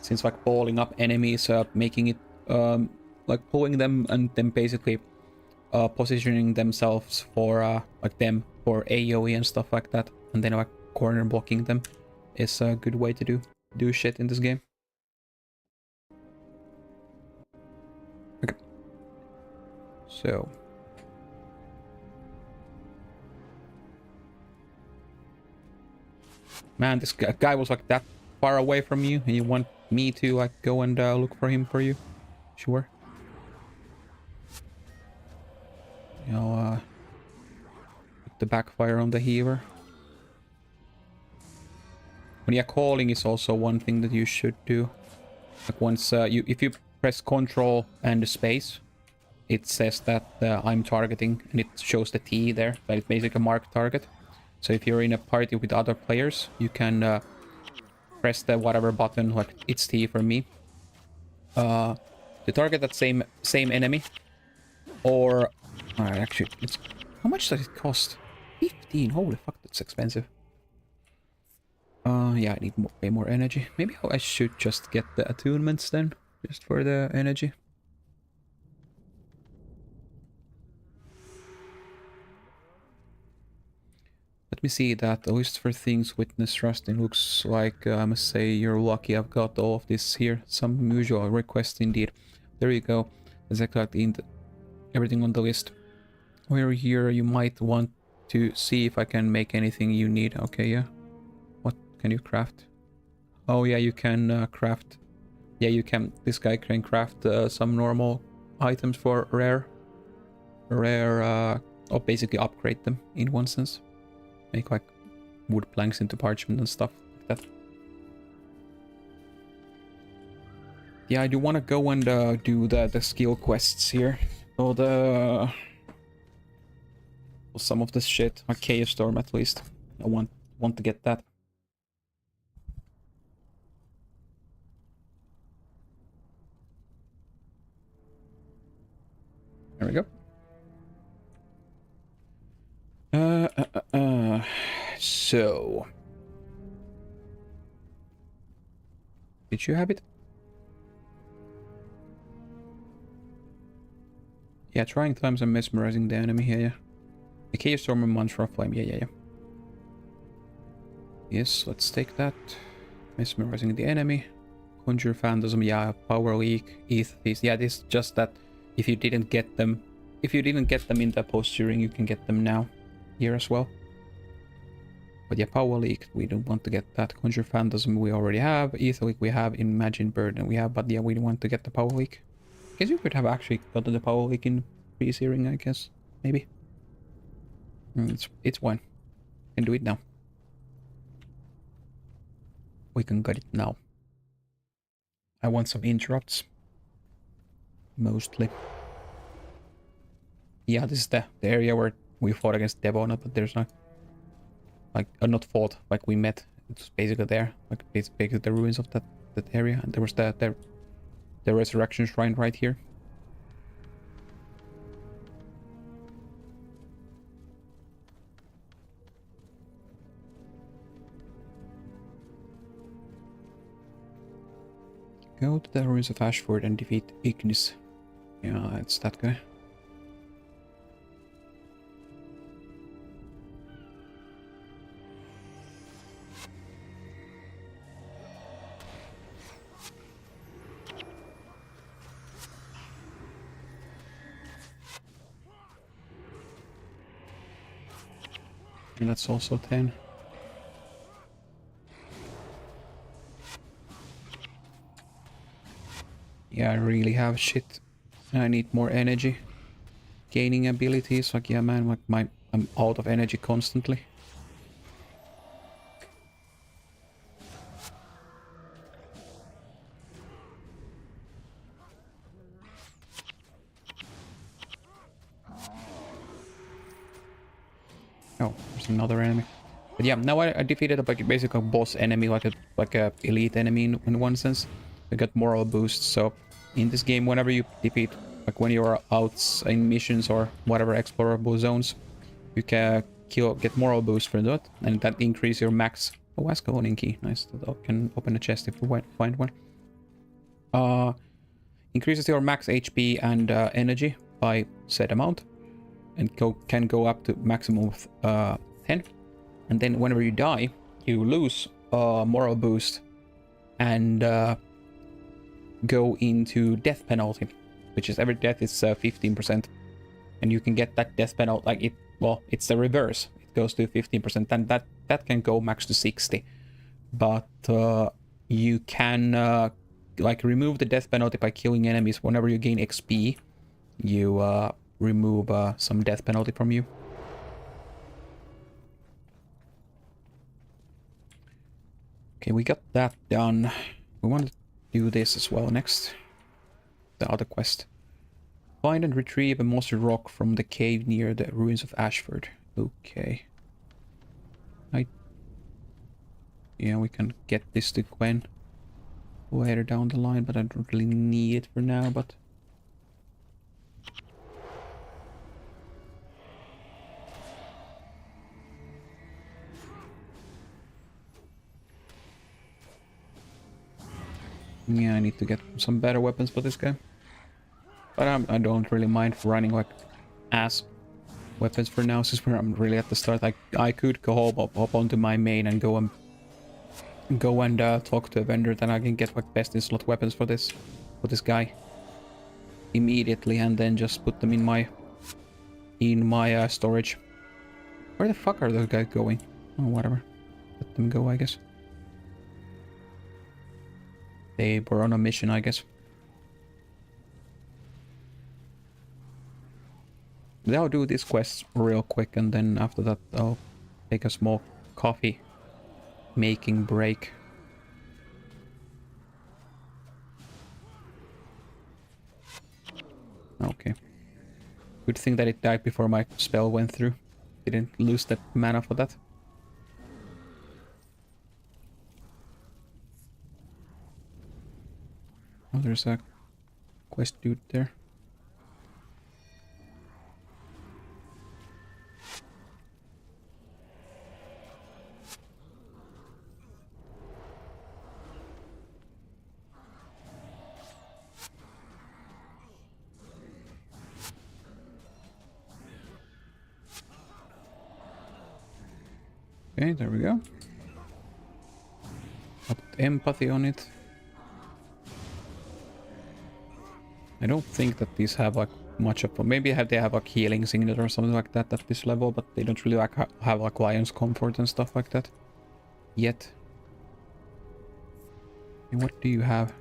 Speaker 1: Since like balling up enemies, making it like pulling them and then basically positioning themselves for like them for AoE and stuff like that, and then like corner blocking them is a good way to do shit in this game. So. Man, this guy was like that far away from you, and you want me to like go and look for him for you? Sure. You know, put the backfire on the heaver. When you're calling is also one thing that you should do. Like once if you press Control and space, it says that I'm targeting, and it shows the T there, but it's basically a marked target. So if you're in a party with other players, you can press the whatever button, like it's T for me, to target that same enemy. Or, alright, actually, it's, how much does it cost? 15. Holy fuck, that's expensive. Yeah, I need way more energy. Maybe I should just get the attunements then, just for the energy. Let me see that. A list for things witness rusting looks like, I must say, you're lucky I've got all of this here. Some unusual request indeed. There you go. Exactly everything on the list. While here, you might want to see if I can make anything you need. Okay, yeah. What can you craft? Oh yeah, you can craft. Yeah, you can. This guy can craft some normal items for rare, or basically upgrade them in one sense. Make like wood planks into parchment and stuff like that. Yeah, I do want to go and do the skill quests here. Or some of this shit. A Chaos Storm at least. I want to get that. There we go. So. Did you have it? Yeah, trying times and mesmerizing the enemy here, yeah. The Chaos Storm and Mantra Flame, yeah. Yes, let's take that. Mesmerizing the enemy. Conjure Phantasm, yeah, Power Leak, Ether Feast. Yeah, this is just that if you didn't get them in the posturing, you can get them now here as well. But yeah, Power Leak, we don't want to get that. Conjure Phantasm we already have. Ether Leak we have. Imagine Burden we have, but yeah, we don't want to get the Power Leak. I guess you could have actually gotten the Power Leak in pre-searing, I guess. Maybe. It's one. Can do it now. We can get it now. I want some interrupts. Mostly. Yeah, this is the area where we fought against Devona, but there's not... Like, not fought, like we met. It's basically there. Like, it's basically the ruins of that area. And there was the Resurrection Shrine right here. Go to the ruins of Ashford and defeat Ignis. Yeah, it's that guy. And that's also 10. Yeah, I really have shit. I need more energy. Gaining abilities, like yeah man, like I'm out of energy constantly. Oh, there's another enemy. But yeah, now I defeated basically a boss enemy, like a elite enemy in one sense. We got moral boosts, so in this game, whenever you defeat, like when you are out in missions or whatever explorable zones, you can get moral boost for that, and that increase your max. Oh, ask a holding key. Nice. That can open a chest if we find one. Increases your max HP and energy by said amount, and can go up to maximum of 10. And then whenever you die, you lose moral boost and go into death penalty, which is every death is 15%. And you can get that death penalty, like it, well, it's the reverse. It goes to 15%, and that can go max to 60. But you can like remove the death penalty by killing enemies. Whenever you gain XP, you remove some death penalty from you. Okay, we got that done. We want to do this as well next. The other quest. Find and retrieve a mossy rock from the cave near the ruins of Ashford. Okay. Yeah, we can get this to Gwen later down the line, but I don't really need it for now, but... Yeah, I need to get some better weapons for this guy. But I don't really mind running like ass weapons for now, since I'm really at the start. I could go hop onto my main and go and talk to a vendor, then I can get like best in slot weapons for this guy immediately, and then just put them in my storage. Where the fuck are those guys going? Oh, whatever. Let them go, I guess. They were on a mission, I guess. I'll do this quest real quick, and then after that I'll take a small coffee making break. Okay. Good thing that it died before my spell went through. Didn't lose that mana for that. Oh, there's a quest dude there. Okay, there we go. I'll put empathy on it. I don't think that these have like much of a... Maybe they have like healing signet or something like that at this level, but they don't really like have like Lion's Comfort and stuff like that yet. And what do you have?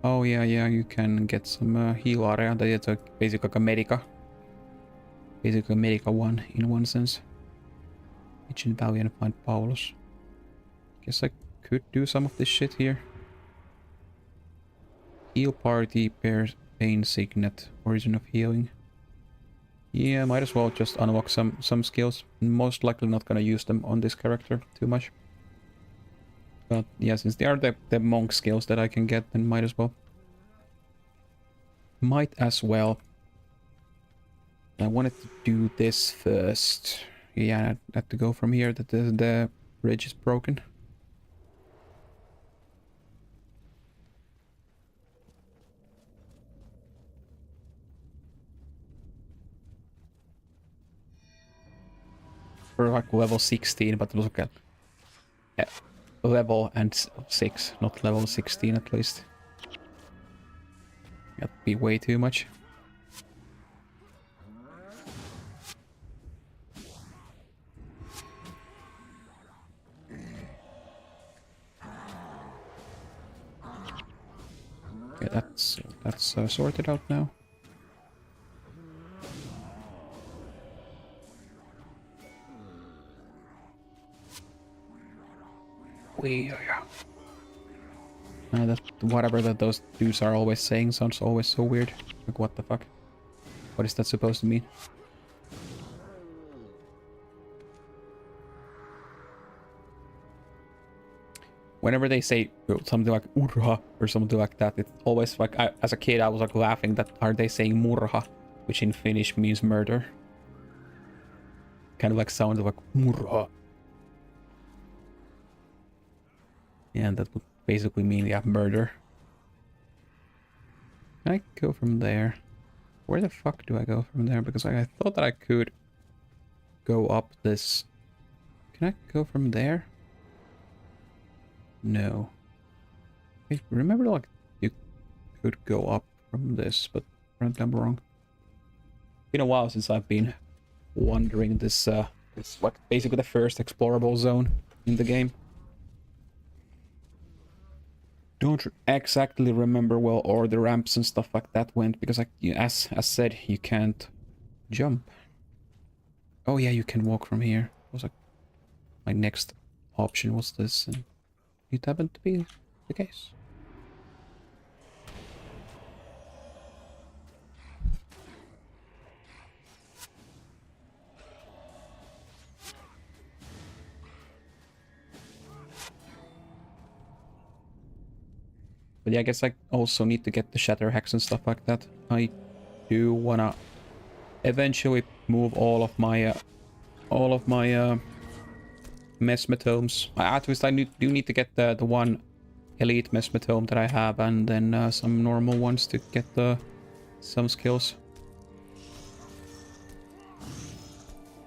Speaker 1: Oh yeah, you can get some heal area. That is basically like a Medica. Basically a Medica one in one sense. Ancient Valley and find Paulus. Guess I could do some of this shit here. Heal party, pain signet, origin of healing. Yeah, might as well just unlock some skills. Most likely not gonna use them on this character too much. But yeah, since they are the monk skills that I can get, then might as well. Might as well. I wanted to do this first. Yeah, I had to go from here, that the bridge is broken. For like level 16, but look at level and 6, not level 16 at least. That'd be way too much. Okay, that's sorted out now. That whatever that those dudes are always saying sounds always so weird. Like, what the fuck? What is that supposed to mean? Whenever they say something like urha or something like that, it's always like, as a kid I was like laughing that are they saying murha, which in Finnish means murder. Kind of like sound like murha. Yeah, that would basically mean, yeah, murder. Can I go from there? Where the fuck do I go from there? Because I thought that I could go up this. Can I go from there? No. Hey, remember like could go up from this, but apparently I'm wrong. Been a while since I've been wandering this, it's like basically the first explorable zone in the game. Don't exactly remember well or the ramps and stuff like that went, because as said, you can't jump. Oh yeah, you can walk from here. It was like my next option was this, and it happened to be the case. But yeah, I guess I also need to get the shatter hacks and stuff like that. I do wanna eventually move all of my mesmetomes. At least I do need to get the one elite mesmetome that I have, and then some normal ones to get some skills.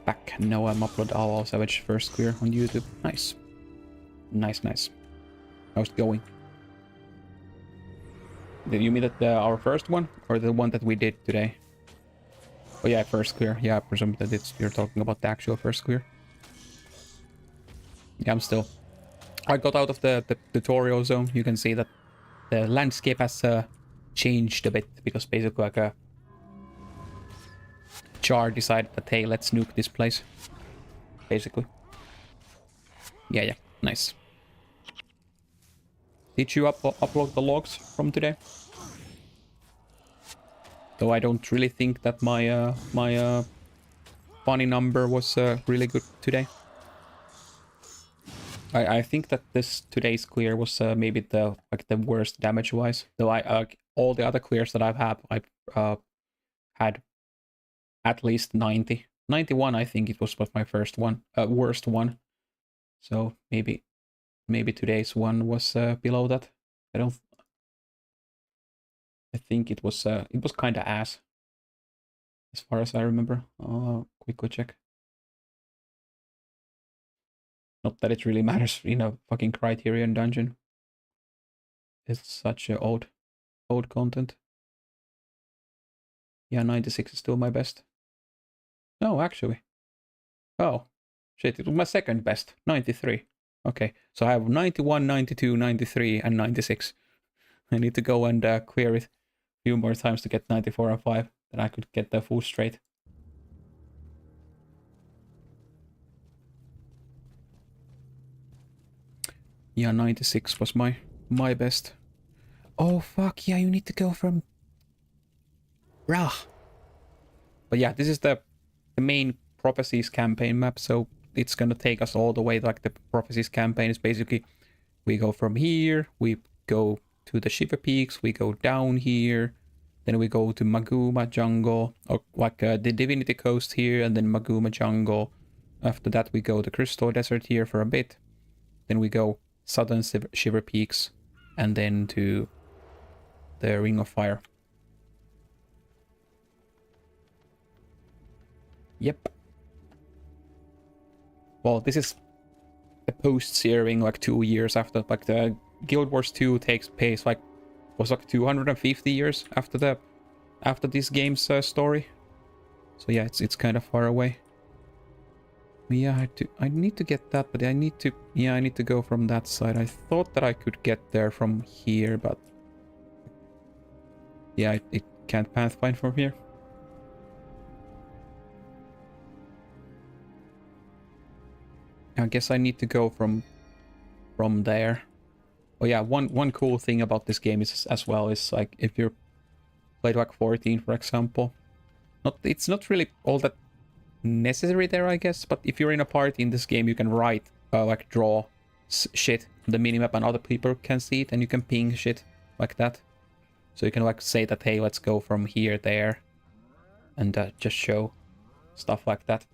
Speaker 1: Back now I'm upload all Savage first clear on YouTube. Nice. Nice. How's it going? Did you mean that our first one or the one that we did today? Oh yeah, first clear. Yeah, I presume that you're talking about the actual first clear. Yeah, I got out of the tutorial zone. You can see that the landscape has changed a bit, because basically like a Char decided that, hey, let's nuke this place. Basically. Yeah, nice. Did you upload the logs from today? Though I don't really think that my funny number was really good today. I think that today's clear was maybe the worst damage wise. Though all the other clears that I've had at least 90. 91 I think it was my first one, worst one. So maybe today's one was below that. I think it was kind of ass, as far as I remember. Quickly check. Not that it really matters in a fucking Criterion dungeon. It's such a old content. Yeah, 96 is still my best. No, actually. Oh, shit, it was my second best. 93. Okay, so I have 91, 92, 93, and 96. I need to go and clear it a few more times to get 94 and 5. Then I could get the full straight. Yeah, 96 was my best. Oh, fuck, yeah, you need to go from... Rah. But yeah, this is the main Prophecies campaign map, so it's gonna take us all the way. Like, the Prophecies campaign is basically, we go from here, we go to the Shiver Peaks, we go down here, then we go to Maguma Jungle, or like the Divinity Coast here, and then Maguma Jungle. After that we go to Crystal Desert here for a bit, then we go Southern Shiver Peaks, and then to the Ring of Fire. Yep. Well, this is the post-searing, like 2 years after, like the Guild Wars 2 takes place like, was like 250 years after this game's story. So yeah, it's kind of far away. But yeah, I need to get that, but I need to go from that side. I thought that I could get there from here, but yeah, it can't pathfind from here. I guess I need to go from there. Oh yeah, one cool thing about this game is as well is like if you're played like 14, for example, it's not really all that necessary there, I guess. But if you're in a party in this game, you can write like draw shit on the minimap, and other people can see it, and you can ping shit like that. So you can like say that, hey, let's go from here there, and just show stuff like that.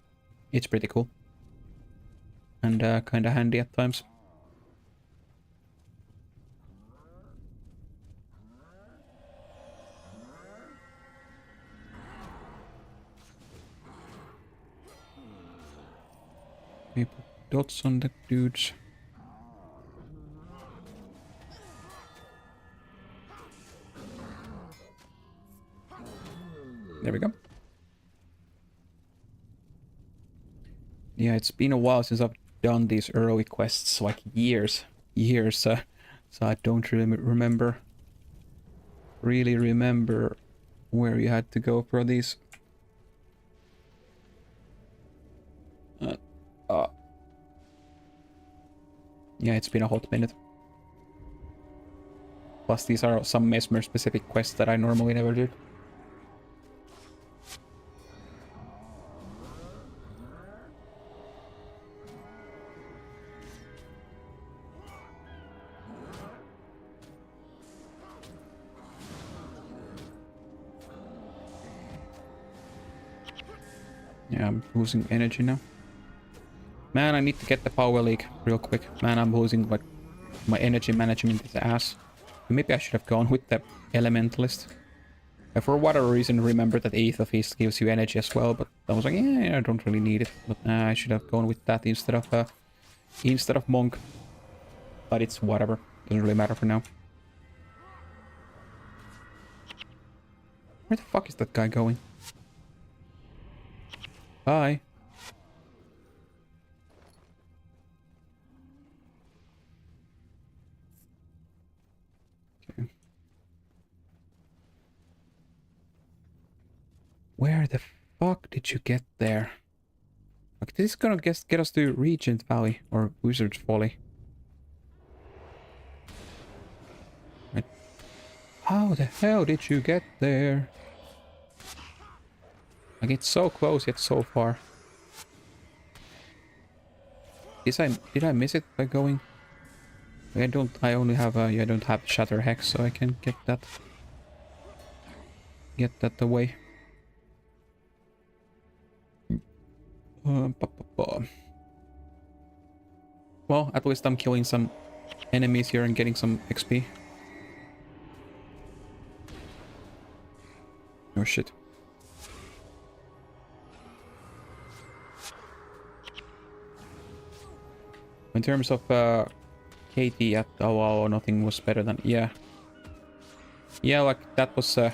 Speaker 1: It's pretty cool. And kind of handy at times. We put dots on the dudes. There we go. Yeah, it's been a while since I've done these early quests, like years. So I don't really remember where you had to go for these. Yeah, it's been a hot minute. Plus, these are some Mesmer-specific quests that I normally never do. Yeah, I'm losing energy now. Man, I need to get the power leak real quick. Man, I'm losing, like, my energy management is ass. Maybe I should have gone with the Elementalist. I, for whatever reason, remember that Aether Feast gives you energy as well, but I was like, yeah, I don't really need it. But I should have gone with that instead of Monk. But it's whatever. Doesn't really matter for now. Where the fuck is that guy going? Bye. Okay. Where the fuck did you get there? Like, this is gonna get us to Regent Valley or Wizard's Folly. Right. How the hell did you get there? Like, it's so close yet so far. Did I miss it by going? I only have I don't have Shatter Hex, so I can get that away. Well, at least I'm killing some enemies here and getting some XP. Oh shit. In terms of KT at wow, nothing was better than yeah, like that was I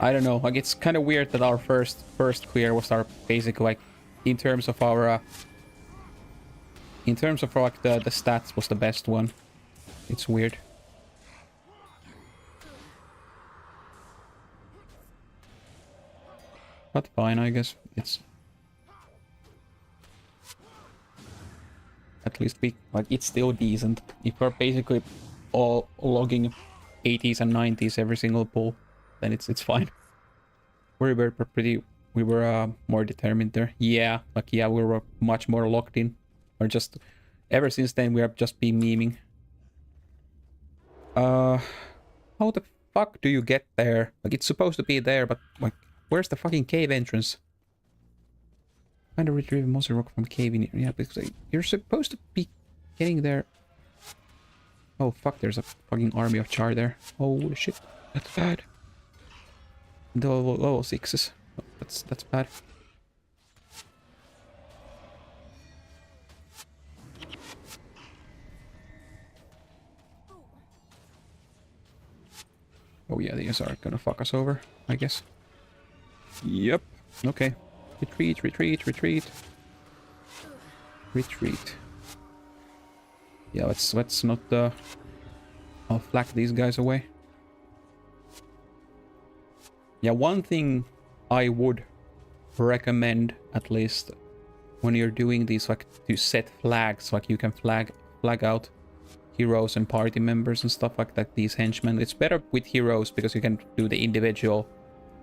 Speaker 1: don't know, like it's kind of weird that our first clear was our basic, like in terms of our like the stats was the best one. It's weird. But fine, I guess it's at least like it's still decent. If we're basically all logging 80s and 90s every single pull, then it's fine. We were more determined there. Yeah, like yeah, we were much more locked in. Or just ever since then we have just been memeing. How the fuck do you get there? Like it's supposed to be there, but like where's the fucking cave entrance? Find a retrieve monster rock from cave in. Yeah, because you're supposed to be getting there. Oh fuck, there's a fucking army of char there. Holy shit, that's bad. The level 6s. Oh, that's bad. Oh yeah, these are gonna fuck us over, I guess. Yep. Okay. Retreat, retreat, retreat. Retreat. Yeah, let's not I'll flack these guys away. Yeah, one thing I would recommend, at least when you're doing these, like to set flags, like you can flag out heroes and party members and stuff like that, these henchmen. It's better with heroes because you can do the individual.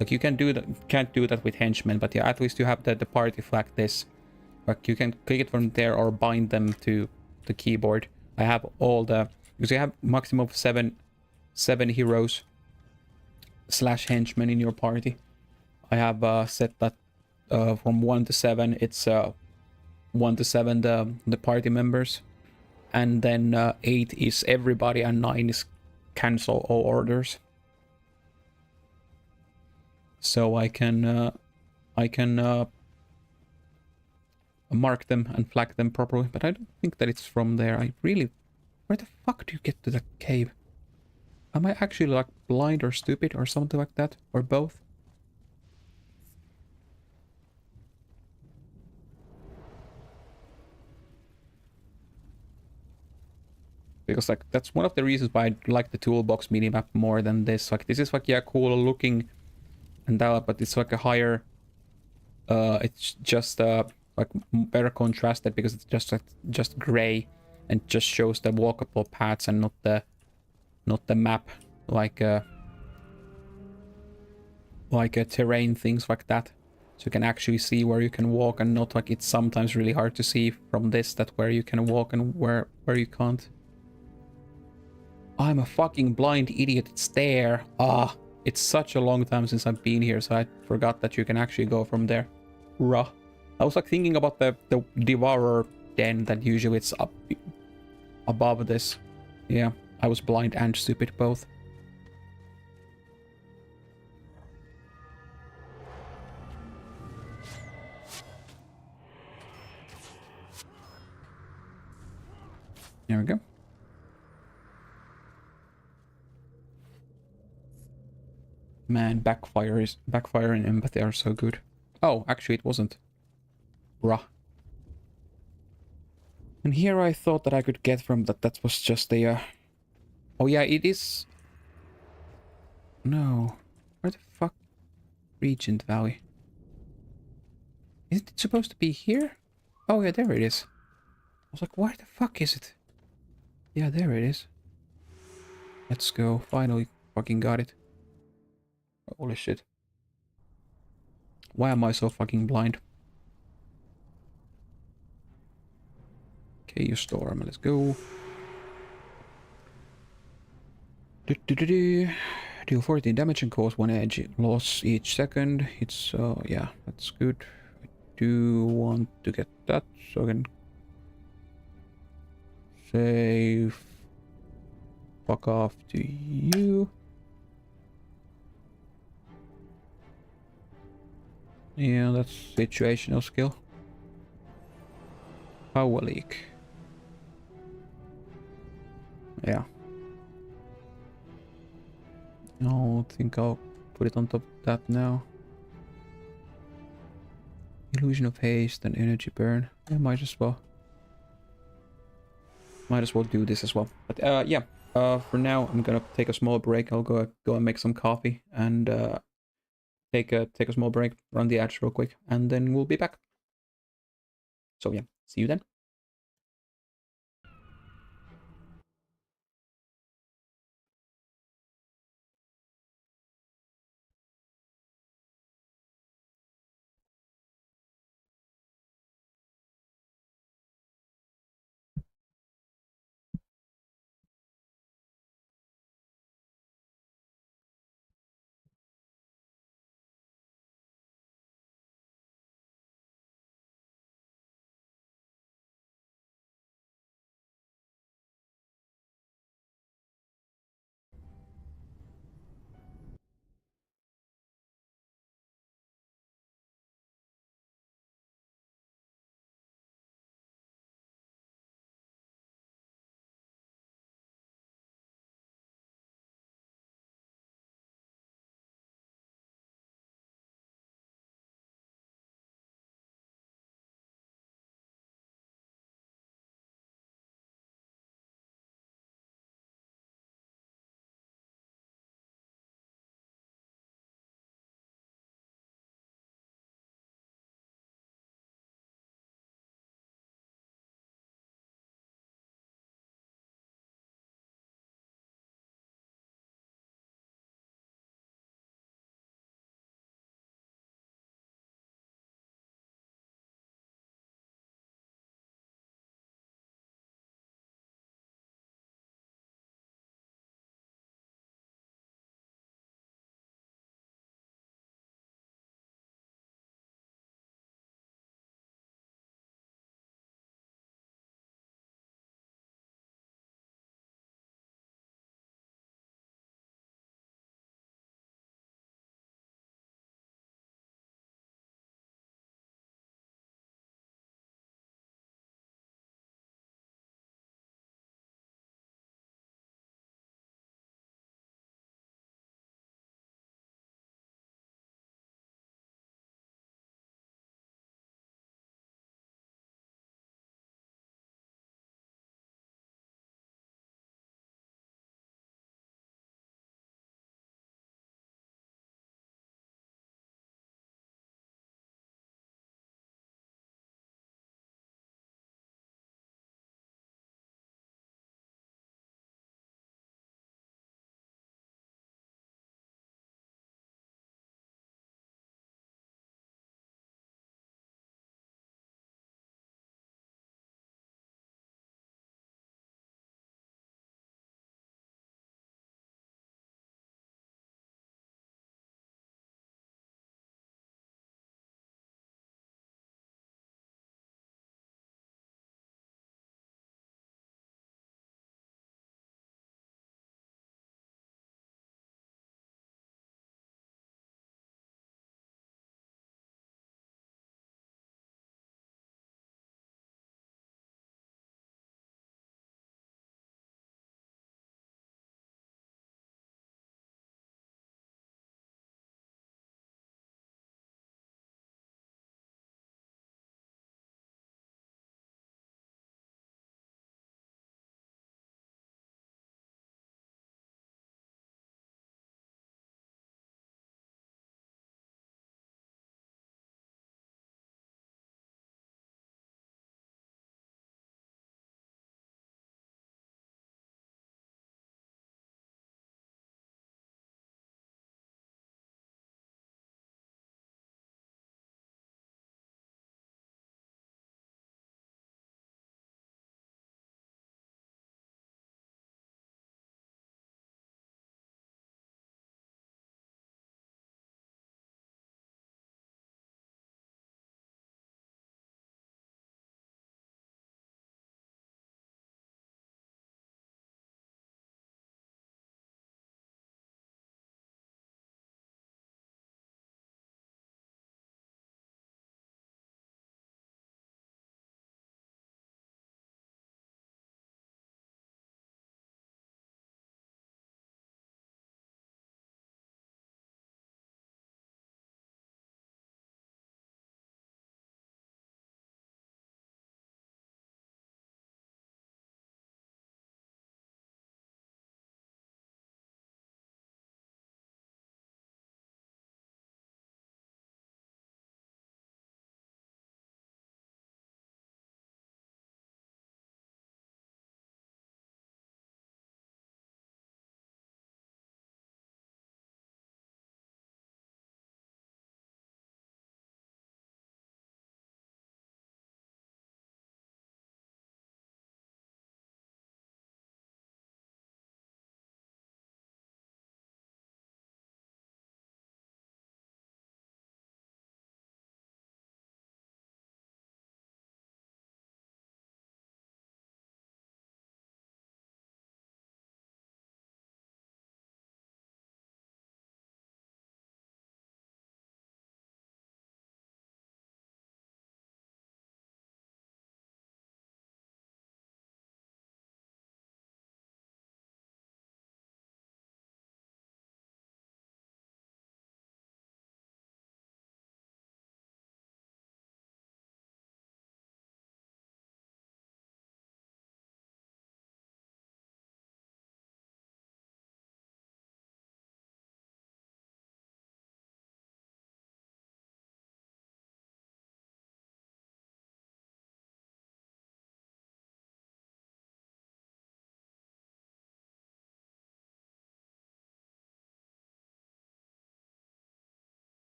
Speaker 1: Like you can do that, can't do that with henchmen, but yeah, at least you have the party flag this. Like you can click it from there or bind them to the keyboard. I have all the, because you have maximum of seven heroes / henchmen in your party. I have set that from 1 to 7. It's 1 to 7 the party members, and then 8 is everybody, and 9 is cancel all orders. So I can mark them and flag them properly, but I don't think that it's from there. Where the fuck do you get to the cave? Am I actually like blind or stupid or something like that? Or both? Because like that's one of the reasons why I like the toolbox minimap more than this. Like this is like, yeah, cool looking and that, but it's like a higher it's just like better contrasted because it's just like just gray and just shows the walkable paths and not the map like terrain, things like that. So you can actually see where you can walk and not like it's sometimes really hard to see from this that where you can walk and where you can't. I'm a fucking blind idiot. It's there. Ah, it's such a long time since I've been here, so I forgot that you can actually go from there. Ruh. I was like thinking about the Devourer den that usually it's up above this. Yeah, I was blind and stupid both. There we go. Man, backfire and empathy are so good. Oh, actually it wasn't. Bruh. And here I thought that I could get from that was just a oh yeah, it is. No. Where the fuck? Regent Valley. Isn't it supposed to be here? Oh yeah, there it is. I was like, where the fuck is it? Yeah, there it is. Let's go. Finally fucking got it. Holy shit. Why am I so fucking blind? Okay, you storm. Let's go. Deal 14 damage and cause 1 edge loss each second. It's, yeah, that's good. I do want to get that so I can save. Fuck off to you. Yeah, that's situational skill. Power leak. Yeah. I don't think I'll put it on top of that now. Illusion of haste and energy burn. I might as well. Might as well do this as well. But yeah. For now I'm gonna take a small break. I'll go and make some coffee and take a small break, run the ads real quick, and then we'll be back. So yeah, see you then.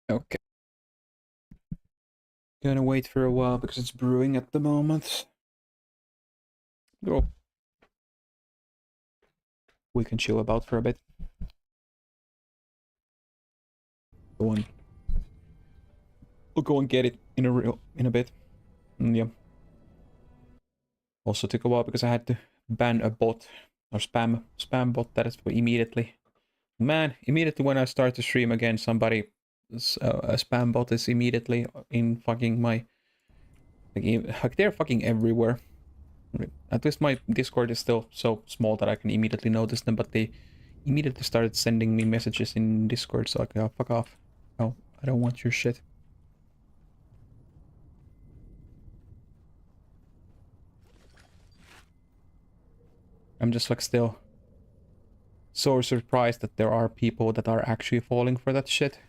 Speaker 1: Okay. Gonna wait for a while because it's brewing at the moment. Oh. We can chill about for a bit. Go on. We'll go and get it in a bit. Yeah. Also took a while because I had to ban a bot or spam bot that is immediately. Man, immediately when I start to stream again, somebody a spam bot is immediately in fucking my like they're fucking everywhere. At least my Discord is still so small that I can immediately notice them, but they immediately started sending me messages in Discord, so like, oh, fuck off. Oh, I don't want your shit. I'm just like still so surprised that there are people that are actually falling for that shit.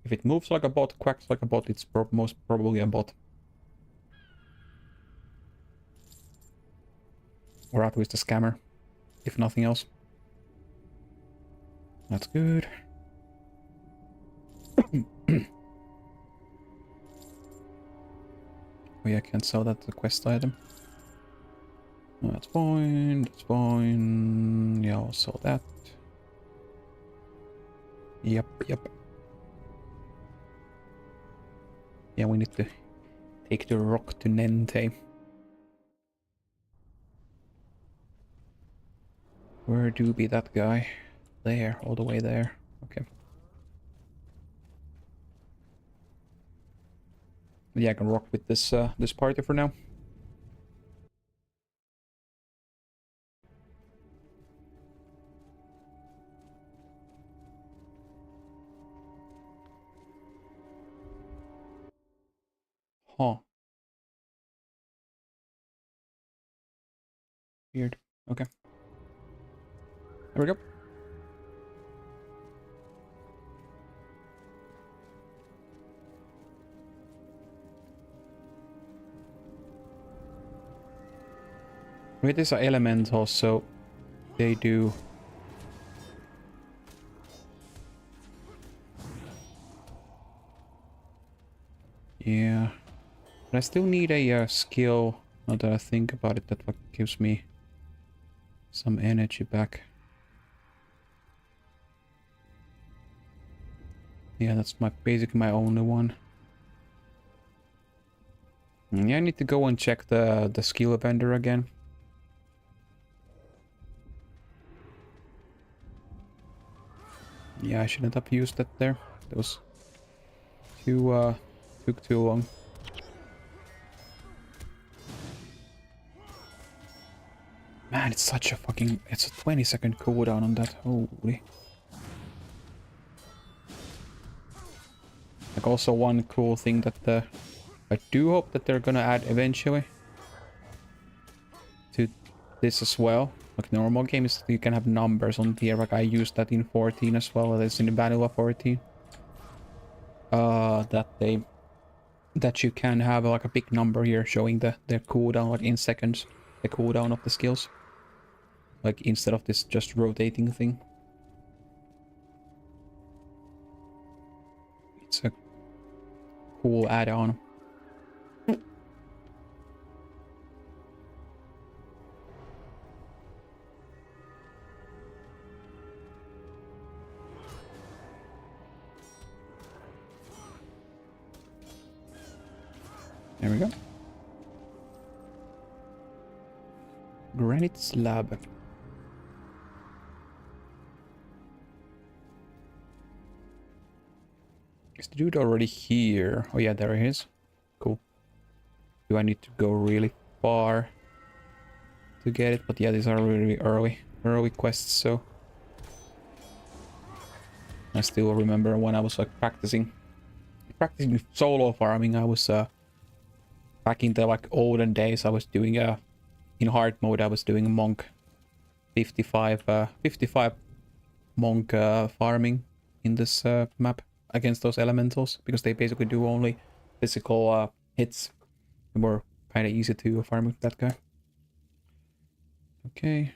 Speaker 1: If it moves like a bot, quacks like a bot, it's most probably a bot. Or at least a scammer, if nothing else. That's good. Oh yeah, I can't sell that, the quest item. No, that's fine, that's fine. Yeah, I'll sell that. Yep. Yeah, we need to take the rock to Nente. Where do be that guy? There, all the way there. Okay. Yeah, I can rock with this this party for now. Huh. Weird. Okay. There we go. With this element also, they do. Yeah. But I still need a skill, now that I think about it, that like gives me some energy back. Yeah, that's basically my only one. Yeah, I need to go and check the skill vendor again. Yeah, I shouldn't have used that there. That was took too long. Man, it's such a fucking... It's a 20-second cooldown on that. Holy. Like also one cool thing that I do hope that they're gonna add eventually to this as well. Like normal games, you can have numbers on here. Like I used that in 14 as well. It's in the Vanilla 14. That you can have like a big number here showing the cooldown like in seconds. The cooldown of the skills. Like instead of this just rotating thing. It's a cool add-on. There we go. Granite slab. Is the dude already here? Oh yeah, there he is. Cool. Do I need to go really far to get it? But yeah, these are really early quests, so... I still remember when I was like practicing solo farming. I was back in the like olden days. I was doing in hard mode. I was doing monk 55 monk farming in this map against those elementals because they basically do only physical hits. They were kind of easy to farm with that guy. Okay.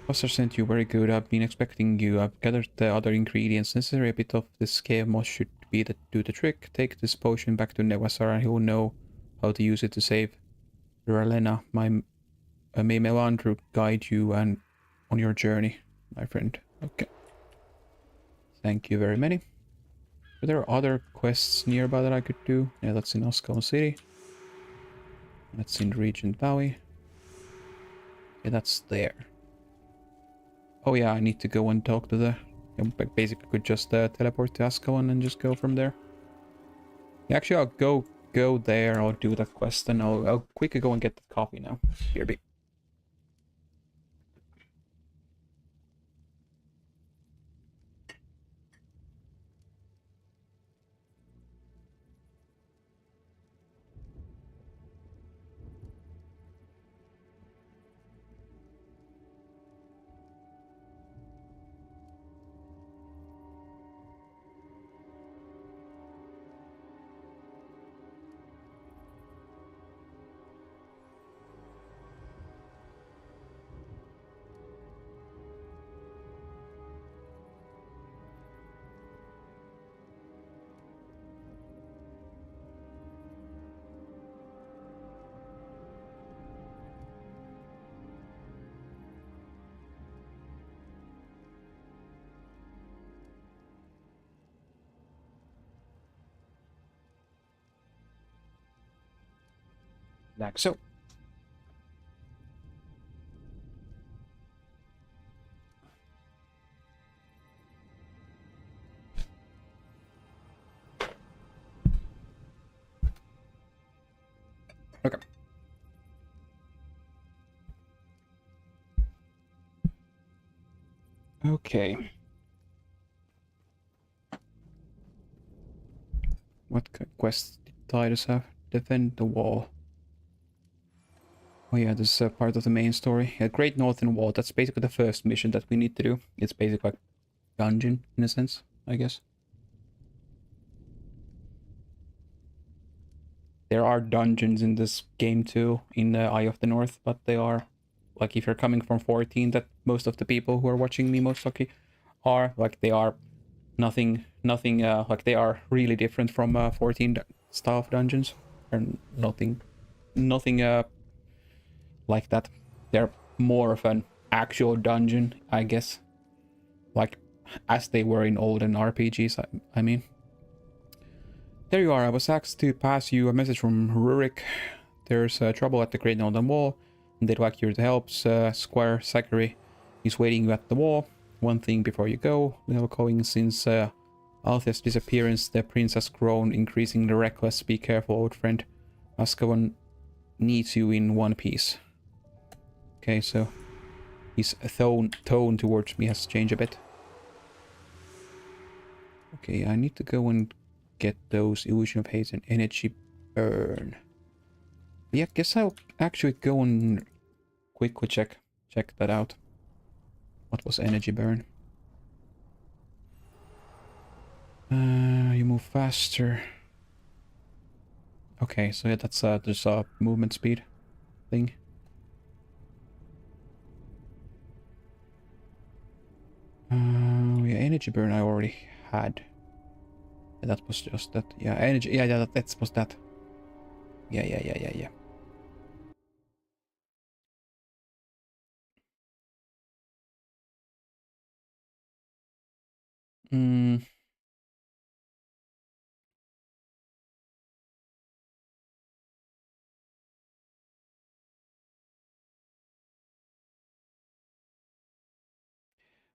Speaker 1: Buster sent you, very good. I've been expecting you. I've gathered the other ingredients necessary. A bit of this chaos should be the do the trick. Take this potion back to Nevasar and he will know how to use it to save Ralena. May Melandru guide you and on your journey, my friend. Okay. Thank you very many. Are there other quests nearby that I could do? Yeah, that's in Ascalon City. That's in Regent Valley. Yeah, that's there. Oh yeah, I need to go and talk to the... basically could just teleport to Ascalon and just go from there. Yeah, actually, I'll go there, I'll do that quest, and I'll quickly go and get the coffee now. Here be. Like so. Okay. Okay. What quest did Titus have? Defend the wall. Oh yeah, this is part of the main story. Yeah, Great Northern Wall, that's basically the first mission that we need to do. It's basically like dungeon, in a sense, I guess. There are dungeons in this game too, in the Eye of the North, but they are, like if you're coming from 14, that most of the people who are watching me most likely are, like they are nothing, like they are really different from 14 style of dungeons. And nothing, like that. They're more of an actual dungeon, I guess. Like, as they were in olden RPGs, I mean. There you are, I was asked to pass you a message from Rurik. There's trouble at the Great Northern Wall, and they'd like you to help. Squire Zachary is waiting you at the wall. One thing before you go, we have a calling since Althea's disappearance, the prince has grown increasingly reckless. Be careful, old friend. Ascavan needs you in one piece. Okay, so his tone towards me has changed a bit. Okay, I need to go and get those Illusion of Haste and Energy Burn. Yeah, I guess I'll actually go and quickly check that out. What was Energy Burn? You move faster. Okay, so yeah, that's there's a movement speed thing. Yeah, Energy Burn I already had. Yeah, that was just that. Yeah, energy. Yeah, that was that. Yeah.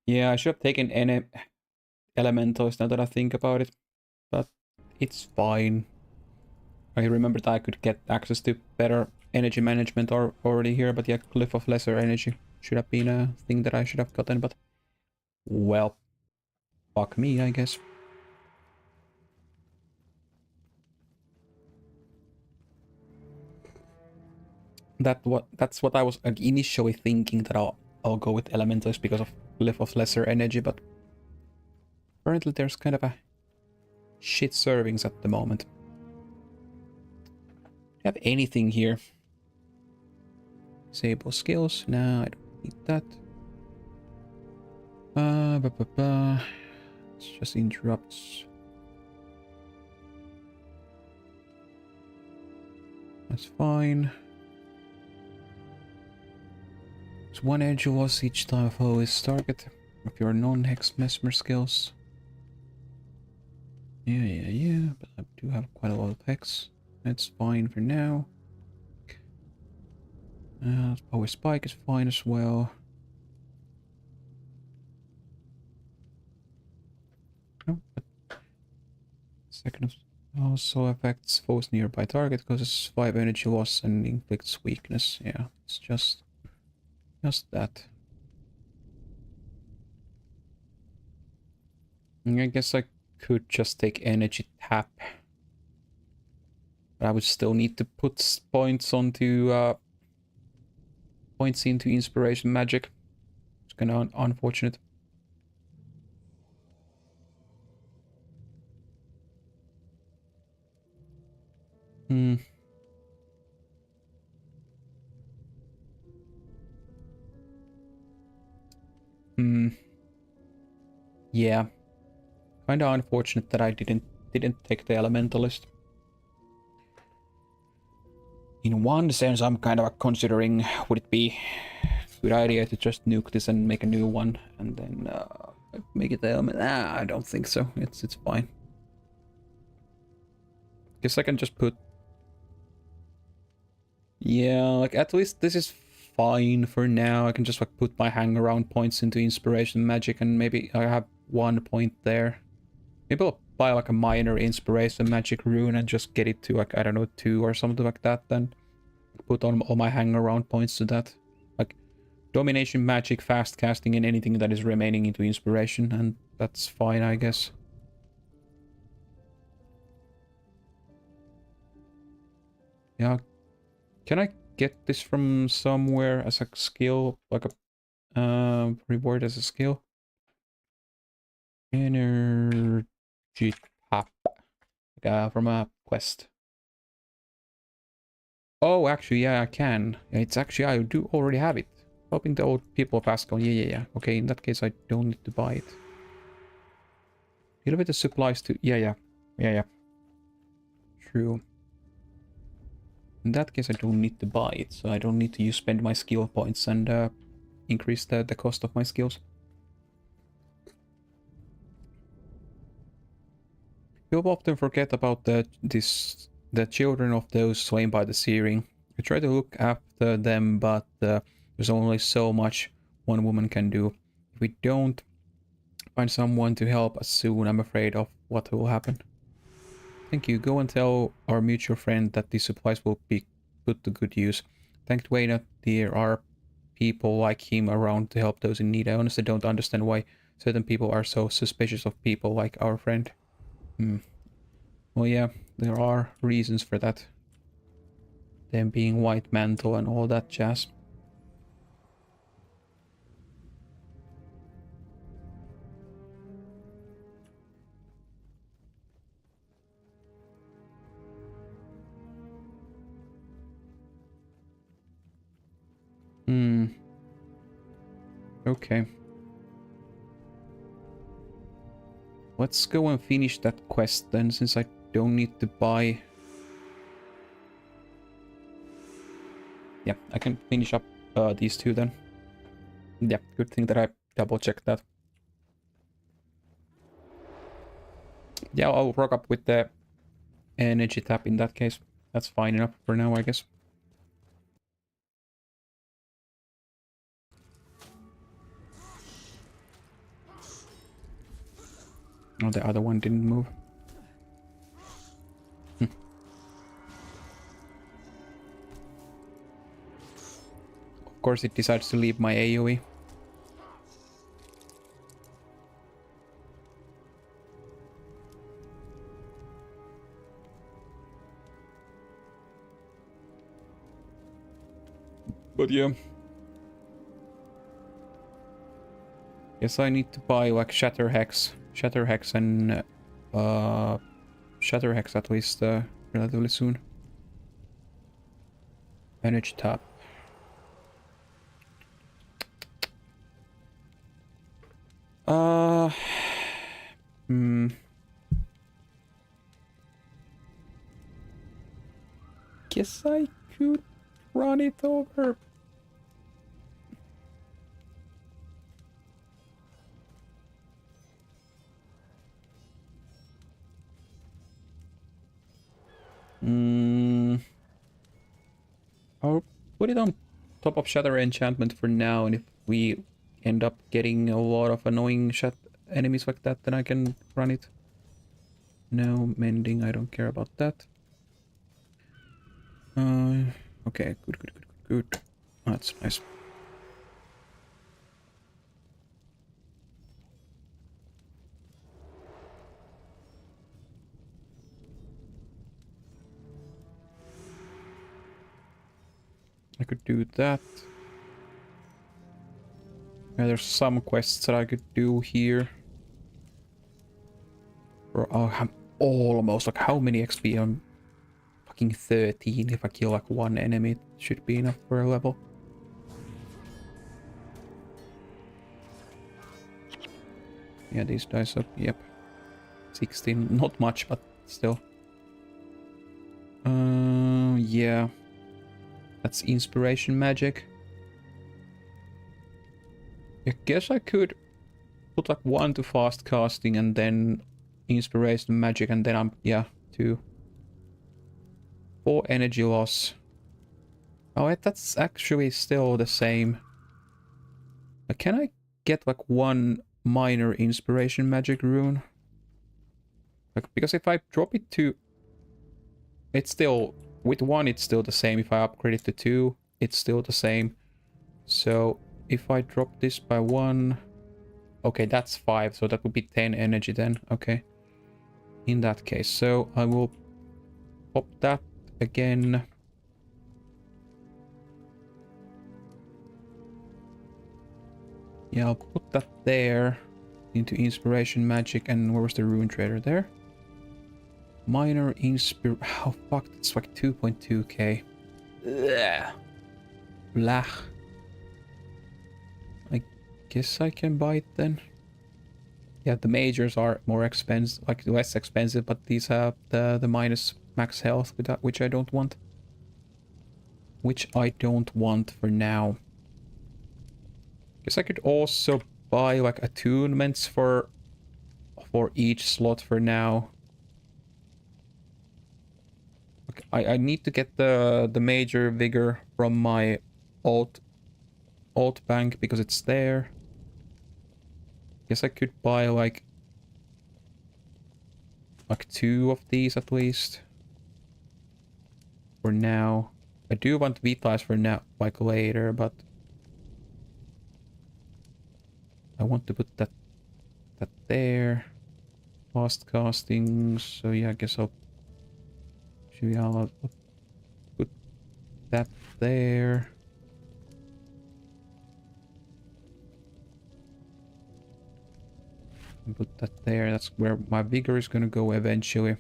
Speaker 1: Yeah, I should have taken any elementals now that I think about it, but it's fine. I remember that I could get access to better energy management already here, but yeah, Cliff of Lesser Energy should have been a thing that I should have gotten, but well, fuck me, I guess. That's what I was initially thinking, that I'll go with elementals because of Cliff of Lesser Energy, but apparently there's kind of a shit servings at the moment. Do you have anything here? Disable skills? No, I don't need that. It's just interrupts. That's fine. It's 1 energy loss each time a foe is target of your non-hex mesmer skills. Yeah, but I do have quite a lot of hex. That's fine for now. Power spike is fine as well. No, but second also affects foes nearby target, causes 5 energy loss and inflicts weakness. Yeah, it's just that. I guess I could just take energy tap. But I would still need to put points onto points into inspiration magic. It's kind of unfortunate. Hmm. Yeah. Kind of unfortunate that I didn't take the elementalist. In one sense, I'm kind of considering would it be a good idea to just nuke this and make a new one and then make it the element. Nah, I don't think so. It's fine. Guess I can just put. Yeah, like at least this is fine for now. I can just like put my hang around points into inspiration magic and maybe I have 1 point there. Maybe I'll buy like a minor inspiration magic rune and just get it to like, I don't know, 2 or something like that then. Put on all my hang around points to that. Like domination magic, fast casting and anything that is remaining into inspiration, and that's fine, I guess. Yeah. Can I get this from somewhere as a skill? Like a reward as a skill? Energy tap. From a quest. Oh, actually, yeah, I can. It's actually, I do already have it. Helping the old people of Ascon. Yeah. Okay, in that case, I don't need to buy it. Elevate the supplies to... Yeah. True. In that case, I don't need to buy it, so I don't need to spend my skill points and increase the cost of my skills. People often forget about the children of those slain by the searing. I try to look after them, but there's only so much one woman can do. If we don't find someone to help us soon, I'm afraid of what will happen. Thank you. Go and tell our mutual friend that these supplies will be put to good use. Thank Dwayne, there are people like him around to help those in need. I honestly don't understand why certain people are so suspicious of people like our friend. Well, yeah, there are reasons for that. Them being white mantle and all that jazz. Okay. Let's go and finish that quest then, since I don't need to buy... Yeah, I can finish up these 2 then. Yeah, good thing that I double-checked that. Yeah, I'll rock up with the energy tap in that case. That's fine enough for now, I guess. Oh, the other one didn't move. Of course it decides to leave my AoE. But yeah. Guess I need to buy like Shatter Hex and Shatter Hex at least relatively soon. Energy tap. Uh... Hmm... Guess I could run it over. I'll put it on top of Shatter Enchantment for now, and if we end up getting a lot of annoying enemies like that, then I can run it. No mending, I don't care about that. Okay, good. That's nice. I could do that. Yeah, there's some quests that I could do here. Or I'm almost like how many XP? I'm fucking 13. If I kill like one enemy, it should be enough for a level. Yeah, these dice up. Yep. 16. Not much, but still. Yeah. That's inspiration magic. I guess I could put like 1 to fast casting and then inspiration magic and then yeah, 2. 4 energy loss. Oh, that's actually still the same. Can I get like 1 minor inspiration magic rune? Like, because if I drop it to... It's still... With 1 it's still the same. If I upgrade it to 2, it's still the same. So, if I drop this by 1... Okay, that's 5, so that would be 10 energy then. Okay. In that case, so I will pop that again. Yeah, I'll put that there into inspiration magic. And where was the rune trader there? Minor inspir... Oh, fuck, that's like 2.2k. Blah. I guess I can buy it then. Yeah, the majors are more expensive, like less expensive, but these have the minus max health, which I don't want. Which I don't want for now. Guess I could also buy like attunements for each slot for now. Okay, I need to get the major vigor from my alt bank because it's there. Guess I could buy like 2 of these at least. For now. I do want Vitalize for now, like later, but I want to put that there. Fast casting, so yeah, I guess I'll put that there. And put that there. That's where my vigor is gonna go eventually.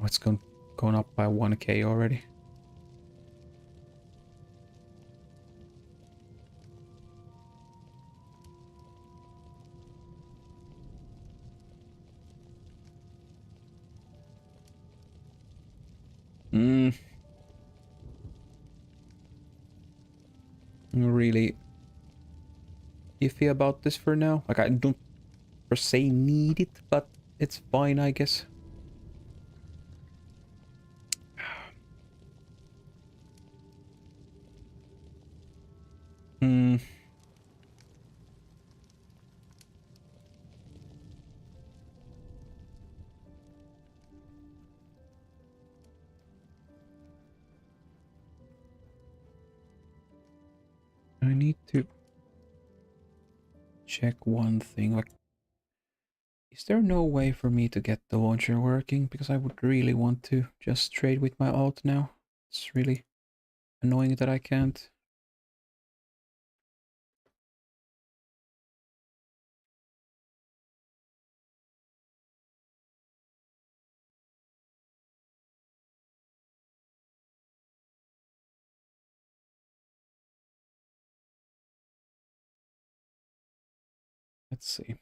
Speaker 1: Oh, it's gone up by 1k already. I'm really iffy about this for now. Like, I don't per se need it, but it's fine, I guess. I need to check one thing. Like, is there no way for me to get the launcher working? Because I would really want to just trade with my alt now. It's really annoying that I can't. Let's see.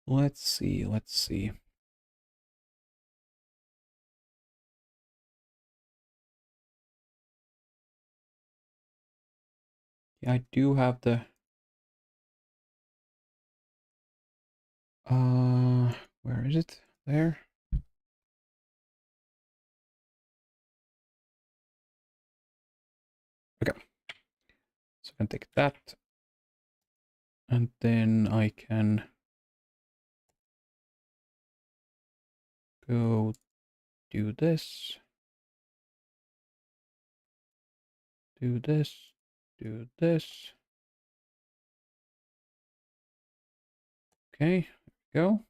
Speaker 1: Let's see, let's see. Yeah, I do have the... where is it? There? Okay. So I can take that. And then I can go do this. Do this. Do this. Okay, there we go.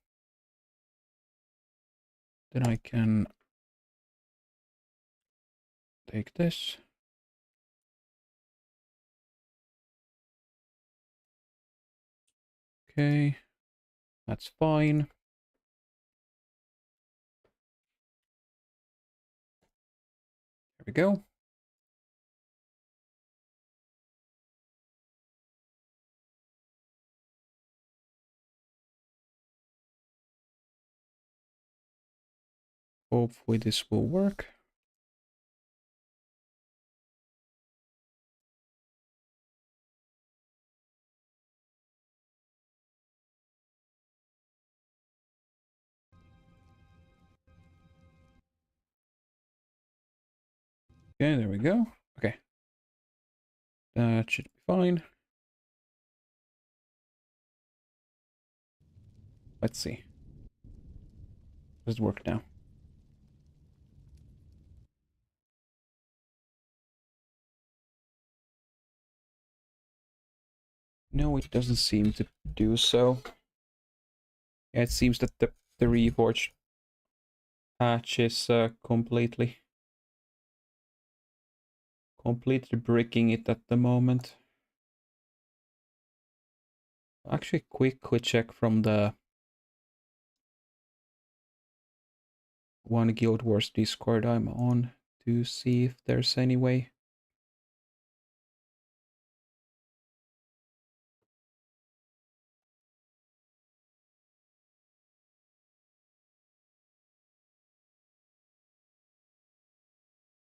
Speaker 1: Then I can take this. Okay, that's fine. There we go. Hopefully this will work. Okay, there we go. Okay. That should be fine. Let's see. Does it work now? No, it doesn't seem to do so. Yeah, it seems that the Reforged patch is completely bricking it at the moment. Actually, quickly check from the one Guild Wars Discord I'm on to see if there's any way.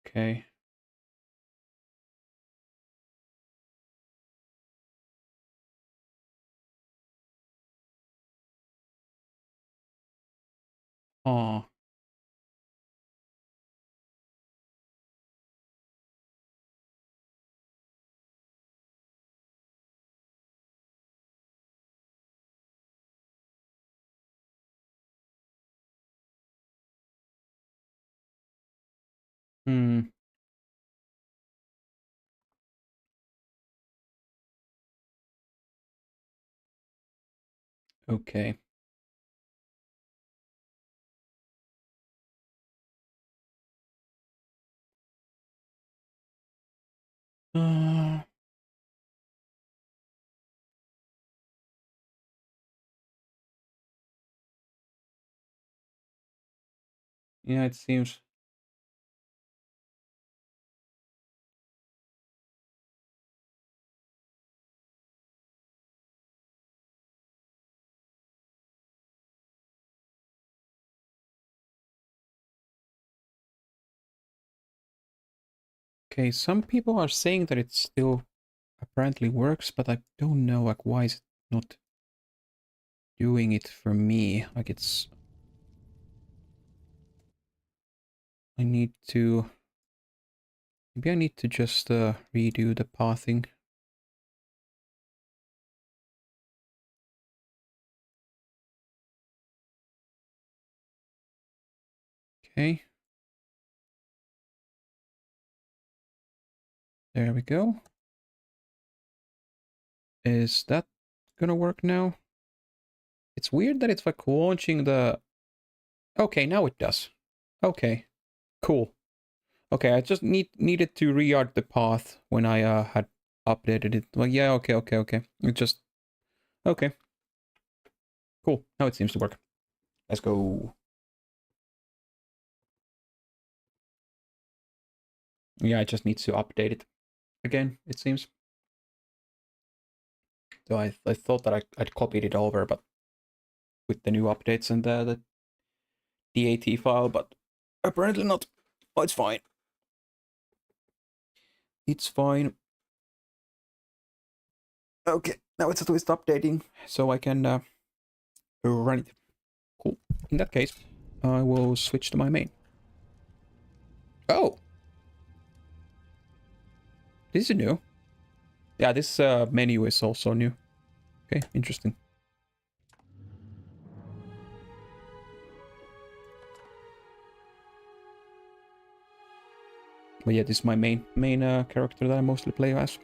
Speaker 1: Okay. Oh. Hmm. Okay. Uh, yeah, it seems. Okay, some people are saying that it still apparently works, but I don't know, like, why is it not doing it for me? Like, it's... I need to... Maybe I need to just redo the pathing. Okay. There we go. Is that gonna work now? It's weird that it's like launching the... Okay, now it does. Okay, cool. Okay, I just needed to re-art the path when I had updated it. Like, yeah, okay. It just... Okay. Cool, now it seems to work. Let's go. Yeah, I just need to update it again, it seems. So I thought that I'd copied it over, but with the new updates and the DAT file, but apparently not. Oh, it's fine. It's fine. Okay, now it's at least updating, so I can run it. Cool. In that case, I will switch to my main. Oh! This is new. Yeah, this menu is also new. Okay, interesting. But yeah, this is my main character that I mostly play as.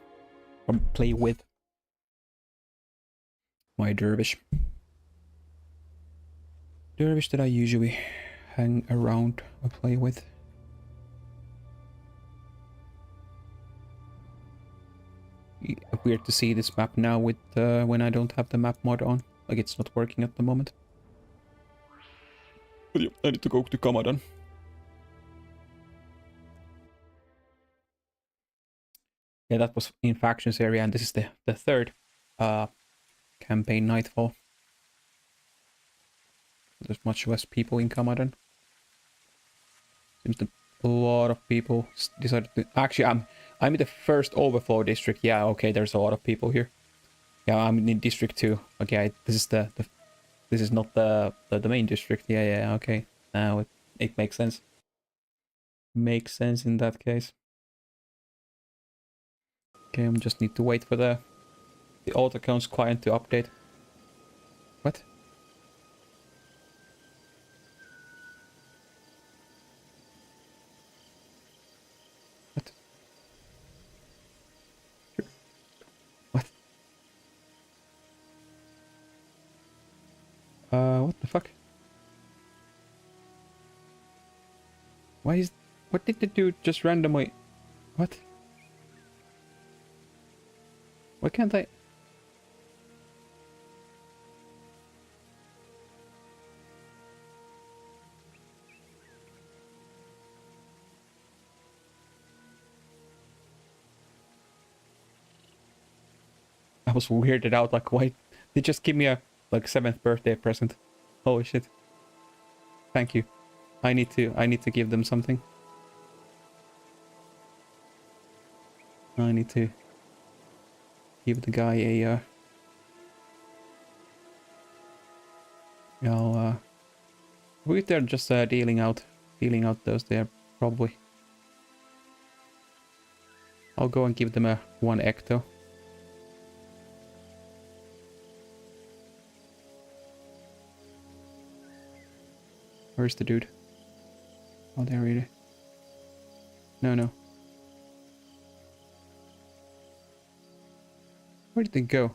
Speaker 1: Or play with. My dervish. Dervish that I usually hang around or play with. Weird to see this map now with when I don't have the map mod on. Like it's not working at the moment. But yeah, I need to go to Kamadan. Yeah, that was in factions area, and this is the third campaign Nightfall. There's much less people in Kamadan. Seems that a lot of people decided to... Actually, I'm in the first overflow district. Yeah, okay, there's a lot of people here. Yeah, I'm in district 2. Okay, this is this is not the main district. Yeah, okay. Now it makes sense. Makes sense in that case. Okay, I just need to wait for the alt accounts client to update. What? What? What? What the fuck? Why is... What did the dude just randomly... What? Why can't I... I was weirded out, like, why... They just give me a, like, 7th birthday present. Holy shit. Thank you. I need to give them something. I need to give the guy a, if they're just dealing out those there, probably. I'll go and give them a 1 ecto. Where's the dude? Oh, there he is. No. Where did they go?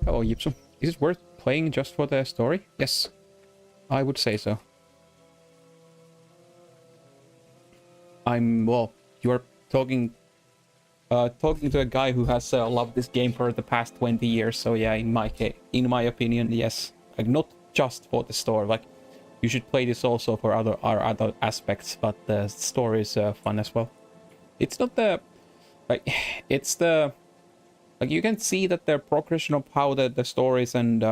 Speaker 1: Oh, Yipsum. Is it worth playing just for the story? Yes. I would say so. Well, you're talking to a guy who has loved this game for the past 20 years, so yeah, in my opinion, yes. Like, not just for the story, like, you should play this also for other aspects, but the story is fun as well. It's not the... Like, it's the... Like, you can see that the progression of how the stories and,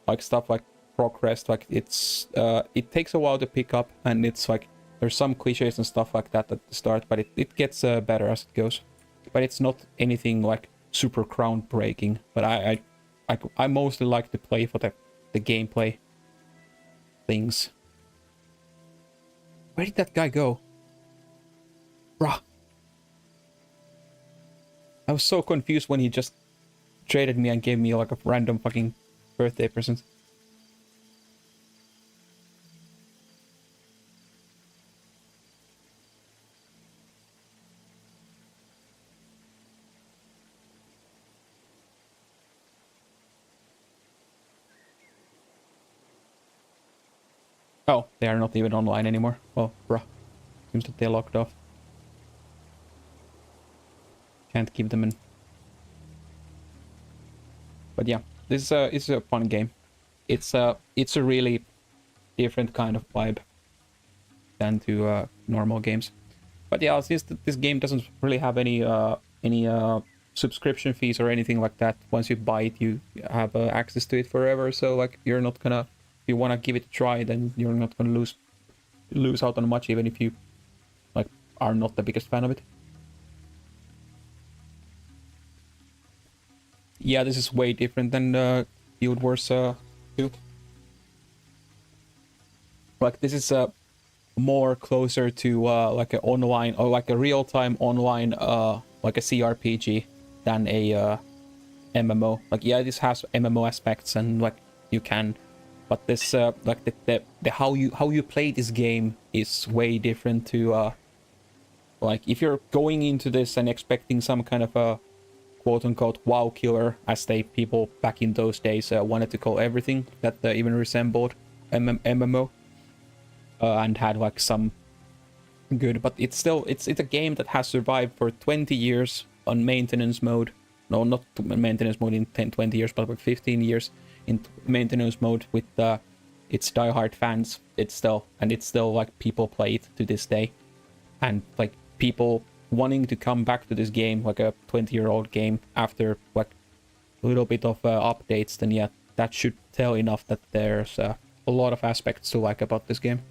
Speaker 1: like, stuff like progressed, like, it's... it takes a while to pick up, and it's, like, there's some cliches and stuff like that at the start, but it gets better as it goes. But it's not anything, like, super groundbreaking. But I mostly like to play for the gameplay things. Where did that guy go? Bruh. I was so confused when he just traded me and gave me like a random fucking birthday present. Oh, they are not even online anymore. Well, bruh. Seems that they're locked off. Can't keep them in. But yeah, this is a fun game. it's a really different kind of vibe than to normal games. But yeah, since this game doesn't really have any subscription fees or anything like that, once you buy it, you have access to it forever. So like, you're not gonna, if you wanna give it a try, then you're not gonna lose out on much, even if you like are not the biggest fan of it. Yeah, this is way different than Guild Wars 2. Like, this is more closer to like a online or like a real-time online like a CRPG than a MMO. Like, yeah, this has MMO aspects and like you can, but this like the how you play this game is way different to like, if you're going into this and expecting some kind of a quote-unquote wow killer, as they people back in those days wanted to call everything that even resembled MMO and had like some good, but it's still it's a game that has survived for 20 years on maintenance mode. No, not maintenance mode in 20 years, but like 15 years in maintenance mode with its diehard fans. It's still like people play it to this day, and like people wanting to come back to this game, like a 20-year-old game, after like a little bit of updates. Then yeah, that should tell enough that there's a lot of aspects to like about this game.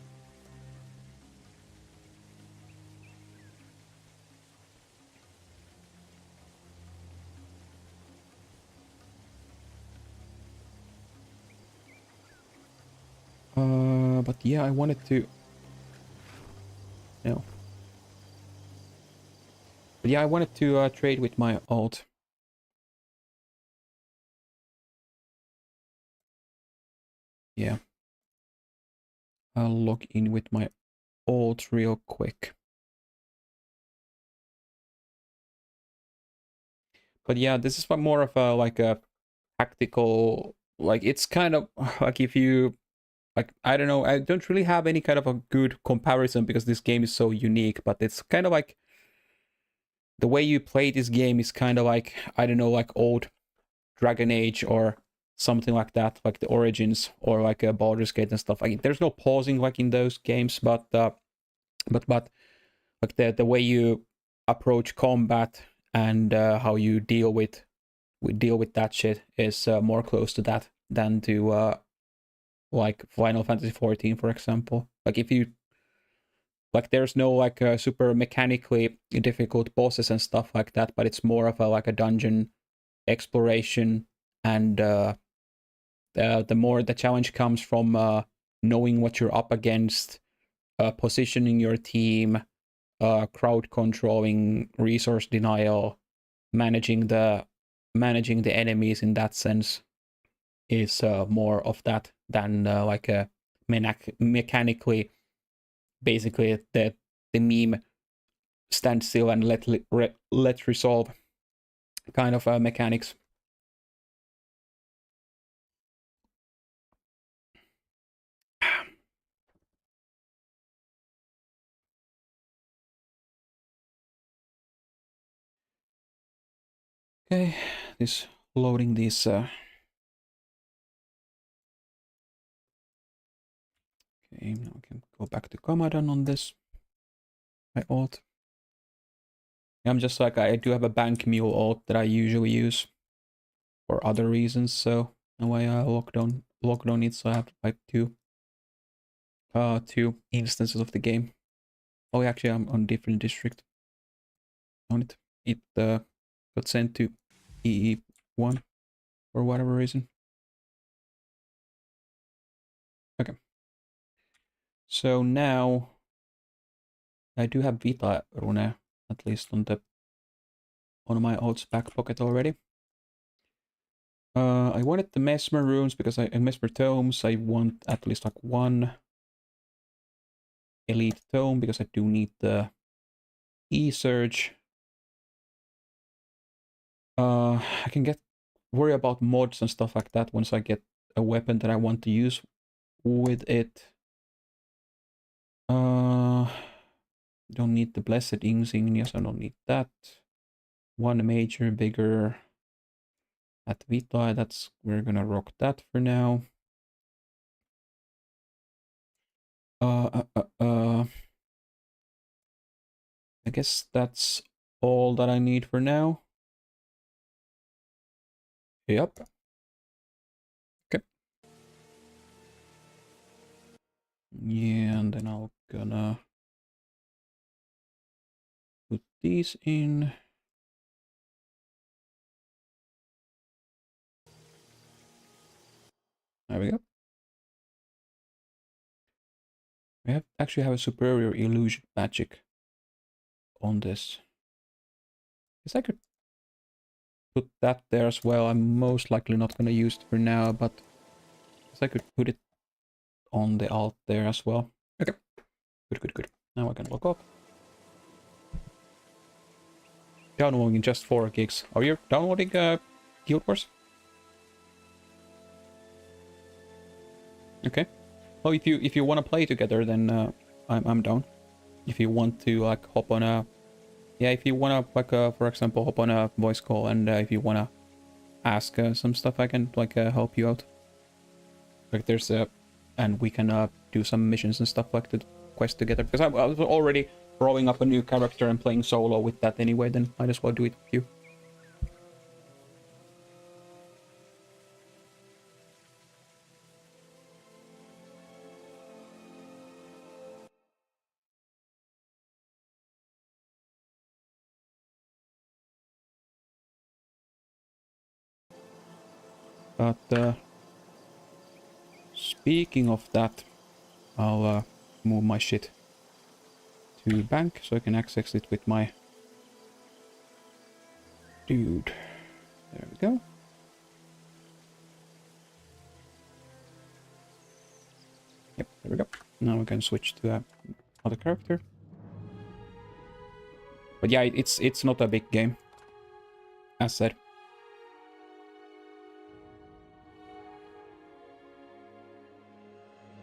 Speaker 1: But yeah, I wanted to... No. But yeah, I wanted to trade with my alt. Yeah. I'll log in with my alt real quick. But yeah, this is more of a like a tactical... Like, it's kind of like, if you... Like, I don't know, I don't really have any kind of a good comparison because this game is so unique, but it's kind of like, the way you play this game is kind of like, I don't know, like old Dragon Age or something like that, like the Origins or like a Baldur's Gate and stuff. Like, there's no pausing like in those games, but like the way you approach combat and how you deal with that shit is more close to that than to like Final Fantasy 14, for example. Like, if you like, there's no like super mechanically difficult bosses and stuff like that, but it's more of a like a dungeon exploration, and the more the challenge comes from knowing what you're up against, positioning your team, crowd controlling, resource denial, managing the enemies in that sense is more of that than like a mechanically, basically the meme stand still and let resolve kind of mechanics. Okay, this loading these okay, now I can go back to Commodon on this. My alt. I'm just like, I do have a bank mule alt that I usually use for other reasons, so now I logged on it, so I have like two instances of the game. Oh, actually, I'm on different district on it. It got sent to EE1 for whatever reason. Okay. So now I do have Vita Rune, at least on my alt's back pocket already. I wanted the Mesmer runes because Mesmer tomes. I want at least like one elite tome because I do need the E-Surge. I can worry about mods and stuff like that once I get a weapon that I want to use with it. Don't need the Blessed Insignias, I don't need that. One major, bigger at Vita, we're gonna rock that for now. I guess that's all that I need for now. Yep. Okay. Yeah, and then I'll gonna put these in. There we go. We actually have a superior illusion magic on this. Guess I could put that there as well. I'm most likely not gonna use it for now, but guess I could put it on the alt there as well. Okay. Good. Now I can log off. Downloading just 4 gigs. Are you downloading Guild Wars? Okay. Well, if you want to play together, then I'm down. If you want to like hop on a, yeah, if you want to like for example hop on a voice call, and if you want to ask some stuff, I can like help you out. Like there's and we can do some missions and stuff like the quest together. Because I was already growing up a new character and playing solo with that anyway. Then might as well do it with you. But speaking of that, I'll move my shit to bank so I can access it with my dude. There we go. Yep, there we go. Now we can switch to another character. But yeah, it's not a big game, as said.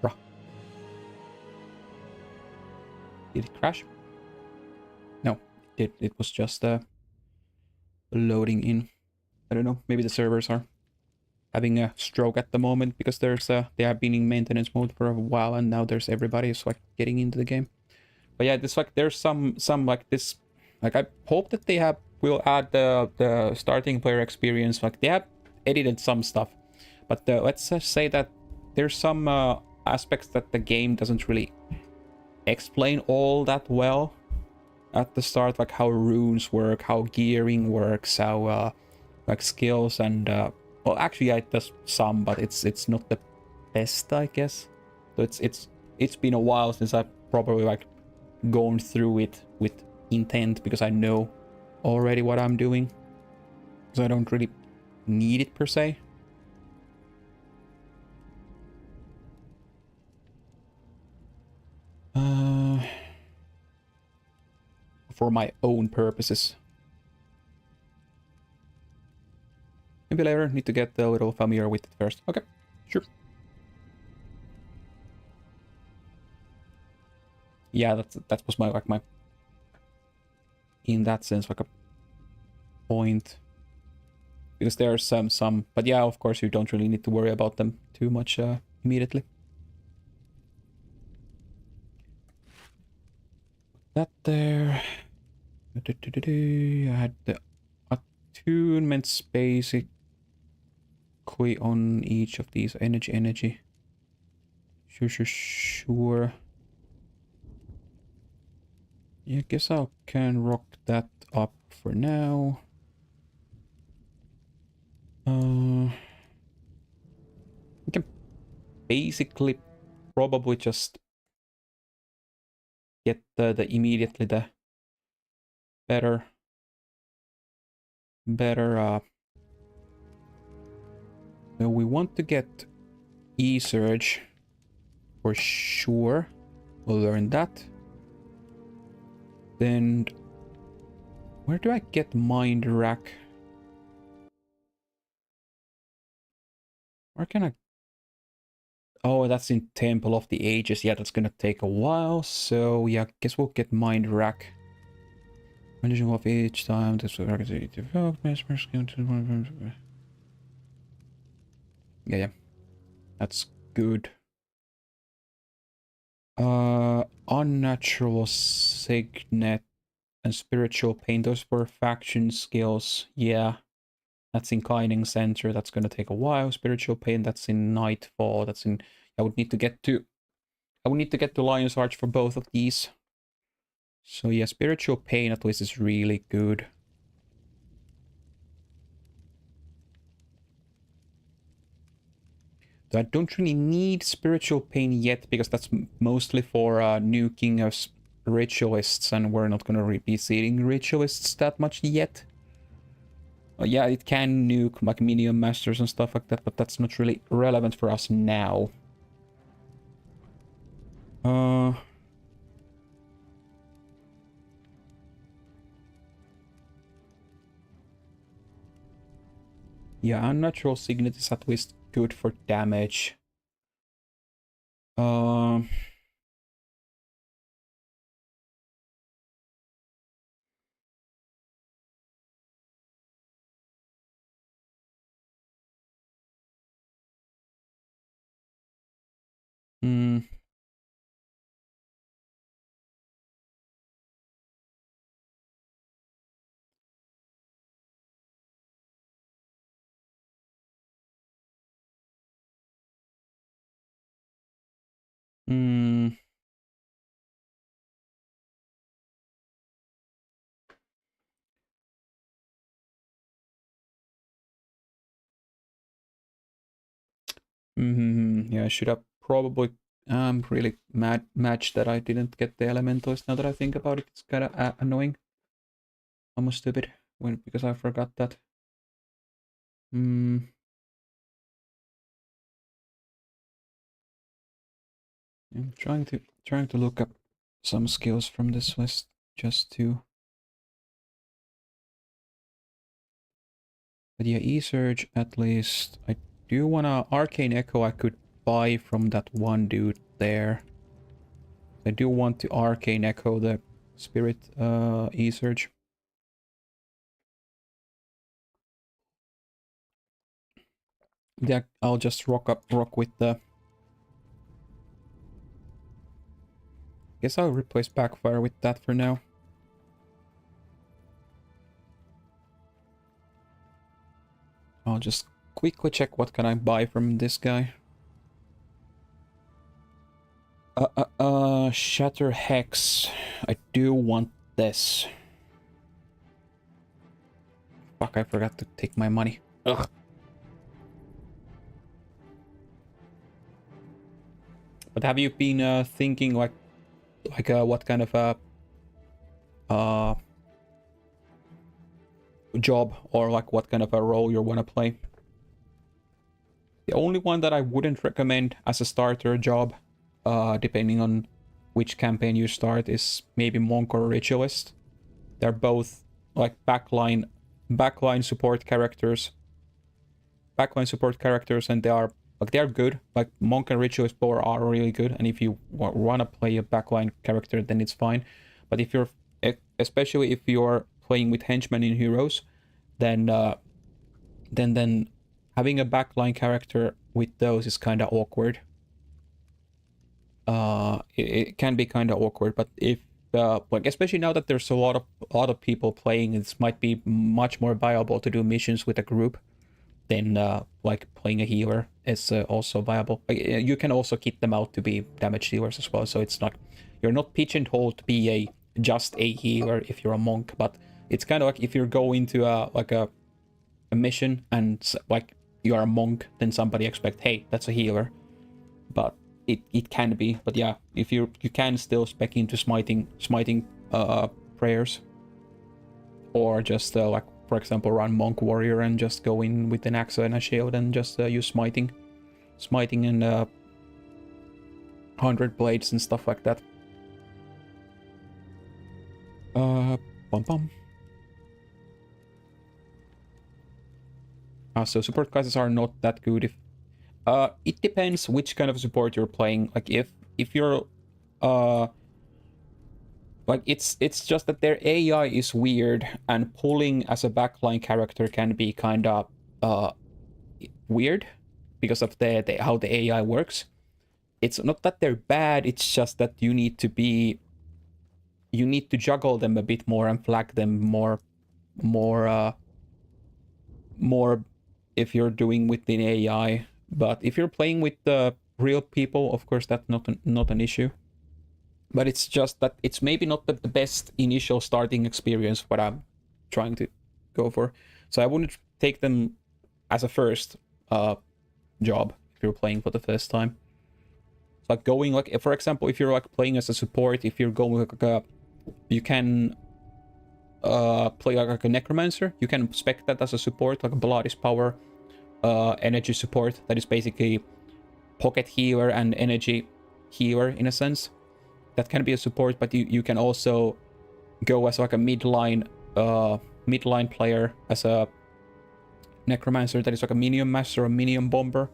Speaker 1: Bruh. Did it crash? No, it was just loading in. I don't know, maybe the servers are having a stroke at the moment because there's they have been in maintenance mode for a while, and now there's everybody's like getting into the game. But yeah, this like there's some like this, like I hope that they will add the starting player experience. Like they have edited some stuff, but let's say that there's some aspects that the game doesn't really explain all that well at the start, like how runes work, how gearing works, how like skills and well, actually it does some, but it's not the best, I guess. So it's been a while since I've probably like gone through it with intent, because I know already what I'm doing, so I don't really need it per se. For my own purposes. Maybe later, need to get a little familiar with it first. Okay, sure. Yeah, that was my in that sense like a point, because there are some, but yeah, of course you don't really need to worry about them too much immediately. That there. I had the attunements basically on each of these. Energy. Sure. Yeah, I guess I can rock that up for now. We can basically probably just get the immediately the better so we want to get E-Surge for sure. We'll learn that. Then where do I get Mind Rack? Where can I? Oh, that's in Temple of the Ages. Yeah, that's gonna take a while. So yeah, guess we'll get Mind Rack. Condition of each time this will develop. Yeah, that's good. Unnatural Signet and Spiritual Pain. Those were faction skills. Yeah. That's in Kining Center. That's gonna take a while. Spiritual Pain, that's in Nightfall. That's in... I would need to get to... I would need to get to Lion's Arch for both of these. So yeah, Spiritual Pain at least is really good. So I don't really need Spiritual Pain yet, because that's mostly for nuking us Ritualists, and we're not gonna be seeing Ritualists that much yet. Yeah, it can nuke like Medium Masters and stuff like that, but that's not really relevant for us now. Yeah, Unnatural Signet is at least good for damage. Hmm. Hmm. Yeah, I should have probably really matched that I didn't get the elementals. Now that I think about it, it's kind of annoying. I'm stupid because I forgot that. I'm trying to look up some skills from this list just to... But yeah, E-Surge at least. I do wanna... Arcane Echo I could buy from that one dude there. I do want to Arcane Echo the Spirit E-Surge. Yeah, I'll just rock with the... Guess I'll replace Backfire with that for now. I'll just quickly check what can I buy from this guy. Shatter Hex. I do want this. Fuck, I forgot to take my money. Ugh. But have you been thinking like what kind of a job or like what kind of a role you want to play? The only one that I wouldn't recommend as a starter job, depending on which campaign you start, is maybe Monk or Ritualist. They're both like backline support characters. Backline support characters, and they are good. Like Monk and Ritualist both are really good, and if you want to play a backline character, then it's fine. But if you're, especially if you're playing with henchmen in heroes, then having a backline character with those is kind of awkward. It can be kind of awkward, but if like especially now that there's a lot of people playing, it might be much more viable to do missions with a group than like playing a healer is also viable. You can also kit them out to be damage dealers as well, so it's not, you're not pigeonholed to be just a healer if you're a monk. But it's kind of like if you go into a mission and like you're a monk, then somebody expect, hey, that's a healer. But it can be, but yeah, if you can still spec into smiting prayers, or just like for example run monk warrior and just go in with an axe and a shield and just use smiting and 100 blades and stuff like that. So support classes are not that good. If it depends which kind of support you're playing. Like if you're like it's just that their AI is weird, and pulling as a backline character can be kind of weird because of the how the AI works. it's not that they're bad, it's just that you need to juggle them a bit more and flag them more if you're doing with the AI. But if you're playing with the real people, of course that's not an issue. But it's just that it's maybe not the best initial starting experience what I'm trying to go for. So I wouldn't take them as a first job if you're playing for the first time. It's like going like, for example, if you're like playing as a support, if you're going like you can play like a necromancer. You can spec that as a support, like a Blood's Power energy support. That is basically pocket healer and energy healer in a sense. That can be a support, but you can also go as like a midline player as a necromancer that is like a minion master or minion bomber.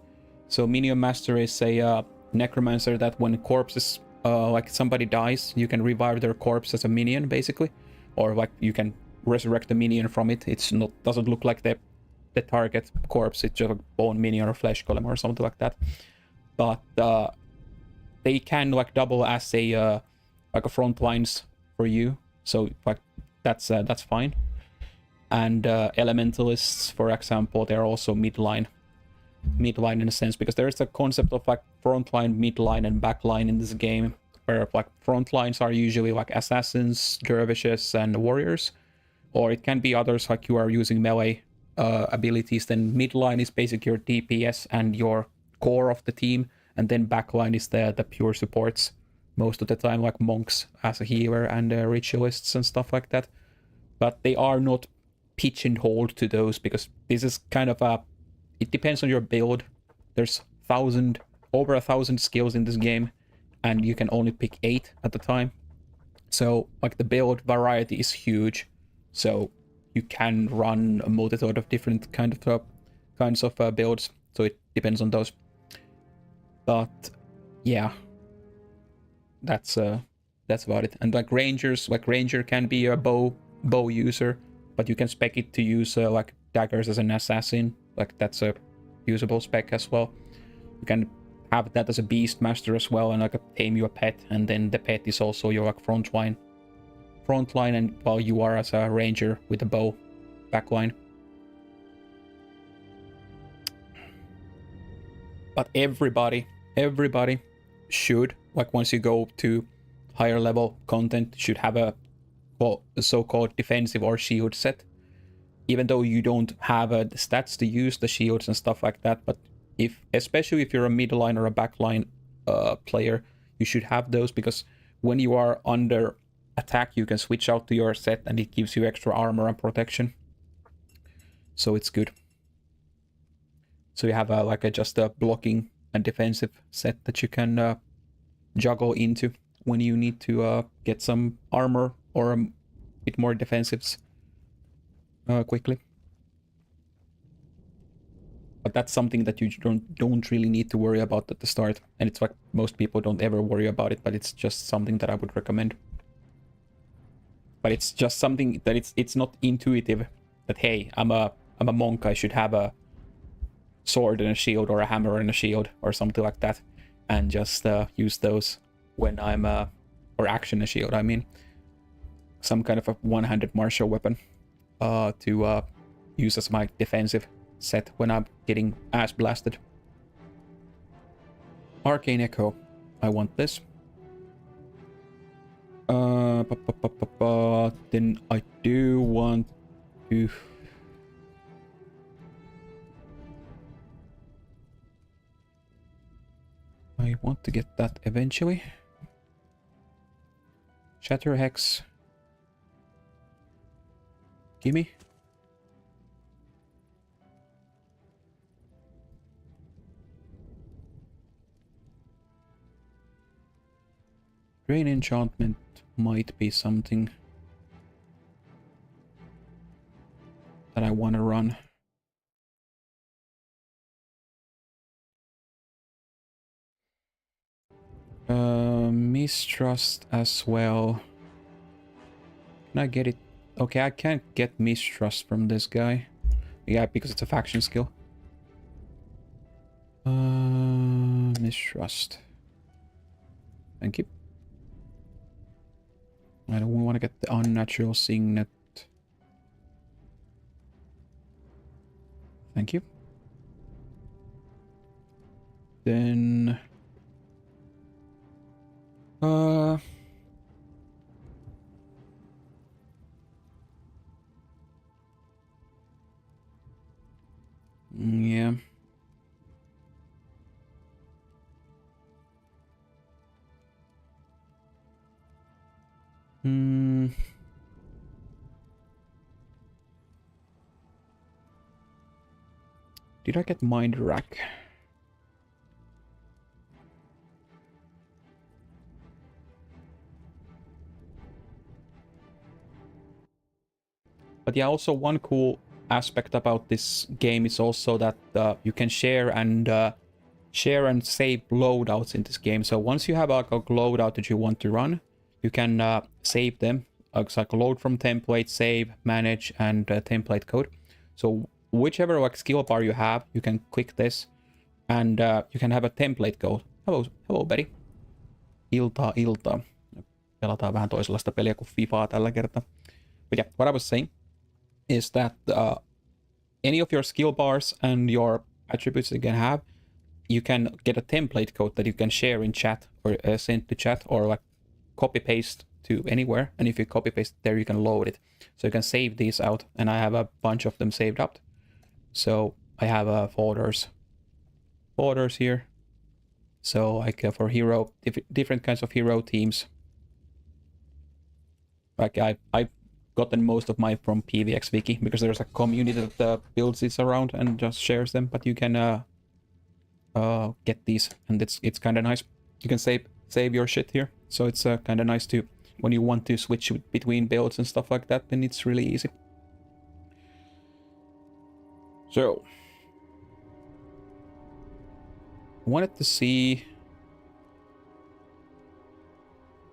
Speaker 1: So minion master is a necromancer that when corpses like somebody dies, you can revive their corpse as a minion basically, or like you can resurrect a minion from it. It's not doesn't look like the target corpse, it's just a bone minion or flesh golem or something like that. But they can like double as a like a front lines for you, so like that's fine. And elementalists, for example, they're also midline in a sense, because there is a concept of like frontline, midline, and backline in this game, where like front lines are usually like assassins, dervishes, and warriors, or it can be others like you are using melee abilities. Then midline is basically your DPS and your core of the team, and then backline is the pure supports most of the time, like monks as a healer and ritualists and stuff like that. But they are not pigeonholed to those, because this is kind of a, it depends on your build. There's over 1,000 skills in this game, and you can only pick 8 at the time. So like the build variety is huge. So you can run a multitude of different kinds of builds. So it depends on those. But yeah, that's about it. And like rangers, like ranger can be a bow user, but you can spec it to use like daggers as an assassin. Like that's a usable spec as well. You can have that as a beast master as well, and like tame you a pet, and then the pet is also your like front line, and while you are as a ranger with a bow backline. But everybody should, like once you go to higher level content, should have a so-called defensive or shield set. Even though you don't have the stats to use the shields and stuff like that, but especially if you're a midline or a backline player, you should have those, because when you are under attack, you can switch out to your set and it gives you extra armor and protection. So it's good. So you have just a blocking and defensive set that you can juggle into when you need to get some armor or a bit more defensives quickly. But that's something that you don't really need to worry about at the start, and it's like most people don't ever worry about it, but it's just something that I would recommend. But it's just something that it's not intuitive that, hey, I'm a monk, I should have a sword and a shield, or a hammer and a shield, or something like that, and just use those when I'm or action a shield, I mean, some kind of a one-handed martial weapon to use as my defensive set when I'm getting ass blasted. Arcane Echo, I want this. Then I do want to... I want to get that eventually. Shatter Hex. Gimme. Drain Enchantment might be something that I want to run. Mistrust as well. Can I get it? Okay, I can't get Mistrust from this guy. Yeah, because it's a faction skill. Mistrust. Thank you. I don't want to get the unnatural signet. Thank you. Then... yeah. Did I get Mind Rack? But yeah, also one cool aspect about this game is also that you can share and save loadouts in this game. So once you have like a loadout that you want to run, you can save them. It's like load from template, save, manage, and template code. So whichever like skill bar you have, you can click this, and you can have a template code. Hello, Betty. Iltaa. Pelataan vähän toisenlaista peliä kuin FIFAa tällä kertaa. But yeah, what I was saying is that any of your skill bars and your attributes you can have, you can get a template code that you can share in chat or send to chat or like copy paste to anywhere. And if you copy paste there, you can load it. So you can save these out. And I have a bunch of them saved up. So I have folders here. So like for hero, different kinds of hero teams. Like I've gotten most of mine from PVX Wiki because there's a community that builds these around and just shares them. But you can get these, and it's kind of nice. You can save your shit here, so it's kind of nice to when you want to switch between builds and stuff like that. Then it's really easy. So I wanted to see.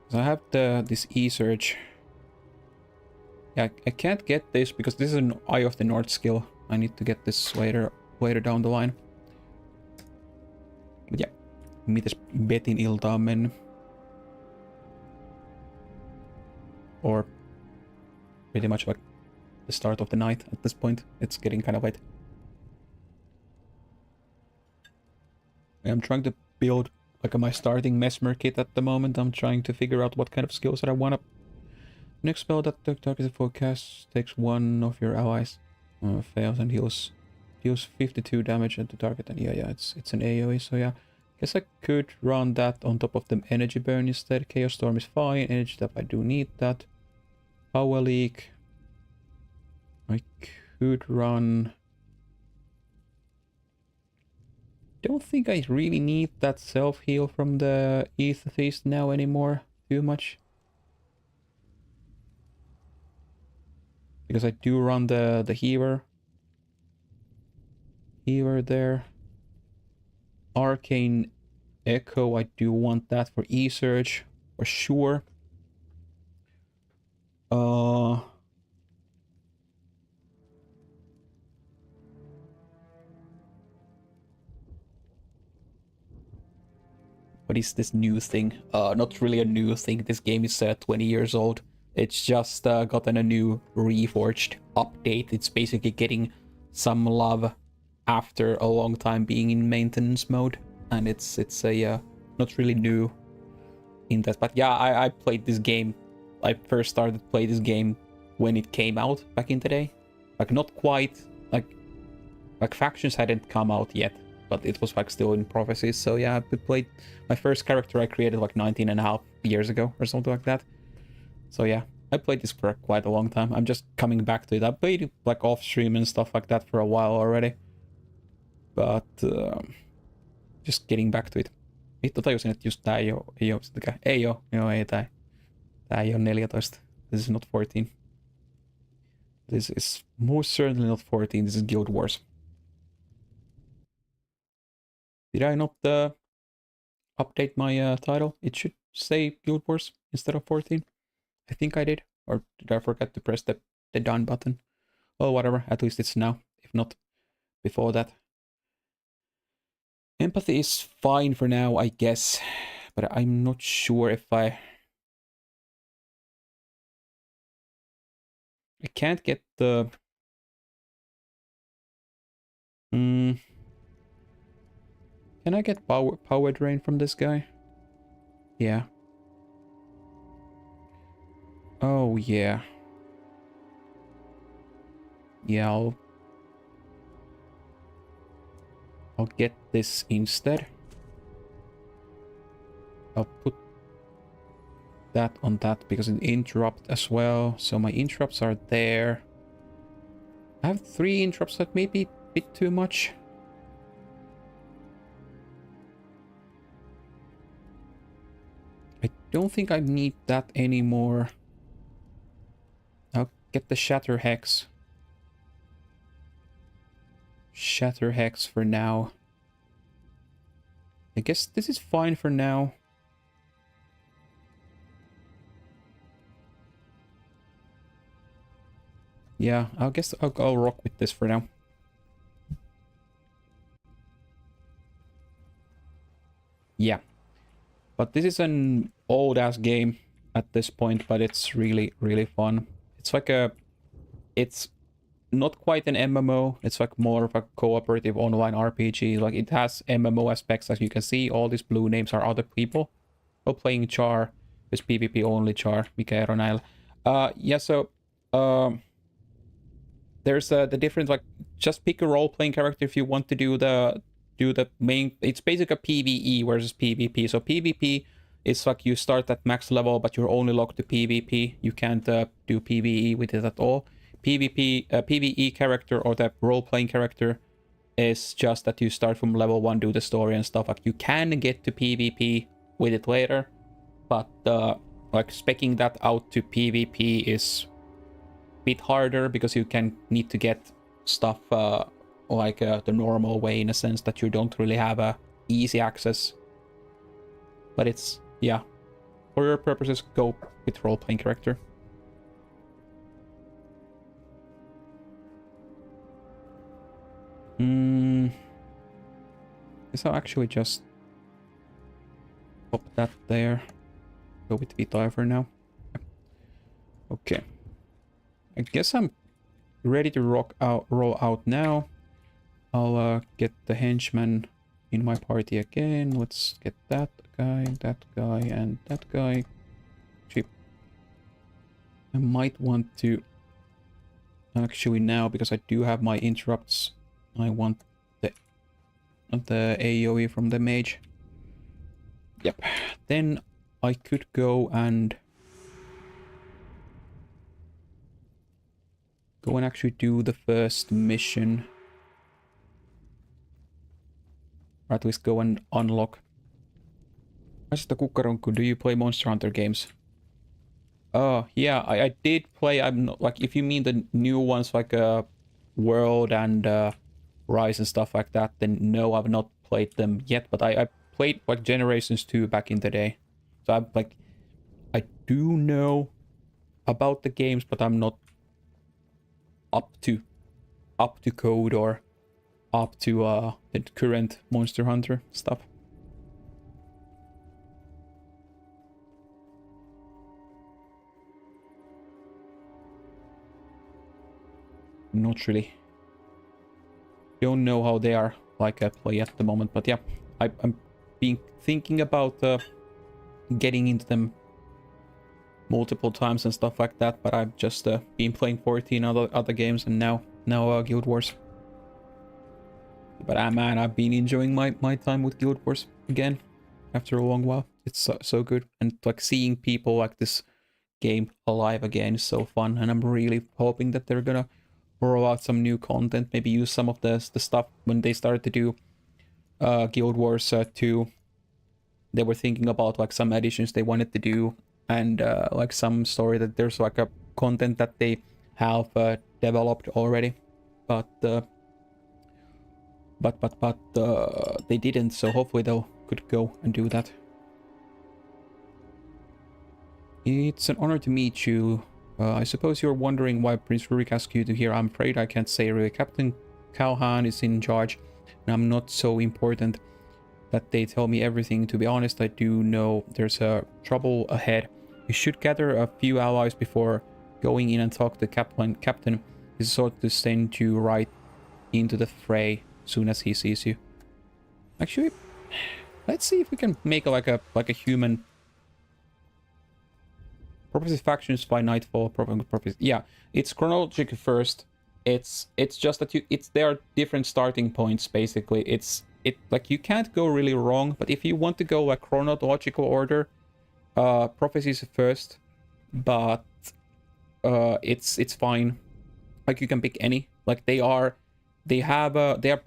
Speaker 1: So I have this E-Surge. Yeah, I can't get this because this is an Eye of the North skill. I need to get this later down the line. But yeah, mitäs Betin ilta on mennyt? Or pretty much like the start of the night at this point. It's getting kind of late. I'm trying to build like my starting Mesmer kit at the moment. I'm trying to figure out what kind of skills that I want to. Next spell that the targeted forecast takes one of your allies, fails and deals 52 damage at the target. And yeah, it's an AoE. So yeah, guess I could run that on top of the energy burn instead. Chaos Storm is fine. Energy Tap, I do need that. Power Leak. I could run. Don't think I really need that self heal from the Ether Feast now anymore too much. Because I do run the healer there. Arcane Echo, I do want that for E-Surge for sure. What is this new thing? Not really a new thing. This game is 20 years old. It's just gotten a new Reforged update. It's basically getting some love after a long time being in maintenance mode, and it's a not really new in that. But yeah, I played this game. I first started to play this game when it came out back in the day. Like not quite like Factions hadn't come out yet, but it was like still in prophecies. So yeah, I played my first character I created like 19 and a half years ago or something like that. So yeah, I played this for quite a long time. I'm just coming back to it. I played it like off stream and stuff like that for a while already. But just getting back to it. Vittu tajusin, että just tää ei oo sitäkään. Ei tää ei oo 14. This is not 14. This is most certainly not 14. This is Guild Wars. Did I not update my title? It should say Guild Wars instead of 14. I think I did. Or did I forget to press the done button? Oh, whatever. At least it's now. If not, before that. Empathy is fine for now, I guess. but I'm not sure if I can't get the... Can I get power drain from this guy? Yeah. Oh, yeah. Yeah, I'll get this instead. I'll put that on that because it interrupt as well. So my interrupts are there. I have 3 interrupts. That may be a bit too much. I don't think I need that anymore. I'll get the Shatter Hex. Shatter Hex for now. I guess this is fine for now. Yeah, I guess I'll rock with this for now. Yeah. But this is an old-ass game at this point, but it's really, really fun. It's like a... It's not quite an MMO. It's like more of a cooperative online RPG. Like, it has MMO aspects, as you can see. All these blue names are other people. Oh, playing Char. This PvP only Char. Mika Eronail. Yeah, so... there's the difference, like, just pick a role-playing character if you want to do the main. It's basically a PvE versus PvP. So PvP is like you start at max level, but you're only locked to PvP. You can't do PvE with it at all. PvE character or the role-playing character is just that you start from level 1, do the story and stuff. Like, you can get to PvP with it later, but like speccing that out to PvP is bit harder because you can need to get stuff like the normal way, in a sense that you don't really have a easy access. But it's, yeah, for your purposes, go with role-playing character. Guess I'll actually just pop that there. Go with Vita for now. Okay. I guess I'm ready to roll out now. I'll get the henchman in my party again. Let's get that guy, and that guy. Actually, I might want to... Actually now, because I do have my interrupts, I want the AoE from the mage. Yep. Then I could go and actually do the first mission. Or at least go and unlock. Asista Kukkaronku, do you play Monster Hunter games? Oh, yeah, I did play. I'm not, like, if you mean the new ones like World and Rise and stuff like that, then no, I've not played them yet. But I played like Generations 2 back in the day. So I'm like, I do know about the games, but I'm not up to code or up to the current Monster Hunter stuff. Not really. Don't know how they are like a play at the moment, but yeah, I'm thinking about getting into them multiple times and stuff like that, but I've just been playing 14 other games and now Guild Wars. But man, I've been enjoying my time with Guild Wars again after a long while. It's so good, and like seeing people like this game alive again is so fun, and I'm really hoping that they're gonna roll out some new content, maybe use some of the stuff when they started to do Guild Wars 2. They were thinking about like some additions they wanted to do, and like some story that there's like a content that they have developed already, but they didn't, so hopefully they could go and do that. It's an honor to meet you. I suppose you're wondering why Prince Rurik asked you to here. I'm afraid I can't say really. Captain Calhan is in charge, and I'm not so important that they tell me everything. To be honest, I do know there's a trouble ahead. You should gather a few allies before going in and talk to the captain. Captain is sort to send you right into the fray soon as he sees you. Actually, let's see if we can make like a human. Prophecy factions by nightfall. Prophecy. Yeah, it's chronological first. It's just that there are different starting points basically. It like you can't go really wrong, but if you want to go like chronological order, prophecies first, but it's fine. Like you can pick any. Like they are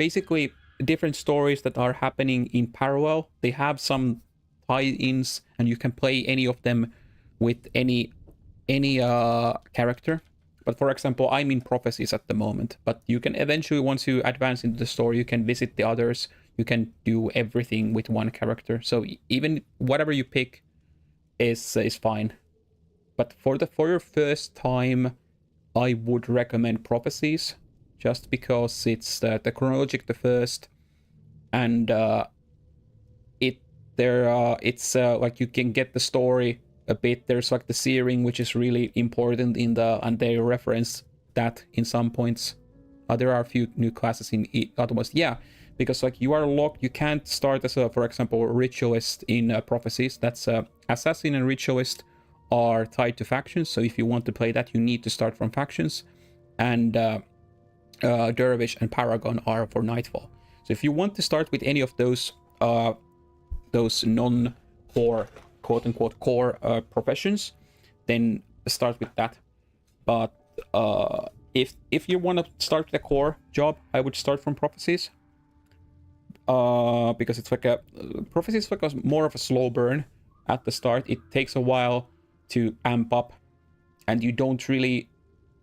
Speaker 1: basically different stories that are happening in parallel. They have some tie-ins, and you can play any of them with any character. But for example, I'm in prophecies at the moment, but you can eventually, once you advance into the story, you can visit the others. You can do everything with one character. So even whatever you pick is fine. But for your first time, I would recommend prophecies, just because it's the chronologic the first, and it's like you can get the story a bit. There's like the searing, which is really important and they reference that in some points. There are a few new classes in Autonomous. Yeah, because like you are locked. You can't start as a, for example, ritualist in prophecies. That's assassin and ritualist are tied to factions. So if you want to play that, you need to start from factions. And dervish and paragon are for nightfall. So if you want to start with any of those non-core, quote-unquote core professions, then start with that. But if you want to start with a core job, I would start from prophecies, because it's like prophecies is like more of a slow burn at the start. It takes a while to amp up, and you don't really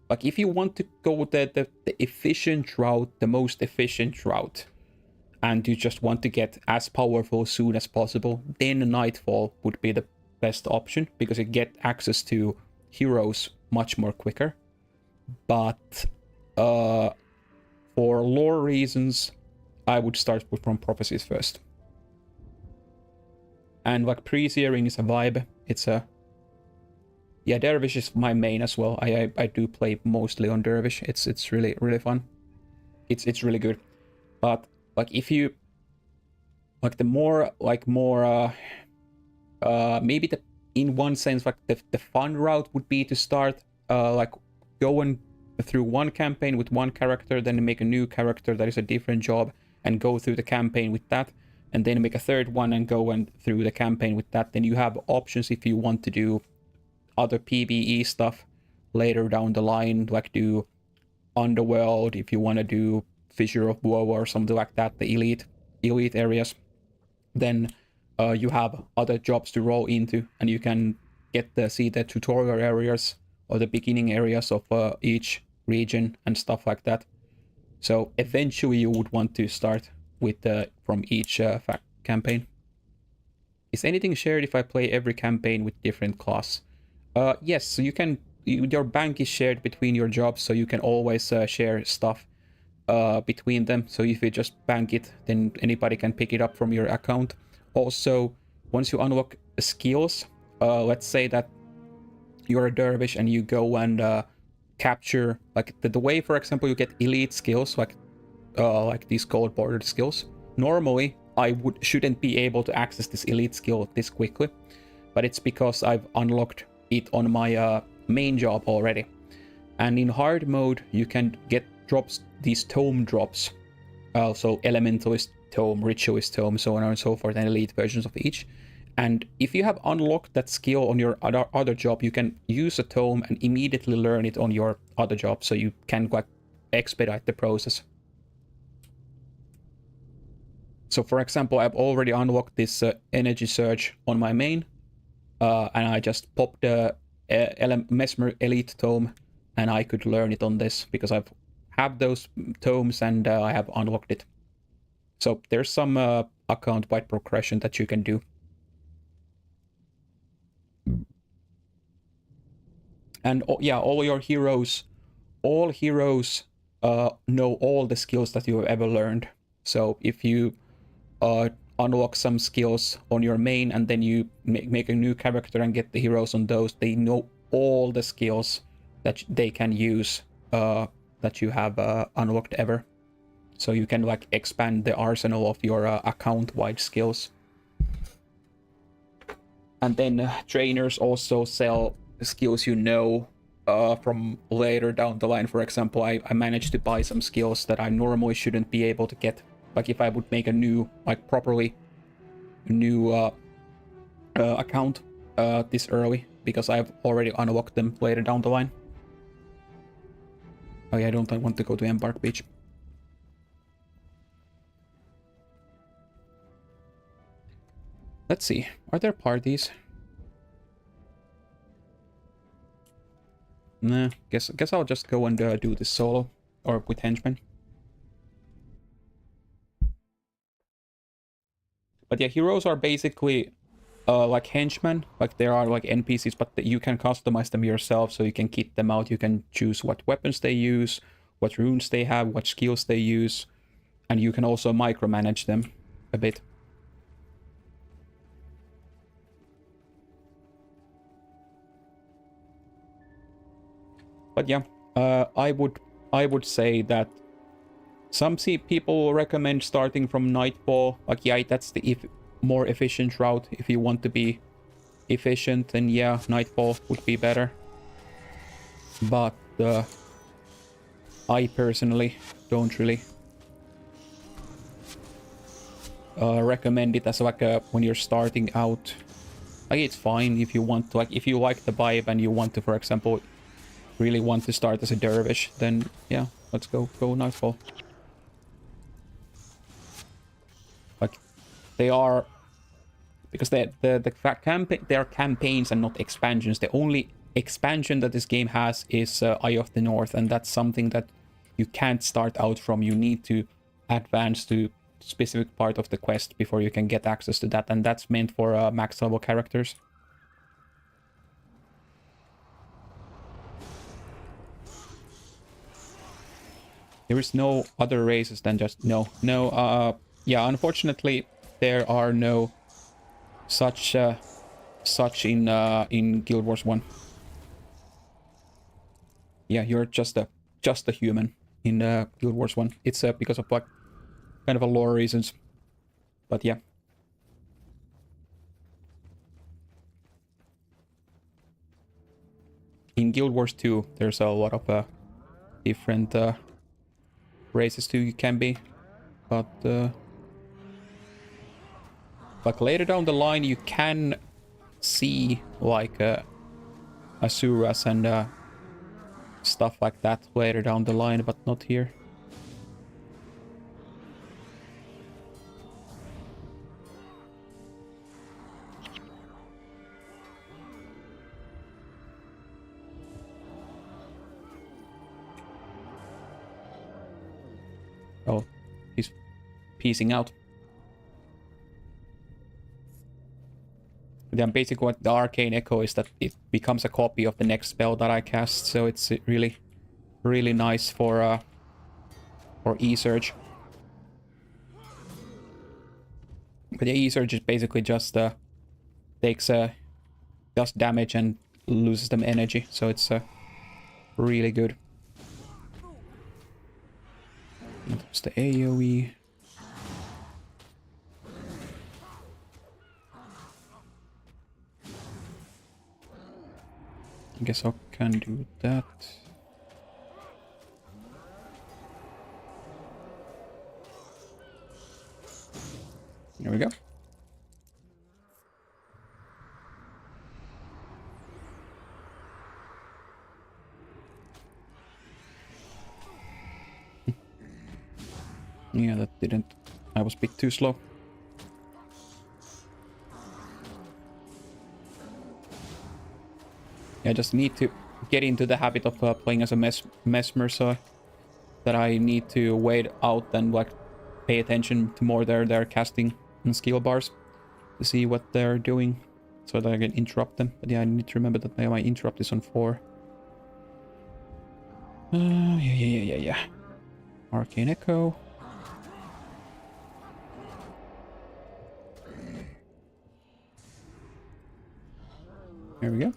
Speaker 1: like, if you want to go the efficient route, the most efficient route, and you just want to get as powerful as soon as possible, then Nightfall would be the best option, because you get access to heroes much more quicker. But for lore reasons, I would start from prophecies first. And like pre-searing is a vibe. It's a Dervish is my main as well. I do play mostly on Dervish. It's really fun. It's really good. But like if you like maybe in one sense like the fun route would be to start like going through one campaign with one character, then make a new character that is a different job and go through the campaign with that, and then make a third one and go through the campaign with that. Then you have options if you want to do other PvE stuff later down the line, like do Underworld, if you want to do Fissure of Woe or something like that, the elite areas. Then you have other jobs to roll into, and you can see the tutorial areas or the beginning areas of each region and stuff like that. So eventually you would want to start with from each campaign. Is anything shared if I play every campaign with different class? Yes, so you can. Your bank is shared between your jobs, so you can always share stuff between them. So if you just bank it, then anybody can pick it up from your account. Also, once you unlock skills, let's say that you're a dervish and you go and capture, like the way, for example, you get elite skills, like these gold bordered skills. Normally, I shouldn't be able to access this elite skill this quickly, but it's because I've unlocked it on my main job already. And in hard mode, you can get these tome drops, so elementalist tome, ritualist tome, so on and so forth, and elite versions of each. And if you have unlocked that skill on your other job, you can use a tome and immediately learn it on your other job, so you can like expedite the process. So for example, I've already unlocked this energy surge on my main, and I just popped the Mesmer Elite Tome, and I could learn it on this because I've have those tomes and I have unlocked it. So there's some account-wide progression that you can do. And yeah, all heroes know all the skills that you have ever learned. So if you unlock some skills on your main, and then you make a new character and get the heroes on those, they know all the skills that they can use that you have unlocked ever. So you can like expand the arsenal of your account-wide skills. And then trainers also sell skills you know from later down the line. For example, I managed to buy some skills that I normally shouldn't be able to get. Like if I would make a new, like properly new account this early, because I've already unlocked them later down the line. Oh yeah, I don't want to go to Embark Beach. Let's see, are there parties? Nah, guess I'll just go and do this solo, or with henchmen. But yeah, heroes are basically like henchmen, like there are like NPCs, but you can customize them yourself, so you can kit them out, you can choose what weapons they use, what runes they have, what skills they use, and you can also micromanage them a bit. But yeah, I would say that some people recommend starting from Nightfall. Like yeah, that's the more efficient route. If you want to be efficient, then yeah, Nightfall would be better. But I personally don't really recommend it as like when you're starting out. Like it's fine if you want to, like if you like the vibe and you want to, for example, really want to start as a dervish, then yeah, let's go Nightfall. Like they are, because they are campaigns and not expansions. The only expansion that this game has is Eye of the North, and that's something that you can't start out from. You need to advance to specific part of the quest before you can get access to that, and that's meant for max level characters. There is no other races than just yeah, unfortunately there are no such in Guild Wars 1. Yeah, you're just a human in Guild Wars 1. It's because of like kind of a lore reasons. But yeah. In Guild Wars 2, there's a lot of different races too you can be, but like later down the line you can see like Asuras and stuff like that later down the line, but not here. Oh, he's piecing out. Then basically what the Arcane Echo is that it becomes a copy of the next spell that I cast, so it's really, really nice for E-Surge. But yeah, E-Surge is basically just takes just damage and loses them energy, so it's really good. That's the AoE. I guess I can do that. There we go. Yeah, that didn't... I was a bit too slow. Yeah, I just need to get into the habit of playing as a mesmer, so that I need to wait out and like pay attention to more their casting and skill bars to see what they're doing, so that I can interrupt them. But yeah, I need to remember that my interrupt is on 4. Yeah. Arcane Echo. There we go.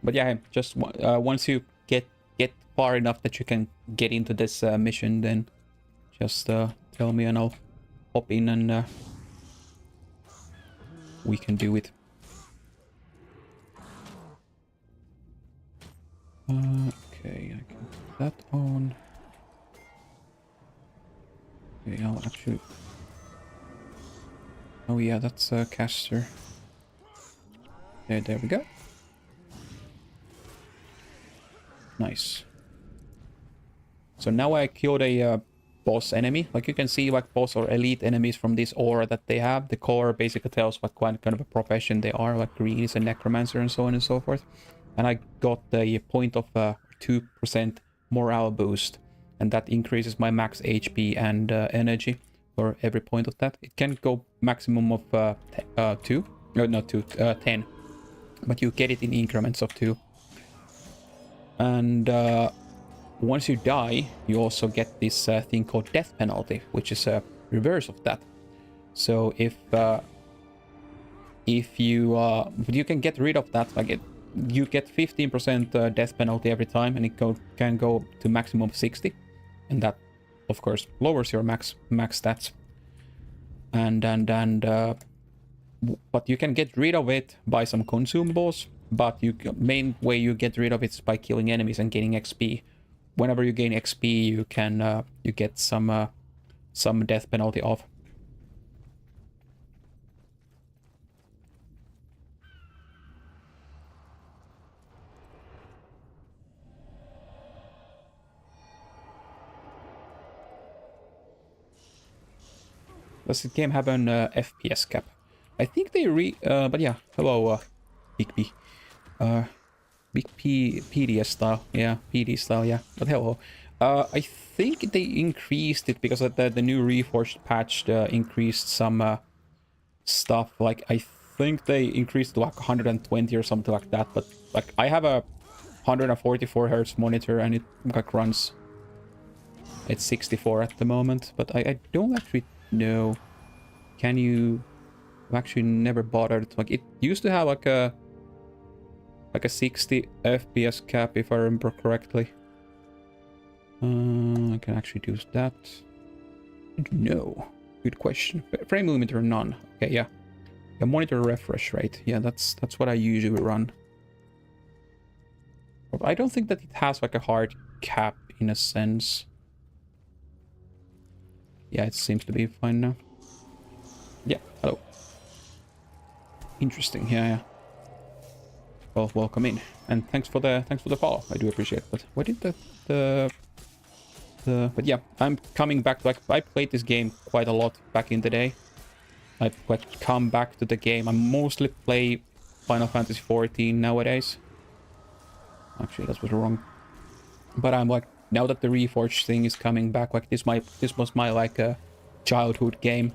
Speaker 1: But yeah, just once you get far enough that you can get into this mission, then just tell me and I'll hop in and we can do it. Okay, I can put that on. Okay, I'll actually... Oh yeah, that's a caster. Okay, there we go. Nice. So now I killed a boss enemy. Like you can see, like boss or elite enemies from this aura that they have. The color basically tells what kind of a profession they are. Like green is a necromancer and so on and so forth. And I got a point of 2% morale boost, and that increases my max HP and energy for every point of that. It can go maximum of 2, no, not 2, 10, but you get it in increments of 2. And once you die, you also get this thing called death penalty, which is a reverse of that. So if you but you can get rid of that, like you get 15% death penalty every time, and it can go to maximum of 60, and that of course lowers your max stats. And but you can get rid of it by some consumables, but main way you get rid of it is by killing enemies and gaining XP. Whenever you gain XP, you can you get some death penalty off. Does the game have an FPS cap? I think they but yeah, hello, Big P. Big P, PDS style, yeah, PD style, yeah, but hello. I think they increased it because of the new Reforged patch increased some stuff. Like, I think they increased to like 120 or something like that, but like, I have a 144 Hz monitor and it like runs... It's 64 at the moment, but I don't actually know. Can you... I've actually never bothered. Like, it used to have like a 60 FPS cap, if I remember correctly. I can actually do that. No. Good question. Frame limiter none. Okay, yeah. A monitor refresh rate. Yeah, that's what I usually run. I don't think that it has like a hard cap in a sense. Yeah, it seems to be fine now. Yeah, hello. Interesting, yeah. Well, welcome in, and thanks for the follow. I do appreciate it. But what did but yeah, I'm coming back. Like, I played this game quite a lot back in the day. I've like come back to the game. I mostly play Final Fantasy XIV nowadays. Actually, that was wrong. But I'm like, now that the Reforged thing is coming back, like this was my like childhood game.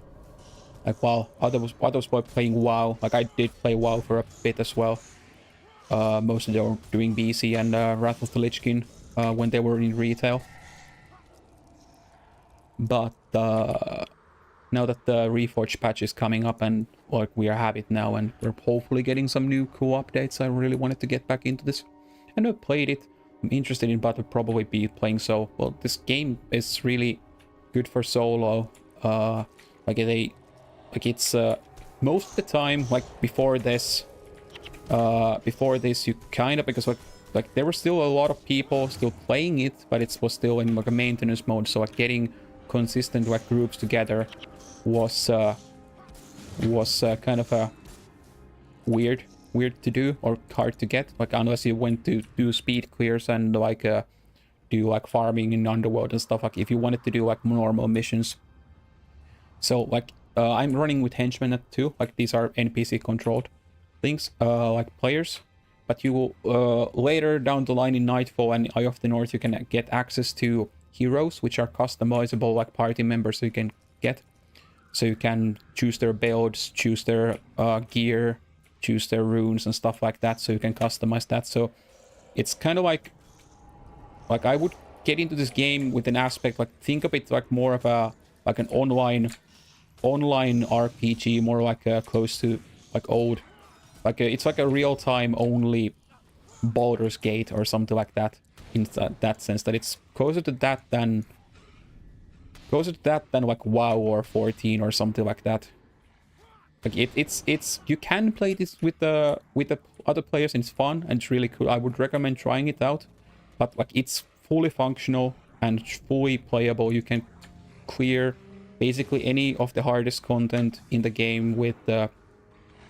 Speaker 1: Like, while others were playing WoW, like I did play WoW for a bit as well. Mostly they were doing BC and Wrath of the Lich King when they were in retail. But now that the Reforged patch is coming up and like we have it now and we're hopefully getting some new cool updates, I really wanted to get back into this. I never played it. I'm interested in, but I'll probably be playing so. Well, this game is really good for solo. It's most of the time, like before this you kind of, because like there were still a lot of people still playing it, but it was still in like a maintenance mode, so like getting consistent like groups together was kind of a weird to do, or hard to get, like unless you went to do speed clears and like do like farming in Underworld and stuff. Like if you wanted to do like normal missions. So like I'm running with henchmen at 2, like these are NPC controlled things, like players, but you will later down the line in Nightfall and Eye of the North you can get access to heroes, which are customizable like party members you can get. So you can choose their builds, choose their gear, choose their runes and stuff like that, so you can customize that. So it's kind of like I would get into this game with an aspect like think of it like more of a like an online RPG, more like close to like old, like it's like a real-time only Baldur's Gate or something like that, in that sense, that it's closer to that than like WoW or 14 or something like that. Like it's you can play this with the other players and it's fun and it's really cool. I would recommend trying it out, but like it's fully functional and fully playable. You can clear basically any of the hardest content in the game with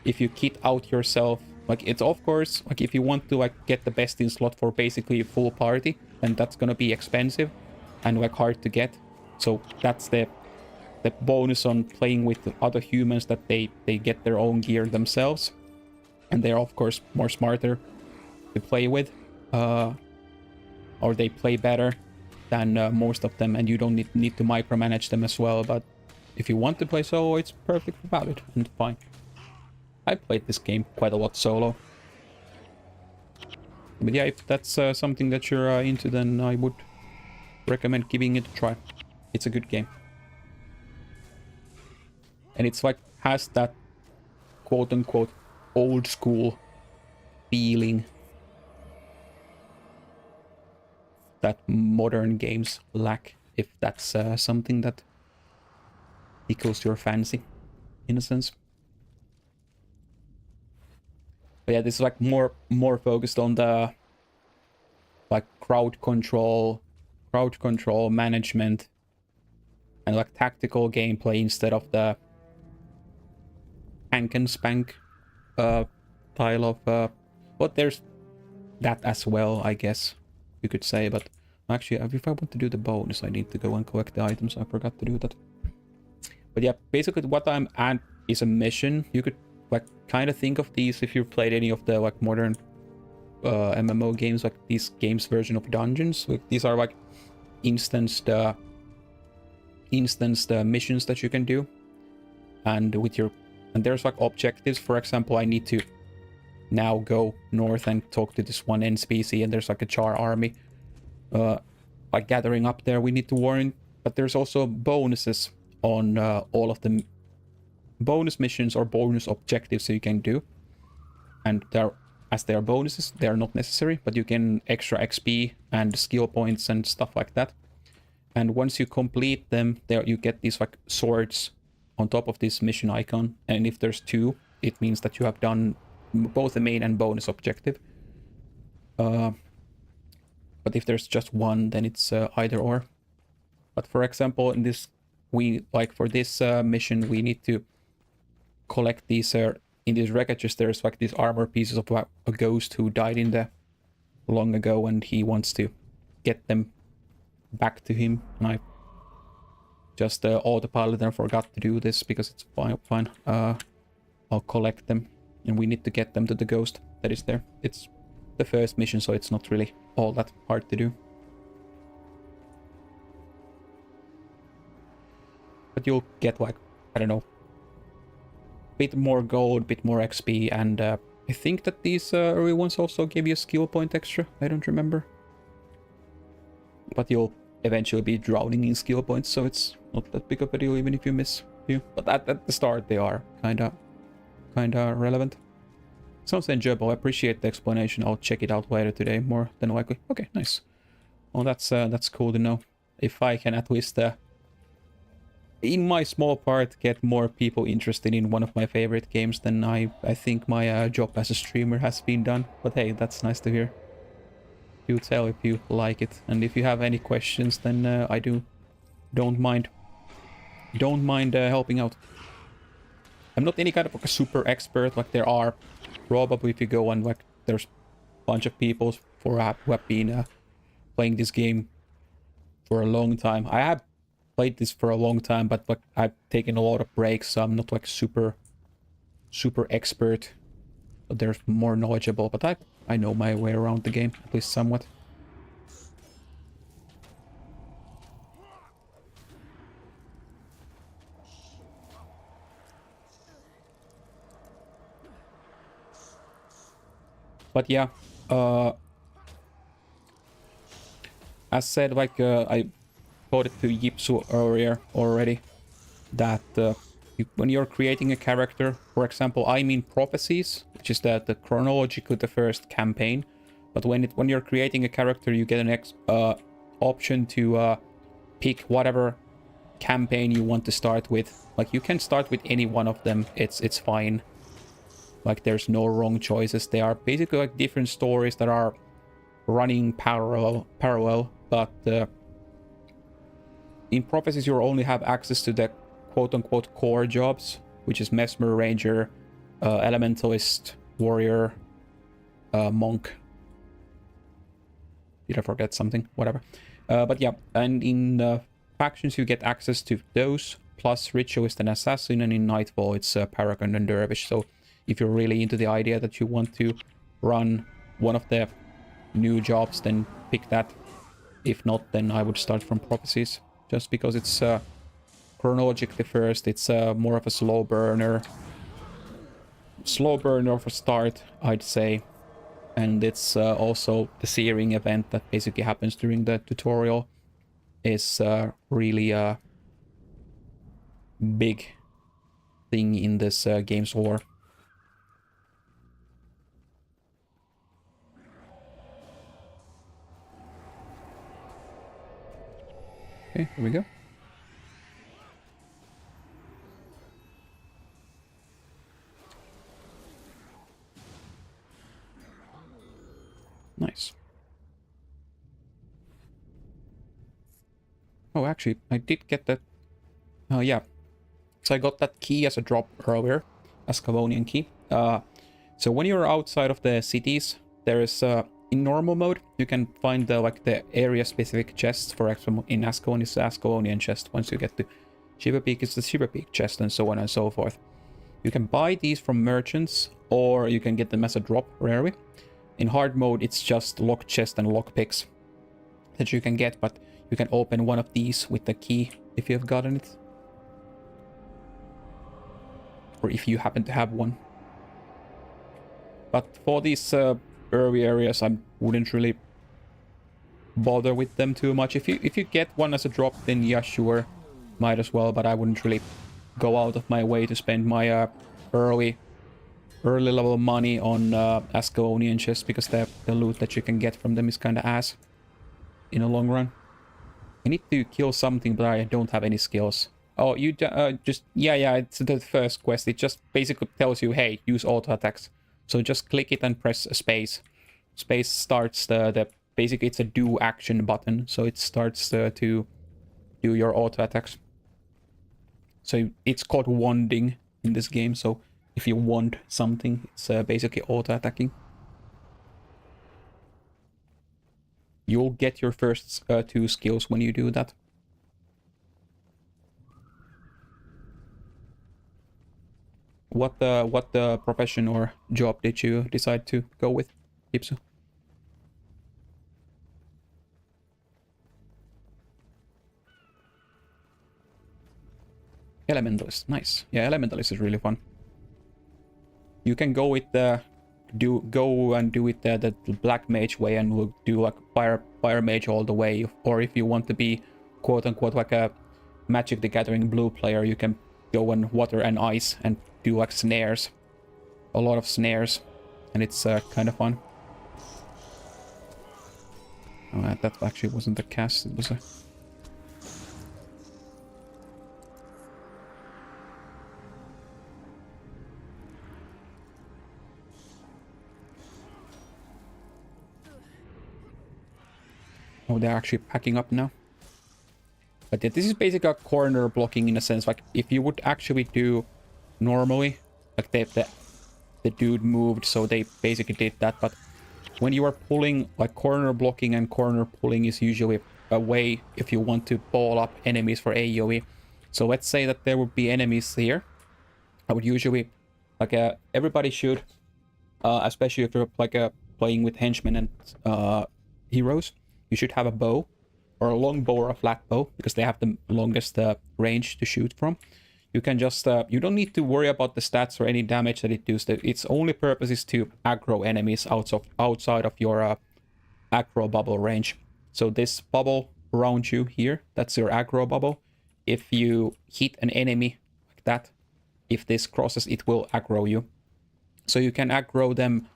Speaker 1: if you kit out yourself. Like it's of course like if you want to like get the best in slot for basically a full party, then that's gonna be expensive and like hard to get. So that's the bonus on playing with other humans, that they get their own gear themselves, and they're of course more smarter to play with, or they play better than most of them, and you don't need to micromanage them as well. But if you want to play solo, it's perfectly valid and fine. I played this game quite a lot solo. But yeah, if that's something that you're into, then I would recommend giving it a try. It's a good game. And it's like, has that quote-unquote old school feeling that modern games lack, if that's something that tickles your fancy, in a sense. But yeah, this is like more focused on the like crowd control management, and like tactical gameplay instead of the hank and spank style of but there's that as well, I guess you could say. But actually, if I want to do the bonus, I need to go and collect the items. I forgot to do that. But yeah, basically what I'm at is a mission. You could like kind of think of these if you've played any of the like modern MMO games, like these games version of dungeons. Like, these are like instanced missions that you can do, and there's like objectives. For example, I need to now go north and talk to this one NPC, and there's like a Char army like gathering up there. We need to warn, but there's also bonuses on all of the bonus missions or bonus objectives you can do, and as they are bonuses, they are not necessary, but you can extra XP and skill points and stuff like that. And once you complete them, there you get these like swords on top of this mission icon, and if there's 2, it means that you have done both the main and bonus objective. But if there's just 1, then it's either or. But for example, in this, for this mission, we need to collect these in these wreckages. There's like these armor pieces of a ghost who died in the long ago, and he wants to get them back to him. And I just autopilot and forgot to do this because it's fine. I'll collect them, and we need to get them to the ghost that is there. It's the first mission, so it's not really all that hard to do. But you'll get like, I don't know, bit more gold, bit more XP, and I think that these early ones also give you a skill point extra. I don't remember. But you'll eventually be drowning in skill points, so it's not that big of a deal even if you miss a few. But at the start they are kinda relevant. Sounds enjoyable. I appreciate the explanation. I'll check it out later today, more than likely. Okay, nice. Well, that's cool to know. If I can at least in my small part get more people interested in one of my favorite games, then I think my job as a streamer has been done. But hey, that's nice to hear. You tell if you like it, and if you have any questions, then I don't mind helping out. I'm not any kind of like a super expert. Like there are probably, if you go and like there's a bunch of people who have been playing this game for a long time. I have played this for a long time, but like I've taken a lot of breaks, so I'm not like super expert. But they're more knowledgeable. But I know my way around the game, at least somewhat. But yeah, as said, like I told it to Yipsu earlier already, that when you're creating a character, for example, I mean Prophecies, which is the chronologically the first campaign, but when you're creating a character, you get an option to pick whatever campaign you want to start with. Like, you can start with any one of them. It's fine. Like, there's no wrong choices. They are basically like different stories that are running parallel, but in Prophecies you only have access to the quote-unquote core jobs, which is Mesmer, Ranger, Elementalist, Warrior, Monk. Did I forget something? Whatever. But yeah, and in factions you get access to those, plus Ritualist and Assassin, and in Nightfall it's Paragon and Dervish. So if you're really into the idea that you want to run one of the new jobs, then pick that. If not, then I would start from Prophecies, just because it's chronologically first. It's more of a slow burner of a start, I'd say. And it's also the searing event that basically happens during the tutorial is really a big thing in this game's lore. Okay, here we go. Nice. Oh, actually, I did get that. Oh, yeah. So I got that key as a drop earlier, as Scavonian key. So when you're outside of the cities, there is in normal mode you can find the area-specific chests. For example, in Ascalon it's the Ascalonian chest. Once you get to Shiver Peak, it's the Shiver Peak chest, and so on and so forth. You can buy these from merchants, or you can get them as a drop rarely. In hard mode, it's just lock chest and lock picks that you can get, but you can open one of these with the key if you have gotten it. Or if you happen to have one. But for these early areas, I wouldn't really bother with them too much. If you get one as a drop, then yeah, sure, might as well, but I wouldn't really go out of my way to spend my early level money on Ascalonian chests, because the loot that you can get from them is kind of ass in the long run. I need to kill something, but I don't have any skills. Oh, you just... Yeah, it's the first quest. It just basically tells you, hey, use auto attacks. So just click it and press space. Space starts the basically, it's a do action button. So it starts to do your auto attacks. So it's called wanding in this game. So if you want something, it's basically auto attacking. You'll get your first 2 skills when you do that. What profession or job did you decide to go with, Ipsu? Elementalist, nice. Yeah, Elementalist is really fun. You can go with the go and do it the black mage way, and we'll do like fire mage all the way. Or if you want to be quote unquote like a Magic the Gathering blue player, you can go on water and ice and do like snares, a lot of snares, and it's kind of fun. Oh, that actually wasn't a cast, it was a... Oh, they're actually packing up now. But yeah, this is basically a corner blocking in a sense. Like, if you would actually do normally, like the dude moved, so they basically did that. But when you are pulling, like, corner blocking and corner pulling is usually a way if you want to ball up enemies for AoE. So let's say that there would be enemies here. I would usually, like, everybody should, especially if you're like playing with henchmen and heroes, you should have a bow, or a long bow or a flat bow, because they have the longest range to shoot from. You can just, you don't need to worry about the stats or any damage that it does. Its only purpose is to aggro enemies outside of your aggro bubble range. So this bubble around you here, that's your aggro bubble. If you hit an enemy like that, if this crosses, it will aggro you. So you can aggro them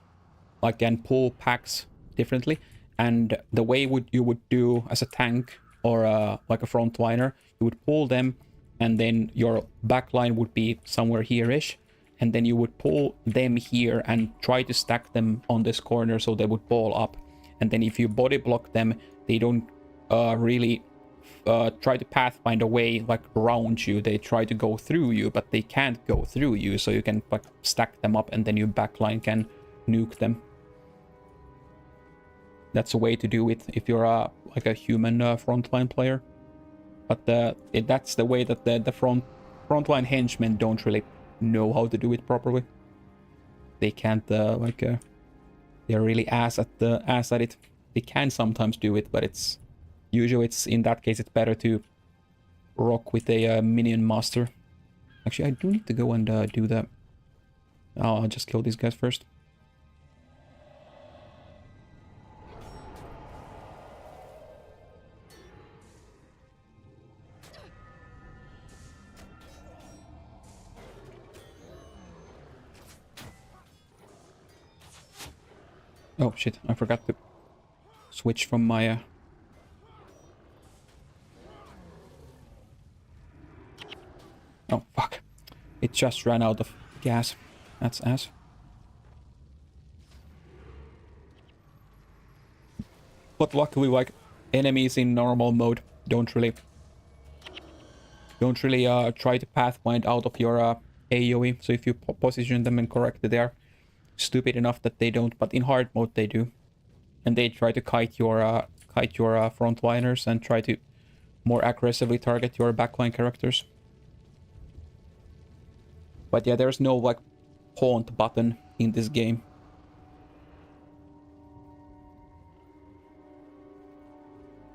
Speaker 1: like and pull packs differently. And the way you would do as a tank or like a frontliner, you would pull them and then your backline would be somewhere here-ish. And then you would pull them here and try to stack them on this corner so they would ball up. And then if you body block them, they don't really try to pathfind a way like around you. They try to go through you, but they can't go through you. So you can like stack them up and then your backline can nuke them. That's a way to do it if you're like a human frontline player. But that's the way that the frontline henchmen don't really know how to do it properly. They can't they're really ass at it. They can sometimes do it, but it's usually in that case it's better to rock with a minion master. Actually, I do need to go and do that. I'll just kill these guys first. Oh shit, I forgot to switch from my... Oh fuck. It just ran out of gas. That's ass. But luckily, like, enemies in normal mode don't really try to pathfind out of your AoE. So if you position them incorrectly, they are stupid enough that they don't, but in hard mode they do. And they try to kite your frontliners and try to more aggressively target your backline characters. But yeah, there's no like haunt button in this game.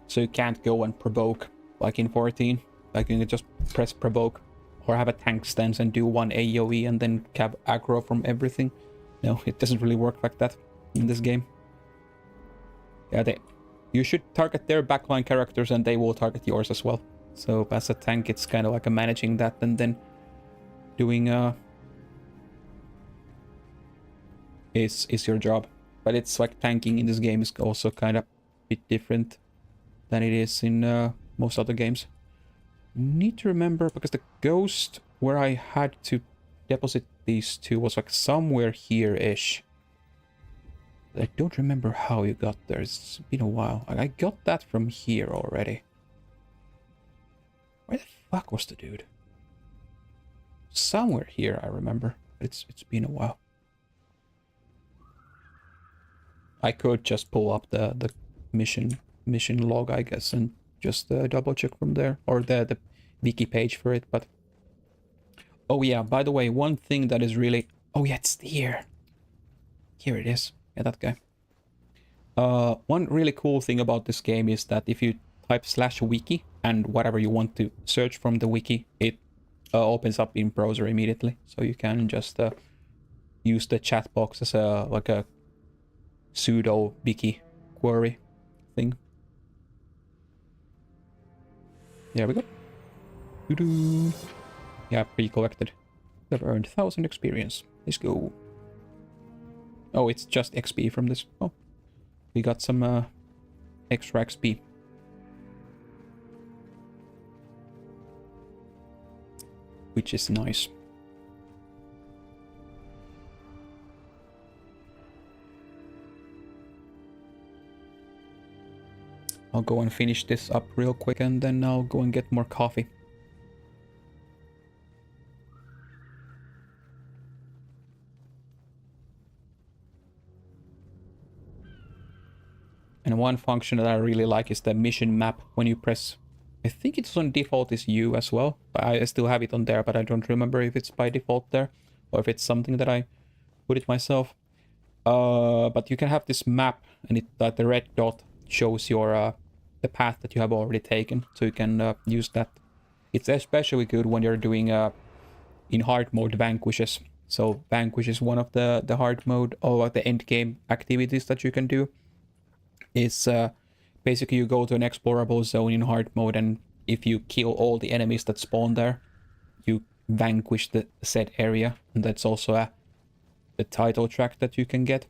Speaker 1: So you can't go and provoke like in 14. Like you can just press provoke or have a tank stance and do one AoE and then cap aggro from everything. No, it doesn't really work like that in this game. Yeah, you should target their backline characters and they will target yours as well. So as a tank, it's kind of like a managing that and then doing is your job. But it's like tanking in this game is also kind of a bit different than it is in most other games. Need to remember, because the ghost where I had to deposit these two was like somewhere here-ish. I don't remember how you got there. It's been a while. I got that from here already. Where the fuck was the dude? Somewhere here, I remember. It's been a while. I could just pull up the mission log, I guess, and just double check from there, or the wiki page for it. But oh yeah, by the way, one thing that is really... Oh yeah, it's here. Here it is. Yeah, that guy. One really cool thing about this game is that if you type /wiki and whatever you want to search from the wiki, it opens up in browser immediately. So you can just use the chat box as like a pseudo wiki query thing. There we go. Doo-doo. Yeah, pre-collected. We've earned 1000 experience. Let's go. Oh, it's just XP from this. Oh, we got some extra XP. Which is nice. I'll go and finish this up real quick and then I'll go and get more coffee. And one function that I really like is the mission map. When you press, I think it's on default is U as well. But I still have it on there, but I don't remember if it's by default there or if it's something that I put it myself. But you can have this map, and it the red dot shows your the path that you have already taken, so you can use that. It's especially good when you're doing in hard mode vanquishes. So vanquish is one of the hard mode or the end game activities that you can do. Is basically you go to an explorable zone in hard mode, and if you kill all the enemies that spawn there, you vanquish the said area, and that's also a title track that you can get.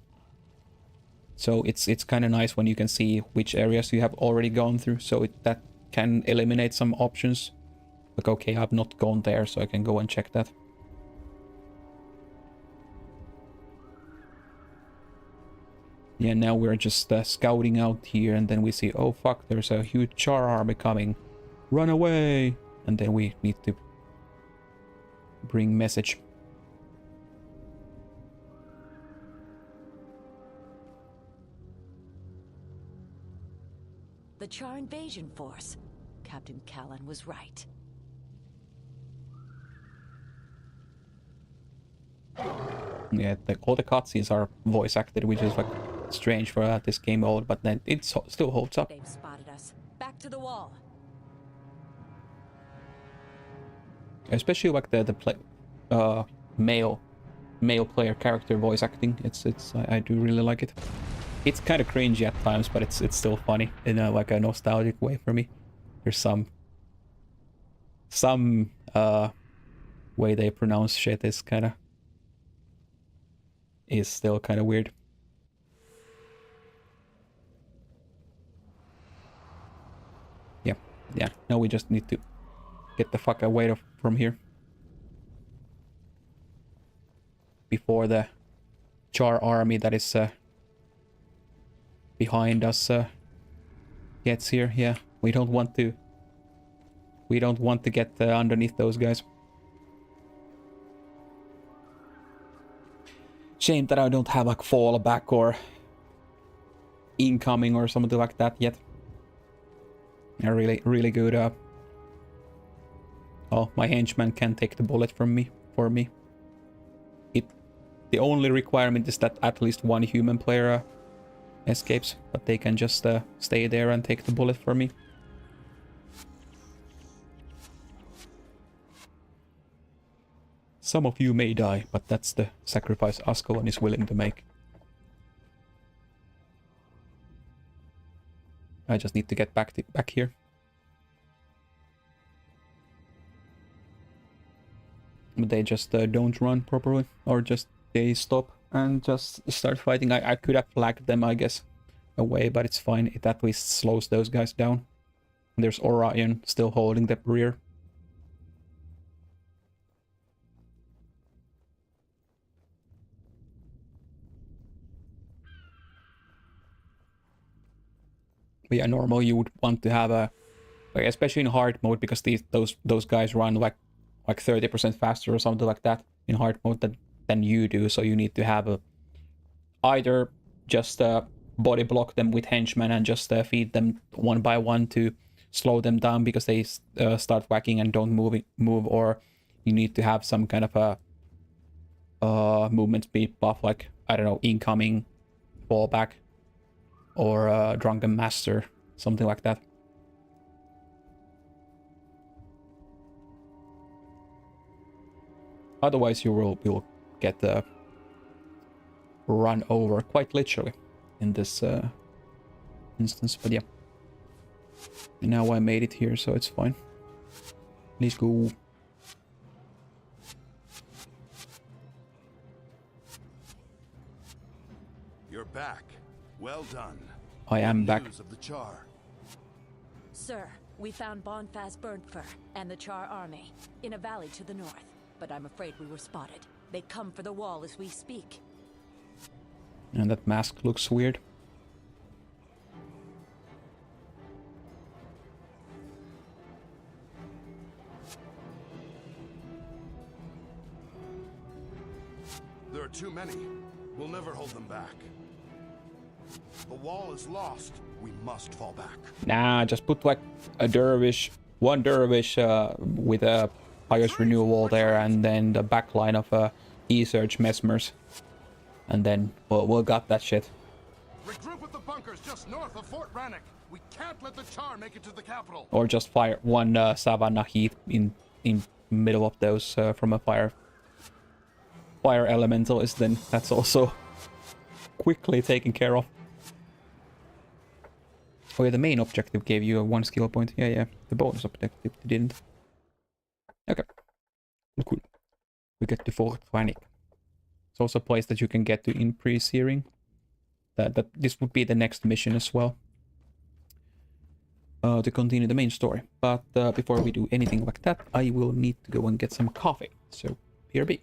Speaker 1: So it's kind of nice when you can see which areas you have already gone through, so that can eliminate some options. Like, okay, I've not gone there, so I can go and check that. Yeah, now we're just scouting out here, and then we see, oh fuck, there's a huge Char army coming. Run away! And then we need to bring message.
Speaker 7: The Char invasion force. Captain Callan was right.
Speaker 1: Yeah, all the cutscenes are voice acted, which is like strange for this game mode, but then it still holds up.
Speaker 7: They've spotted us. Back to the wall.
Speaker 1: Especially like the male player character voice acting. I do really like it. It's kind of cringy at times, but it's still funny in like a nostalgic way for me. There's some way they pronounce shit is still kind of weird. Yeah. Now we just need to get the fuck away from here before the Char army that is behind us gets here. Yeah, we don't want to get underneath those guys. Shame that I don't have like fallback or incoming or something like that yet. A really good oh, my henchman can take the bullet from me for me. The only requirement is that at least one human player escapes, but they can just stay there and take the bullet for me. Some of you may die, but that's the sacrifice Ascalon is willing to make. I just need to get back here. But they just don't run properly, or just they stop and just start fighting. I could have flagged them, I guess, away, but it's fine. It at least slows those guys down. There's Orion still holding the rear. But yeah, normal you would want to have a, like, especially in hard mode, because those guys run like 30% faster or something like that in hard mode than you do. So you need to have either just body block them with henchmen and just feed them one by one to slow them down because they start whacking and don't move, or you need to have some kind of a movement speed buff, like, I don't know, incoming, fallback, or drunken master, something like that. Otherwise you will get run over, quite literally, in this instance. But yeah, and now I made it here, so it's fine. Let's go.
Speaker 6: You're back. Well done.
Speaker 1: I am back.
Speaker 6: News of the Char.
Speaker 7: Sir, we found Bonfaz Burnfur and the Char army in a valley to the north, but I'm afraid we were spotted. They come for the wall as we speak.
Speaker 1: And that mask looks weird.
Speaker 6: There are too many. We'll never hold them back. The wall is lost. We must fall back.
Speaker 1: Nah, just put like one dervish with a pious renewal there, and then the back line of E-Surge Mesmers. And then we'll got that shit.
Speaker 6: Regroup at the bunkers just north of Fort Rannoch. We can't let the Char make it to the capital.
Speaker 1: Or just fire one Savannah Heat in middle of those from a fire elemental, is then that's also quickly taken care of. Oh yeah, the main objective gave you a 1 skill point. Yeah, yeah. The bonus objective didn't. Okay. Cool. We get to Fort Vanik. It's also a place that you can get to in pre-searing. That this would be the next mission as well. To continue the main story. But before we do anything like that, I will need to go and get some coffee. So, here be.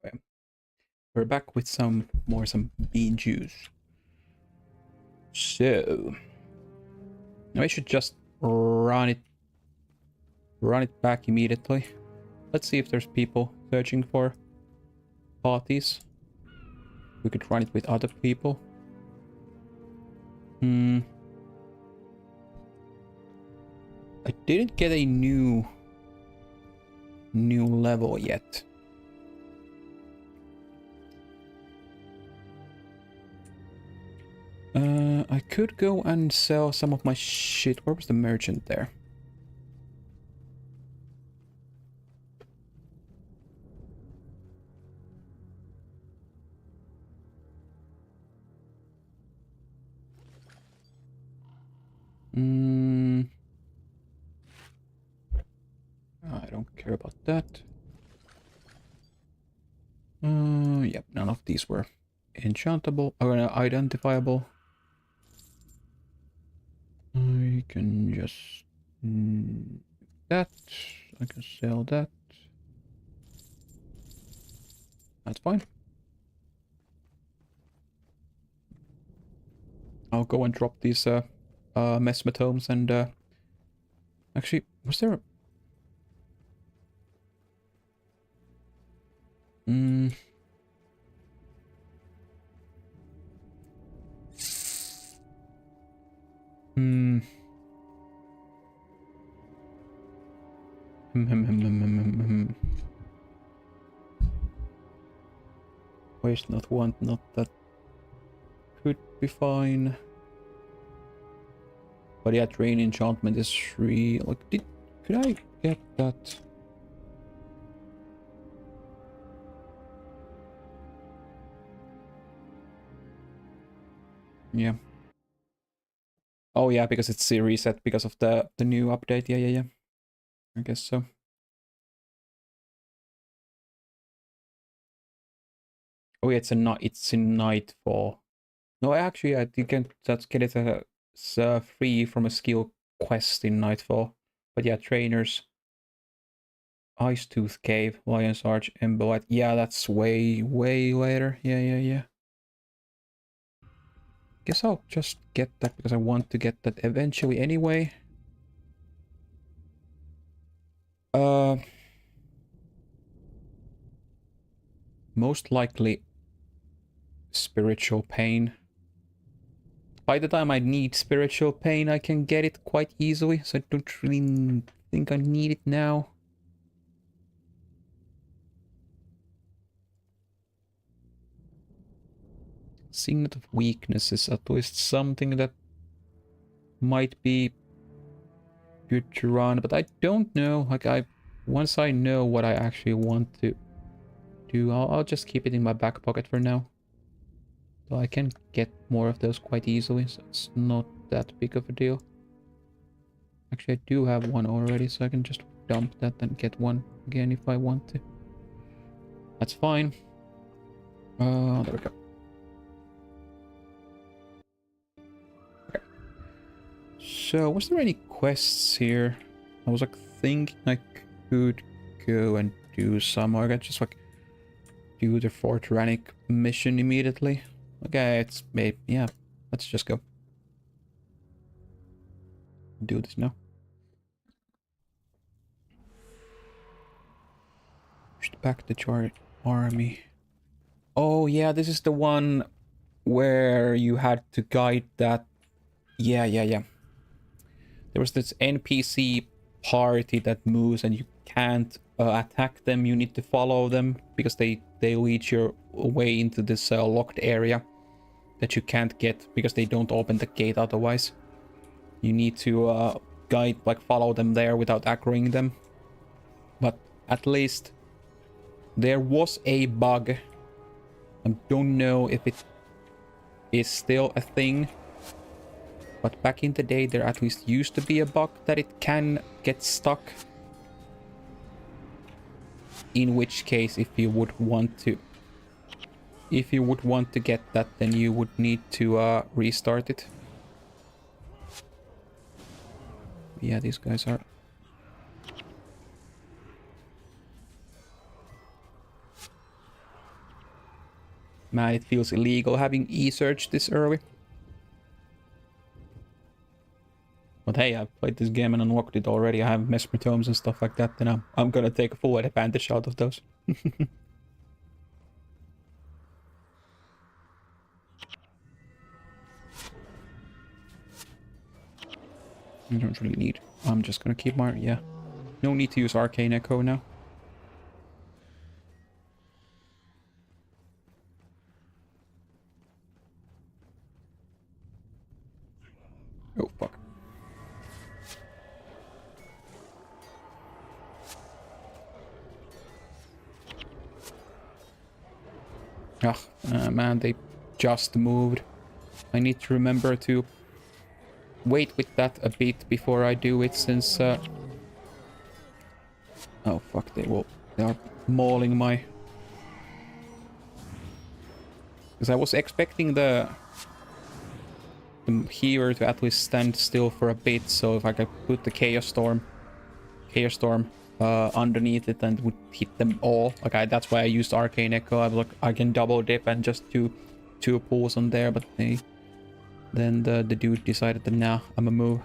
Speaker 1: Okay. We're back with some bean juice. So, now I should just run it back immediately. Let's see if there's people searching for parties. We could run it with other people. I didn't get a new level yet. I could go and sell some of my shit. Where was the merchant there? I don't care about that. Yep, none of these were enchantable or identifiable. I can just that. I can sell that. That's fine. I'll go and drop these mesmatomes and actually, was there a... Waste not, want not, that could be fine. But yeah, drain enchantment is 3. Like, could I get that? Yeah. Oh yeah, because it's a reset because of the new update. Yeah. I guess so. Oh yeah, it's in Nightfall. No, actually, you can just get it free from a skill quest in Nightfall. But yeah, trainers. Ice Tooth Cave, Lion's Arch, Embolite. Yeah, that's way later. Yeah. Guess I'll just get that because I want to get that eventually anyway. Most likely spiritual pain. By the time I need spiritual pain, I can get it quite easily, so I don't really think I need it now. Signet of Weakness is at least something that might be good to run, but I don't know. Like, once I know what I actually want to do, I'll just keep it in my back pocket for now. So I can get more of those quite easily, so it's not that big of a deal. Actually, I do have one already, so I can just dump that and get one again if I want to. That's fine. There we go. Okay. So, was there any quests here? I was like thinking I could go and do some, or I could just like do the Fortranic mission immediately. Okay, it's maybe, yeah, let's just go. Do this now. Pushed back the Char army. Oh yeah, this is the one where you had to guide that. Yeah. There was this NPC party that moves and you can't attack them. You need to follow them because they lead your way into this locked area that you can't get because they don't open the gate otherwise. You need to guide, like follow them there without aggroing them. But at least there was a bug. I don't know if it is still a thing. But back in the day, there at least used to be a bug that it can get stuck. In which case, if you would want to get that, then you would need to restart it. Yeah, these guys are... Man, it feels illegal having E-Search this early. But hey, I've played this game and unlocked it already. I have mesmertomes and stuff like that, then I'm gonna take full advantage out of those. I don't really need. I'm just gonna keep my... yeah. No need to use Arcane Echo now. Oh, fuck. Man, they just moved. I need to remember to wait with that a bit before I do it, since oh fuck, they are mauling my... Because I was expecting the hero to at least stand still for a bit, so if I could put the Chaos Storm underneath it and would hit them all. Okay, that's why I used Arcane Echo. I was like, I can double dip and just do 2 pulls on there, but then the dude decided that nah, I'ma move.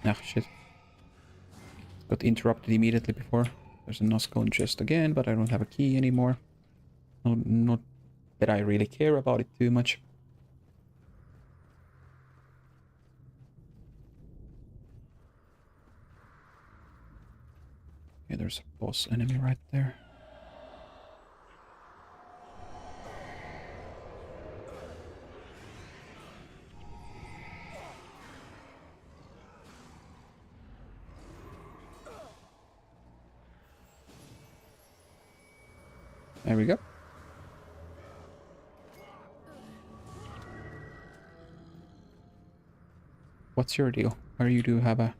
Speaker 1: Ah, shit. Got interrupted immediately before. There's a Nuzcone chest again, but I don't have a key anymore. Not that I really care about it too much. Okay, there's a boss enemy right there. There we go. What's your deal? Or you do have a...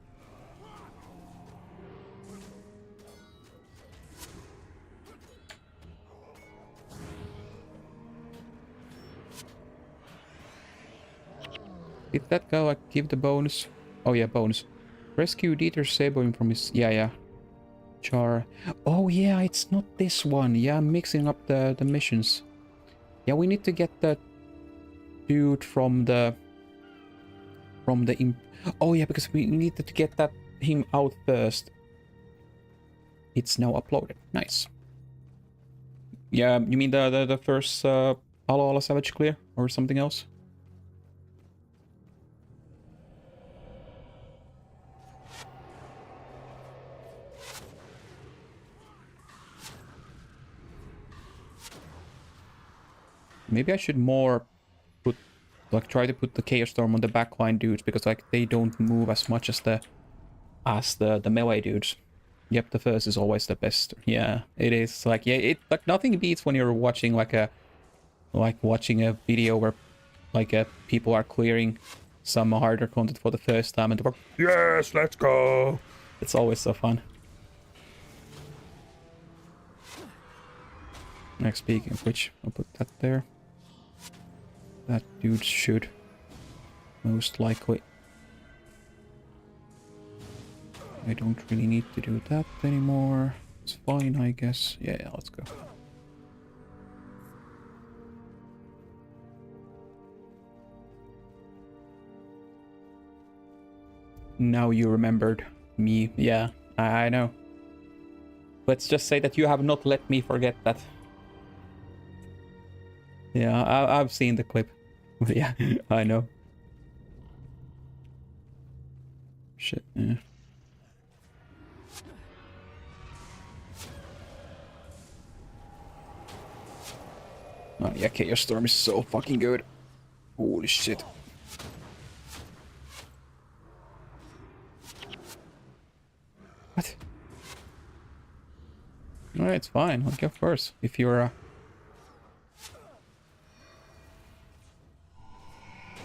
Speaker 1: Did that guy like give the bonus? Oh yeah, bonus. Rescue Dieter Seboim from his... Yeah. Char. Oh yeah, it's not this one. Yeah, I'm mixing up the missions. Yeah, we need to get that dude from the... Oh yeah, because we needed to get him out first. It's now uploaded. Nice. Yeah, you mean the first Ala Savage clear or something else? Maybe I should more put, like, try to put the Chaos Storm on the backline dudes, because, like, they don't move as much as the melee dudes. Yep, the first is always the best. Yeah, it is. Like, yeah, it, like, nothing beats when you're watching, like, watching a video where, like, people are clearing some harder content for the first time, and they're like, yes, let's go! It's always so fun. Next, speaking of which, I'll put that there. That dude should most likely. I don't really need to do that anymore. It's fine, I guess. Yeah, let's go. Now you remembered me. Yeah, I know. Let's just say that you have not let me forget that. Yeah, I've seen the clip. Yeah, I know. Shit, yeah. Oh yeah, Chaos Storm is so fucking good. Holy shit. What? No, it's fine. I'll go first. If you're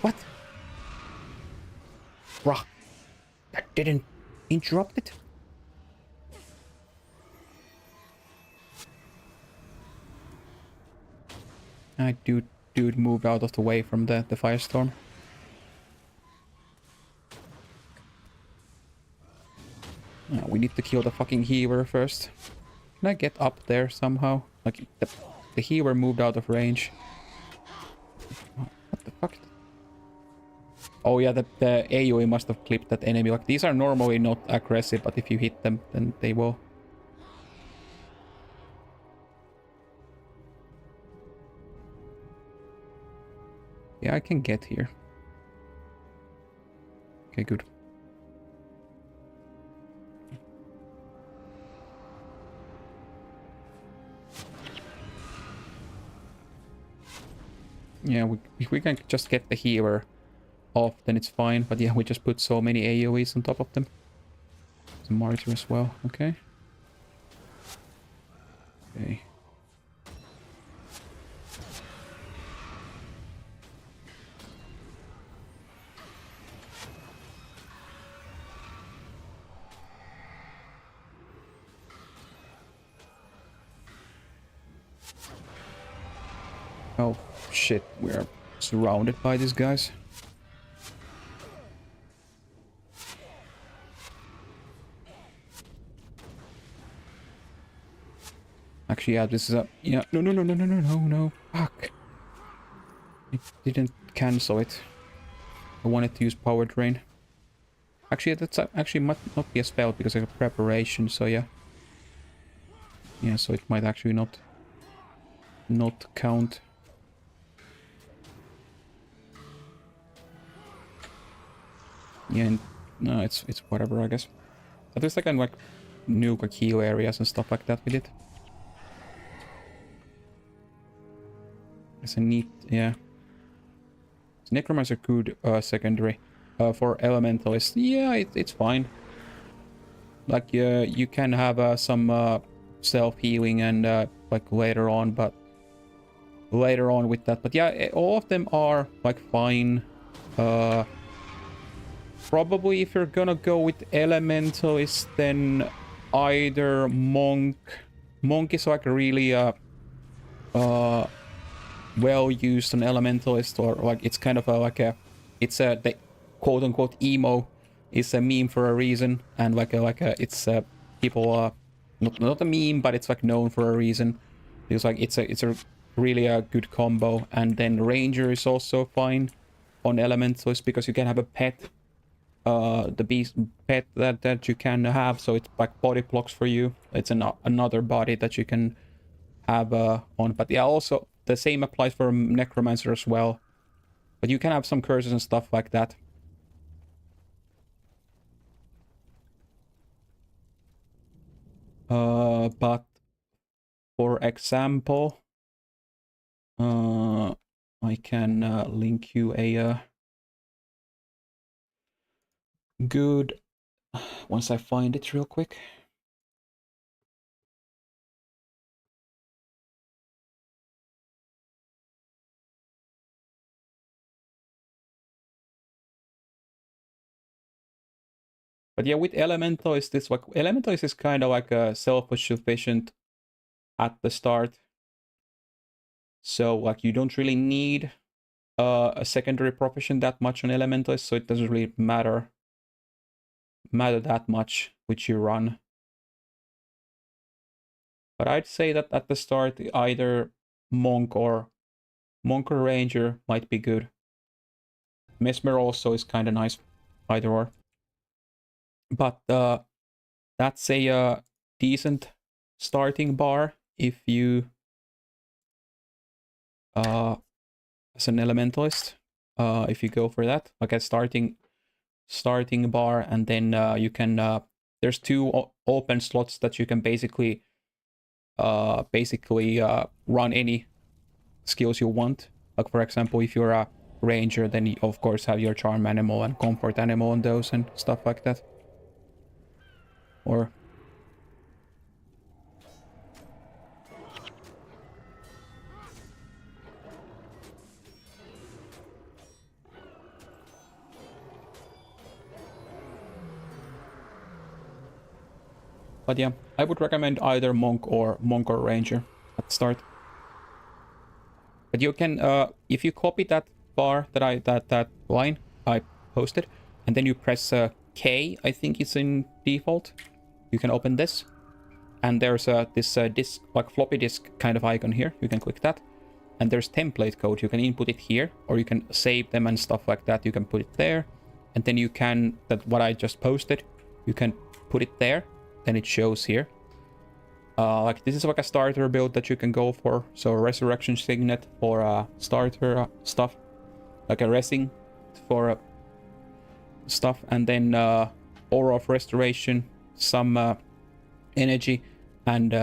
Speaker 1: What? Bruh. That didn't interrupt it? Dude move out of the way from the firestorm. We need to kill the fucking Heaver first. Can I get up there somehow? Like, the Heaver moved out of range. What the fuck? Oh yeah, the AoE must have clipped that enemy. Like, these are normally not aggressive, but if you hit them, then they will. Yeah, I can get here. Okay, good. Yeah, if we can just get the healer off, then it's fine. But yeah, we just put so many AoEs on top of them. The martyr as well, okay. Okay. Oh shit, we are surrounded by these guys. Actually, yeah, this is a... Yeah, no, fuck. It didn't cancel it. I wanted to use power drain. Actually, that's actually might not be a spell because I have preparation, so yeah. Yeah, so it might actually not count. Yeah, and, no, it's whatever, I guess. At least I can like nuke like heal areas and stuff like that with it. It's a neat, yeah. Is Necromancer good secondary? For Elementalist, yeah, it's fine. Like, you can have some self-healing and like later on with that. But yeah, all of them are like fine. Probably if you're gonna go with Elementalist, then either Monk is like really well used on Elementalist, or like it's kind of the quote-unquote emo is a meme for a reason, and it's people not a meme, but it's like known for a reason, because like it's a really a good combo. And then Ranger is also fine on Elementalist because you can have a pet, the beast pet that you can have, so it's like body blocks for you. It's another body that you can have on. But yeah, also the same applies for Necromancer as well, but you can have some curses and stuff like that. But for example, I can link you a good... Once I find it real quick. But yeah, with Elementoist, this like Elementoist is kind of like a self-sufficient at the start. So like you don't really need a secondary profession that much on Elementoist, so it doesn't really matter that much which you run. But I'd say that at the start either Monk or Ranger might be good. Mesmer also is kind of nice, either or. But that's a decent starting bar if you as an elementalist. If you go for that, like a starting bar, and then you can there's two open slots that you can basically run any skills you want. Like for example, if you're a ranger, then you of course have your charm animal and comfort animal on those and stuff like that. Or but yeah, I would recommend either monk or ranger at the start. But you can if you copy that bar that line I posted, and then you press K, I think it's in default, you can open this, and there's this disk, like floppy disk kind of icon here. You can click that, and there's template code. You can input it here, or you can save them and stuff like that. You can put it there, and then you can, that what I just posted, you can put it there, then it shows here. Like this is like a starter build that you can go for. So resurrection signet for starter stuff, like a resing for stuff, and then aura of restoration, some energy, and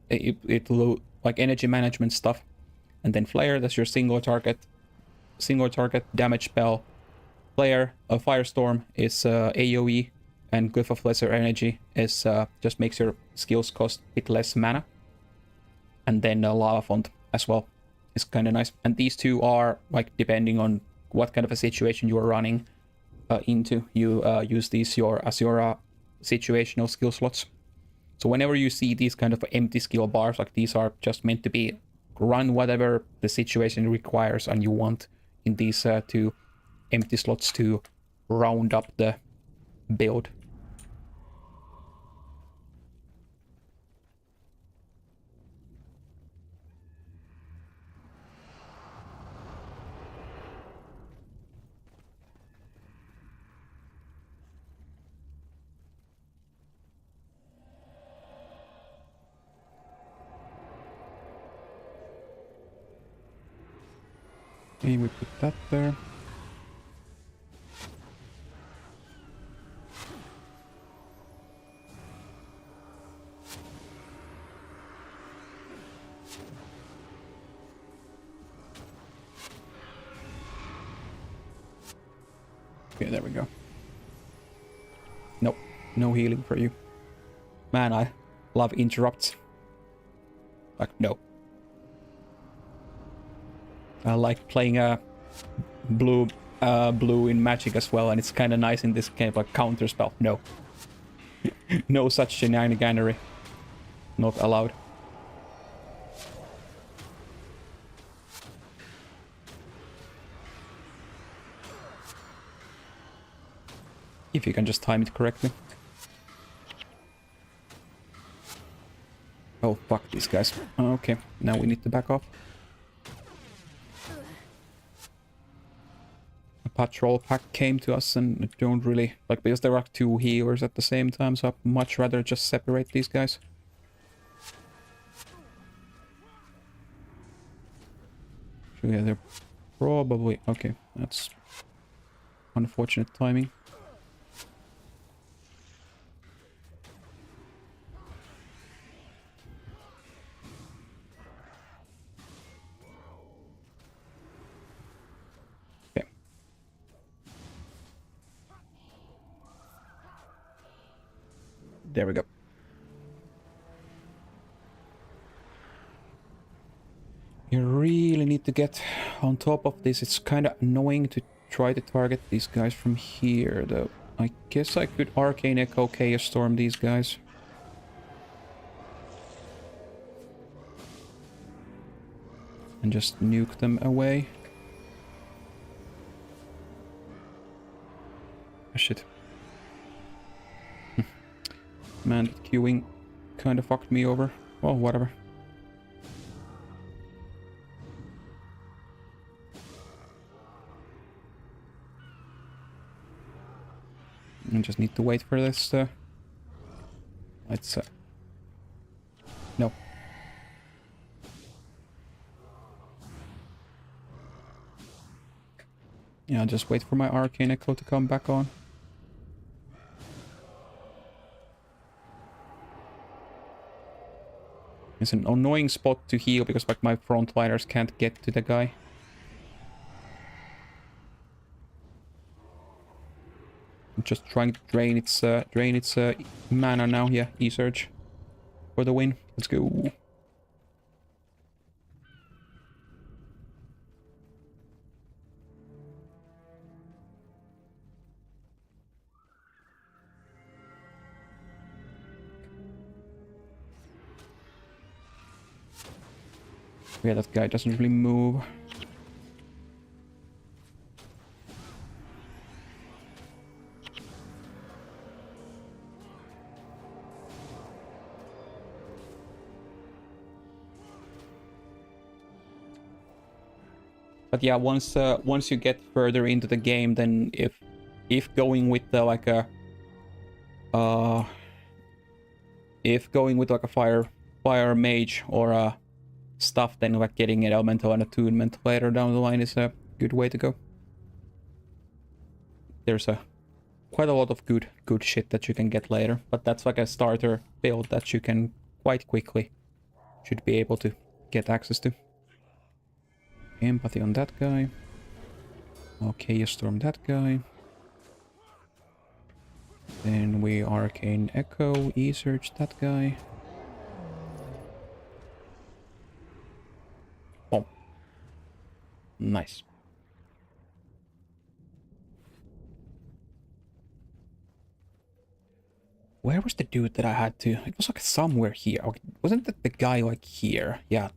Speaker 1: it will like energy management stuff, and then flare, that's your single target damage spell. Flare, a firestorm is AoE, and Glyph of Lesser Energy is just makes your skills cost a bit less mana. And then Lava Font as well is kind of nice. And these two are, like, depending on what kind of a situation you are running into, you use these as your situational skill slots. So whenever you see these kind of empty skill bars, like these are just meant to be run whatever the situation requires, and you want in these two empty slots to round up the build. Okay, we put that there. Okay, there we go. Nope, no healing for you. Man, I love interrupts. Like, no. I like playing blue in Magic as well, and it's kind of nice in this kind of like counter spell. No. No such shenaniganery. Not allowed. If you can just time it correctly. Oh, fuck these guys. Okay, now we need to back off. A patrol pack came to us, and don't really... like, because there are two healers at the same time, so I'd much rather just separate these guys. So yeah, they're probably... okay, that's unfortunate timing. There we go. You really need to get on top of this. It's kind of annoying to try to target these guys from here, though. I guess I could Arcane Echo Chaos Storm these guys. And just nuke them away. Oh, shit. Man, that queuing kind of fucked me over. Well, whatever. I just need to wait for this. Let's... no. Yeah, I'll just wait for my Arcane Echo to come back on. It's an annoying spot to heal because like my frontliners can't get to the guy. I'm just trying to drain its mana now. Yeah, E-Surge for the win. Let's go. Yeah, that guy doesn't really move. But yeah, once you get further into the game, then if going with the like a fire mage or a stuff, then like getting an elemental and attunement later down the line is a good way to go. There's quite a lot of good shit that you can get later, but that's like a starter build that you can quite quickly should be able to get access to. Empathy on that guy. Okay, you storm that guy. Then we Arcane Echo, E-Search that guy. Oh. Nice. Where was the dude that I had to? It was like somewhere here. Wasn't that the guy like here? Yeah.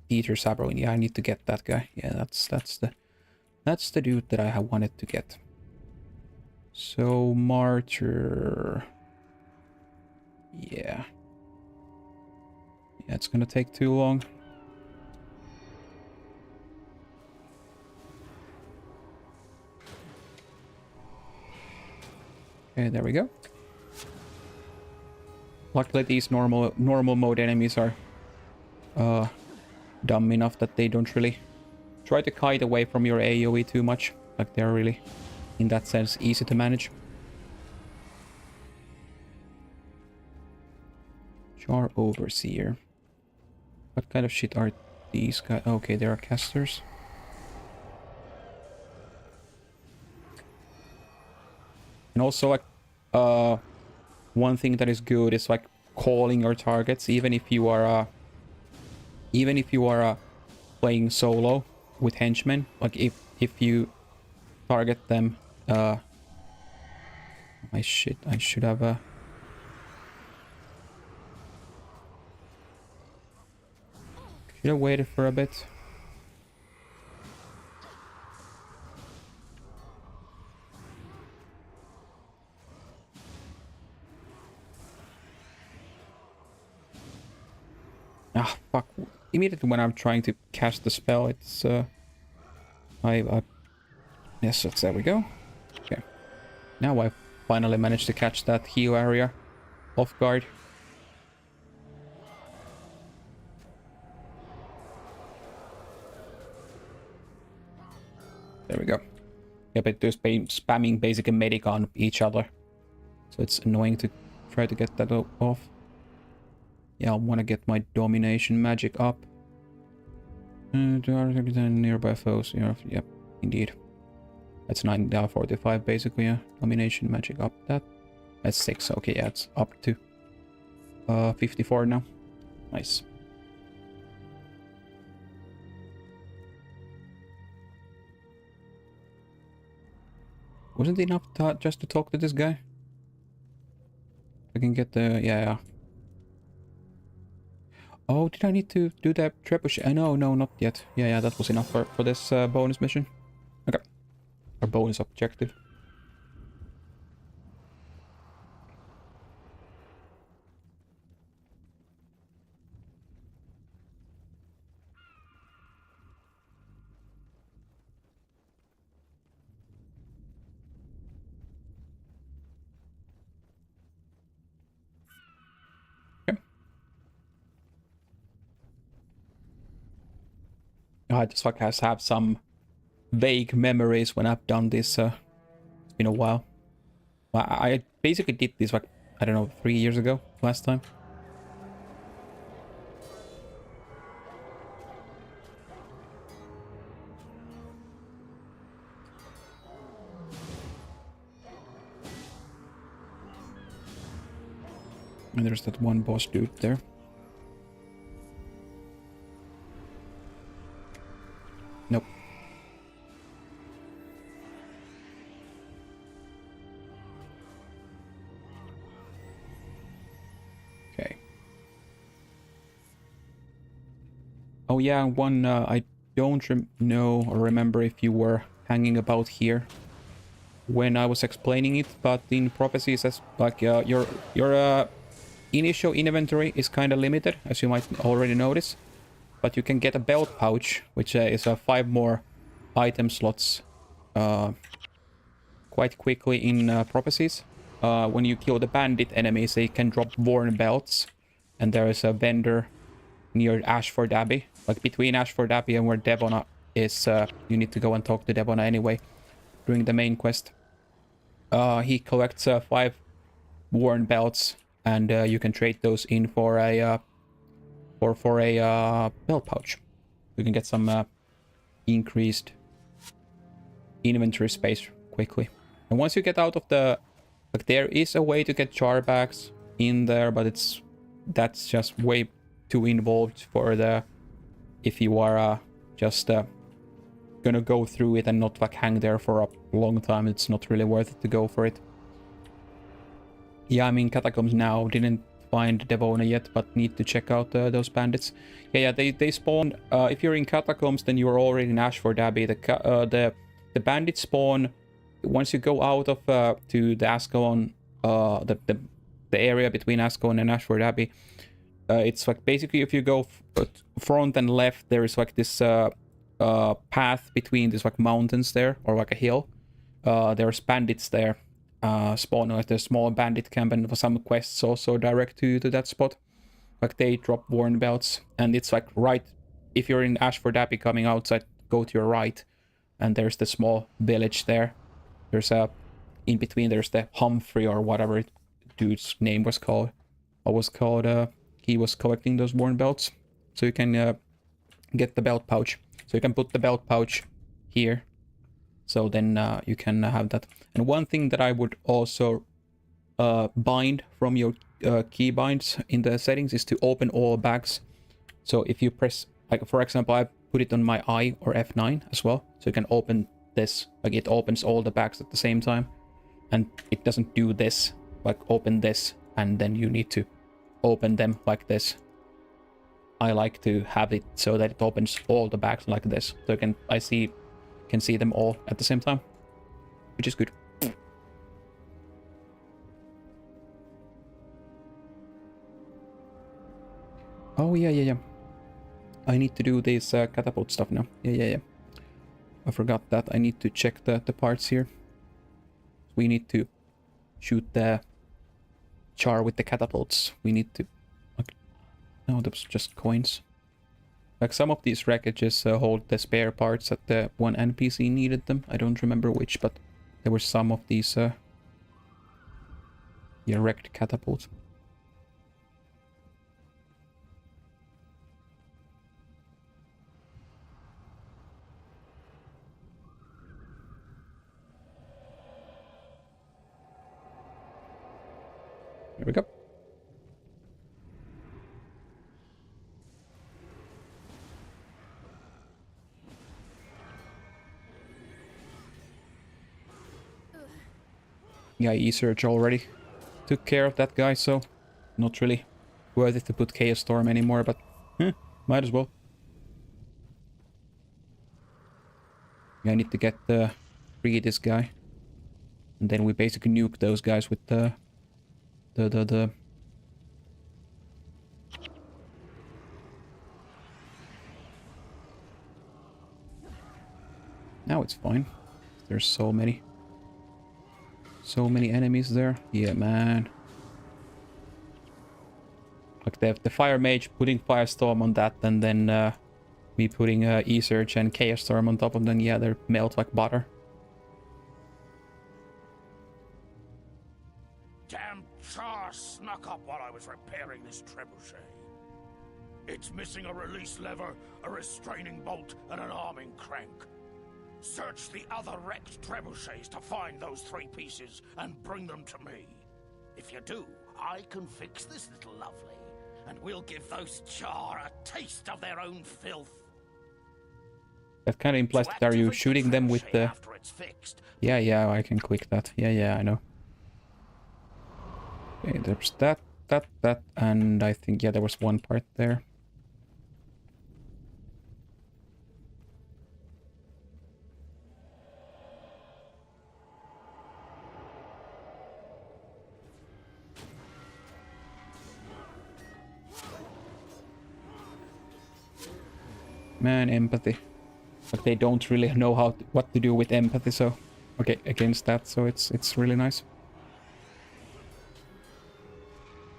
Speaker 1: Peter Sabrowin. Yeah, I need to get that guy. Yeah, that's the dude that I wanted to get. So Martyr. Yeah. Yeah, it's gonna take too long. Okay, there we go. Luckily these normal mode enemies are dumb enough that they don't really try to kite away from your AoE too much. Like they're really, in that sense, easy to manage. Char Overseer. What kind of shit are these guys? Okay, they are casters. And also like one thing that is good is like calling your targets, even if you are playing solo with henchmen. Like if you target them, I should have should have waited for a bit. Ah, fuck. Immediately when I'm trying to cast the spell, it's, yes, there we go. Okay. Now I finally managed to catch that heal area off guard. There we go. Yeah, but they're spamming basically medic on each other. So it's annoying to try to get that off. Yeah, I want to get my domination magic up. Nearby foes. Yep, indeed. That's 9 down 45 basically, yeah. Domination magic up that. That's 6. Okay, yeah, it's up to 54 now. Nice. Wasn't it enough just to talk to this guy? I can get the... yeah. Oh, did I need to do that trebuchet? No, not yet. Yeah, that was enough for this bonus mission. Okay. Or bonus objective. Okay. I just like have some vague memories when I've done this. It's been a while. I basically did this like, I don't know, 3 years ago, last time. And there's that one boss dude there. Nope. Okay. Oh yeah, one I don't know or remember if you were hanging about here when I was explaining it, but in Prophecy says like your initial inventory is kind of limited, as you might already notice, but you can get a belt pouch, which is 5 more item slots quite quickly in Prophecies. When you kill the bandit enemies, they can drop worn belts, and there is a vendor near Ashford Abbey, like between Ashford Abbey and where Devona is. You need to go and talk to Devona anyway during the main quest. He collects 5 worn belts, and you can trade those in for a belt pouch. You can get some increased inventory space quickly. And once you get out of the, like, there is a way to get char bags in there, but that's just way too involved for the, if you are just gonna go through it and not like hang there for a long time, it's not really worth it to go for it. Yeah, I'm in Catacombs now. Didn't find Devona yet, but need to check out those bandits. Yeah, they spawn. If you're in Catacombs, then you're already in Ashford Abbey. The bandits spawn once you go out of to the Ascalon, the area between Ascalon and Ashford Abbey. It's like basically if you go front and left, there is like this path between these like mountains there, or like a hill. There's bandits there. Spawn like the small bandit camp, and for some quests also direct to that spot. Like they drop worn belts, and it's like right, if you're in Ashford Abbey coming outside, go to your right, and there's the small village there. There's in between there's the Humphrey or whatever dude's name was called. He was collecting those worn belts, so you can get the belt pouch. So you can put the belt pouch here. So then you can have that. And one thing that I would also bind from your keybinds in the settings is to open all bags. So if you press, like for example, I put it on my I or F9 as well. So you can open this, like it opens all the bags at the same time. And it doesn't do this, like open this, and then you need to open them like this. I like to have it so that it opens all the bags like this. So you can see them all at the same time, which is good. Oh yeah. I need to do this catapult stuff now. Yeah. I forgot that. I need to check the parts here. We need to shoot the char with the catapults. We need to... No, that was just coins. Like some of these wreckages hold the spare parts that the one NPC needed them. I don't remember which, but there were some of these wrecked catapults. Here we go. Yeah, E-Surge already took care of that guy, so not really worth it to put Chaos Storm anymore, but might as well. Yeah, I need to get free this guy. And then we basically nuke those guys with the Now it's fine. There's so many enemies there. Yeah, man. Like the Fire Mage putting Firestorm on that, and then me putting E-Surge and Chaos Storm on top of them. Yeah, they melt like butter.
Speaker 6: Damn Char snuck up while I was repairing this trebuchet. It's missing a release lever, a restraining bolt, and an arming crank. Search the other wrecked trebuchets to find those 3 pieces and bring them to me. If you do, I can fix this little lovely, and we'll give those Char a taste of their own filth.
Speaker 1: That kind of implies that are you shooting them with the... Yeah, I can click that. Yeah, I know. Okay, there's that, and I think, yeah, there was one part there. Man, empathy. Like they don't really know what to do with empathy, so okay, against that, so it's really nice.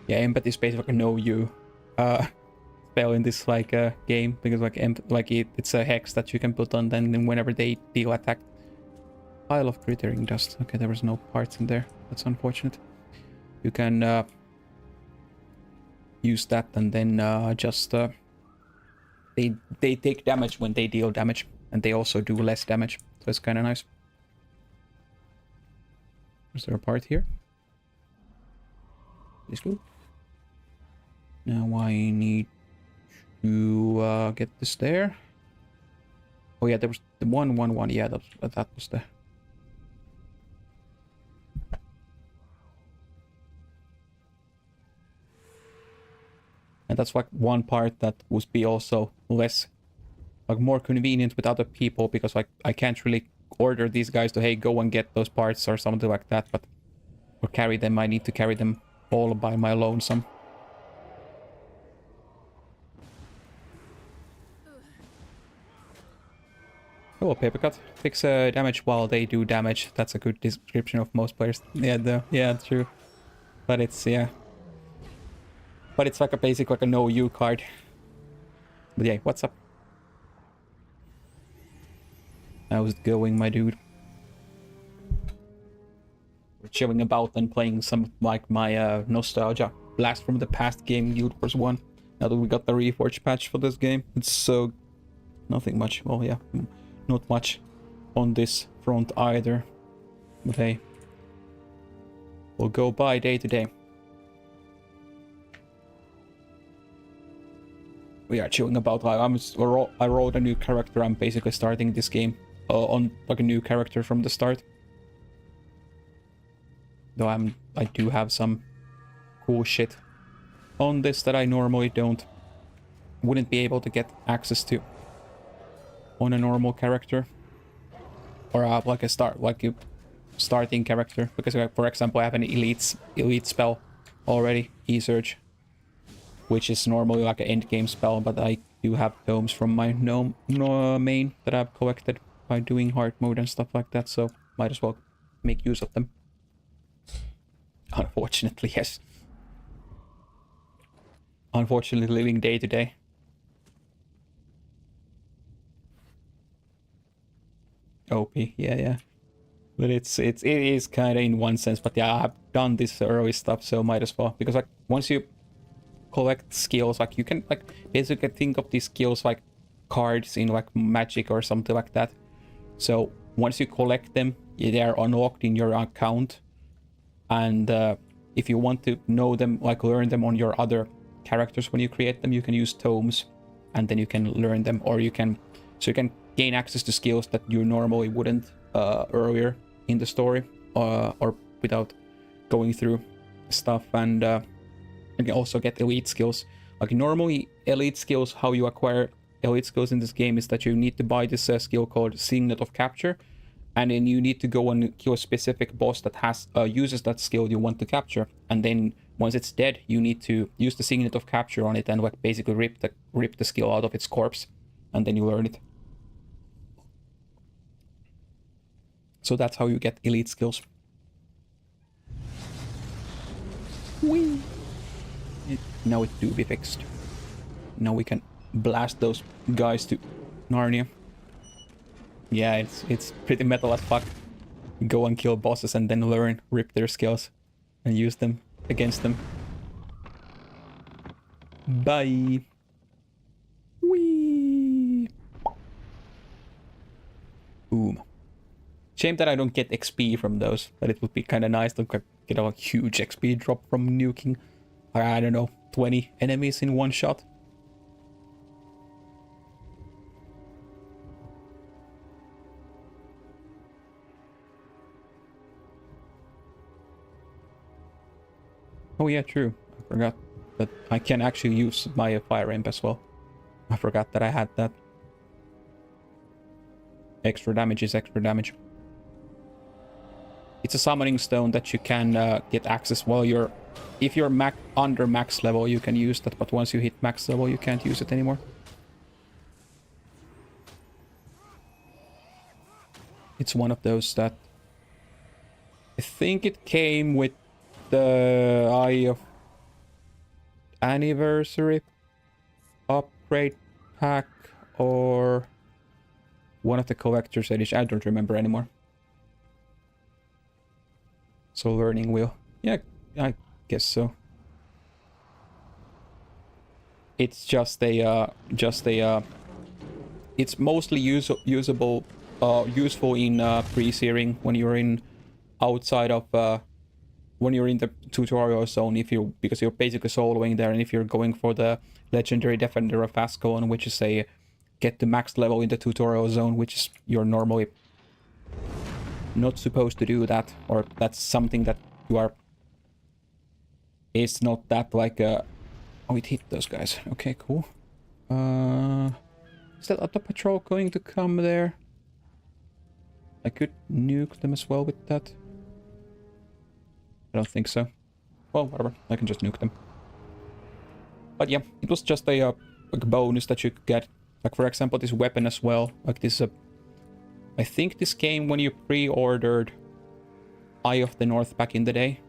Speaker 1: Yeah, empathy is basically like a know you spell in this like game, because like it's a hex that you can put on then whenever they deal attack. Pile of crittering dust. Okay, there was no parts in there. That's unfortunate. You can use that and then just they take damage when they deal damage, and they also do less damage, so it's kind of nice. Is there a part here? This good. Now I need to get this there. Oh yeah, there was the 111. Yeah, that was the. And that's like one part that would be also less, like more convenient with other people, because like I can't really order these guys to, hey, go and get those parts or something like that, but or carry them. I need to carry them all by my lonesome. Oh, paper cut. Fix damage while they do damage. That's a good description of most players. Yeah, true. But it's, yeah. But it's like a basic, like a no you card. But yeah, what's up? How's it going, my dude? We're chilling about and playing some like my nostalgia blast from the past game, Guild Wars 1. Now that we got the Reforged patch for this game, it's so nothing much. Well, yeah, not much on this front either. But hey, we'll go by day to day. We are chilling about. Like I wrote a new character. I'm basically starting this game on like a new character from the start. Though I do have some cool shit on this that I normally wouldn't be able to get access to on a normal character, or like a starting character, because like, for example, I have an elite spell already, E-Surge, which is normally like an end game spell, but I do have tomes from my main that I've collected by doing hard mode and stuff like that, so might as well make use of them. Unfortunately, yes. Unfortunately, living day to day. OP, yeah. But it is kind of in one sense, but yeah, I've done this early stuff, so might as well, because like once you collect skills, like you can like basically think of these skills like cards in like Magic or something like that. So once you collect them, they are unlocked in your account, and if you want to know them, like learn them on your other characters when you create them, you can use tomes, and then you can learn them, or you can gain access to skills that you normally wouldn't earlier in the story, or without going through stuff, and you can also get elite skills. Like normally elite skills, how you acquire elite skills in this game is that you need to buy this skill called Signet of Capture, and then you need to go and kill a specific boss that has uses that skill you want to capture, and then once it's dead you need to use the Signet of Capture on it and like basically rip the skill out of its corpse, and then you learn it. So that's how you get elite skills. Whee! Now it do be fixed. Now we can blast those guys to Narnia. Yeah, it's pretty metal as fuck. Go and kill bosses and then learn, rip their skills, and use them against them. Bye. Whee! Boom. Shame that I don't get XP from those, but it would be kind of nice to get a huge XP drop from nuking, I don't know, 20 enemies in one shot. Oh yeah, true. I forgot that I can actually use my fire imp as well. I forgot that I had that. Extra damage is extra damage. It's a summoning stone that you can get access while you're... If you're under max level, you can use that, but once you hit max level, you can't use it anymore. It's one of those that... I think it came with the Eye of Anniversary upgrade pack, or one of the collector's edition. I don't remember anymore. So learning wheel. Yeah, I guess so. It's just a it's mostly usable useful in pre-searing when you're in outside of when you're in the tutorial zone, because you're basically soloing there, and if you're going for the legendary defender of Ascalon, which is a get to max level in the tutorial zone, which is you're normally not supposed to do that, or that's something that you are... It's not that like a... Oh, it hit those guys. Okay, cool. Is that auto patrol going to come there? I could nuke them as well with that. I don't think so. Well, whatever. I can just nuke them. But yeah, it was just a like bonus that you could get. Like for example, this weapon as well. Like this I think this came when you pre-ordered Eye of the North back in the day.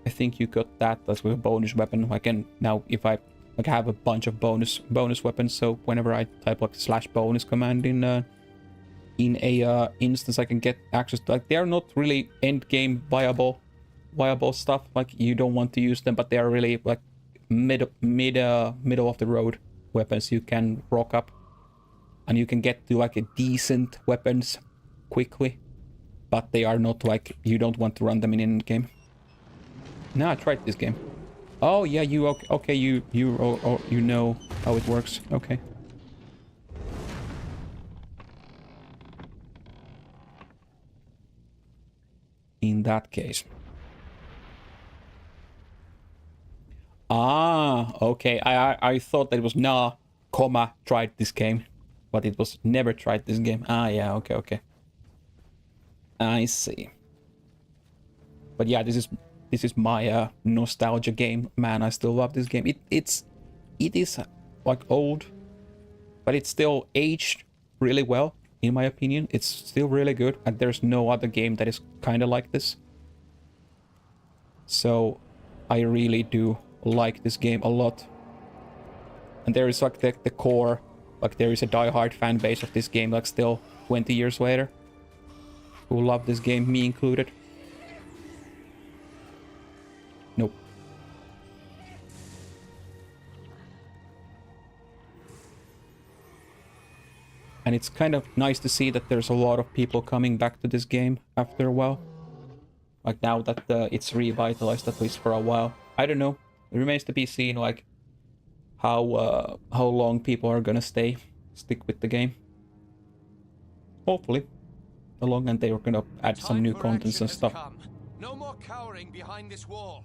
Speaker 1: I think you got that as a bonus weapon. I can now, if I like have a bunch of bonus weapons, so whenever I type like /bonus command in a instance, I can get access to, like, they are not really end game viable stuff. Like you don't want to use them, but they are really like middle of the road weapons you can rock up. And you can get to like a decent weapons quickly, but they are not like, you don't want to run them in end game. Nah, I tried this game. Oh yeah, you okay? You know how it works. Okay. In that case. Ah, okay. I thought that it was tried this game. But it was never tried this game. Ah, yeah, okay. I see. But yeah, this is my nostalgia game. Man, I still love this game. It is like old, but it's still aged really well, in my opinion. It's still really good, and there's no other game that is kind of like this. So I really do like this game a lot. And there is like the core... Like there is a die-hard fan base of this game, like still 20 years later, who love this game, me included. Nope. And it's kind of nice to see that there's a lot of people coming back to this game after a while. Like now that it's revitalized, at least for a while. I don't know. It remains to be seen, like, how long people are gonna stick with the game. Hopefully. How long, and they are gonna add some new contents and stuff.
Speaker 8: No more cowering behind this wall.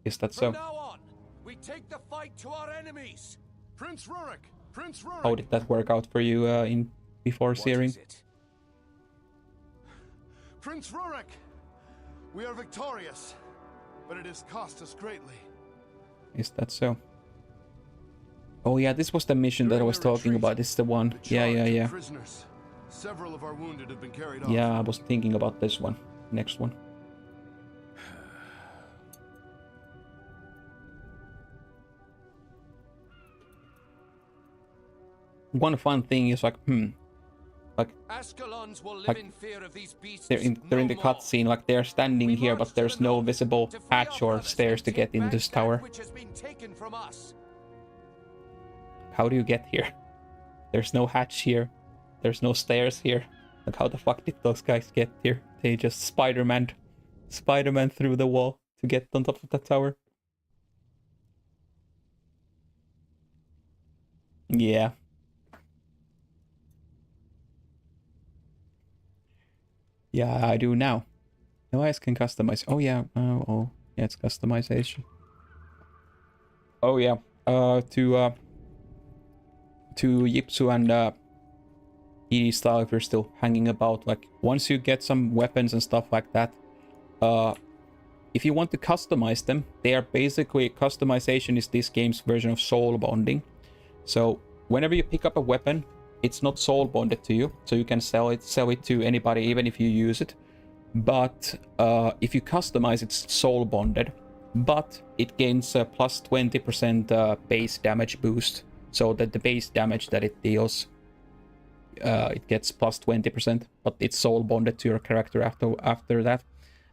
Speaker 1: Is that
Speaker 8: From
Speaker 1: so?
Speaker 8: now on, we take the fight to our enemies.
Speaker 6: Prince Rurik! Prince Rurik!
Speaker 1: How did that work out for you in before
Speaker 8: What
Speaker 1: searing?
Speaker 8: is it?
Speaker 6: Prince Rurik! We are victorious, but it has cost us greatly.
Speaker 1: Is that so? Oh yeah, this was the mission that I
Speaker 6: During
Speaker 1: was
Speaker 6: the
Speaker 1: talking
Speaker 6: retreat,
Speaker 1: about. This is the one.
Speaker 6: The
Speaker 1: Yeah,
Speaker 6: charge
Speaker 1: yeah,
Speaker 6: took
Speaker 1: yeah.
Speaker 6: prisoners. Several of our wounded have been carried off.
Speaker 1: Yeah, I was thinking about this one. Next one. One fun thing is like,
Speaker 8: Ascalons will live
Speaker 1: Like,
Speaker 8: in fear of these beasts.
Speaker 1: they're in
Speaker 8: no
Speaker 1: the
Speaker 8: more.
Speaker 1: cutscene, like they're standing
Speaker 8: We
Speaker 1: here,
Speaker 8: march
Speaker 1: but
Speaker 8: to
Speaker 1: there's
Speaker 8: the
Speaker 1: no
Speaker 8: north
Speaker 1: visible
Speaker 8: to free
Speaker 1: hatch
Speaker 8: our
Speaker 1: or
Speaker 8: brothers
Speaker 1: stairs
Speaker 8: and
Speaker 1: to get
Speaker 8: take
Speaker 1: in
Speaker 8: back
Speaker 1: this
Speaker 8: that
Speaker 1: tower.
Speaker 8: which has been taken from us.
Speaker 1: How do you get here? There's no hatch here. There's no stairs here. Like, how the fuck did those guys get here? They just Spider-Man through the wall to get on top of the tower. Yeah. Yeah, I do now. No, I can customize. Oh yeah. Oh yeah, it's customization. Oh yeah. To Yipsu and ED style, if you're still hanging about, like once you get some weapons and stuff like that, if you want to customize them, they are basically, customization is this game's version of soul bonding. So whenever you pick up a weapon, it's not soul bonded to you, so you can sell it to anybody even if you use it. But if you customize, it's soul bonded, but it gains a plus 20% base damage boost, so that the base damage that it deals, it gets plus 20%, but it's soul bonded to your character after that.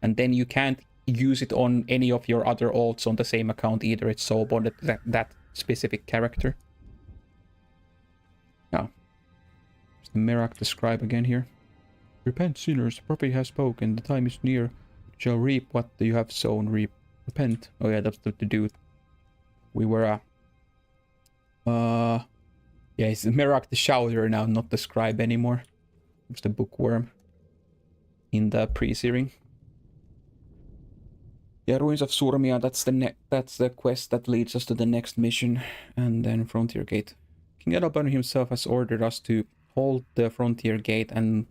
Speaker 1: And then you can't use it on any of your other alts on the same account either. It's soul bonded to that specific character. Now, there's the Merak the scribe again here. Repent, sinners, the prophet has spoken, the time is near. You shall reap what you have sown, repent. Oh yeah, that's the dude. We were yeah, it's Merak the Shouter now, not the scribe anymore. It's the bookworm in the pre-searing. Yeah, Ruins of Surmia, that's the quest that leads us to the next mission, and then Frontier Gate. King Edelburn himself has ordered us to hold the Frontier Gate, and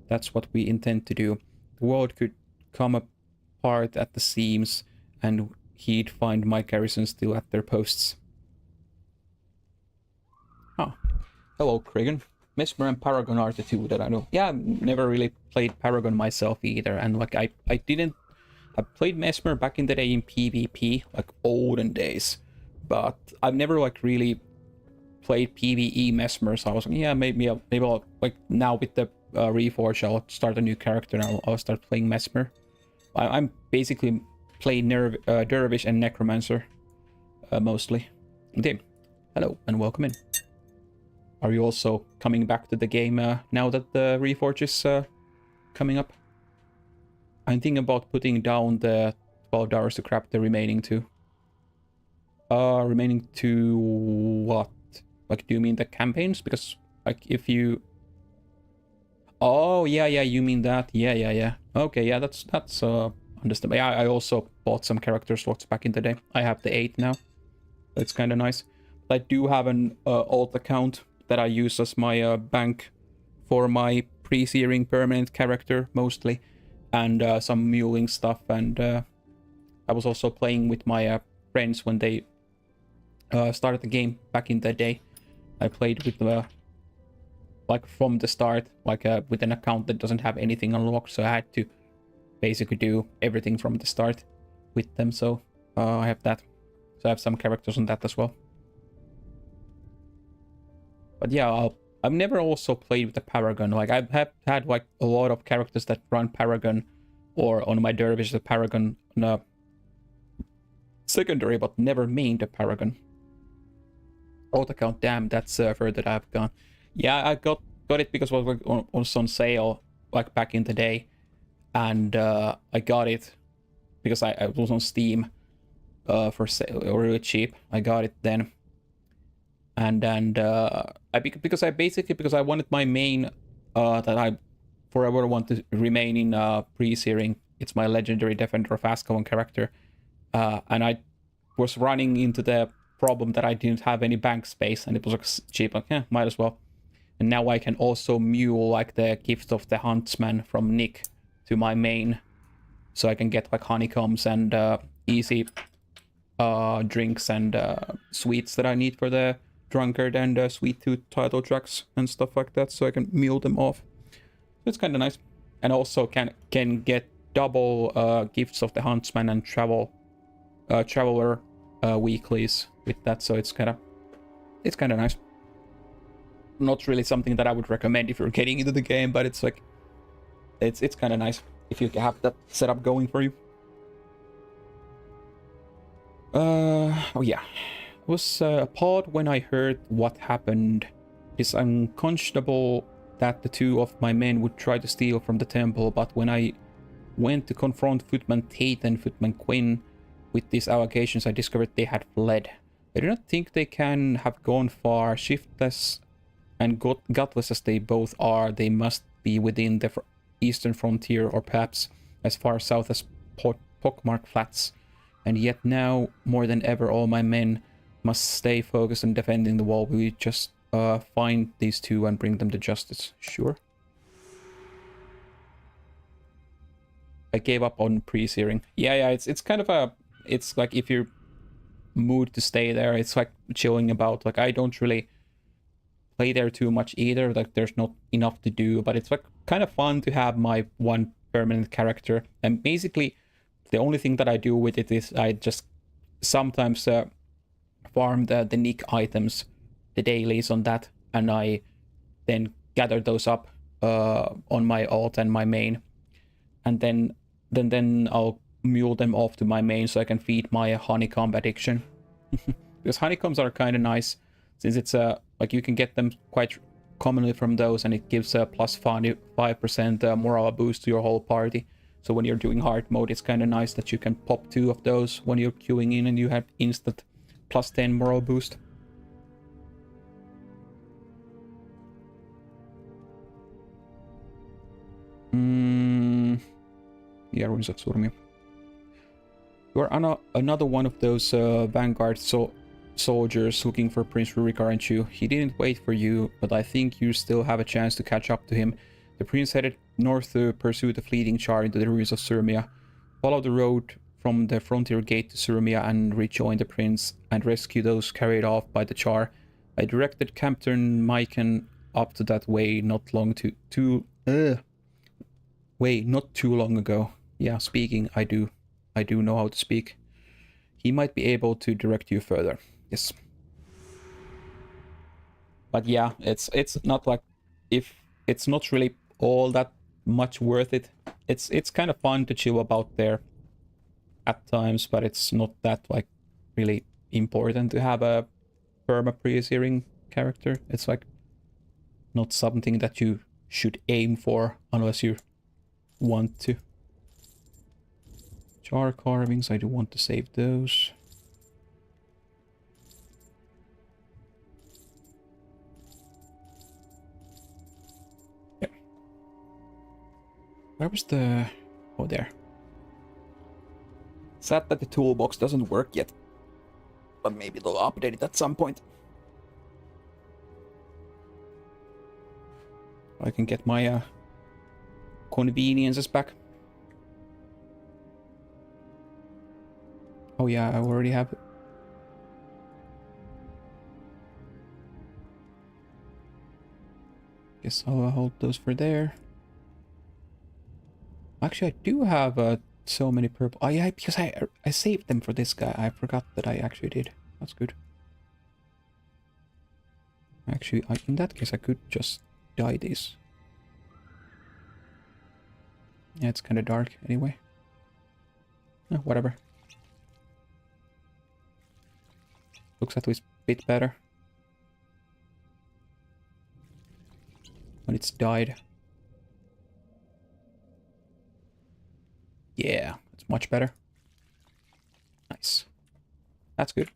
Speaker 1: that's what we intend to do. The world could come apart at the seams, and he'd find my garrison still at their posts. Oh, hello, Kragan. Mesmer and Paragon are the two that I know. Yeah, I've never really played Paragon myself either, and like I played Mesmer back in the day in PvP, like olden days, but I've never like really played PvE Mesmer, so I was like, yeah, maybe I'll like now with the Reforged, I'll start a new character and I'll start playing Mesmer. I'm basically playing Dervish and Necromancer mostly. Okay, hello and welcome in. Are you also coming back to the game now that the Reforged is coming up? I'm thinking about putting down the $12 to crap the remaining two. Remaining to what? Like, do you mean the campaigns? Because, like, if you... Oh, yeah, you mean that. Yeah. Okay, yeah, that's understandable. Yeah, I also bought some character slots back in the day. I have the 8 now. That's kind of nice. But I do have an alt account that I use as my bank for my pre-searing permanent character, mostly. And some muling stuff, and I was also playing with my friends when they started the game back in the day. I played with like from the start, like with an account that doesn't have anything unlocked, so I had to basically do everything from the start with them. So I have that. So I have some characters on that as well. But yeah, I've never also played with the Paragon. Like, I've had like a lot of characters that run Paragon, or on my Dervish the Paragon on a secondary, but never mained a Paragon. Alt account, damn, that's further that I've gone. Yeah, I got it because it was on sale like back in the day, and I got it because I was on Steam for sale, really cheap. I got it then. And because I wanted my main that I forever want to remain in pre-searing it's my legendary defender of Azkaban character. And I was running into the problem that I didn't have any bank space, and it was like cheap, like, yeah, might as well. And now I can also mule like the gift of the huntsman from Nick to my main, so I can get like honeycombs and easy drinks and sweets that I need for the drunkard and sweet tooth title tracks and stuff like that, so I can mule them off. It's kind of nice, and also can get double gifts of the huntsman and traveler weeklies with that, so it's kind of nice. Not really something that I would recommend if you're getting into the game, but it's like it's kind of nice if you have that setup going for you. Oh yeah, I was appalled when I heard what happened. It's unconscionable that the two of my men would try to steal from the temple, but when I went to confront Footman Tate and Footman Quinn with these allegations, I discovered they had fled. I do not think they can have gone far. Shiftless and gutless as they both are, they must be within the eastern frontier, or perhaps as far south as Pockmark Flats. And yet now, more than ever, all my men must stay focused on defending the wall. We just find these two and bring them to justice. Sure. I gave up on pre-searing. Yeah, it's kind of a... It's like if you're mood to stay there, it's like chilling about. Like, I don't really play there too much either. Like, there's not enough to do, but it's like kind of fun to have my one permanent character. And basically, the only thing that I do with it is I just sometimes farm the Nick items, the dailies on that, and I then gather those up on my alt and my main, and then I'll mule them off to my main so I can feed my honeycomb addiction. Because honeycombs are kind of nice, since it's like you can get them quite commonly from those, and it gives a plus 5% morale boost to your whole party. So when you're doing hard mode, it's kind of nice that you can pop 2 of those when you're queuing in, and you have instant plus 10 morale boost. Yeah, Ruins of Surmia. You are another one of those Vanguard soldiers looking for Prince Rurik, aren't you? He didn't wait for you, but I think you still have a chance to catch up to him. The prince headed north to pursue the fleeting char into the ruins of Surmia. Follow the road from the frontier gate to Surmia and rejoin the prince and rescue those carried off by the char. I directed Captain Myken up to that way not too long ago. Yeah, speaking, I do know how to speak. He might be able to direct you further. Yes. But yeah, it's not like, if it's not really all that much worth it. It's kind of fun to chill about there at times, but it's not that like really important to have a perma pre-searing character. It's like not something that you should aim for unless you want to. Jar carvings, I do want to save those. Yeah. Where was the... Oh, there. Sad that the toolbox doesn't work yet. But maybe they'll update it at some point. I can get my conveniences back. Oh yeah, I already have it. Guess I'll hold those for there. Actually, I do have so many purple. Oh yeah, because I saved them for this guy. I forgot that I actually did. That's good. Actually, in that case, I could just dye these. Yeah, it's kind of dark anyway. Whatever. Looks at least a bit better when it's dyed. Yeah, it's much better. Nice. That's good.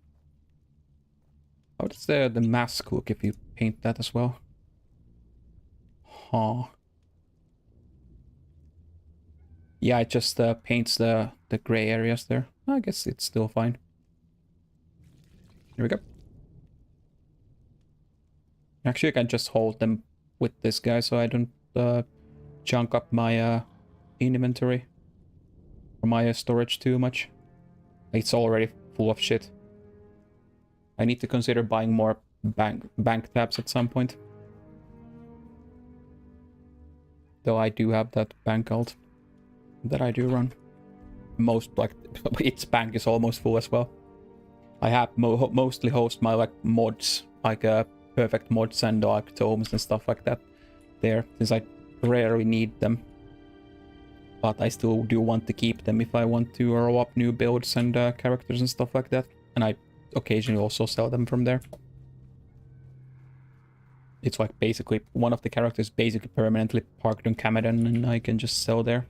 Speaker 1: How does the mask look if you paint that as well? Huh. Yeah, it just paints the gray areas there. I guess it's still fine. Here we go. Actually, I can just hold them with this guy so I don't chunk up my inventory or my storage too much. It's already full of shit. I need to consider buying more bank tabs at some point. Though I do have that bank alt that I do run. Most, like, its bank is almost full as well. I have mostly host my, like, mods, like perfect mods and like tomes and stuff like that there, since I rarely need them. But I still do want to keep them if I want to roll up new builds and characters and stuff like that. And I occasionally also sell them from there. It's like basically one of the characters basically permanently parked on Camadon and I can just sell there.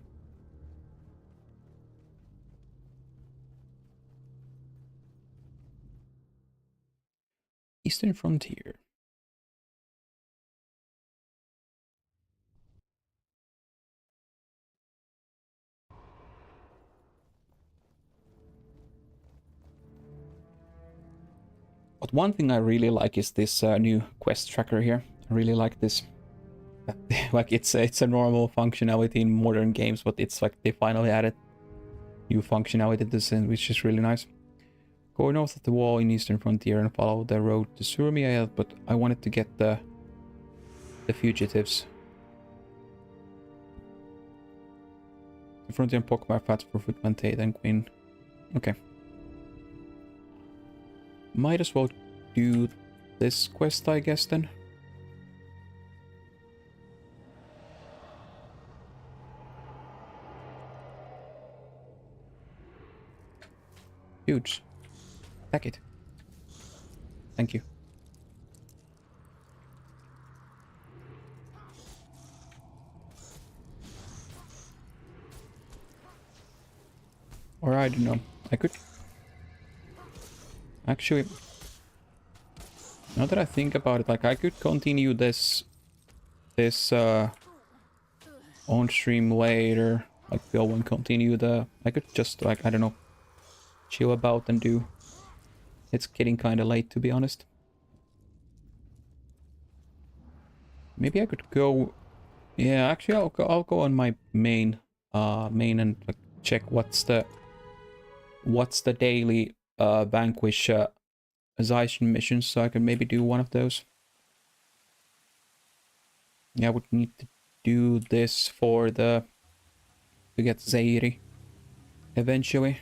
Speaker 1: Eastern Frontier. But one thing I really like is this new quest tracker here. I really like this. Like it's a normal functionality in modern games, but it's like they finally added new functionality to this, which is really nice. Go north of the wall in Eastern Frontier and follow the road to Surmia, but I wanted to get the fugitives. The Frontier and Pokemon Fats for Footman Tate and Queen. Okay. Might as well do this quest, I guess, then. Huge. Attack it. Thank you. Or I don't know. I could... Actually... Now that I think about it, like, I could continue this on stream later. Like, go and continue the... I could just, like, I don't know, chill about and do... It's getting kind of late, to be honest. Maybe I could go... Yeah, actually, I'll go on my main and like, check what's the daily Vanquish Zaishin missions, so I can maybe do one of those. Yeah, I would need to do this for to get Zairi eventually.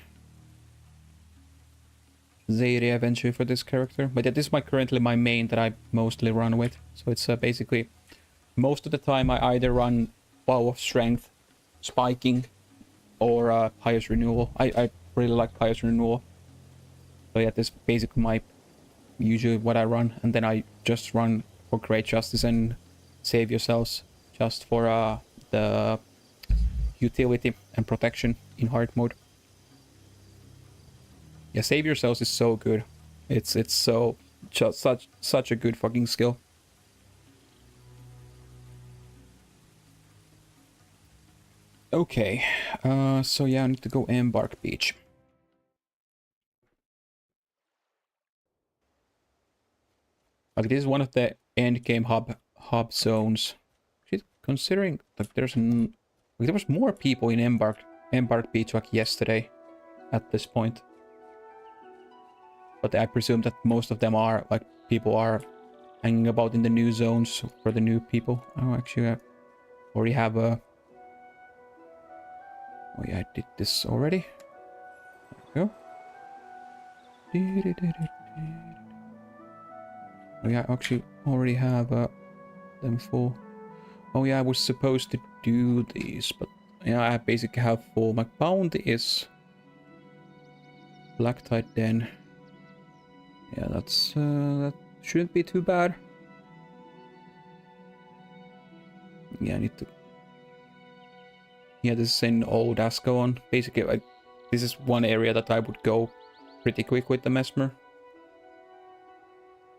Speaker 1: Zairi eventually for this character. But yeah, this is currently my main that I mostly run with. So it's basically, most of the time I either run Bow of Strength, Spiking, or Pious Renewal. I really like Pious Renewal. So yeah, this is basically usually what I run. And then I just run for Great Justice and Save Yourselves just for the utility and protection in hard mode. Yeah, Save Yourselves is so good. It's so just such a good fucking skill. Okay, so yeah, I need to go Embark Beach. Like, this is one of the end game hub zones. Considering like there was more people in Embark Beach like yesterday at this point. But I presume that most of them are like people are hanging about in the new zones for the new people. Oh, actually, I already have a... Oh yeah, I did this already. There we go. Oh yeah, I actually already have them full. Oh yeah, I was supposed to do these, but yeah, I basically have full. My bounty is Black Tide Den. Yeah, that shouldn't be too bad. Yeah, I need to... Yeah, this is in Old Ascalon. Basically, this is one area that I would go pretty quick with the Mesmer.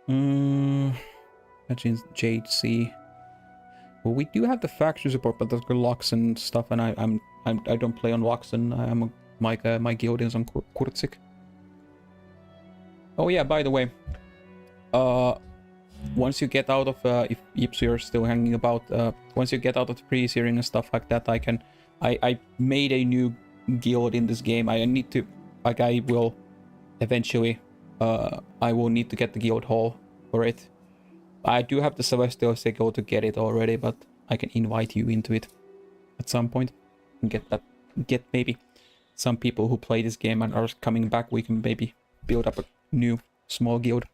Speaker 1: Imagine Jade Sea. Well, we do have the faction support, but there's locks and stuff, and I'm I don't play on Voxen. My guild is on Kurzik. Oh yeah, by the way, once you get out of if you're still hanging about, once you get out of the pre-searing and stuff like that, I made a new guild in this game. I need to, like, I will eventually, I will need to get the guild hall for it. I do have the Celestial Sickle to get it already, but I can invite you into it at some point and get maybe some people who play this game and are coming back. We can maybe build up a new small guild.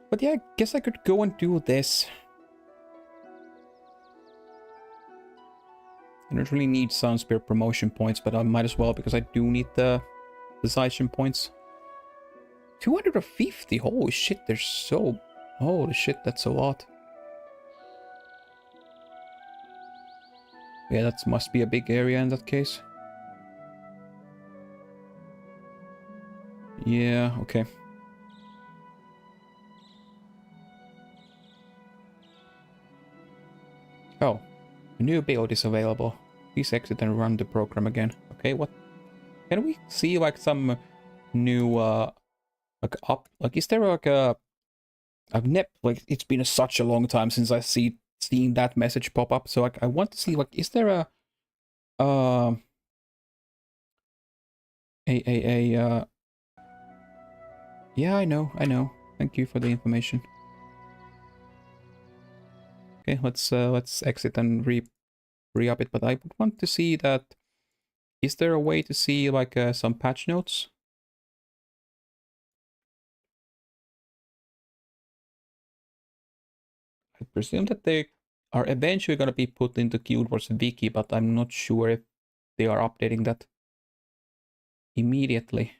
Speaker 1: But yeah, I guess I could go and do this. I don't really need Sunspear promotion points, but I might as well because I do need the Zaishin points. 250, holy shit, there's so... Holy shit, that's a lot. Yeah, that must be a big area in that case. Yeah, okay. Oh, a new build is available. Please exit and run the program again. Okay, what? Can we see like some new like is there like a... like it's been such a long time since I seen that message pop up, so I want to see like is there a yeah, I know. Thank you for the information. Okay, let's exit and re-up it, but I would want to see that. Is there a way to see like some patch notes? I presume that they are eventually going to be put into Guild Wars Wiki, but I'm not sure if they are updating that immediately.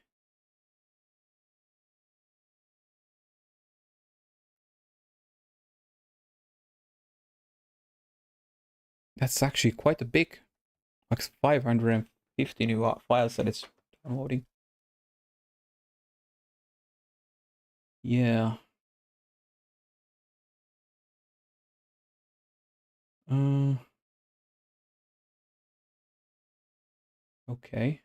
Speaker 1: That's actually quite a big, like 550 new files that it's downloading. Yeah. Okay.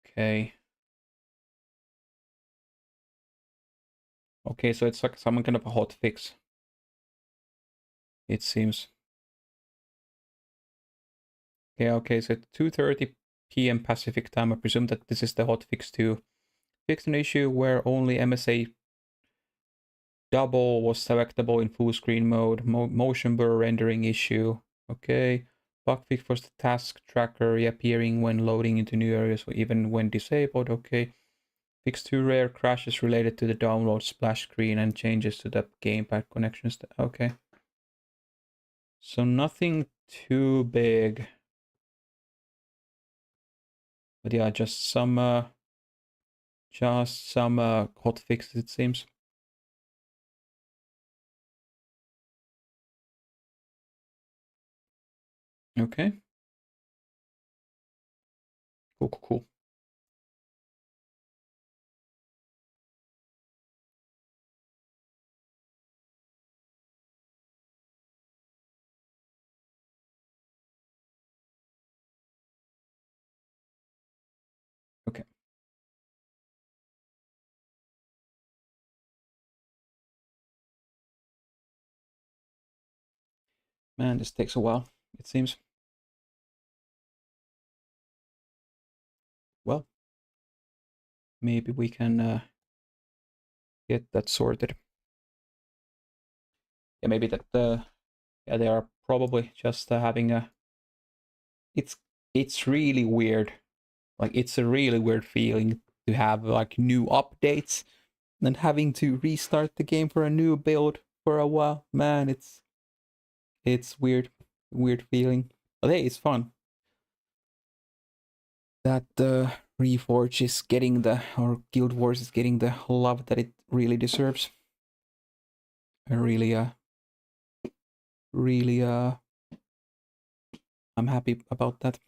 Speaker 1: Okay. Okay, so it's like some kind of a hot fix. It seems. Okay, so 2:30 p.m. Pacific time. I presume that this is the hot fix to fix an issue where only MSA double was selectable in full screen mode. Motion blur rendering issue. Okay. Bug fix for the task tracker reappearing when loading into new areas or even when disabled. Okay. Fix 2 rare crashes related to the download splash screen and changes to the gamepad connections. Okay. So nothing too big. But yeah, just some hot fixes it seems. Okay. Cool. Okay. Man, this takes a while, it seems. Well, maybe we can get that sorted. Yeah, maybe that yeah, they are probably just having a... It's really weird. Like, it's a really weird feeling to have like new updates and having to restart the game for a new build for a while. Man, it's weird feeling. But hey, it's fun that Reforged is getting or Guild Wars is getting the love that it really deserves. I really I'm happy about that.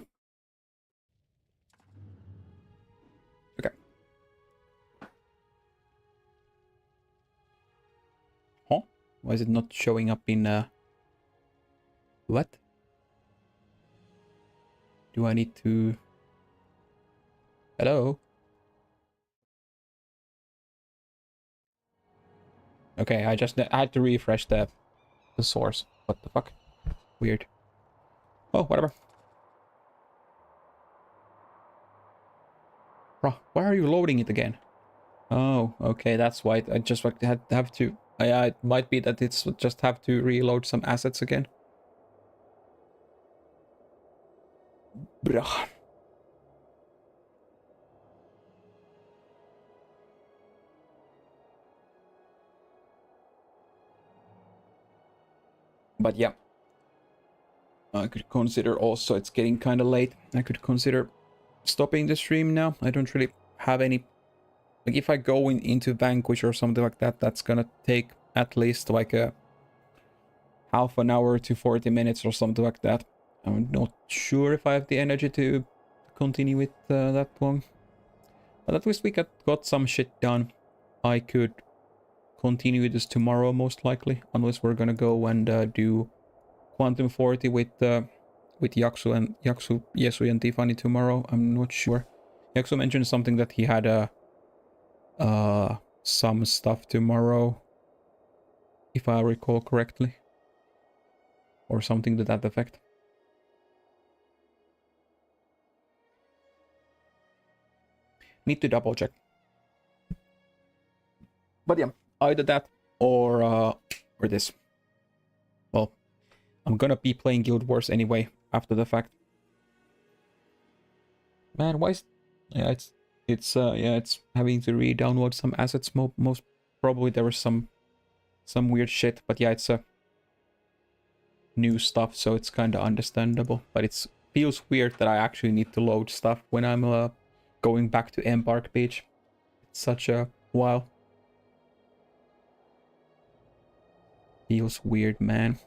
Speaker 1: Okay. Why is it not showing up in what? Do I need to... Hello? Okay, I had to refresh the source. What the fuck? Weird. Oh, whatever. Bro, why are you loading it again? Oh, okay, that's why. I just like had to have to... Yeah, it might be that it's just have to reload some assets again. Bruh. But yeah. I could consider also, it's getting kind of late. I could consider stopping the stream now. I don't really have any... Like, if I go into Vanquish or something like that, that's gonna take at least like a half an hour to 40 minutes or something like that. I'm not sure if I have the energy to continue with that long. But at least we got some shit done. I could continue this tomorrow most likely, unless we're gonna go and do Quantum 40 with Yesui and Tiffany tomorrow. I'm not sure. Yaksu mentioned something that he had some stuff tomorrow, if I recall correctly, or something to that effect. Need to double check. But yeah, either that or this. Well, I'm gonna be playing Guild Wars anyway after the fact. Man, why is... Yeah, it's having to re-download some assets. Most probably there was some weird shit, but yeah, it's new stuff, so it's kind of understandable. But it feels weird that I actually need to load stuff when I'm going back to Embark Beach. It's such a while. Feels weird, man.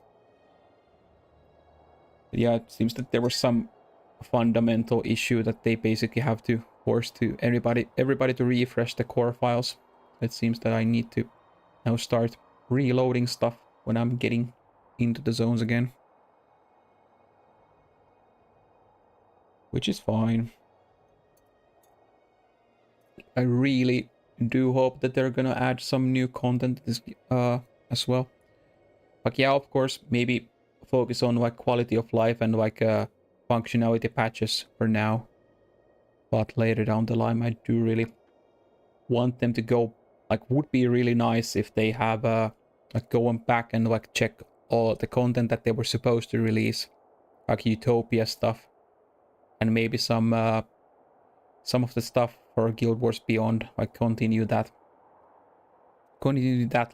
Speaker 1: But yeah, it seems that there was some fundamental issue that they basically have to force to everybody to refresh the core files. It seems that I need to now start reloading stuff when I'm getting into the zones again. Which is fine. I really do hope that they're gonna add some new content as well. Like, yeah, of course, maybe focus on like quality of life and like functionality patches for now. But later down the line, I do really want them to go, like, would be really nice if they have like going back and like check all the content that they were supposed to release, like Utopia stuff, and maybe some of the stuff for Guild Wars Beyond, like continue that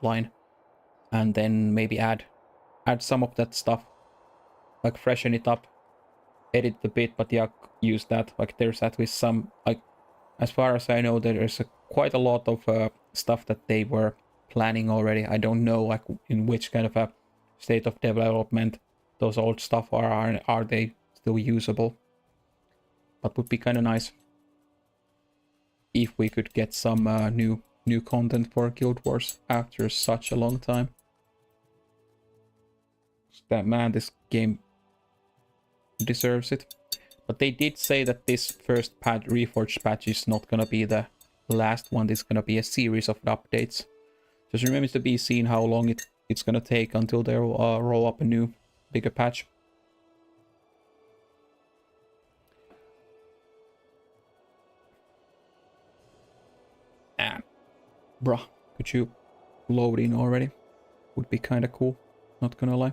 Speaker 1: line, and then maybe add some of that stuff, like freshen it up, edit a bit, but yeah, use that. Like, there's at least some, like, as far as I know, there's quite a lot of stuff that they were planning already. I don't know like in which kind of a state of development those old stuff are they still usable, but would be kind of nice if we could get some new content for Guild Wars after such a long time. That, man, this game deserves it. But they did say that this first Reforged patch is not gonna be the last one. It's gonna be a series of updates. Just remains to be seen how long it's gonna take until they roll up a new, bigger patch. Bruh, could you load in already? Would be kind of cool, not gonna lie.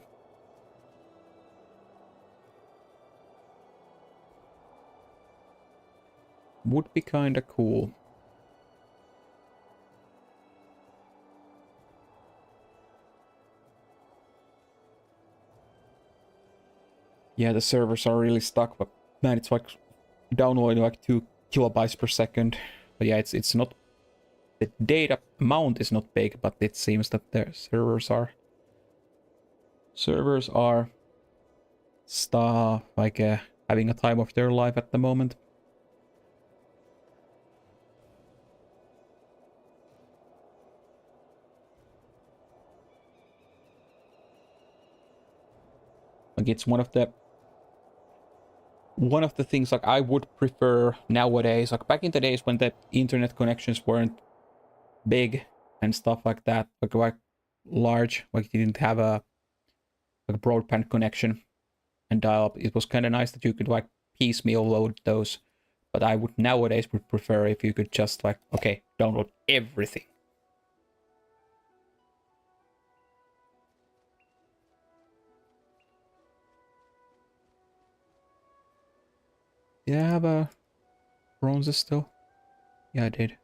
Speaker 1: Would be kind of cool. Yeah, the servers are really stuck, but man, it's like downloading like 2 kilobytes per second. But yeah, it's not... The data amount is not big, but it seems that their servers are like having a time of their life at the moment. Like it's one of the things like I would prefer nowadays. Like back in the days when the internet connections weren't big and stuff like that, like large, like you didn't have a broadband connection and dial up. It was kind of nice that you could like piecemeal load those. But I would nowadays would prefer if you could just like, okay, download everything. Did I have a bronzes still? Yeah, I did.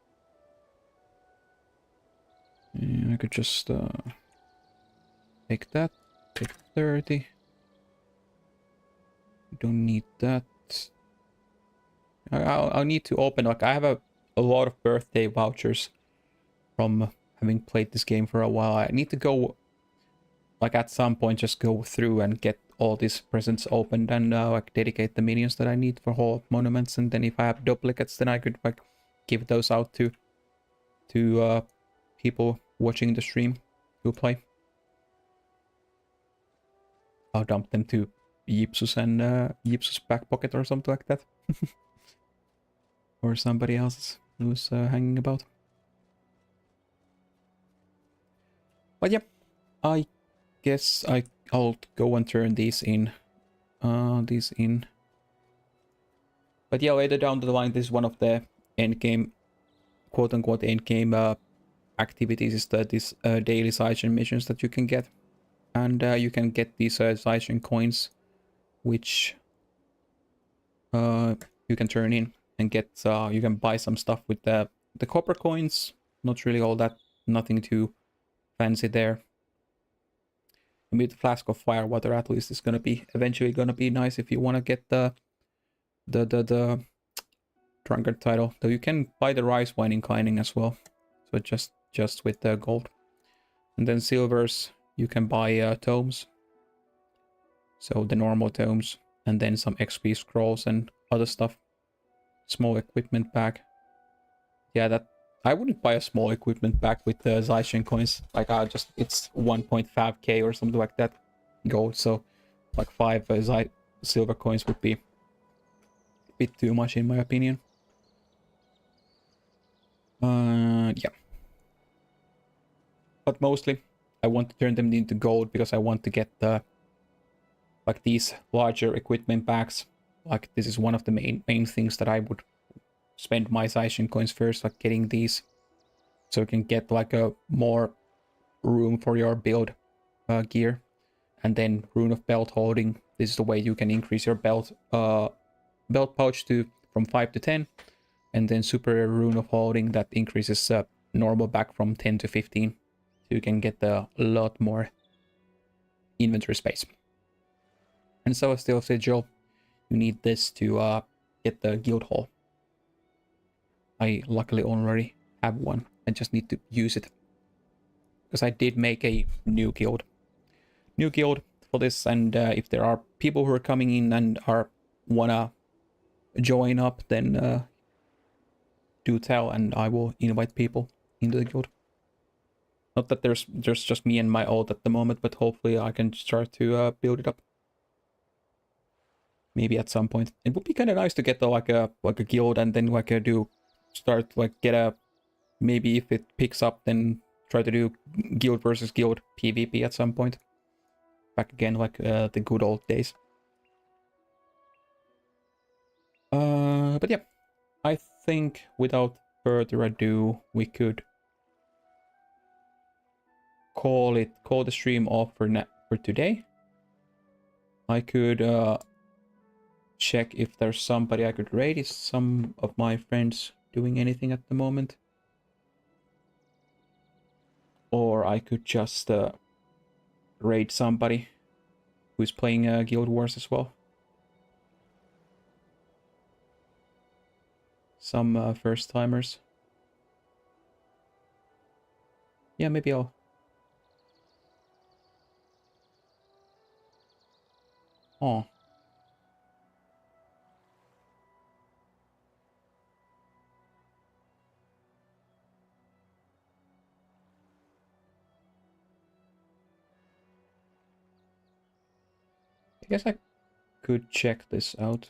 Speaker 1: Yeah, I could just take that. Take 30. Don't need that. I'll need to open, like I have a lot of birthday vouchers from having played this game for a while. I need to go, like at some point, just go through and get all these presents opened and like dedicate the minions that I need for Hall of Monuments. And then if I have duplicates, then I could like give those out to people watching the stream who play. I'll dump them to Yipsus and Yipsus back pocket or something like that. Or somebody else who's hanging about. But yeah, I guess I'll go and turn these in. But yeah, later down the line, this is one of the endgame, quote-unquote endgame activities, is that these daily Zaician missions that you can get. And you can get these Zaician coins, which you can turn in and get, you can buy some stuff with the copper coins. Not really all that, nothing too fancy there. Maybe the flask of firewater at least is gonna be eventually gonna be nice if you want to get the drunkard title. Though you can buy the rice wine inclining as well, so just with the gold. And then silvers, you can buy tomes, so the normal tomes, and then some XP scrolls and other stuff. Small equipment bag. Yeah, that I wouldn't buy a small equipment bag with the Zaician coins. Like it's 1.5k or something like that gold. So like 5 silver coins would be a bit too much in my opinion. Yeah. But mostly I want to turn them into gold because I want to get the like these larger equipment bags. Like this is one of the main things that I would spend my Zaician coins first, like getting these, so you can get like a more room for your build gear. And then rune of belt holding. This is the way you can increase your belt pouch to from 5 to 10, and then superior rune of holding that increases normal back from 10 to 15. So you can get a lot more inventory space. And so still sigil, you need this to get the guild hall. I luckily already have one. I just need to use it, because I did make a new guild for this, and if there are people who are coming in and wanna join up, then do tell, and I will invite people into the guild. Not that there's just me and my ult at the moment, but hopefully I can start to build it up. Maybe at some point. It would be kind of nice to get like a guild, and then like get a, maybe if it picks up, then try to do guild versus guild PvP at some point. Back again, like the good old days. But yeah, I think without further ado, we could call the stream off for today. I could check if there's somebody I could raid. Is some of my friends doing anything at the moment? Or I could just raid somebody who's playing Guild Wars as well. Some first timers. Yeah, maybe I'll. Oh. I guess I could check this out.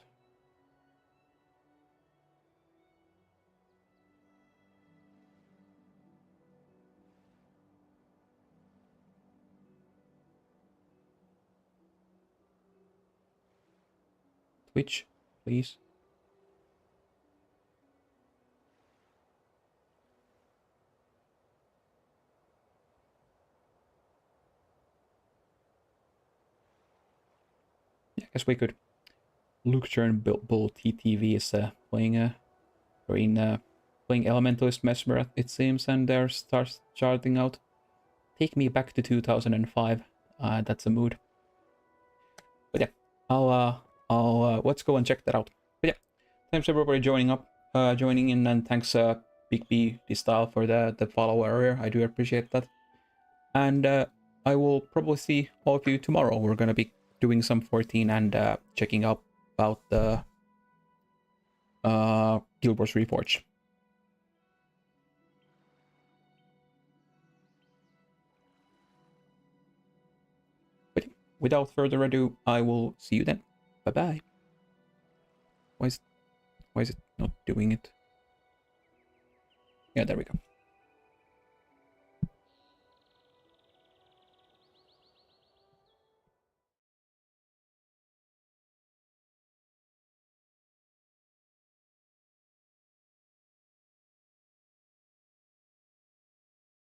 Speaker 1: Twitch, please. Yeah, I guess we could. Luke Turnbull TTV is playing playing Elementalist Mesmer, it seems, and they're charting out. Take me back to 2005. That's a mood. But yeah, I'll let's go and check that out. But yeah, thanks everybody joining in, and thanks Big B the style for the follow earlier. I do appreciate that. And I will probably see all of you tomorrow. We're gonna be doing some 14 and checking out about the Guild Wars Reforged. But without further ado, I will see you then. Bye bye. Why is it not doing it? Yeah, there we go.